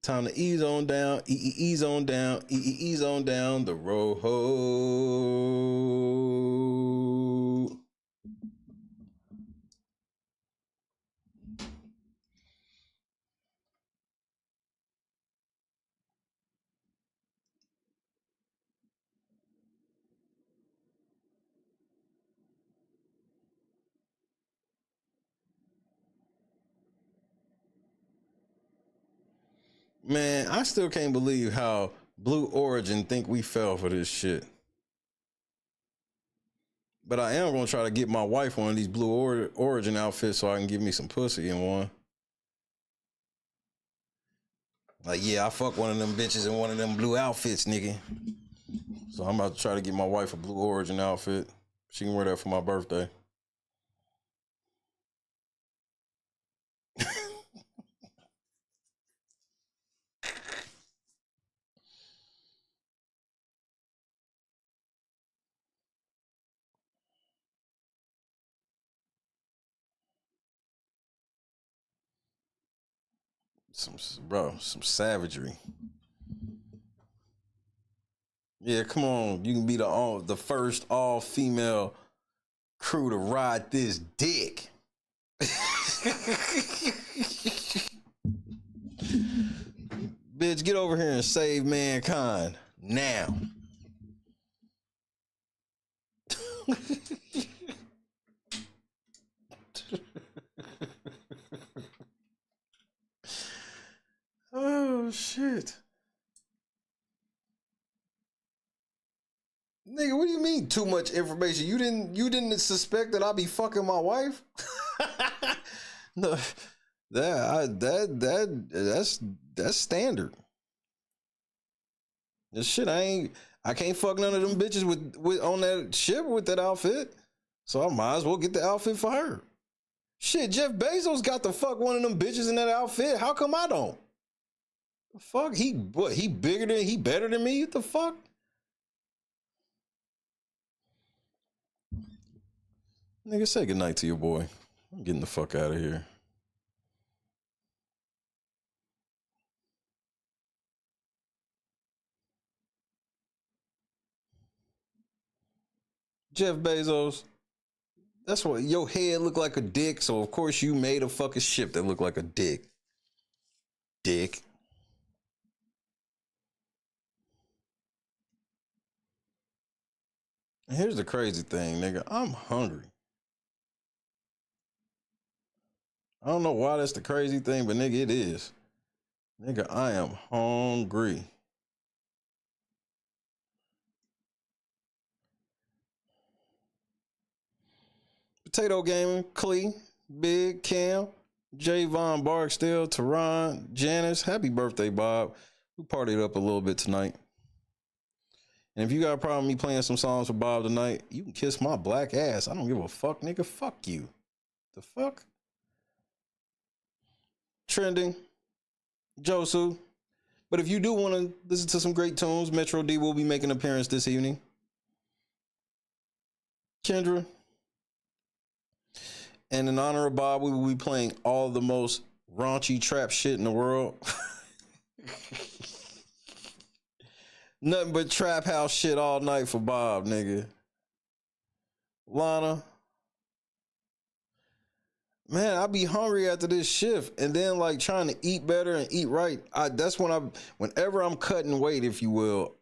Time to ease on down, ease on down, ease on down the road. Man, I still can't believe how Blue Origin think we fell for this shit. But I am gonna try to get my wife one of these Blue Origin outfits so I can give me some pussy in one. Like, yeah, I fuck one of them bitches in one of them blue outfits, nigga. So I'm about to try to get my wife a Blue Origin outfit. She can wear that for my birthday. Some savagery. Yeah, come on. You can be the first all-female crew to ride this dick. Bitch, get over here and save mankind now. Oh shit. Nigga, what do you mean too much information? You didn't suspect that I'd be fucking my wife? No. That's standard. This shit I can't fuck none of them bitches with on that ship with that outfit. So I might as well get the outfit for her. Shit, Jeff Bezos got to fuck one of them bitches in that outfit. How come I don't? The fuck? He better than me? What the fuck? Nigga, say goodnight to your boy. I'm getting the fuck out of here. Jeff Bezos, that's what your head look like a dick, so of course you made a fucking ship that looked like a dick. Dick. And here's the crazy thing, nigga. I'm hungry. I don't know why that's the crazy thing, but nigga, it is. Nigga, I am hungry. Potato Gaming, Clee, Big, Cam, Javon Barksdale, Teron, Janice. Happy birthday, Bob. We partied up a little bit tonight. And if you got a problem with me playing some songs for Bob tonight, you can kiss my black ass. I don't give a fuck, nigga. Fuck you. The fuck? Trending. Josu. But if you do want to listen to some great tunes, Metro D will be making an appearance this evening. Kendra. And in honor of Bob, we will be playing all the most raunchy trap shit in the world. Nothing but trap house shit all night for Bob, nigga. Lana. Man, I be hungry after this shift. And then like trying to eat better and eat right. Whenever I'm cutting weight, if you will,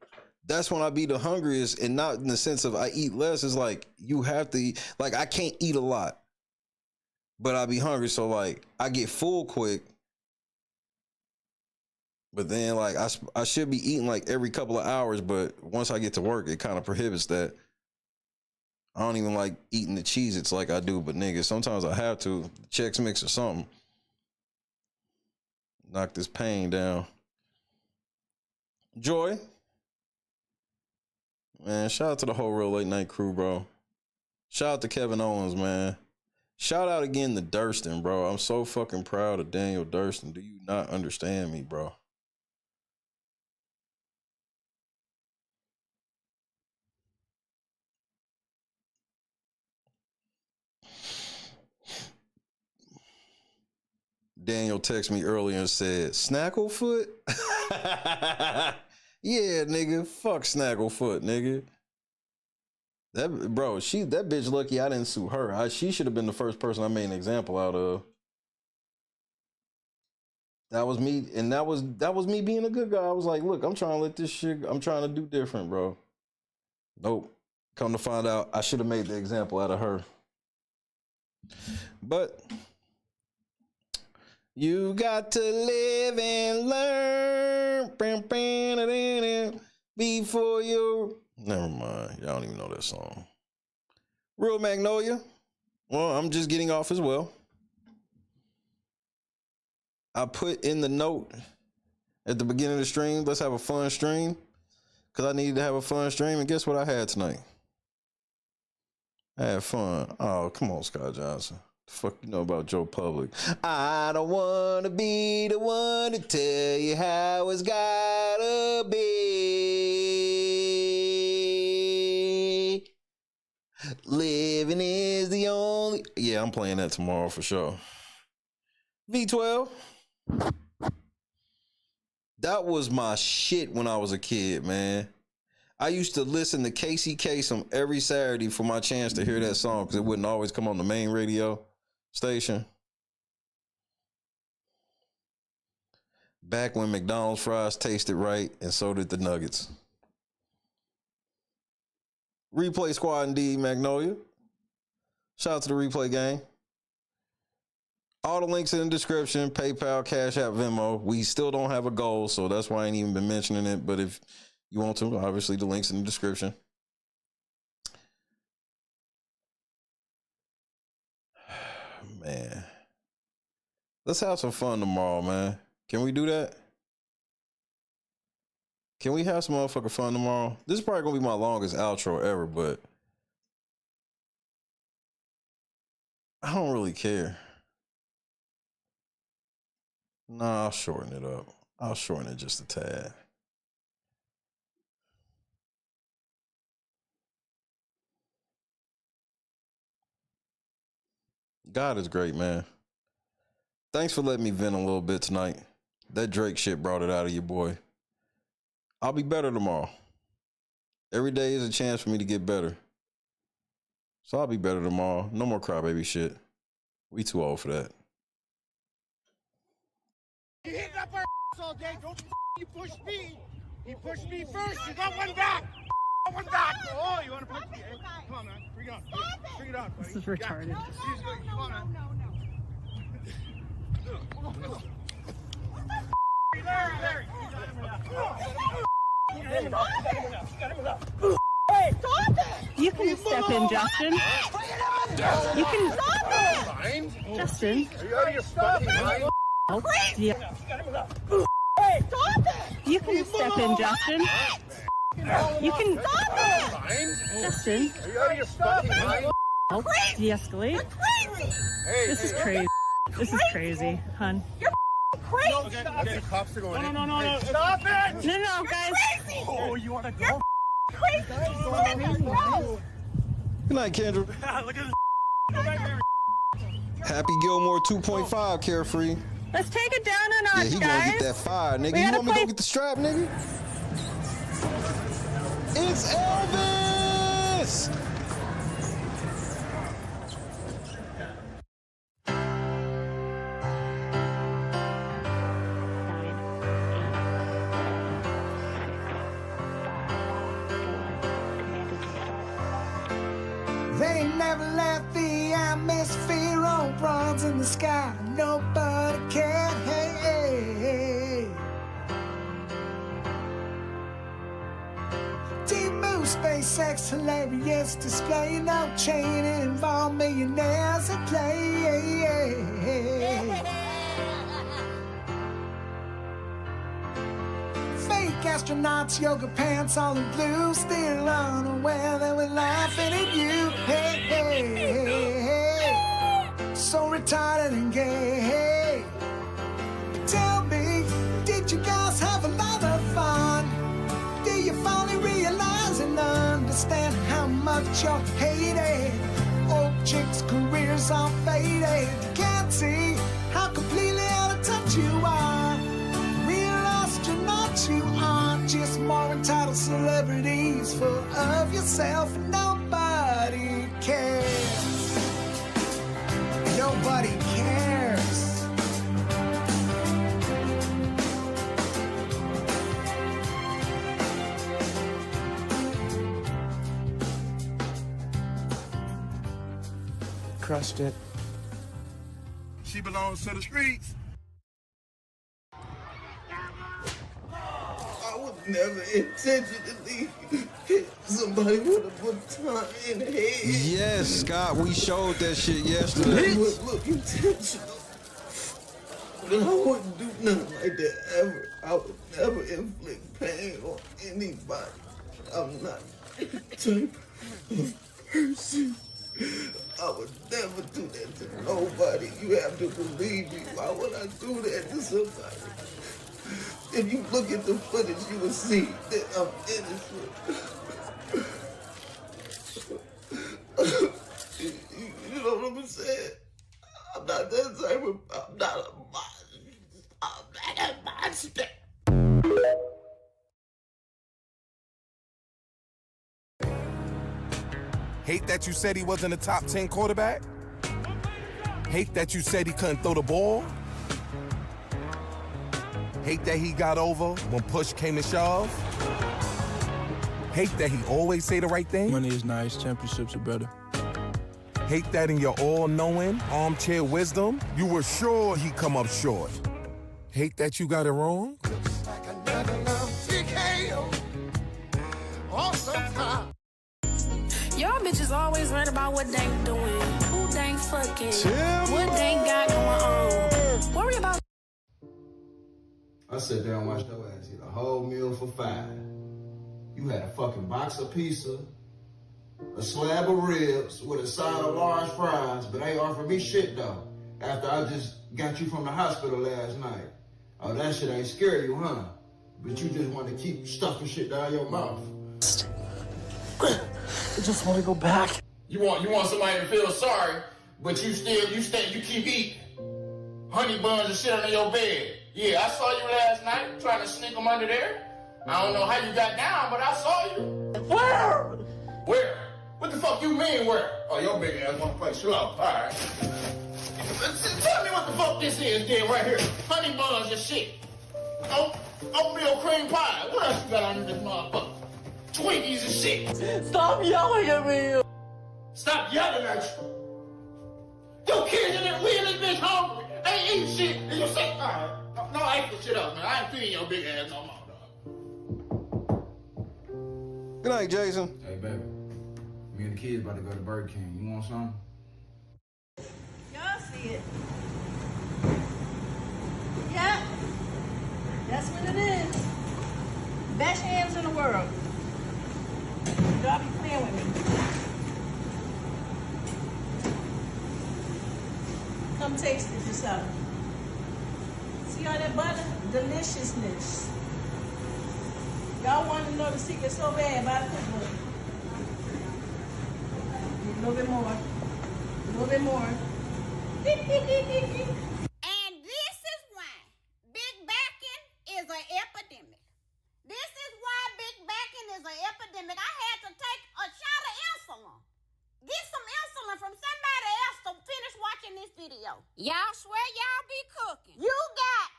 that's when I be the hungriest. And not in the sense of I eat less. It's like you have to eat. Like I can't eat a lot. But I be hungry. So like I get full quick. But then, like, I should be eating, like, every couple of hours, but once I get to work, it kind of prohibits that. I don't even like eating the Cheez-Its like I do, but, nigga, sometimes I have to. Chex Mix or something. Knock this pain down. Joy. Man, shout out to the whole Real Late Night crew, bro. Shout out to Kevin Owens, man. Shout out again to Durston, bro. I'm so fucking proud of Daniel Durston. Do you not understand me, bro? Daniel texted me earlier and said, Snagglefoot? Yeah, nigga. Fuck Snagglefoot, nigga. That bitch lucky I didn't sue her. She should have been the first person I made an example out of. That was me, and that was me being a good guy. I was like, look, I'm trying to do different, bro. Nope. Come to find out, I should have made the example out of her. But you got to live and learn. Before you. Never mind. Y'all don't even know that song. Real Magnolia. Well, I'm just getting off as well. I put in the note at the beginning of the stream, let's have a fun stream. Because I needed to have a fun stream. And guess what I had tonight? I had fun. Oh, come on, Scott Johnson. The fuck you know about Joe Public? I don't want to be the one to tell you how it's gotta be. Living is the only... Yeah, I'm playing that tomorrow for sure. V12. That was my shit when I was a kid, man. I used to listen to Casey Kasem every Saturday for my chance to hear that song because it wouldn't always come on the main radio station. Back when McDonald's fries tasted right and so did the nuggets. Replay Squad indeed, Magnolia. Shout out to the Replay Gang. All the links in the description, PayPal, Cash App, Venmo. We still don't have a goal, so that's why I ain't even been mentioning it. But if you want to, obviously the link's in the description. Man. Let's have some fun tomorrow, man. Can we do that? Can we have some motherfucking fun tomorrow? This is probably going to be my longest outro ever, but I don't really care. Nah, I'll shorten it up. I'll shorten it just a tad. God is great, man. Thanks for letting me vent a little bit tonight. That Drake shit brought it out of you, boy. I'll be better tomorrow. Every day is a chance for me to get better. So I'll be better tomorrow. No more crybaby shit. We too old for that. You hit up our all day. Don't you push me. He pushed me first. You got one back. One back. Oh, you want to punch me? Hey, come on, man. Bring it on. Bring it on, buddy. This is retarded. No, come on, man. Larry. You can step in, Justin. You can stop it. Justin. Are you out of your fucking mind? Yeah. You can step in, Justin. You can stop it. Justin. Are you out of your fucking mind? De-escalate. This is crazy. This is crazy, hun. Crazy. Okay. The cops are going in. No. Stop it. No, guys. Oh, you want to go? Crazy. Good night, Kendra. Look at this. Happy Gilmore 2.5, Carefree. Let's take it down a notch, Yeah, he gonna get that fire, nigga. You want me to go get the strap, nigga? It's Elvis! They never left the atmosphere on bronze in the sky. Nobody cared. Hey. Deep move, SpaceX, hilarious display. No chain involved, millionaires at play. Fake astronauts, yoga pants, all in blue, still unaware that we're laughing at you. Hey. So retarded and gay. Tell me, did you guys have a lot of fun? Do you finally realize and understand how much you're hated? Old chicks' careers are faded. You can't see how completely out of touch you are. Real astronauts you aren't, just more entitled celebrities full of yourself, and nobody cares. Nobody cares. Crushed it. She belongs to the streets. never intentionally hit somebody with a baton in the head. Yes, Scott, we showed that shit yesterday. It would look intentional. But I wouldn't do nothing like that ever. I would never inflict pain on anybody. I'm not that type of person. I would never do that to nobody. You have to believe me. Why would I do that to somebody? If you look at the footage, you will see that I'm innocent. You know what I'm saying? I'm not that type of, I'm not a monster. Hate that you said he wasn't a top 10 quarterback? Hate that you said he couldn't throw the ball? Hate that he got over when push came to shove? Hate that he always say the right thing? Money is nice, championships are better. Hate that in your all-knowing, armchair wisdom, you were sure he'd come up short. Hate that you got it wrong? Y'all bitches always worried about what they doing, who they fucking, what they got going on. Worry about. I sat there and watched your ass eat a whole meal for $5. You had a fucking box of pizza, a slab of ribs with a side of large fries, but ain't offered me shit though. After I just got you from the hospital last night. Oh, that shit ain't scare you, huh? But you just want to keep stuffing shit down your mouth. I just want to go back. You want somebody to feel sorry, but you keep eating honey buns and shit under your bed. Yeah, I saw you last night trying to sneak them under there. I don't know how you got down, but I saw you. Where? Where? What the fuck you mean where? Oh, your big ass wanna play slow. All right. Tell me what the fuck this is, then, right here. Honey buns and shit. Oatmeal cream pie. What else you got under this motherfucker? Twinkies and shit. Stop yelling at me. Stop yelling at you. Your kids in there, we in this bitch hungry. Ain't eating shit. And you say, all right, no, I ain't put shit up, man. I ain't feeding your big ass no more, dog. Good night, Jason. Hey, baby. Me and the kids about to go to Burger King. You want something? Y'all see it. Yep. That's what it is. Best hands in the world. Y'all be playing with me. Come taste it yourself. See all that butter? Deliciousness. Y'all want to know the secret so bad about the cookbook. A little bit more. A little bit more. And this is why big backing is an epidemic. This is why big backing is an epidemic. I had to take a shot of insulin. Get some insulin from somebody else to finish watching this video. Y'all swear y'all be cooking. You got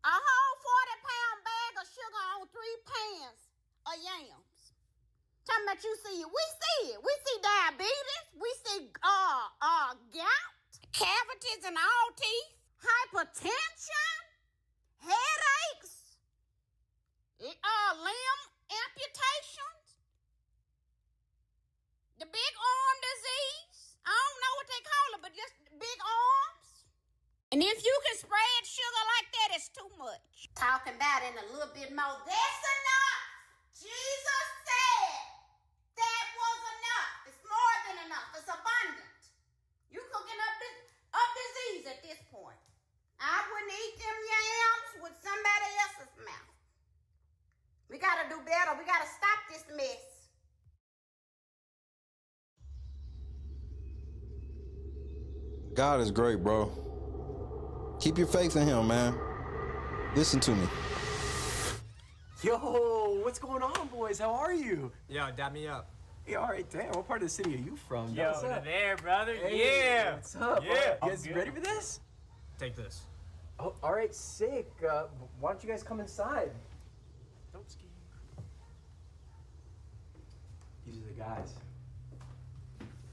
a whole 40-pound bag of sugar on 3 pans of yams. Talking about you see it. We see it. We see diabetes. We see gout, cavities in all teeth, hypertension, headaches, limb amputations, the big arm disease. I don't know what they call it, but just big arms. And if you can spread sugar like that, it's too much. Talking about it in a little bit more. That's enough. Jesus said that was enough. It's more than enough. It's abundant. You cooking up disease at this point. I wouldn't eat them yams with somebody else's mouth. We gotta do better. We gotta stop this mess. God is great, bro. Keep your faith in him, man. Listen to me. Yo, what's going on, boys? How are you? Yo, dab me up. Yeah, all right, damn. What part of the city are you from? Yo, what's up? there, brother. Hey, Yeah. What's up? Yeah. You guys ready for this? Take this. Oh, all right, sick. Why don't you guys come inside? Don't ski. These are the guys.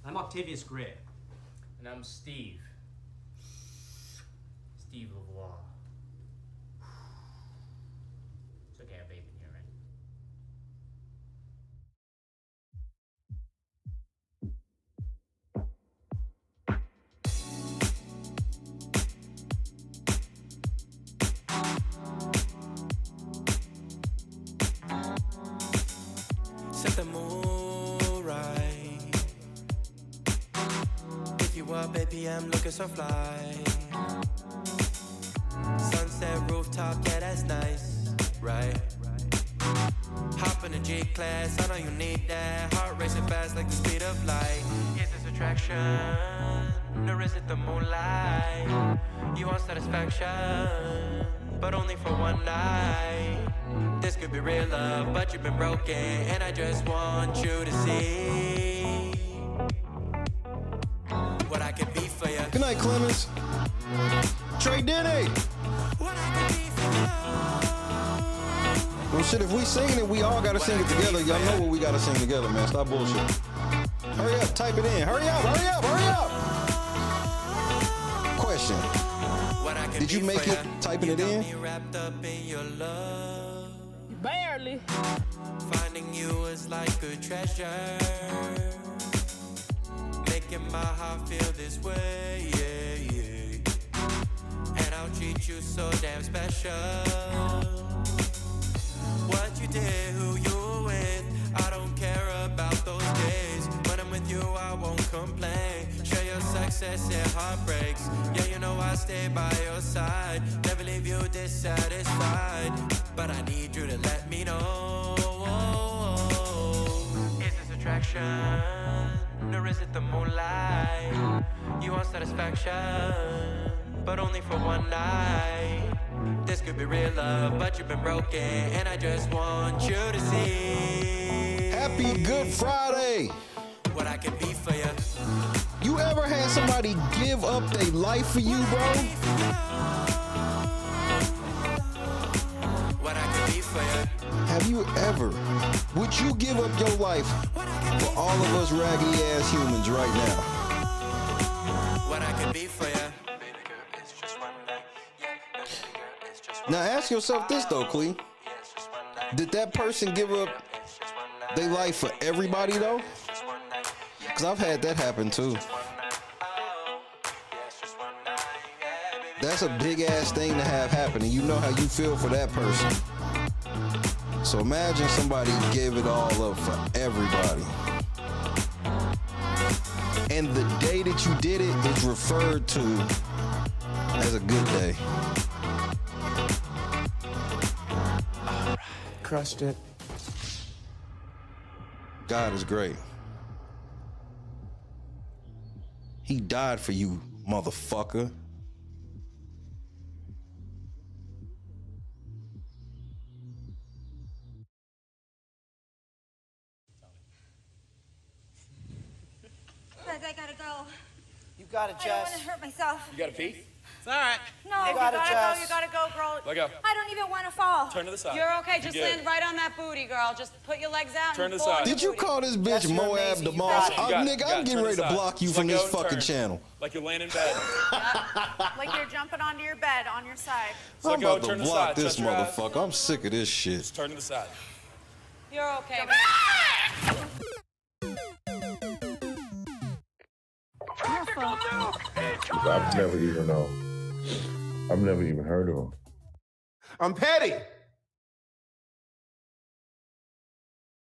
I'm Octavius Gray. And I'm Steve. Steve LeVois. It's okay, I vape in set the mood right. If you up, baby, I'm looking so fly. Sunset rooftop, yeah, that's nice, right? Hop in the G-Class, I know you need that. Heart racing fast like the speed of light. Is this attraction, or is it the moonlight? You want satisfaction, but only for one night. This could be real love, but you've been broken, and I just want you to see what I can be for you. Good night, Clemens. Trey Denny. Well, shit, if we singing it, we all gotta sing it together. Y'all know what we gotta sing together, man. Stop bullshit. Hurry up, type it in. Hurry up, hurry up, hurry up. Question. Did you make it typing it in? Barely. Finding you is like a treasure. Making my heart feel this way, yeah, yeah. And I'll treat you so damn special. What you did, who you were with, I don't care about those days. When I'm with you, I won't complain. Share your success and heartbreaks. Yeah, you know I stay by your side. Never leave you dissatisfied. But I need you to let me know. Is this attraction, or is it the moonlight? You want satisfaction, but only for one night. This could be real love, but you've been broken, and I just want you to see. Happy Good Friday. What I can be for you. You ever had somebody give up their life for you, bro? What I can be for you. Have you ever? Would you give up your life for all of us raggedy ass humans right now? What I can be for you. Now ask yourself this though, Clee. Did that person give up their life for everybody though? Because I've had that happen too. That's a big ass thing to have happen, and you know how you feel for that person. So imagine somebody gave it all up for everybody. And the day that you did it is referred to as a good day. Crushed it. God is great. He died for you, motherfucker. Guys, I gotta go. You got it, I don't Jess. want to hurt myself. You gotta pee? It's all right. No, You got it, Jess. You gotta go, girl. Let go. I don't even want to fall. Turn to the side. You're okay. Just You're good. land right on that booty, girl. Just put your legs out. Turn and to the pull side. on your Did you booty. call this bitch Jess, you're Moab amazing. the You Moss? got it. Nigga, I'm getting ready to block you Just from let this go and fucking turn. channel. Like you're laying in bed. Like you're jumping onto your bed on your side. So I'm go, about to turn to the block side. this Touch your eyes. motherfucker. I'm sick of this shit. Just turn to the side. You're okay. I've never even heard of him. I'm petty.